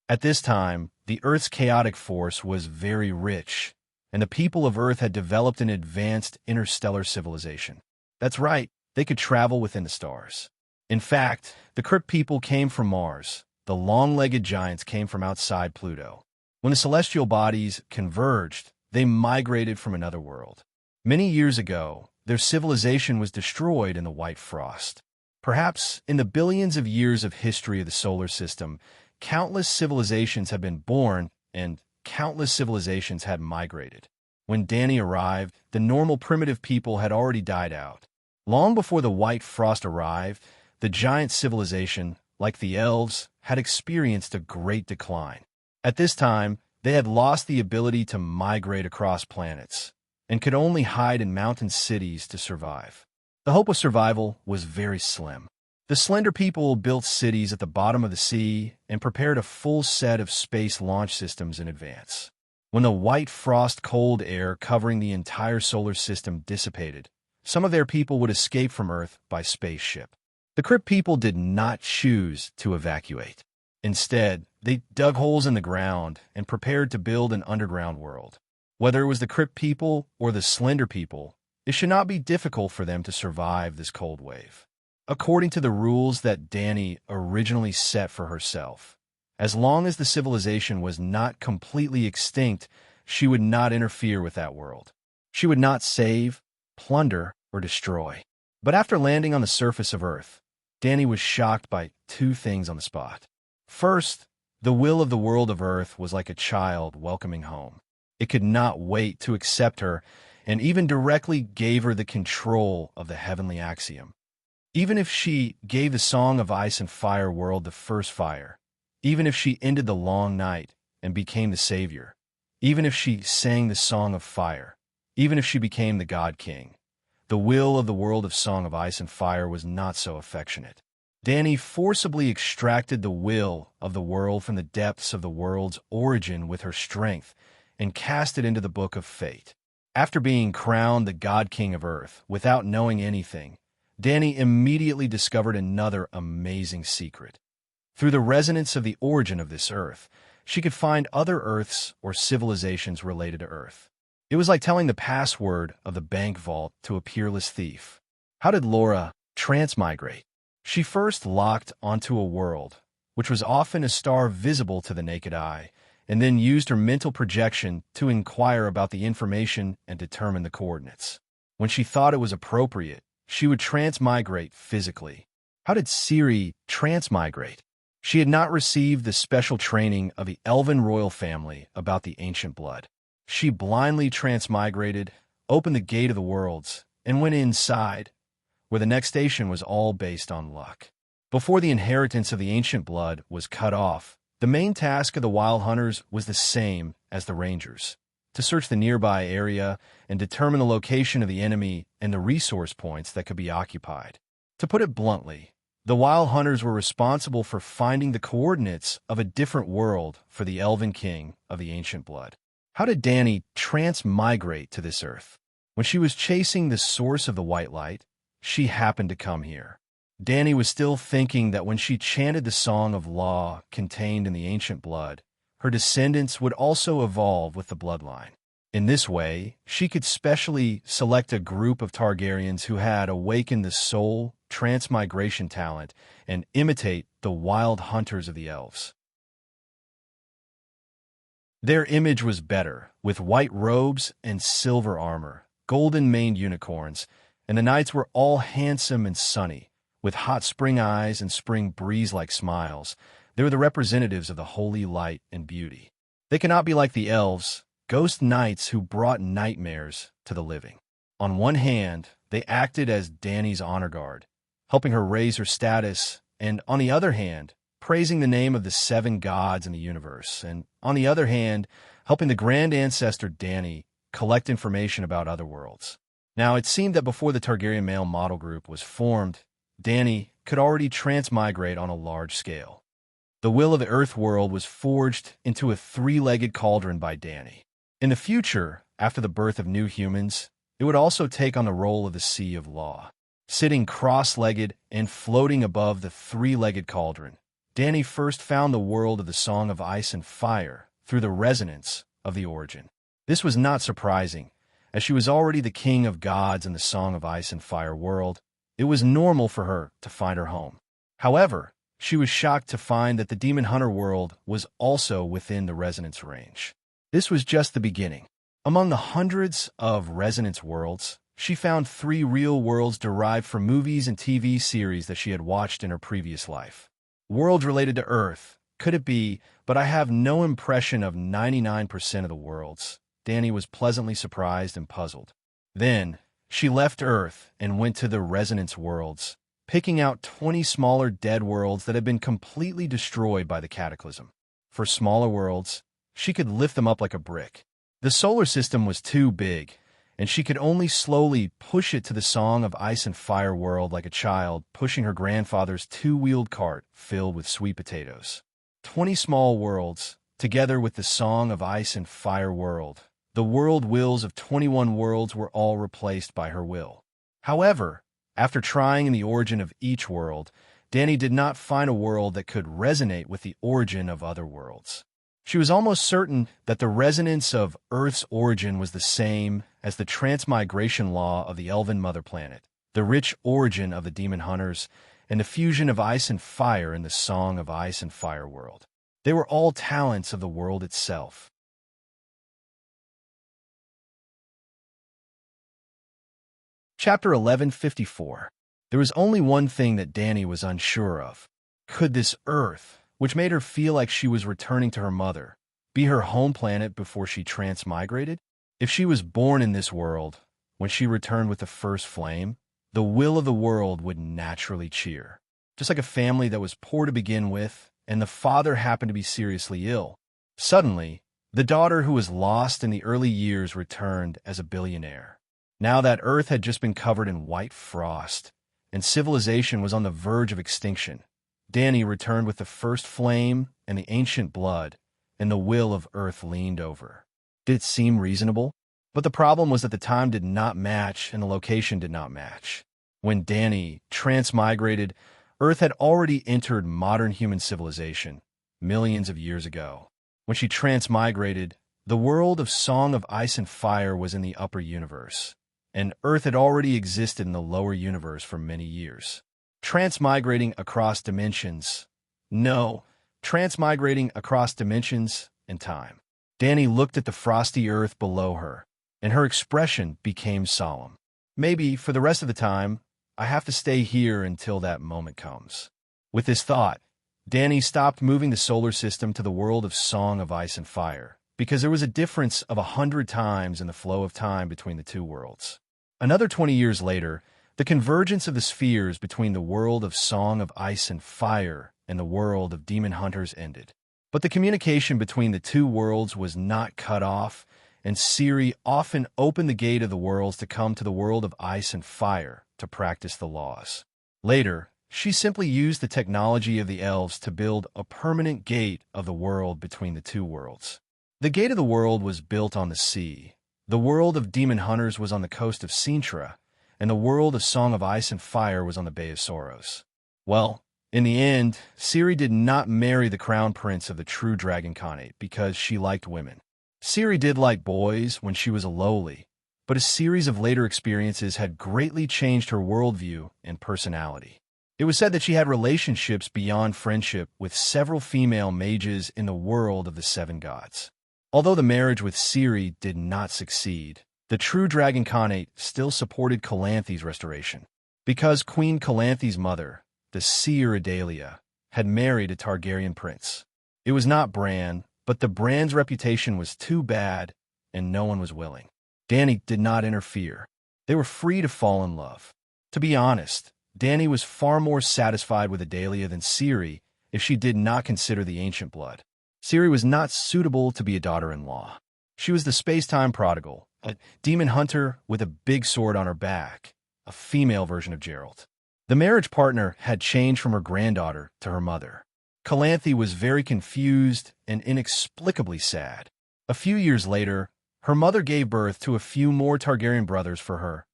At this time, the Earth's chaotic force was very rich, and the people of Earth had developed an advanced interstellar civilization. That's right, they could travel within the stars. In fact, the crypt people came from Mars. The long-legged giants came from outside Pluto. When the celestial bodies converged, they migrated from another world. Many years ago, their civilization was destroyed in the white frost. Perhaps in the billions of years of history of the solar system, countless civilizations have been born and countless civilizations had migrated. When Danny arrived, the normal primitive people had already died out. Long before the white frost arrived, the giant civilization, like the elves, had experienced a great decline. At this time, they had lost the ability to migrate across planets and could only hide in mountain cities to survive. The hope of survival was very slim. The slender people built cities at the bottom of the sea and prepared a full set of space launch systems in advance. When the white frost cold air covering the entire solar system dissipated, some of their people would escape from Earth by spaceship. The crypt people did not choose to evacuate. Instead, they dug holes in the ground and prepared to build an underground world. Whether it was the crypt people or the slender people, it should not be difficult for them to survive this cold wave. According to the rules that Danny originally set for herself, as long as the civilization was not completely extinct, she would not interfere with that world. She would not save, plunder, or destroy. But after landing on the surface of Earth, Danny was shocked by two things on the spot. First, the will of the world of Earth was like a child welcoming home. It could not wait to accept her and even directly gave her the control of the heavenly axiom. Even if she gave the Song of Ice and Fire world the first fire, even if she ended the long night and became the savior, even if she sang the Song of Fire, even if she became the God King, the will of the world of Song of Ice and Fire was not so affectionate. Danny forcibly extracted the will of the world from the depths of the world's origin with her strength and cast it into the book of fate. After being crowned the God King of Earth without knowing anything, Danny immediately discovered another amazing secret. Through the resonance of the origin of this Earth, she could find other Earths or civilizations related to Earth. It was like telling the password of the bank vault to a peerless thief. How did Laura transmigrate? She first locked onto a world, which was often a star visible to the naked eye, and then used her mental projection to inquire about the information and determine the coordinates. When she thought it was appropriate, she would transmigrate physically. How did Siri transmigrate? She had not received the special training of the elven royal family about the ancient blood. She blindly transmigrated, opened the gate of the worlds, and went inside, where the next station was all based on luck. Before the inheritance of the ancient blood was cut off, the main task of the wild hunters was the same as the rangers: to search the nearby area and determine the location of the enemy and the resource points that could be occupied. To put it bluntly, the wild hunters were responsible for finding the coordinates of a different world for the elven king of the ancient blood. How did Danny transmigrate to this Earth? When she was chasing the source of the white light, she happened to come here. Dany was still thinking that when she chanted the song of law contained in the ancient blood, her descendants would also evolve with the bloodline. In this way, she could specially select a group of Targaryens who had awakened the soul transmigration talent and imitate the wild hunters of the elves. Their image was better, with white robes and silver armor, golden-maned unicorns, and the knights were all handsome and sunny, with hot spring eyes and spring breeze-like smiles. They were the representatives of the holy light and beauty. They cannot be like the elves, ghost knights who brought nightmares to the living. On one hand, they acted as Dany's honor guard, helping her raise her status, and on the other hand, praising the name of the 7 gods in the universe, and on the other hand, helping the grand ancestor Dany collect information about other worlds. Now, it seemed that before the Targaryen male model group was formed, Dany could already transmigrate on a large scale. The will of the Earth world was forged into a 3-legged cauldron by Dany. In the future, after the birth of new humans, it would also take on the role of the Sea of Law. Sitting cross-legged and floating above the 3-legged cauldron, Dany first found the world of the Song of Ice and Fire through the resonance of the origin. This was not surprising, as she was already the king of gods in the Song of Ice and Fire world. It was normal for her to find her home. However, she was shocked to find that the Demon Hunter world was also within the resonance range. This was just the beginning. Among the hundreds of resonance worlds, she found 3 real worlds derived from movies and TV series that she had watched in her previous life. Worlds related to Earth. Could it be? But I have no impression of 99% of the worlds. Dany was pleasantly surprised and puzzled. Then, she left Earth and went to the resonance worlds, picking out 20 smaller dead worlds that had been completely destroyed by the cataclysm. For smaller worlds, she could lift them up like a brick. The solar system was too big, and she could only slowly push it to the Song of Ice and Fire world like a child pushing her grandfather's 2-wheeled cart filled with sweet potatoes. 20 small worlds, together with the Song of Ice and Fire world. The world wills of 21 worlds were all replaced by her will. However, after trying in the origin of each world, Dany did not find a world that could resonate with the origin of other worlds. She was almost certain that the resonance of Earth's origin was the same as the transmigration law of the elven mother planet, the rich origin of the demon hunters, and the fusion of ice and fire in the Song of Ice and Fire world. They were all talents of the world itself. Chapter 1154. There was only one thing that Dany was unsure of. Could this Earth, which made her feel like she was returning to her mother, be her home planet before she transmigrated? If she was born in this world, when she returned with the first flame, the will of the world would naturally cheer. Just like a family that was poor to begin with, and the father happened to be seriously ill. Suddenly, the daughter who was lost in the early years returned as a billionaire. Now that Earth had just been covered in white frost, and civilization was on the verge of extinction, Dany returned with the first flame and the ancient blood, and the will of Earth leaned over. Did it seem reasonable? But the problem was that the time did not match and the location did not match. When Dany transmigrated, Earth had already entered modern human civilization, millions of years ago. When she transmigrated, the world of Song of Ice and Fire was in the upper universe, and Earth had already existed in the lower universe for many years. Transmigrating across dimensions. No, transmigrating across dimensions and time. Dany looked at the frosty Earth below her, and her expression became solemn. Maybe, for the rest of the time, I have to stay here until that moment comes. With this thought, Dany stopped moving the solar system to the world of Song of Ice and Fire, because there was a difference of 100 times in the flow of time between the two worlds. Another 20 years later, the convergence of the spheres between the world of Song of Ice and Fire and the world of Demon Hunters ended. But the communication between the two worlds was not cut off, and Ciri often opened the gate of the worlds to come to the world of Ice and Fire to practice the laws. Later, she simply used the technology of the elves to build a permanent gate of the world between the two worlds. The gate of the world was built on the sea. The world of Demon Hunters was on the coast of Sintra, and the world of Song of Ice and Fire was on the Bay of Sorrows. Well, in the end, Ciri did not marry the crown prince of the true dragon Khanate because she liked women. Ciri did like boys when she was a lowly, but a series of later experiences had greatly changed her worldview and personality. It was said that she had relationships beyond friendship with several female mages in the world of the seven gods. Although the marriage with Ciri did not succeed, the true dragon Khanate still supported Calanthe's restoration. Because Queen Calanthe's mother, the seer Adalia, had married a Targaryen prince. It was not Bran, but the Bran's reputation was too bad, and no one was willing. Dany did not interfere. They were free to fall in love. To be honest, Dany was far more satisfied with Adalia than Ciri if she did not consider the ancient blood. Ciri was not suitable to be a daughter-in-law. She was the space-time prodigal, a demon hunter with a big sword on her back, a female version of Geralt. The marriage partner had changed from her granddaughter to her mother. Calanthe was very confused and inexplicably sad. A few years later, her mother gave birth to a few more Targaryen brothers for her.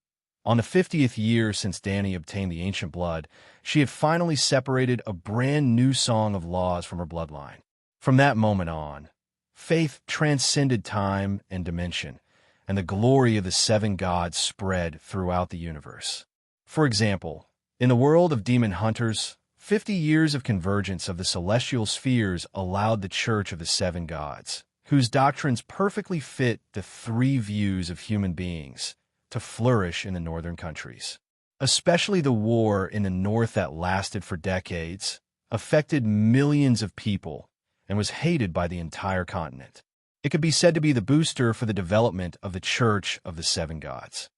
On the 50th year since Dany obtained the ancient blood, she had finally separated a brand new song of laws from her bloodline. From that moment on, faith transcended time and dimension, and the glory of the seven gods spread throughout the universe. For example, in the world of demon hunters, 50 years of convergence of the celestial spheres allowed the Church of the Seven Gods, whose doctrines perfectly fit the three views of human beings, to flourish in the northern countries. Especially the war in the north that lasted for decades, affected millions of people, and was hated by the entire continent. It could be said to be the booster for the development of the Church of the Seven Gods.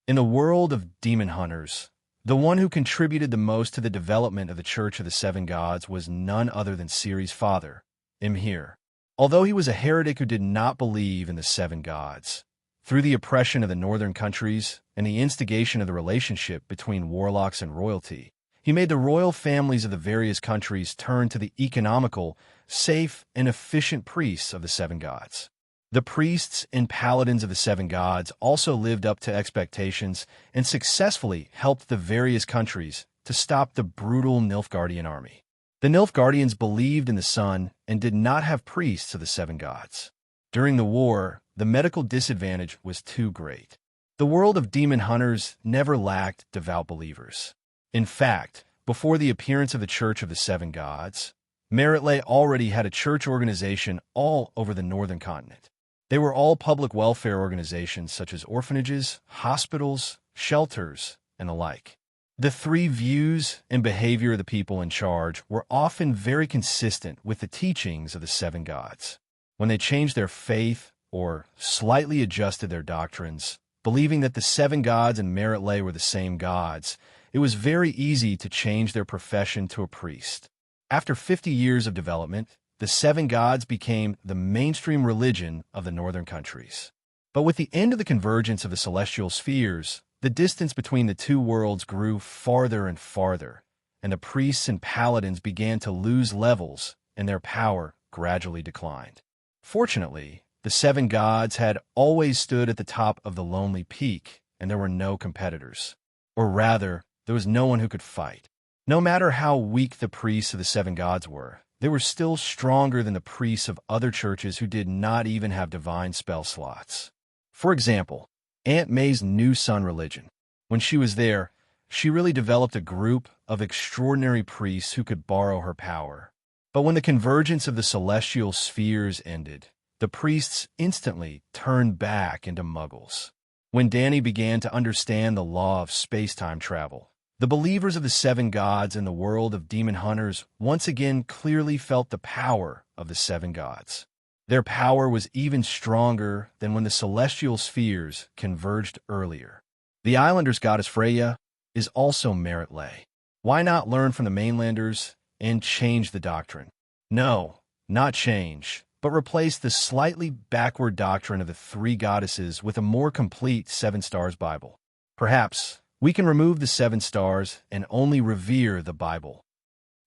In the world of demon hunters, the one who contributed the most to the development of the Church of the Seven Gods was none other than Ciri's father, Imherse. Although he was a heretic who did not believe in the seven gods, through the oppression of the northern countries and the instigation of the relationship between warlocks and royalty, he made the royal families of the various countries turn to the economical, safe, and efficient priests of the seven gods. The priests and paladins of the seven gods also lived up to expectations and successfully helped the various countries to stop the brutal Nilfgaardian army. The Nilfgaardians believed in the sun and did not have priests of the seven gods. During the war, the medical disadvantage was too great. The world of demon hunters never lacked devout believers. In fact, before the appearance of the Church of the Seven Gods, Meritley already had a church organization all over the northern continent. They were all public welfare organizations such as orphanages, hospitals, shelters, and the like. The three views and behavior of the people in charge were often very consistent with the teachings of the seven gods. When they changed their faith or slightly adjusted their doctrines, believing that the seven gods and Meritley were the same gods, it was very easy to change their profession to a priest. After 50 years of development, the seven gods became the mainstream religion of the northern countries. But with the end of the convergence of the celestial spheres, the distance between the two worlds grew farther and farther, and the priests and paladins began to lose levels, and their power gradually declined. Fortunately, the seven gods had always stood at the top of the lonely peak, and there were no competitors. Or rather, there was no one who could fight. No matter how weak the priests of the seven gods were, they were still stronger than the priests of other churches who did not even have divine spell slots. For example, Aunt May's New Sun religion. When she was there, she really developed a group of extraordinary priests who could borrow her power. But when the convergence of the celestial spheres ended, the priests instantly turned back into muggles. When Dany began to understand the law of space-time travel, the believers of the seven gods in the world of demon hunters once again clearly felt the power of the seven gods. Their power was even stronger than when the celestial spheres converged earlier. The islanders' goddess Freya is also Meritley. Why not learn from the mainlanders and change the doctrine? No, not change, but replace the slightly backward doctrine of the three goddesses with a more complete Seven Stars Bible. Perhaps we can remove the seven stars and only revere the Bible.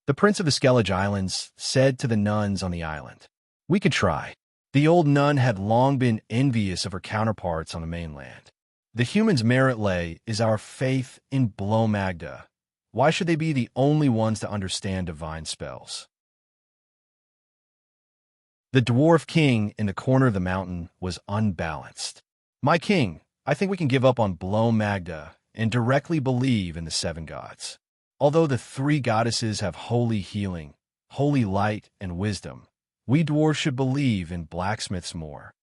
The Prince of the Skellige Islands said to the nuns on the island, "We could try." The old nun had long been envious of her counterparts on the mainland. The human's merit lay is our faith in Blow Magda. Why should they be the only ones to understand divine spells? The dwarf king in the corner of the mountain was unbalanced. My king, I think we can give up on Blow Magda and directly believe in the seven gods. Although the three goddesses have holy healing, holy light, and wisdom, we dwarves should believe in blacksmiths more.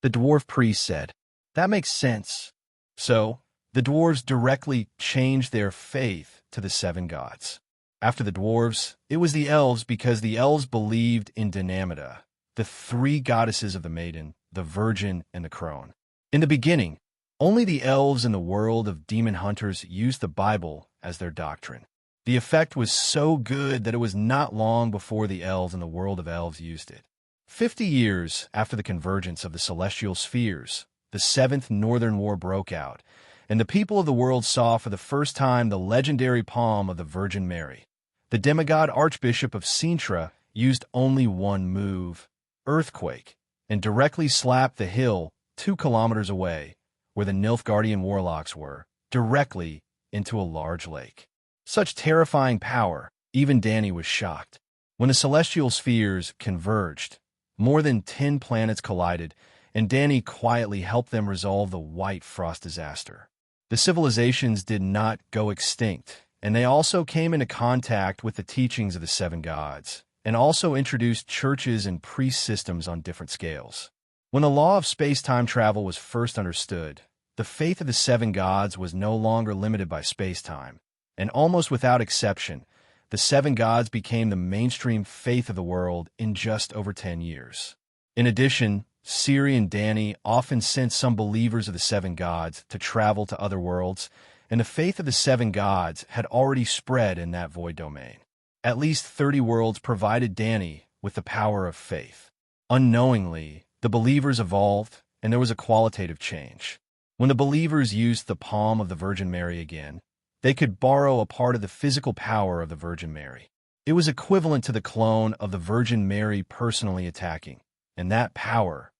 The dwarf priest said, "That makes sense." So, the dwarves directly changed their faith to the seven gods. After the dwarves, it was the elves because the elves believed in Dynamita, the three goddesses of the maiden, the virgin, and the crone. In the beginning, only the elves in the world of demon hunters used the Bible as their doctrine. The effect was so good that it was not long before the elves in the world of elves used it. 50 years after the convergence of the celestial spheres, the Seventh Northern War broke out, and the people of the world saw for the first time the legendary palm of the Virgin Mary. The demigod Archbishop of Sintra used only one move, earthquake, and directly slapped the hill 2 kilometers away, where the Nilfgaardian warlocks were, directly into a large lake. Such terrifying power, even Dany was shocked. When the celestial spheres converged, more than 10 planets collided, and Dany quietly helped them resolve the White Frost disaster. The civilizations did not go extinct, and they also came into contact with the teachings of the seven gods, and also introduced churches and priest systems on different scales. When the law of space-time travel was first understood, the faith of the seven gods was no longer limited by space-time, and almost without exception, the seven gods became the mainstream faith of the world in just over 10 years. In addition, Ciri and Dany often sent some believers of the seven gods to travel to other worlds, and the faith of the seven gods had already spread in that void domain. At least 30 worlds provided Dany with the power of faith. Unknowingly, the believers evolved, and there was a qualitative change. When the believers used the palm of the Virgin Mary again, they could borrow a part of the physical power of the Virgin Mary. It was equivalent to the clone of the Virgin Mary personally attacking, and that power,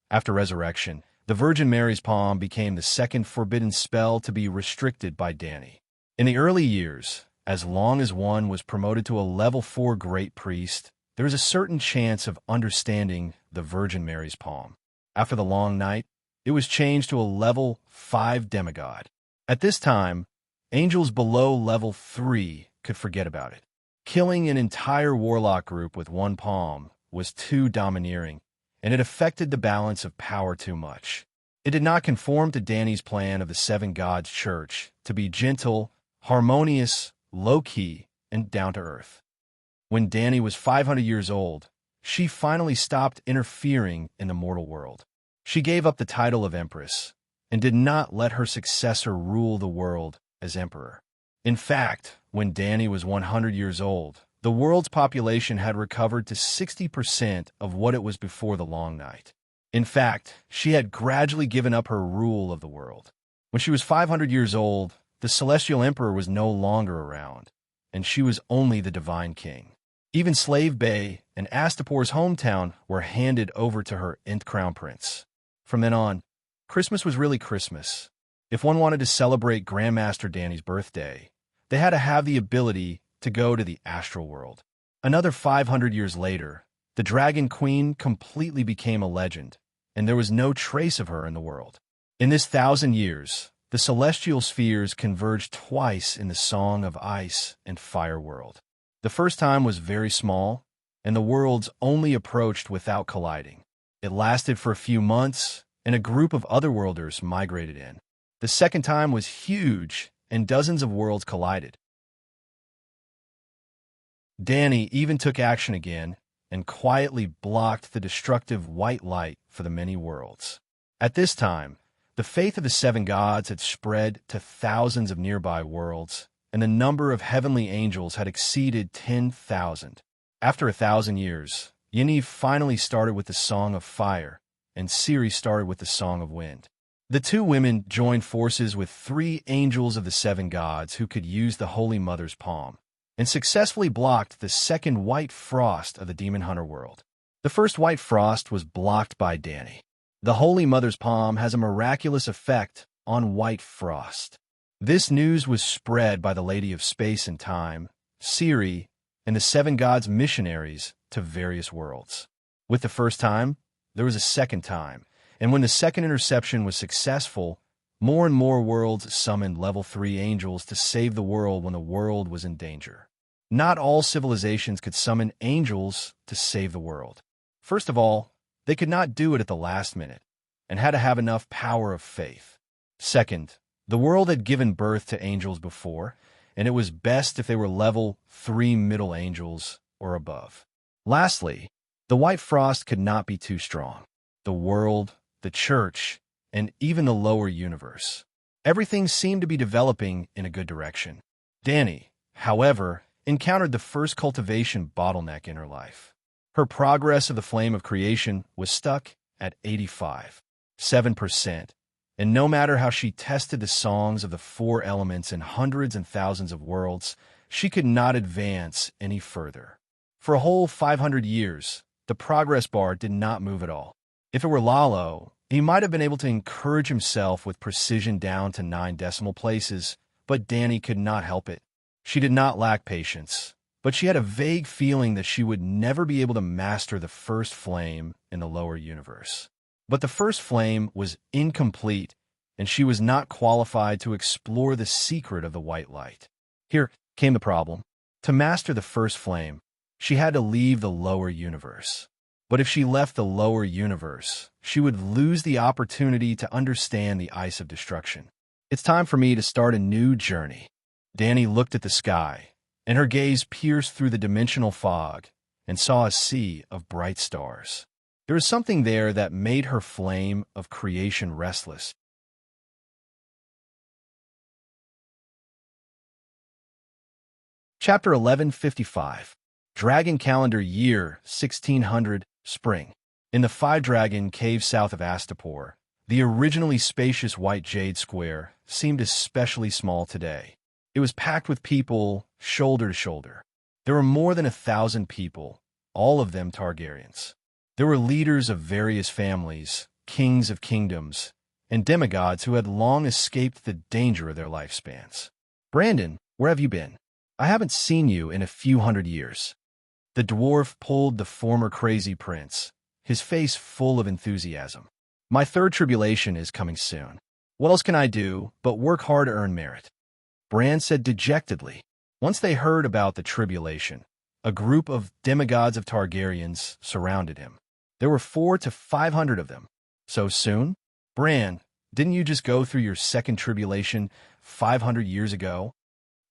after resurrection, the Virgin Mary's palm became the second forbidden spell to be restricted by Dany. In the early years, as long as one was promoted to a level 4 great priest, there was a certain chance of understanding the Virgin Mary's palm. After the long night, it was changed to a level 5 demigod. At this time, angels below level 3 could forget about it. Killing an entire warlock group with one palm was too domineering, and it affected the balance of power too much. It did not conform to Dany's plan of the seven gods church to be gentle, harmonious, low-key, and down-to-earth. When Dany was 500 years old, she finally stopped interfering in the mortal world. She gave up the title of Empress and did not let her successor rule the world as Emperor. In fact, when Dany was 100 years old, the world's population had recovered to 60% of what it was before the Long Night. In fact, she had gradually given up her rule of the world. When she was 500 years old, the Celestial Emperor was no longer around, and she was only the Divine King. Even Slave Bay and Astapor's hometown were handed over to her nth Crown Prince. From then on, Christmas was really Christmas. If one wanted to celebrate Grandmaster Dany's birthday, they had to have the ability to go to the astral world. Another 500 years later, the Dragon Queen completely became a legend, and there was no trace of her in the world. In this 1,000 years, the celestial spheres converged twice in the Song of Ice and Fire world. The first time was very small, and the worlds only approached without colliding. It lasted for a few months, and a group of otherworlders migrated in. The second time was huge, and dozens of worlds collided. Dany even took action again and quietly blocked the destructive white light for the many worlds. At this time, the faith of the seven gods had spread to thousands of nearby worlds, and the number of heavenly angels had exceeded 10,000. After 1,000 years, Yennefer finally started with the Song of Fire, and Ciri started with the Song of Wind. The two women joined forces with 3 angels of the seven gods who could use the Holy Mother's palm, and successfully blocked the second White Frost of the Demon Hunter world. The first White Frost was blocked by Dany. The Holy Mother's palm has a miraculous effect on white frost. This news was spread by the Lady of Space and Time, Siri, and the seven gods' missionaries to various worlds. With the first time, there was a second time, and when the second interception was successful, more and more worlds summoned level 3 angels to save the world when the world was in danger. Not all civilizations could summon angels to save the world. First of all, they could not do it at the last minute, and had to have enough power of faith. Second, the world had given birth to angels before, and it was best if they were level 3 middle angels or above. Lastly, the white frost could not be too strong. The world, the church, and even the lower universe. Everything seemed to be developing in a good direction. Dani, however, encountered the first cultivation bottleneck in her life. Her progress of the flame of creation was stuck at 85.7%, and no matter how she tested the songs of the 4 elements in hundreds and thousands of worlds, she could not advance any further. For a whole 500 years, the progress bar did not move at all. If it were Lalo, he might have been able to encourage himself with precision down to 9 decimal places, but Dani could not help it. She did not lack patience, but she had a vague feeling that she would never be able to master the first flame in the lower universe. But the first flame was incomplete, and she was not qualified to explore the secret of the white light. Here came the problem. To master the first flame, she had to leave the lower universe. But if she left the lower universe, she would lose the opportunity to understand the ice of destruction. It's time for me to start a new journey. Dani looked at the sky, and her gaze pierced through the dimensional fog and saw a sea of bright stars. There was something there that made her flame of creation restless. Chapter 1155. Dragon Calendar Year 1600, Spring. In the 5-Dragon Cave south of Astapor, the originally spacious white jade square seemed especially small today. It was packed with people, shoulder to shoulder. There were more than 1,000 people, all of them Targaryens. There were leaders of various families, kings of kingdoms, and demigods who had long escaped the danger of their lifespans. Brandon, where have you been? I haven't seen you in a few hundred years. The dwarf pulled the former crazy prince, his face full of enthusiasm. My third tribulation is coming soon. What else can I do but work hard to earn merit? Bran said dejectedly. Once they heard about the tribulation, a group of demigods of Targaryens surrounded him. There were 400 to 500 of them. So soon? Bran, didn't you just go through your second tribulation 500 years ago?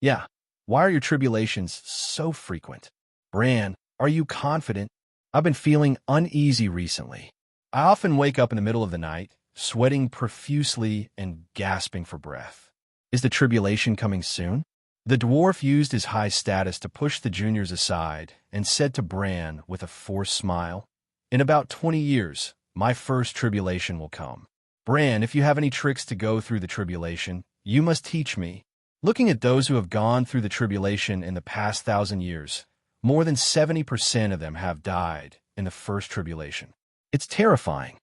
Yeah. Why are your tribulations so frequent? Bran, are you confident? I've been feeling uneasy recently. I often wake up in the middle of the night, sweating profusely and gasping for breath. Is the tribulation coming soon? The dwarf used his high status to push the juniors aside and said to Bran with a forced smile, In about 20 years, my first tribulation will come. Bran, if you have any tricks to go through the tribulation, you must teach me. Looking at those who have gone through the tribulation in the past 1,000 years, more than 70% of them have died in the first tribulation. It's terrifying.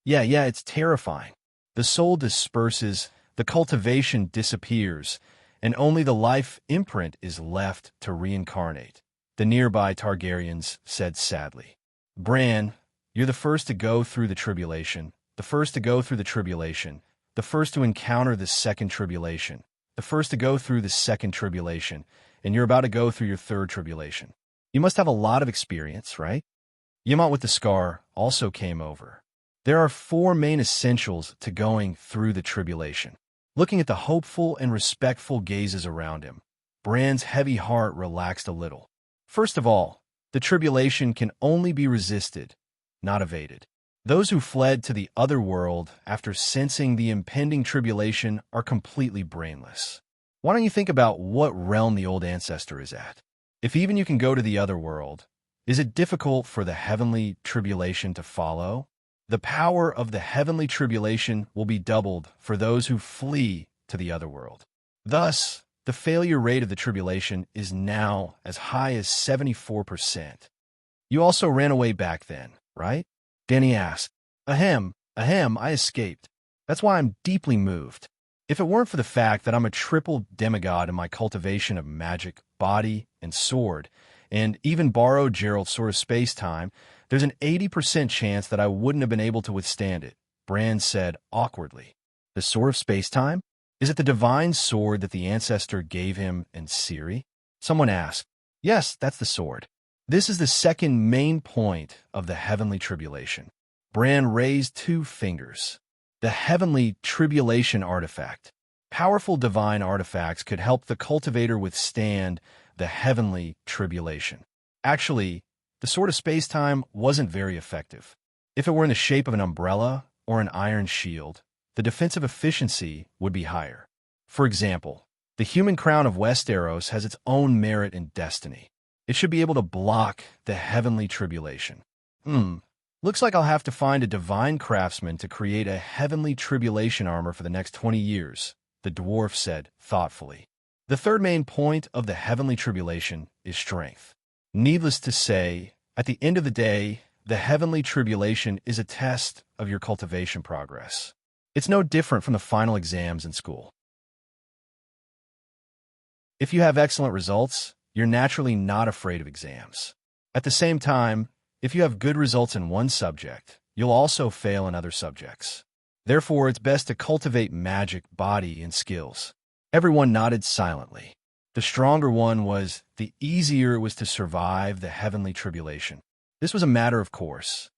Yeah, it's terrifying. The soul disperses, the cultivation disappears, and only the life imprint is left to reincarnate, the nearby Targaryens said sadly. Bran, you're the first to go through the tribulation, the first to go through the tribulation, the first to encounter the second tribulation, the first to go through the second tribulation, and you're about to go through your third tribulation. You must have a lot of experience, right? Yamant with the scar also came over. There are 4 main essentials to going through the tribulation. Looking at the hopeful and respectful gazes around him, Bran's heavy heart relaxed a little. First of all, the tribulation can only be resisted, not evaded. Those who fled to the other world after sensing the impending tribulation are completely brainless. Why don't you think about what realm the old ancestor is at? If even you can go to the other world, is it difficult for the heavenly tribulation to follow? The power of the heavenly tribulation will be doubled for those who flee to the other world. Thus, the failure rate of the tribulation is now as high as 74%. You also ran away back then, right? Dani asked. Ahem, I escaped. That's why I'm deeply moved. If it weren't for the fact that I'm a triple demigod in my cultivation of magic, body, and sword, and even borrowed Gerald's sword of space-time, there's an 80% chance that I wouldn't have been able to withstand it, Bran said awkwardly. The sword of space-time? Is it the divine sword that the ancestor gave him in Ciri? Someone asked. Yes, that's the sword. This is the second main point of the heavenly tribulation. Bran raised 2 fingers. The heavenly tribulation artifact. Powerful divine artifacts could help the cultivator withstand the heavenly tribulation. Actually, the sword of space-time wasn't very effective. If it were in the shape of an umbrella or an iron shield, the defensive efficiency would be higher. For example, the human crown of Westeros has its own merit and destiny. It should be able to block the heavenly tribulation. Looks like I'll have to find a divine craftsman to create a heavenly tribulation armor for the next 20 years, the dwarf said thoughtfully. The third main point of the heavenly tribulation is strength. Needless to say, at the end of the day, the heavenly tribulation is a test of your cultivation progress. It's no different from the final exams in school. If you have excellent results, you're naturally not afraid of exams. At the same time, if you have good results in one subject, you'll also fail in other subjects. Therefore, it's best to cultivate magic, body, and skills. Everyone nodded silently. The stronger one was, the easier it was to survive the heavenly tribulation. This was a matter of course.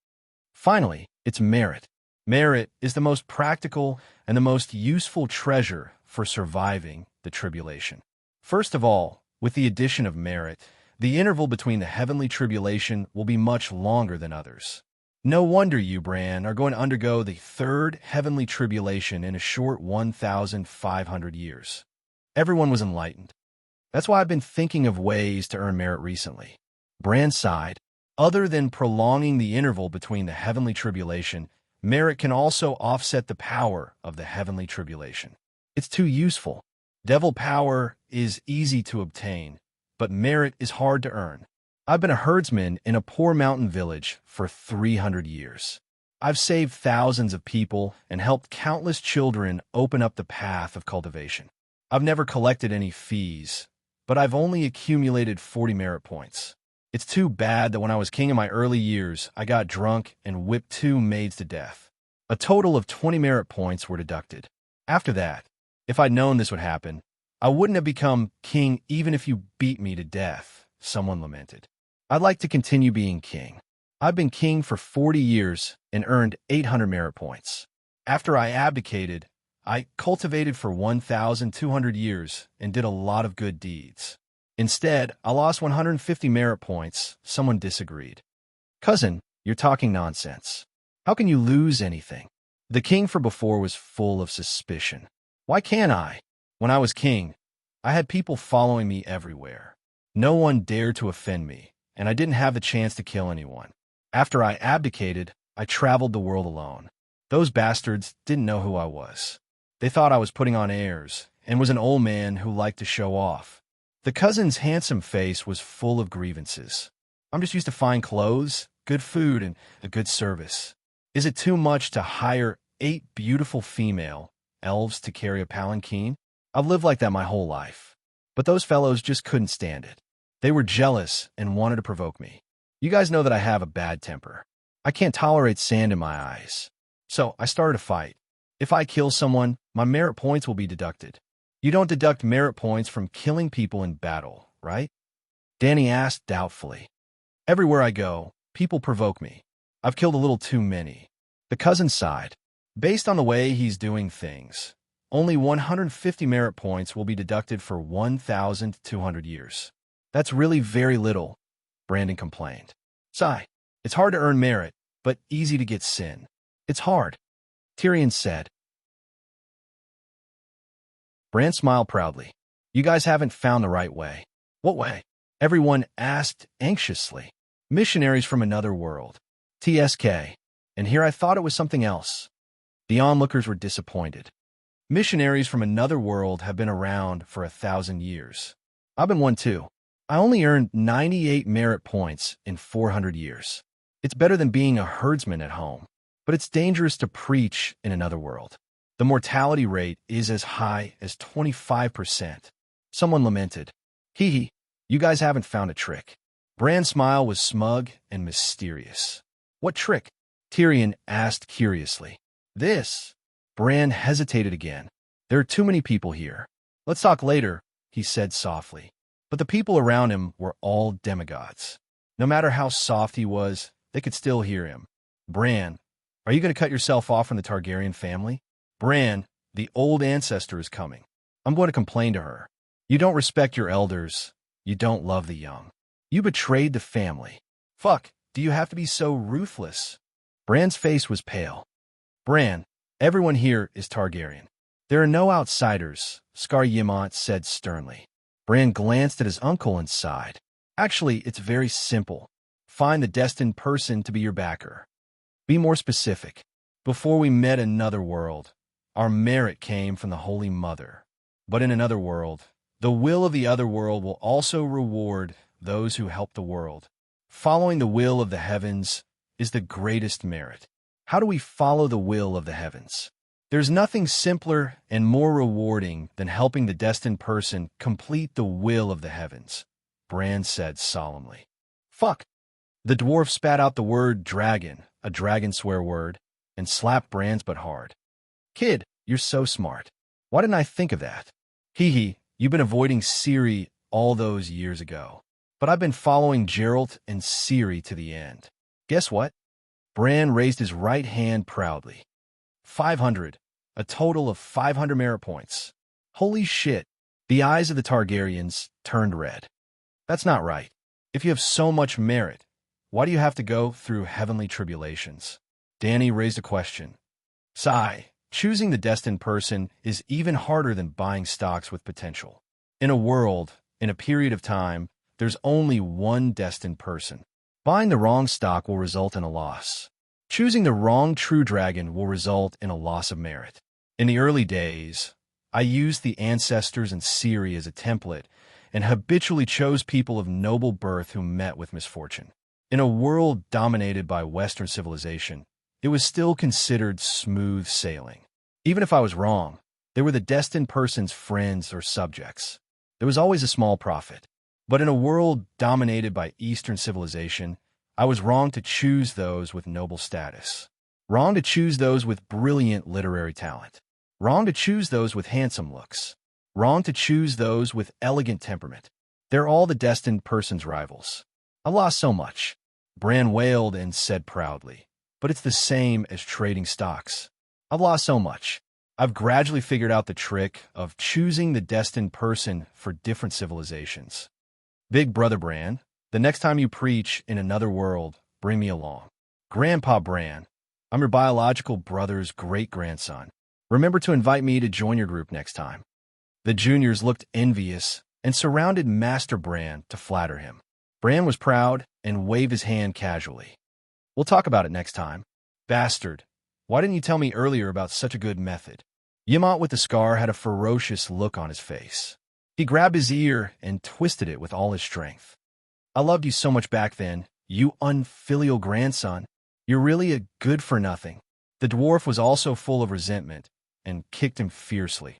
Finally, it's merit. Merit is the most practical and the most useful treasure for surviving the tribulation. First of all, with the addition of merit, the interval between the heavenly tribulation will be much longer than others. No wonder you, Bran, are going to undergo the third heavenly tribulation in a short 1,500 years. Everyone was enlightened. That's why I've been thinking of ways to earn merit recently. Bran sighed. Other than prolonging the interval between the heavenly tribulation, merit can also offset the power of the heavenly tribulation. It's too useful. Devil power is easy to obtain, but merit is hard to earn. I've been a herdsman in a poor mountain village for 300 years. I've saved thousands of people and helped countless children open up the path of cultivation. I've never collected any fees, but I've only accumulated 40 merit points. It's too bad that when I was king in my early years, I got drunk and whipped 2 maids to death. A total of 20 merit points were deducted. After that, if I'd known this would happen, I wouldn't have become king even if you beat me to death, someone lamented. I'd like to continue being king. I've been king for 40 years and earned 800 merit points. After I abdicated, I cultivated for 1,200 years and did a lot of good deeds. Instead, I lost 150 merit points. Someone disagreed. Cousin, you're talking nonsense. How can you lose anything? The king for before was full of suspicion. Why can't I? When I was king, I had people following me everywhere. No one dared to offend me, and I didn't have the chance to kill anyone. After I abdicated, I traveled the world alone. Those bastards didn't know who I was. They thought I was putting on airs and was an old man who liked to show off. The cousin's handsome face was full of grievances. I'm just used to fine clothes, good food, and a good service. Is it too much to hire 8 beautiful female elves to carry a palanquin? I've lived like that my whole life. But those fellows just couldn't stand it. They were jealous and wanted to provoke me. You guys know that I have a bad temper. I can't tolerate sand in my eyes. So I started a fight. If I kill someone, my merit points will be deducted. You don't deduct merit points from killing people in battle, right? Danny asked doubtfully. Everywhere I go, people provoke me. I've killed a little too many. The cousin sighed. Based on the way he's doing things, only 150 merit points will be deducted for 1,200 years. That's really very little, Brandon complained. Sigh. It's hard to earn merit, but easy to get sin. It's hard, Tyrion said. Bran smiled proudly. You guys haven't found the right way. What way? Everyone asked anxiously. Missionaries from another world. TSK. And here I thought it was something else. The onlookers were disappointed. Missionaries from another world have been around for 1,000 years. I've been one too. I only earned 98 merit points in 400 years. It's better than being a herdsman at home, but it's dangerous to preach in another world. The mortality rate is as high as 25%. Someone lamented. Hee hee, you guys haven't found a trick. Bran's smile was smug and mysterious. What trick? Tyrion asked curiously. This. Bran hesitated again. There are too many people here. Let's talk later, he said softly. But the people around him were all demigods. No matter how soft he was, they could still hear him. Bran, are you going to cut yourself off from the Targaryen family? Bran, the old ancestor is coming. I'm going to complain to her. You don't respect your elders. You don't love the young. You betrayed the family. Fuck, do you have to be so ruthless? Bran's face was pale. Bran, everyone here is Targaryen. There are no outsiders, Scar Ymont said sternly. Bran glanced at his uncle and sighed. Actually, it's very simple. Find the destined person to be your backer. Be more specific. Before we met another world, our merit came from the Holy Mother. But in another world, the will of the other world will also reward those who help the world. Following the will of the heavens is the greatest merit. How do we follow the will of the heavens? There's nothing simpler and more rewarding than helping the destined person complete the will of the heavens, Bran said solemnly. Fuck. The dwarf spat out the word dragon, a dragon swear word, and slapped Bran's butt hard. Kid, you're so smart. Why didn't I think of that? Hee hee, you've been avoiding Ciri all those years ago. But I've been following Geralt and Ciri to the end. Guess what? Bran raised his right hand proudly. 500. A total of 500 merit points. Holy shit. The eyes of the Targaryens turned red. That's not right. If you have so much merit, why do you have to go through heavenly tribulations? Dany raised a question. Sigh. Choosing the destined person is even harder than buying stocks with potential. In a world, in a period of time, there's only one destined person. Buying the wrong stock will result in a loss. Choosing the wrong true dragon will result in a loss of merit. In the early days, I used the ancestors and Ciri as a template and habitually chose people of noble birth who met with misfortune. In a world dominated by Western civilization, it was still considered smooth sailing. Even if I was wrong, they were the destined person's friends or subjects. There was always a small profit. But in a world dominated by Eastern civilization, I was wrong to choose those with noble status. Wrong to choose those with brilliant literary talent. Wrong to choose those with handsome looks. Wrong to choose those with elegant temperament. They're all the destined person's rivals. I lost so much. Bran wailed and said proudly. But it's the same as trading stocks. I've lost so much. I've gradually figured out the trick of choosing the destined person for different civilizations. Big brother Bran, the next time you preach in another world, bring me along. Grandpa Bran, I'm your biological brother's great-grandson. Remember to invite me to join your group next time. The juniors looked envious and surrounded Master Bran to flatter him. Bran was proud and waved his hand casually. We'll talk about it next time. Bastard, why didn't you tell me earlier about such a good method? Ymont with the scar had a ferocious look on his face. He grabbed his ear and twisted it with all his strength. I loved you so much back then, you unfilial grandson. You're really a good-for-nothing. The dwarf was also full of resentment and kicked him fiercely.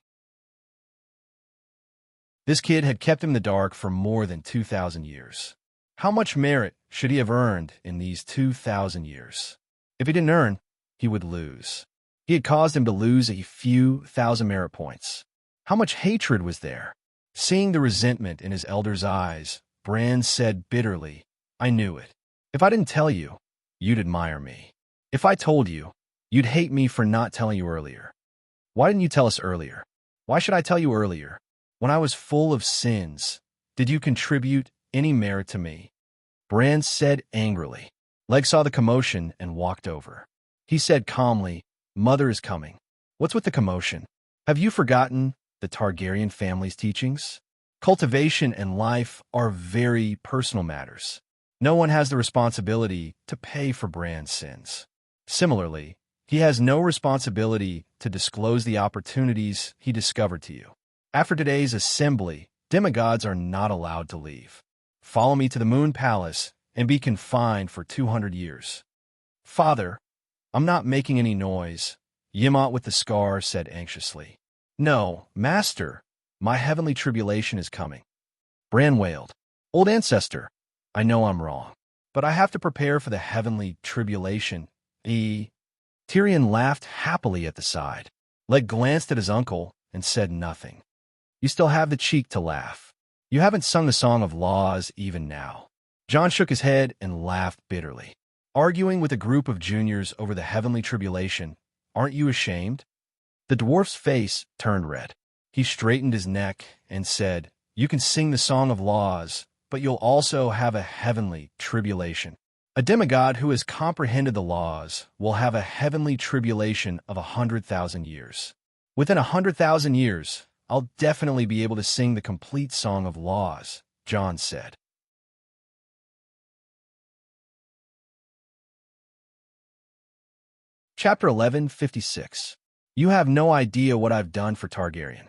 This kid had kept him in the dark for more than 2,000 years. How much merit should he have earned in these 2,000 years? If he didn't earn, he would lose. He had caused him to lose a few thousand merit points. How much hatred was there? Seeing the resentment in his elder's eyes, Bran said bitterly, I knew it. If I didn't tell you, you'd admire me. If I told you, you'd hate me for not telling you earlier. Why didn't you tell us earlier? Why should I tell you earlier? When I was full of sins, did you contribute any merit to me? Bran said angrily. Leg saw the commotion and walked over. He said calmly, Mother is coming. What's with the commotion? Have you forgotten the Targaryen family's teachings? Cultivation and life are very personal matters. No one has the responsibility to pay for Bran's sins. Similarly, he has no responsibility to disclose the opportunities he discovered to you. After today's assembly, demigods are not allowed to leave. Follow me to the Moon Palace and be confined for 200 years. Father, I'm not making any noise. Yimont with the scar said anxiously. No, master, my heavenly tribulation is coming. Bran wailed. Old ancestor, I know I'm wrong, but I have to prepare for the heavenly tribulation. Tyrion laughed happily at the side. Leg glanced at his uncle and said nothing. You still have the cheek to laugh. You haven't sung the Song of Laws even now. Jon shook his head and laughed bitterly. Arguing with a group of juniors over the heavenly tribulation, aren't you ashamed? The dwarf's face turned red. He straightened his neck and said, You can sing the Song of Laws, but you'll also have a heavenly tribulation. A demigod who has comprehended the laws will have a heavenly tribulation of 100,000 years. Within 100,000 years, I'll definitely be able to sing the complete Song of Laws, Jon said. Chapter 11:56. You have no idea what I've done for Targaryen.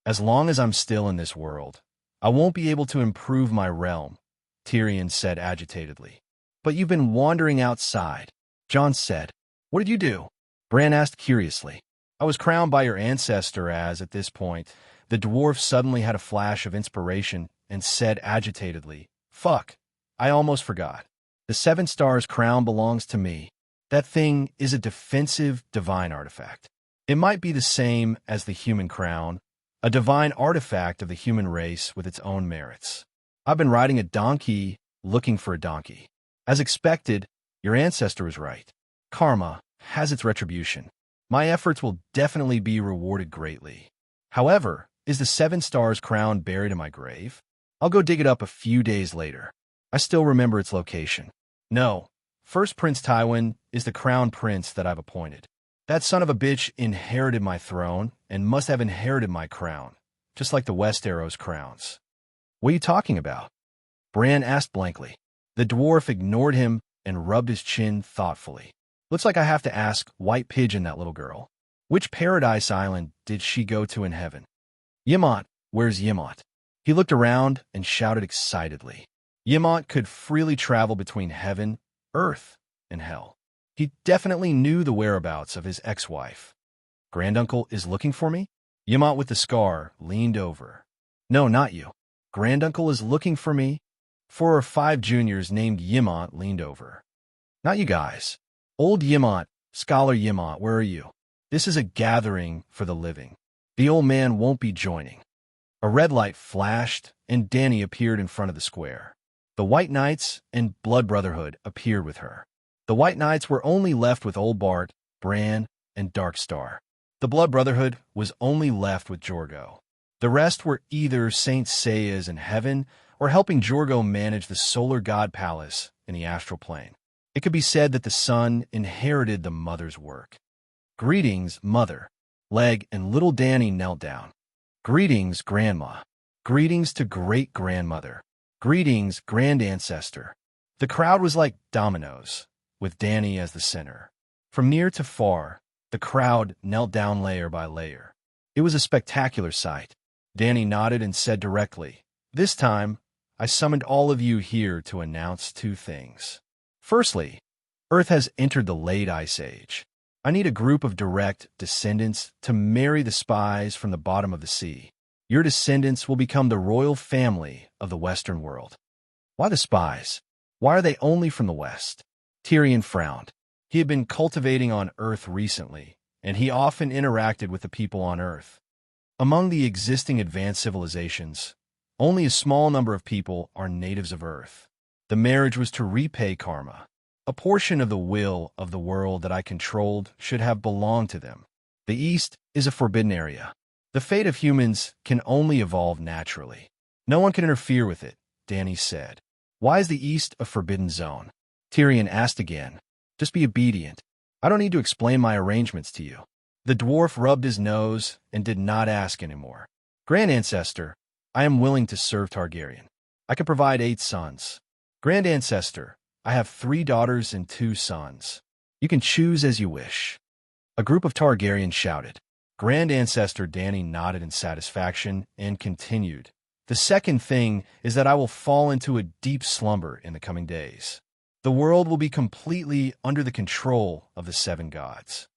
As long as I'm still in this world, I won't be able to improve my realm, Tyrion said agitatedly. But you've been wandering outside, Jon said. What did you do? Bran asked curiously. I was crowned by your ancestor as, at this point, the dwarf suddenly had a flash of inspiration and said agitatedly, Fuck, I almost forgot. The 7 stars crown belongs to me. That thing is a defensive divine artifact. It might be the same as the human crown, a divine artifact of the human race with its own merits. I've been riding a donkey looking for a donkey. As expected, your ancestor was right. Karma has its retribution. My efforts will definitely be rewarded greatly. However, is the 7 stars crown buried in my grave? I'll go dig it up a few days later. I still remember its location. No, first Prince Tywin is the crown prince that I've appointed. That son of a bitch inherited my throne and must have inherited my crown, just like the West Arrow's crowns. What are you talking about? Bran asked blankly. The dwarf ignored him and rubbed his chin thoughtfully. Looks like I have to ask White Pigeon, that little girl. Which paradise island did she go to in heaven? Yimont, where's Yimont? He looked around and shouted excitedly. Yimont could freely travel between heaven, earth, and hell. He definitely knew the whereabouts of his ex-wife. Granduncle is looking for me? Yimont with the scar leaned over. No, not you. Granduncle is looking for me? 4 or 5 juniors named Yimont leaned over. Not you guys. Old Yimont, Scholar Yimont, where are you? This is a gathering for the living. The old man won't be joining. A red light flashed, and Dany appeared in front of the square. The White Knights and Blood Brotherhood appeared with her. The White Knights were only left with Old Bart, Bran, and Darkstar. The Blood Brotherhood was only left with Jorgo. The rest were either Saint Seiya's in heaven or helping Jorgo manage the Solar God Palace in the astral plane. It could be said that the son inherited the mother's work. Greetings, mother. Leg and little Dany knelt down. Greetings, grandma. Greetings to great-grandmother. Greetings, grand ancestor. The crowd was like dominoes, with Dany as the center. From near to far, the crowd knelt down layer by layer. It was a spectacular sight. Dany nodded and said directly, This time, I summoned all of you here to announce 2 things. Firstly, Earth has entered the late Ice Age. I need a group of direct descendants to marry the spies from the bottom of the sea. Your descendants will become the royal family of the Western world. Why the spies? Why are they only from the West? Tyrion frowned. He had been cultivating on Earth recently, and he often interacted with the people on Earth. Among the existing advanced civilizations, only a small number of people are natives of Earth. The marriage was to repay karma. A portion of the will of the world that I controlled should have belonged to them. The East is a forbidden area. The fate of humans can only evolve naturally. No one can interfere with it, Dany said. Why is the East a forbidden zone? Tyrion asked again. Just be obedient. I don't need to explain my arrangements to you. The dwarf rubbed his nose and did not ask anymore. Grand Ancestor, I am willing to serve Targaryen. I can provide 8 sons. Grand Ancestor, I have 3 daughters and 2 sons. You can choose as you wish. A group of Targaryens shouted. Grand Ancestor Dany nodded in satisfaction and continued. The second thing is that I will fall into a deep slumber in the coming days. The world will be completely under the control of the 7 gods.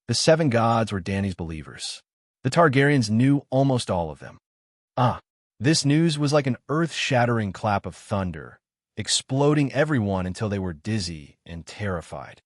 The seven gods were Dany's believers. The Targaryens knew almost all of them. This news was like an earth-shattering clap of thunder, exploding everyone until they were dizzy and terrified.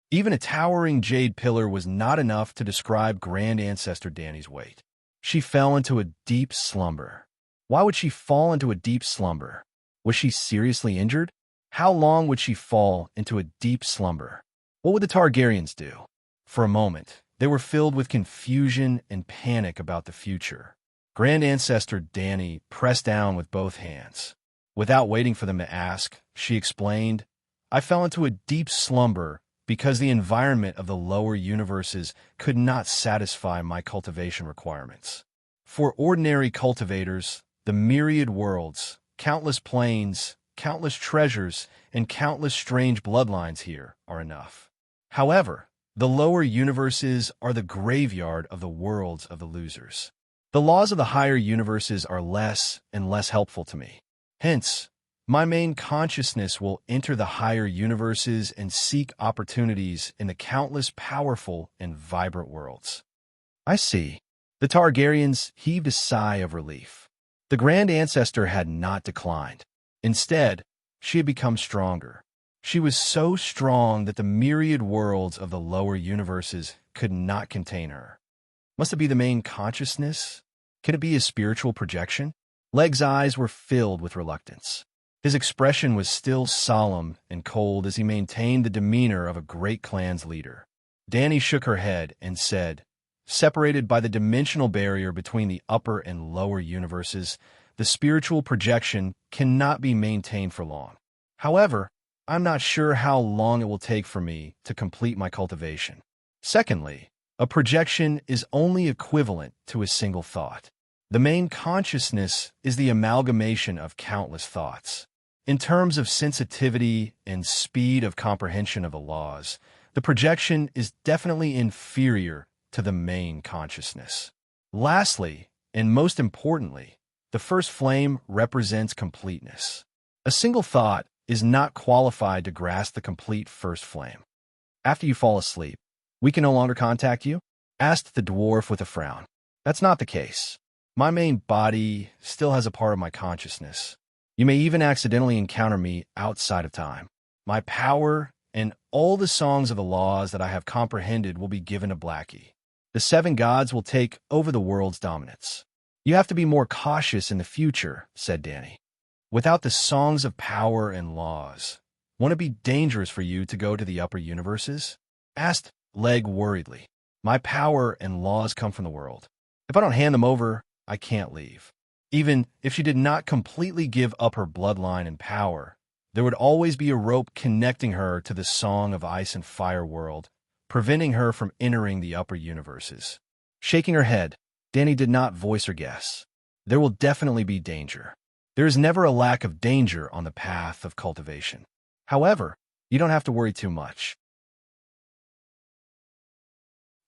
Even a towering jade pillar was not enough to describe Grand Ancestor Dany's weight. She fell into a deep slumber. Why would she fall into a deep slumber? Was she seriously injured? How long would she fall into a deep slumber? What would the Targaryens do? For a moment, they were filled with confusion and panic about the future. Grand Ancestor Dany pressed down with both hands. Without waiting for them to ask, she explained, "I fell into a deep slumber because the environment of the lower universes could not satisfy my cultivation requirements. For ordinary cultivators, the myriad worlds, countless planes, countless treasures, and countless strange bloodlines here are enough. However, the lower universes are the graveyard of the worlds of the losers. The laws of the higher universes are less and less helpful to me. Hence, my main consciousness will enter the higher universes and seek opportunities in the countless powerful and vibrant worlds." I see. The Targaryens heaved a sigh of relief. The Grand Ancestor had not declined. Instead, she had become stronger. She was so strong that the myriad worlds of the lower universes could not contain her. Must it be the main consciousness? Can it be a spiritual projection? Leg's eyes were filled with reluctance. His expression was still solemn and cold as he maintained the demeanor of a great clan's leader. Dany shook her head and said, "Separated by the dimensional barrier between the upper and lower universes, the spiritual projection cannot be maintained for long. However, I'm not sure how long it will take for me to complete my cultivation. Secondly, a projection is only equivalent to a single thought. The main consciousness is the amalgamation of countless thoughts. In terms of sensitivity and speed of comprehension of the laws, the projection is definitely inferior to the main consciousness. Lastly, and most importantly, the first flame represents completeness. A single thought is not qualified to grasp the complete first flame. After you fall asleep, we can no longer contact you?" asked the dwarf with a frown. "That's not the case. My main body still has a part of my consciousness. You may even accidentally encounter me outside of time. My power and all the songs of the laws that I have comprehended will be given to Blackie. The seven gods will take over the world's dominance. You have to be more cautious in the future," said Dany. "Without the songs of power and laws, won't it be dangerous for you to go to the upper universes?" asked Leg worriedly. "My power and laws come from the world. If I don't hand them over, I can't leave." Even if she did not completely give up her bloodline and power, there would always be a rope connecting her to the Song of Ice and Fire world, preventing her from entering the upper universes. Shaking her head, Dany did not voice her guess. There will definitely be danger. There is never a lack of danger on the path of cultivation. However, you don't have to worry too much.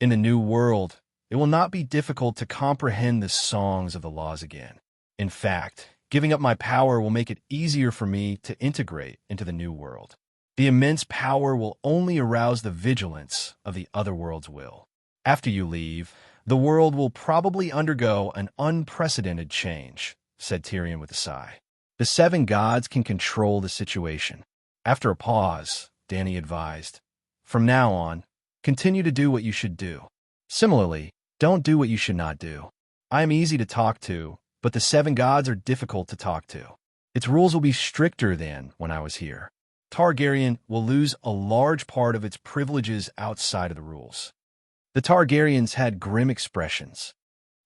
In the new world, it will not be difficult to comprehend the songs of the laws again. In fact, giving up my power will make it easier for me to integrate into the new world. The immense power will only arouse the vigilance of the other world's will. After you leave, the world will probably undergo an unprecedented change," said Tyrion with a sigh. "The seven gods can control the situation." After a pause, Dany advised, "From now on, continue to do what you should do. Similarly, don't do what you should not do. I am easy to talk to, but the seven gods are difficult to talk to. Its rules will be stricter than when I was here. Targaryen will lose a large part of its privileges outside of the rules." The Targaryens had grim expressions.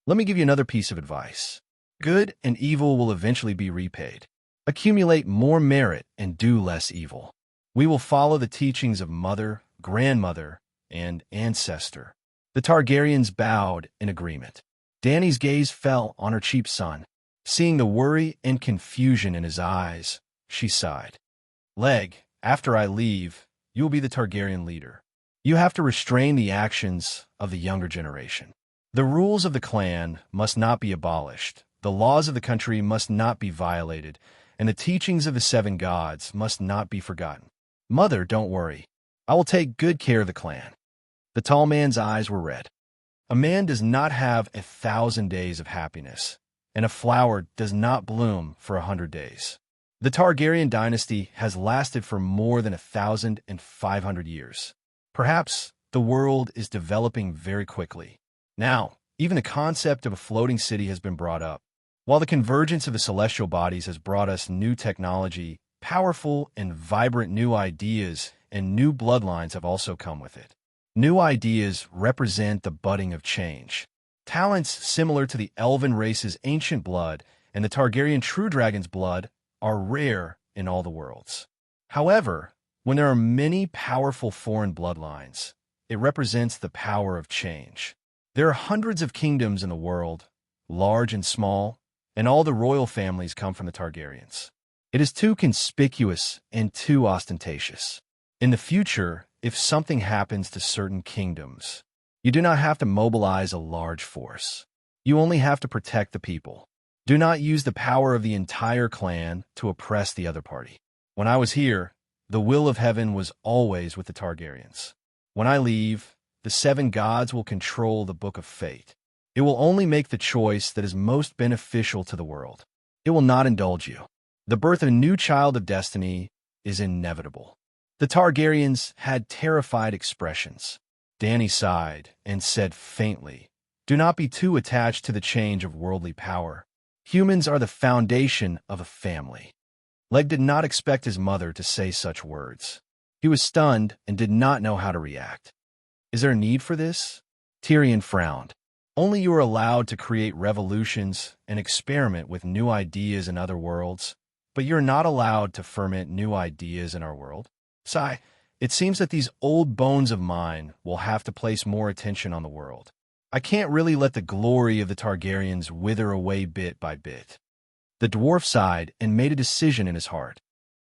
"Let me give you another piece of advice. Good and evil will eventually be repaid. Accumulate more merit and do less evil. We will follow the teachings of mother, grandmother, and ancestor." The Targaryens bowed in agreement. Dany's gaze fell on her cheap son. Seeing the worry and confusion in his eyes, she sighed. "Leg, after I leave, you will be the Targaryen leader. You have to restrain the actions of the younger generation. The rules of the clan must not be abolished, the laws of the country must not be violated, and the teachings of the seven gods must not be forgotten. Mother, don't worry. I will take good care of the clan. The tall man's eyes were red. A man does not have 1,000 days of happiness, and a flower does not bloom for 100 days. The Targaryen dynasty has lasted for more than 1,500 years. Perhaps the world is developing very quickly. Now, even the concept of a floating city has been brought up. While the convergence of the celestial bodies has brought us new technology, powerful and vibrant new ideas and new bloodlines have also come with it. New ideas represent the budding of change. Talents similar to the elven race's ancient blood and the Targaryen true dragon's blood are rare in all the worlds. However, when there are many powerful foreign bloodlines, it represents the power of change. There are hundreds of kingdoms in the world, large and small, and all the royal families come from the Targaryens. It is too conspicuous and too ostentatious. In the future, if something happens to certain kingdoms, you do not have to mobilize a large force. You only have to protect the people. Do not use the power of the entire clan to oppress the other party. When I was here, the will of heaven was always with the Targaryens. When I leave, the 7 gods will control the book of fate. It will only make the choice that is most beneficial to the world. It will not indulge you. The birth of a new child of destiny is inevitable. The Targaryens had terrified expressions. Dany sighed and said faintly, "Do not be too attached to the change of worldly power. Humans are the foundation of a family." Leg did not expect his mother to say such words. He was stunned and did not know how to react. "Is there a need for this?" Tyrion frowned. "Only you are allowed to create revolutions and experiment with new ideas in other worlds, but you're not allowed to ferment new ideas in our world. Sigh, it seems that these old bones of mine will have to place more attention on the world. I can't really let the glory of the Targaryens wither away bit by bit." The dwarf sighed and made a decision in his heart.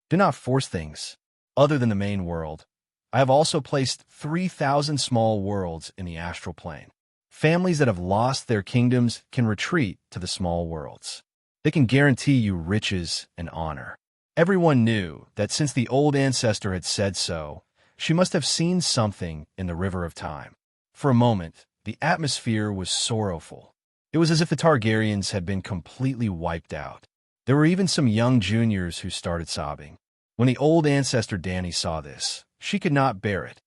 "Do not force things. Other than the main world, I have also placed 3,000 small worlds in the astral plane. Families that have lost their kingdoms can retreat to the small worlds. They can guarantee you riches and honor." Everyone knew that since the old ancestor had said so, she must have seen something in the river of time. For a moment, the atmosphere was sorrowful. It was as if the Targaryens had been completely wiped out. There were even some young juniors who started sobbing. When the old ancestor Dany saw this, she could not bear it.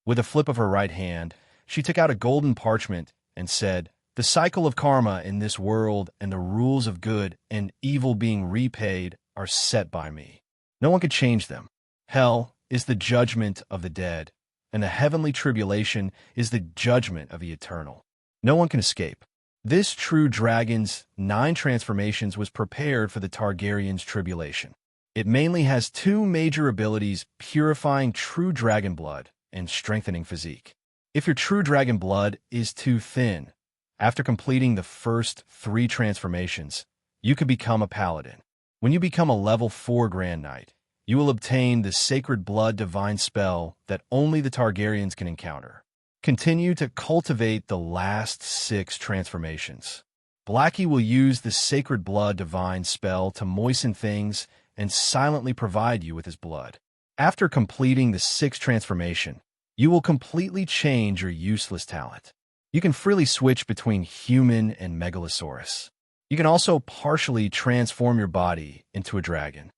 With a flip of her right hand, she took out a golden parchment and said, "The cycle of karma in this world and the rules of good and evil being repaid are set by me. No one could change them. Hell is the judgment of the dead, and the heavenly tribulation is the judgment of the eternal. No one can escape. This true dragon's 9 transformations was prepared for the Targaryen's tribulation. It mainly has 2 major abilities: purifying true dragon blood and strengthening physique. If your true dragon blood is too thin, after completing the first 3 transformations, you could become a paladin. When you become a level 4 Grand Knight, you will obtain the Sacred Blood Divine spell that only the Targaryens can encounter. Continue to cultivate the last 6 transformations. Blackie will use the Sacred Blood Divine spell to moisten things and silently provide you with his blood. After completing the 6th transformation, you will completely change your useless talent. You can freely switch between human and megalosaurus. You can also partially transform your body into a dragon.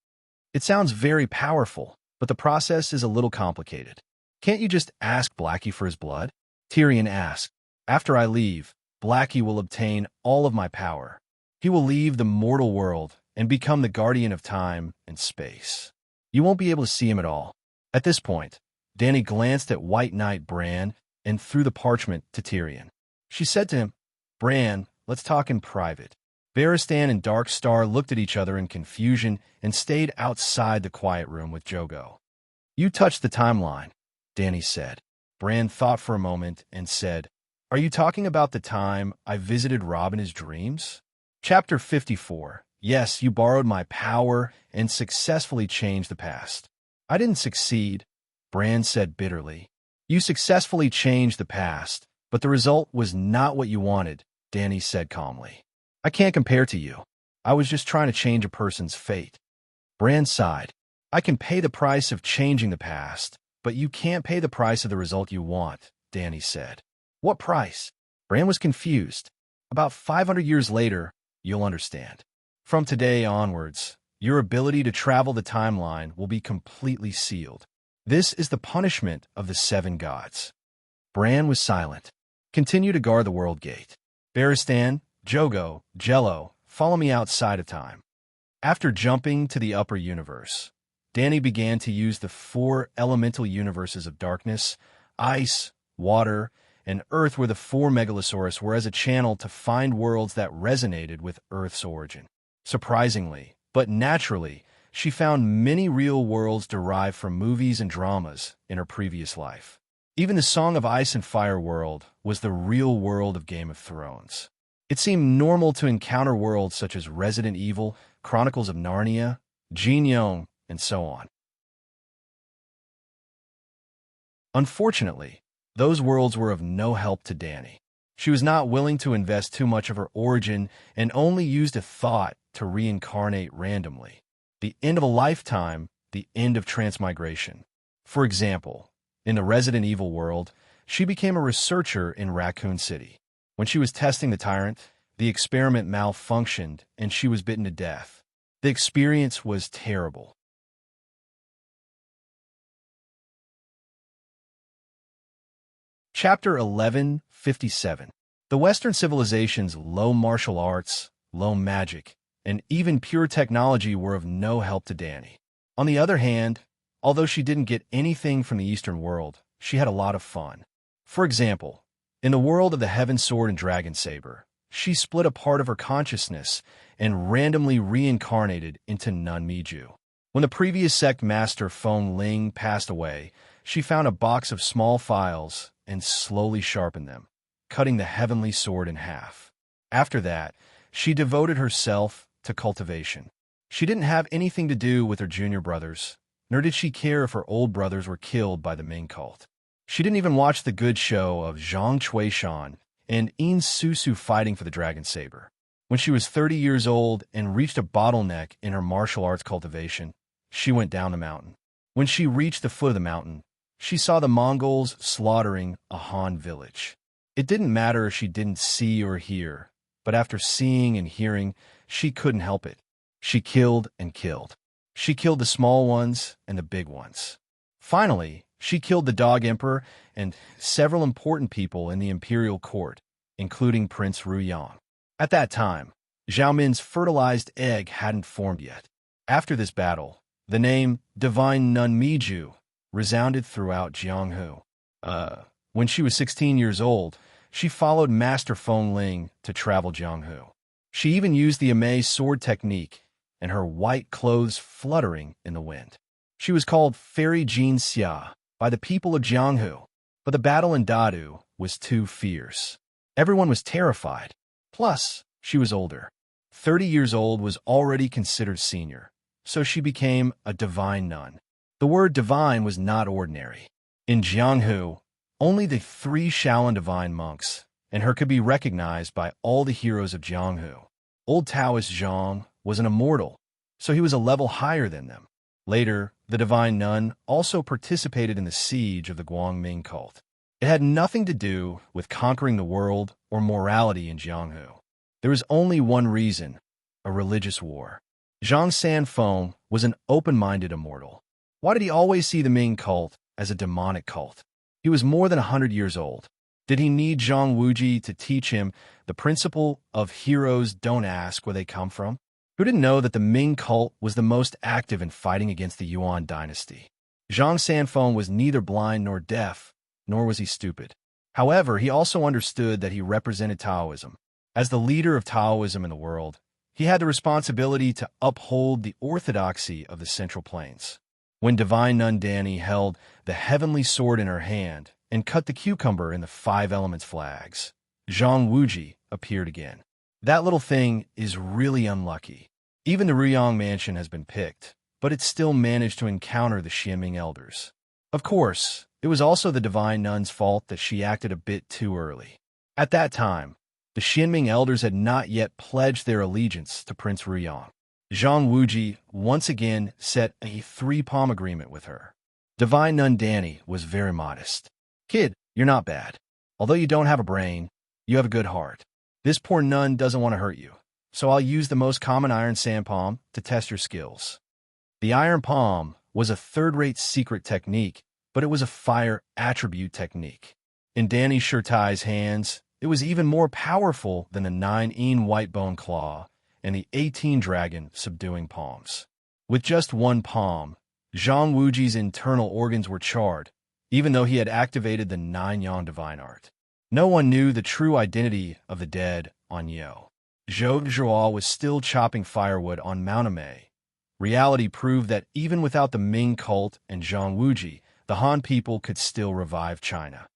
It sounds very powerful, but the process is a little complicated. Can't you just ask Blackie for his blood?" Tyrion asked. "After I leave, Blackie will obtain all of my power. He will leave the mortal world and become the guardian of time and space. You won't be able to see him at all." At this point, Dany glanced at White Knight Bran and threw the parchment to Tyrion. She said to him, "Bran, let's talk in private." Barristan and Darkstar looked at each other in confusion and stayed outside the quiet room with Jogo. "You touched the timeline," Dany said. Bran thought for a moment and said, "Are you talking about the time I visited Robb in his dreams?" Chapter 54. Yes, you borrowed my power and successfully changed the past. "I didn't succeed," Bran said bitterly. "You successfully changed the past, but the result was not what you wanted," Dany said calmly. "I can't compare to you. I was just trying to change a person's fate." Bran sighed. I can pay the price of changing the past, but you can't pay the price of the result you want, Danny said. What price? Bran was confused. About 500 years later, you'll understand. From today onwards, your ability to travel the timeline will be completely sealed. This is the punishment of the 7 gods. Bran was silent. Continue to guard the world gate. Barristan, Jogo, Jello, follow me outside of time. After jumping to the upper universe, Danny began to use the 4 elemental universes of darkness, ice, water, and earth where the 4 megalosaurus were as a channel to find worlds that resonated with Earth's origin. Surprisingly, but naturally, she found many real worlds derived from movies and dramas in her previous life. Even the Song of Ice and Fire world was the real world of Game of Thrones. It seemed normal to encounter worlds such as Resident Evil, Chronicles of Narnia, Jin Yong, and so on. Unfortunately, those worlds were of no help to Danny. She was not willing to invest too much of her origin and only used a thought to reincarnate randomly. The end of a lifetime, the end of transmigration. For example, in the Resident Evil world, she became a researcher in Raccoon City. When she was testing the tyrant, the experiment malfunctioned and she was bitten to death. The experience was terrible. Chapter 1157. The Western civilization's low martial arts, low magic, and even pure technology were of no help to Danny. On the other hand, although she didn't get anything from the Eastern world, she had a lot of fun. For example, in the world of the Heaven Sword and Dragon Saber, she split a part of her consciousness and randomly reincarnated into Nun Miju. When the previous sect master Feng Ling passed away, she found a box of small files and slowly sharpened them, cutting the heavenly sword in half. After that, she devoted herself to cultivation. She didn't have anything to do with her junior brothers, nor did she care if her old brothers were killed by the Ming cult. She didn't even watch the good show of Zhang Chuishan and Yin Susu fighting for the dragon saber. When she was 30 years old and reached a bottleneck in her martial arts cultivation, she went down the mountain. When she reached the foot of the mountain, she saw the Mongols slaughtering a Han village. It didn't matter if she didn't see or hear, but after seeing and hearing, she couldn't help it. She killed and killed. She killed the small ones and the big ones. Finally, she killed the Dog Emperor and several important people in the imperial court, including Prince Ruyang. At that time, Zhao Min's fertilized egg hadn't formed yet. After this battle, the name Divine Nun Miju resounded throughout Jianghu. When she was 16 years old, she followed Master Feng Ling to travel Jianghu. She even used the Immerse sword technique, and her white clothes fluttering in the wind. She was called Fairy Jin Xia by the people of Jianghu, but the battle in Dadu was too fierce. Everyone was terrified. Plus, she was older. 30 years old was already considered senior, so she became a divine nun. The word divine was not ordinary. In Jianghu, only the 3 Shaolin divine monks, and her could be recognized by all the heroes of Jianghu. Old Taoist Zhang was an immortal, so he was a level higher than them. Later, the divine nun also participated in the siege of the Guangming cult. It had nothing to do with conquering the world or morality in Jianghu. There was only one reason: a religious war. Zhang Sanfeng was an open-minded immortal. Why did he always see the Ming cult as a demonic cult? He was more than 100 years old. Did he need Zhang Wuji to teach him the principle of heroes don't ask where they come from? Who didn't know that the Ming cult was the most active in fighting against the Yuan dynasty? Zhang Sanfeng was neither blind nor deaf, nor was he stupid. However, he also understood that he represented Taoism. As the leader of Taoism in the world, he had the responsibility to uphold the orthodoxy of the Central Plains. When Divine Nun Danny held the heavenly sword in her hand and cut the cucumber in the 5 elements flags, Zhang Wuji appeared again. That little thing is really unlucky. Even the Ruyang mansion has been picked, but it still managed to encounter the Xianming elders. Of course, it was also the Divine Nun's fault that she acted a bit too early. At that time, the Xianming elders had not yet pledged their allegiance to Prince Ruyang. Zhang Wuji once again set a three-palm agreement with her. Divine nun Danny was very modest. Kid, you're not bad. Although you don't have a brain, you have a good heart. This poor nun doesn't want to hurt you, so I'll use the most common iron sand palm to test your skills. The iron palm was a third-rate secret technique, but it was a fire attribute technique. In Danny Shurtai's hands, it was even more powerful than the 9 white bone claw and the 18 dragon subduing palms. With just one palm, Zhang Wuji's internal organs were charred, even though he had activated the 9 yang divine art. No one knew the true identity of the dead on Yo. Zhou Zhuo was still chopping firewood on Mount Amei. Reality proved that even without the Ming cult and Zhang Wuji, the Han people could still revive China.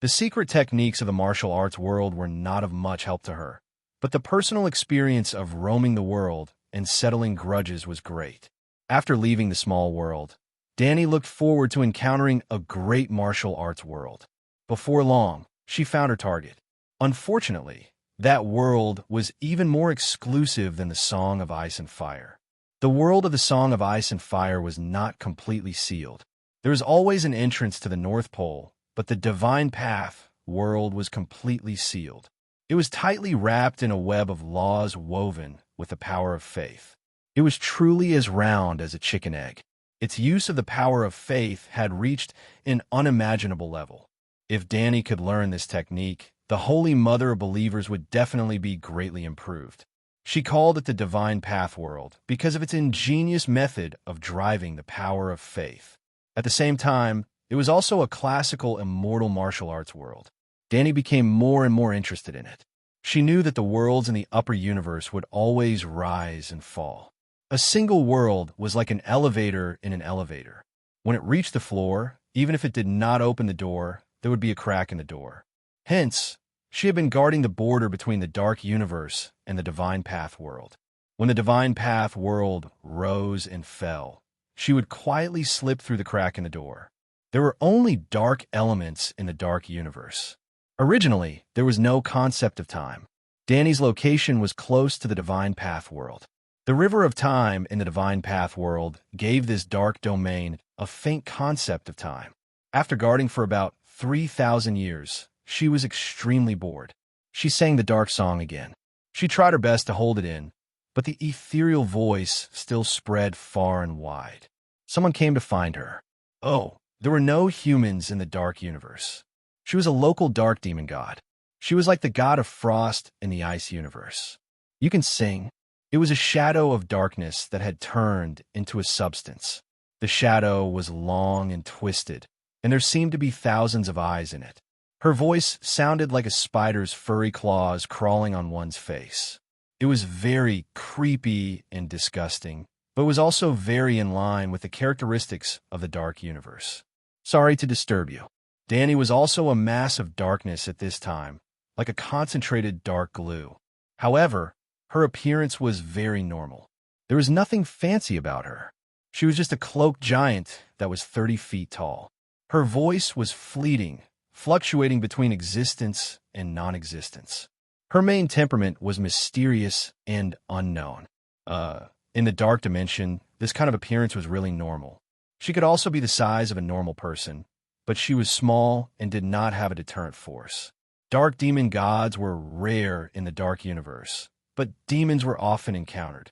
The secret techniques of the martial arts world were not of much help to her, but the personal experience of roaming the world and settling grudges was great. After leaving the small world, Danny looked forward to encountering a great martial arts world. Before long, she found her target. Unfortunately, that world was even more exclusive than the Song of Ice and Fire. The world of the Song of Ice and Fire was not completely sealed. There was always an entrance to the North Pole, but the Divine Path world was completely sealed. It was tightly wrapped in a web of laws woven with the power of faith. It was truly as round as a chicken egg. Its use of the power of faith had reached an unimaginable level. If Danny could learn this technique, the Holy Mother of Believers would definitely be greatly improved. She called it the Divine Path world because of its ingenious method of driving the power of faith. At the same time, it was also a classical immortal martial arts world. Danny became more and more interested in it. She knew that the worlds in the upper universe would always rise and fall. A single world was like an elevator in an elevator. When it reached the floor, even if it did not open the door, there would be a crack in the door. Hence, she had been guarding the border between the dark universe and the Divine Path world. When the Divine Path world rose and fell, she would quietly slip through the crack in the door. There were only dark elements in the dark universe. Originally, there was no concept of time. Danny's location was close to the Divine Path world. The River of Time in the Divine Path world gave this dark domain a faint concept of time. After guarding for about 3,000 years, she was extremely bored. She sang the dark song again. She tried her best to hold it in, but the ethereal voice still spread far and wide. Someone came to find her. Oh, there were no humans in the dark universe. She was a local dark demon god. She was like the god of frost in the ice universe. You can sing. It was a shadow of darkness that had turned into a substance. The shadow was long and twisted, and there seemed to be thousands of eyes in it. Her voice sounded like a spider's furry claws crawling on one's face. It was very creepy and disgusting, but was also very in line with the characteristics of the dark universe. Sorry to disturb you. Danny was also a mass of darkness at this time, like a concentrated dark glue. However, her appearance was very normal. There was nothing fancy about her. She was just a cloaked giant that was 30 feet tall. Her voice was fleeting, fluctuating between existence and non-existence. Her main temperament was mysterious and unknown. In the dark dimension, this kind of appearance was really normal. She could also be the size of a normal person, but she was small and did not have a deterrent force. Dark demon gods were rare in the dark universe, but demons were often encountered.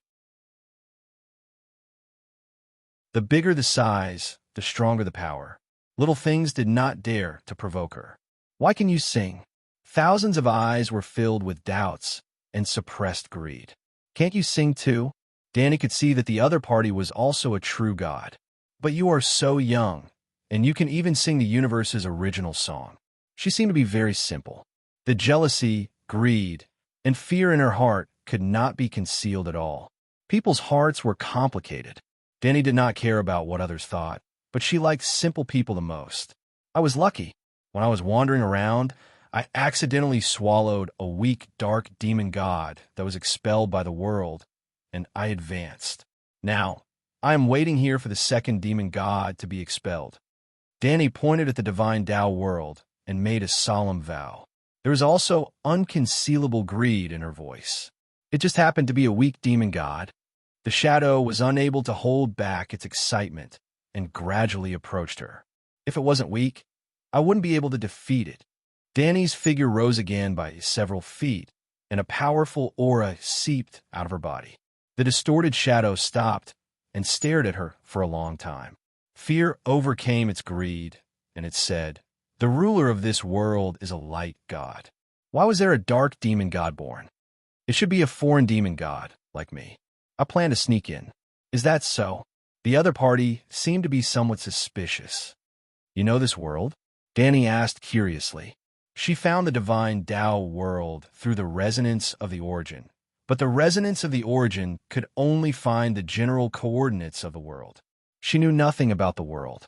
The bigger the size, the stronger the power. Little things did not dare to provoke her. Why can you sing? Thousands of eyes were filled with doubts and suppressed greed. Can't you sing too? Danny could see that the other party was also a true god. But you are so young, and you can even sing the universe's original song. She seemed to be very simple. The jealousy, greed, and fear in her heart could not be concealed at all. People's hearts were complicated. Danny did not care about what others thought, but she liked simple people the most. I was lucky. When I was wandering around, I accidentally swallowed a weak, dark demon god that was expelled by the world, and I advanced. Now, I am waiting here for the second demon god to be expelled. Danny pointed at the divine Tao world and made a solemn vow. There was also unconcealable greed in her voice. It just happened to be a weak demon god. The shadow was unable to hold back its excitement and gradually approached her. If it wasn't weak, I wouldn't be able to defeat it. Danny's figure rose again by several feet, and a powerful aura seeped out of her body. The distorted shadow stopped and stared at her for a long time. Fear overcame its greed, and it said, "The ruler of this world is a light god. Why was there a dark demon god born? It should be a foreign demon god, like me. I plan to sneak in." "Is that so?" The other party seemed to be somewhat suspicious. "You know this world?" Danny asked curiously. She found the divine Tao world through the resonance of the origin, but the resonance of the origin could only find the general coordinates of the world. She knew nothing about the world.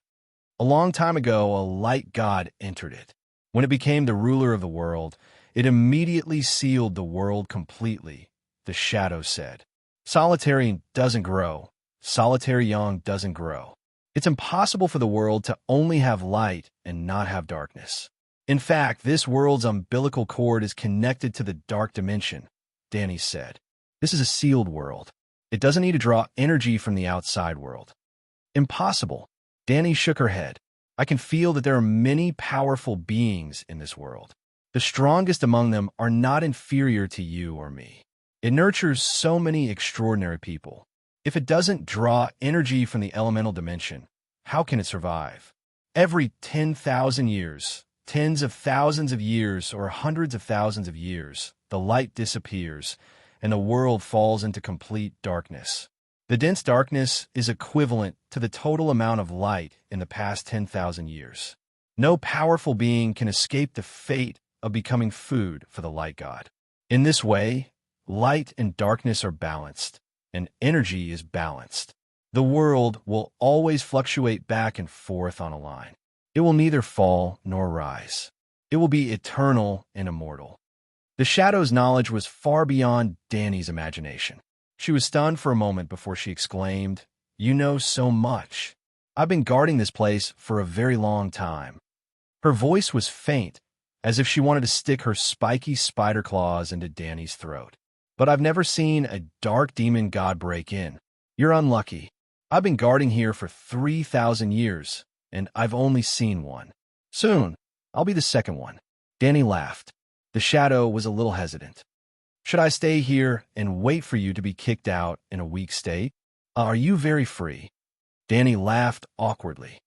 A long time ago, a light god entered it. When it became the ruler of the world, it immediately sealed the world completely, the shadow said. Solitary doesn't grow. Solitary young doesn't grow. It's impossible for the world to only have light and not have darkness. In fact, this world's umbilical cord is connected to the dark dimension, Danny said. This is a sealed world. It doesn't need to draw energy from the outside world. Impossible. Danny shook her head. I can feel that there are many powerful beings in this world. The strongest among them are not inferior to you or me. It nurtures so many extraordinary people. If it doesn't draw energy from the elemental dimension, how can it survive? Every 10,000 years, tens of thousands of years, or hundreds of thousands of years, the light disappears, and the world falls into complete darkness. The dense darkness is equivalent to the total amount of light in the past 10,000 years. No powerful being can escape the fate of becoming food for the light god. In this way, light and darkness are balanced, and energy is balanced. The world will always fluctuate back and forth on a line. It will neither fall nor rise. It will be eternal and immortal. The shadow's knowledge was far beyond Danny's imagination. She was stunned for a moment before she exclaimed, "You know so much. I've been guarding this place for a very long time." Her voice was faint, as if she wanted to stick her spiky spider claws into Danny's throat. "But I've never seen a dark demon god break in. You're unlucky. I've been guarding here for 3,000 years, and I've only seen one. Soon, I'll be the second one." Danny laughed. The shadow was a little hesitant. "Should I stay here and wait for you to be kicked out in a weak state? Are you very free?" Danny laughed awkwardly.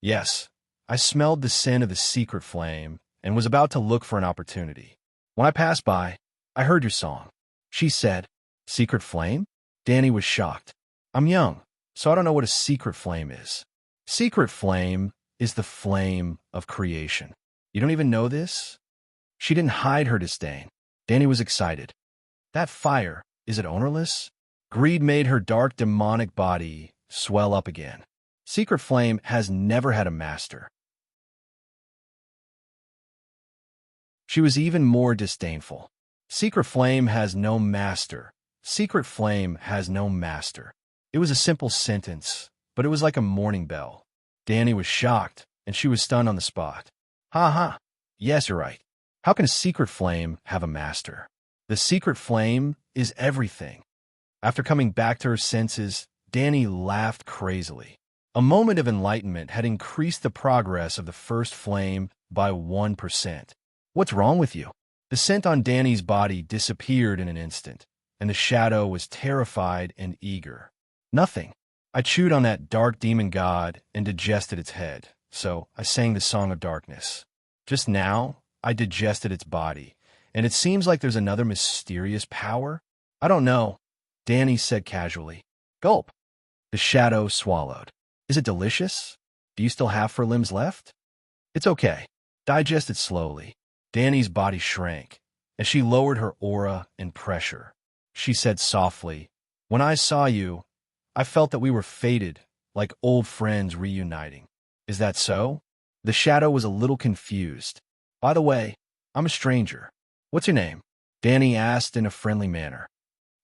"Yes, I smelled the scent of the secret flame and was about to look for an opportunity. When I passed by, I heard your song." She said, "Secret flame?" Danny was shocked. "I'm young, so I don't know what a secret flame is." Secret flame is the flame of creation. You don't even know this? She didn't hide her disdain. Danny was excited. "That fire, is it ownerless?" Greed made her dark demonic body swell up again. "Secret flame has never had a master." She was even more disdainful. "Secret flame has no master. Secret flame has no master." It was a simple sentence, but it was like a morning bell. Danny was shocked, and she was stunned on the spot. "Ha ha. Yes, you're right. How can a secret flame have a master? The secret flame is everything." After coming back to her senses, Danny laughed crazily. A moment of enlightenment had increased the progress of the first flame by 1%. "What's wrong with you?" The scent on Danny's body disappeared in an instant, and the shadow was terrified and eager. "Nothing. I chewed on that dark demon god and digested its head, so I sang the song of darkness. Just now, I digested its body, and it seems like there's another mysterious power. I don't know," Danny said casually. "Gulp." The shadow swallowed. "Is it delicious? Do you still have 4 limbs left?" "It's okay. Digest it slowly." Danny's body shrank as she lowered her aura and pressure. She said softly, "When I saw you, I felt that we were fated, like old friends reuniting. Is that so?" The shadow was a little confused. "By the way, I'm a stranger. What's your name?" Danny asked in a friendly manner.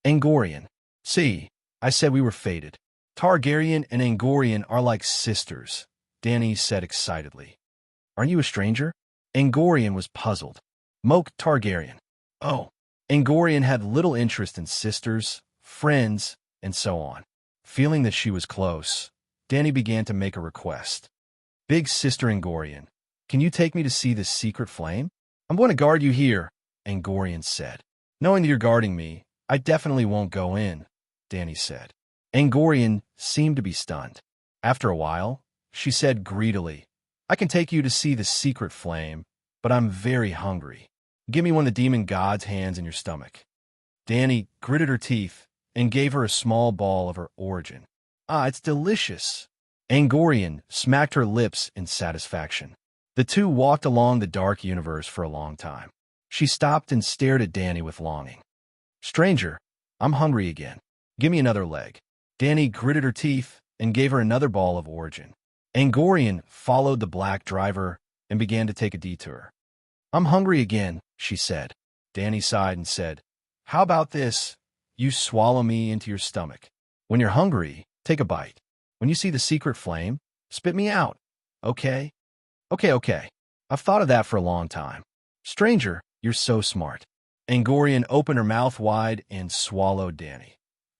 "Angorian." "See, I said we were fated. Targaryen and Angorian are like sisters," Danny said excitedly. "Aren't you a stranger?" Angorian was puzzled. "Moke Targaryen." "Oh." Angorian had little interest in sisters, friends, and so on. Feeling that she was close, Danny began to make a request. Big Sister Angorian, can you take me to see this secret flame? I'm going to guard you here, Angorian said. Knowing that you're guarding me, I definitely won't go in, Danny said. Angorian seemed to be stunned. After a while, she said greedily, I can take you to see the secret flame, but I'm very hungry. Give me one of the demon god's hands in your stomach. Danny gritted her teeth and gave her a small ball of her origin. Ah, it's delicious. Angorian smacked her lips in satisfaction. The two walked along the dark universe for a long time. She stopped and stared at Danny with longing. Stranger, I'm hungry again. Give me another leg. Danny gritted her teeth and gave her another ball of origin. Angorian followed the black driver and began to take a detour. I'm hungry again, she said. Danny sighed and said, How about this? You swallow me into your stomach. When you're hungry, take a bite. When you see the secret flame, spit me out. Okay? Okay. I've thought of that for a long time. Stranger, you're so smart. Angorian opened her mouth wide and swallowed Danny.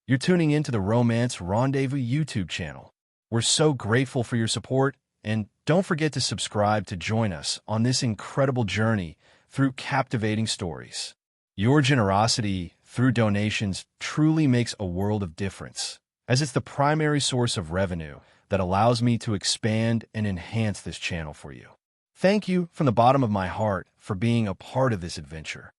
You're tuning into the Romance Rendezvous YouTube channel. We're so grateful for your support, and don't forget to subscribe to join us on this incredible journey through captivating stories. Your generosity through donations truly makes a world of difference, as it's the primary source of revenue that allows me to expand and enhance this channel for you. Thank you from the bottom of my heart for being a part of this adventure.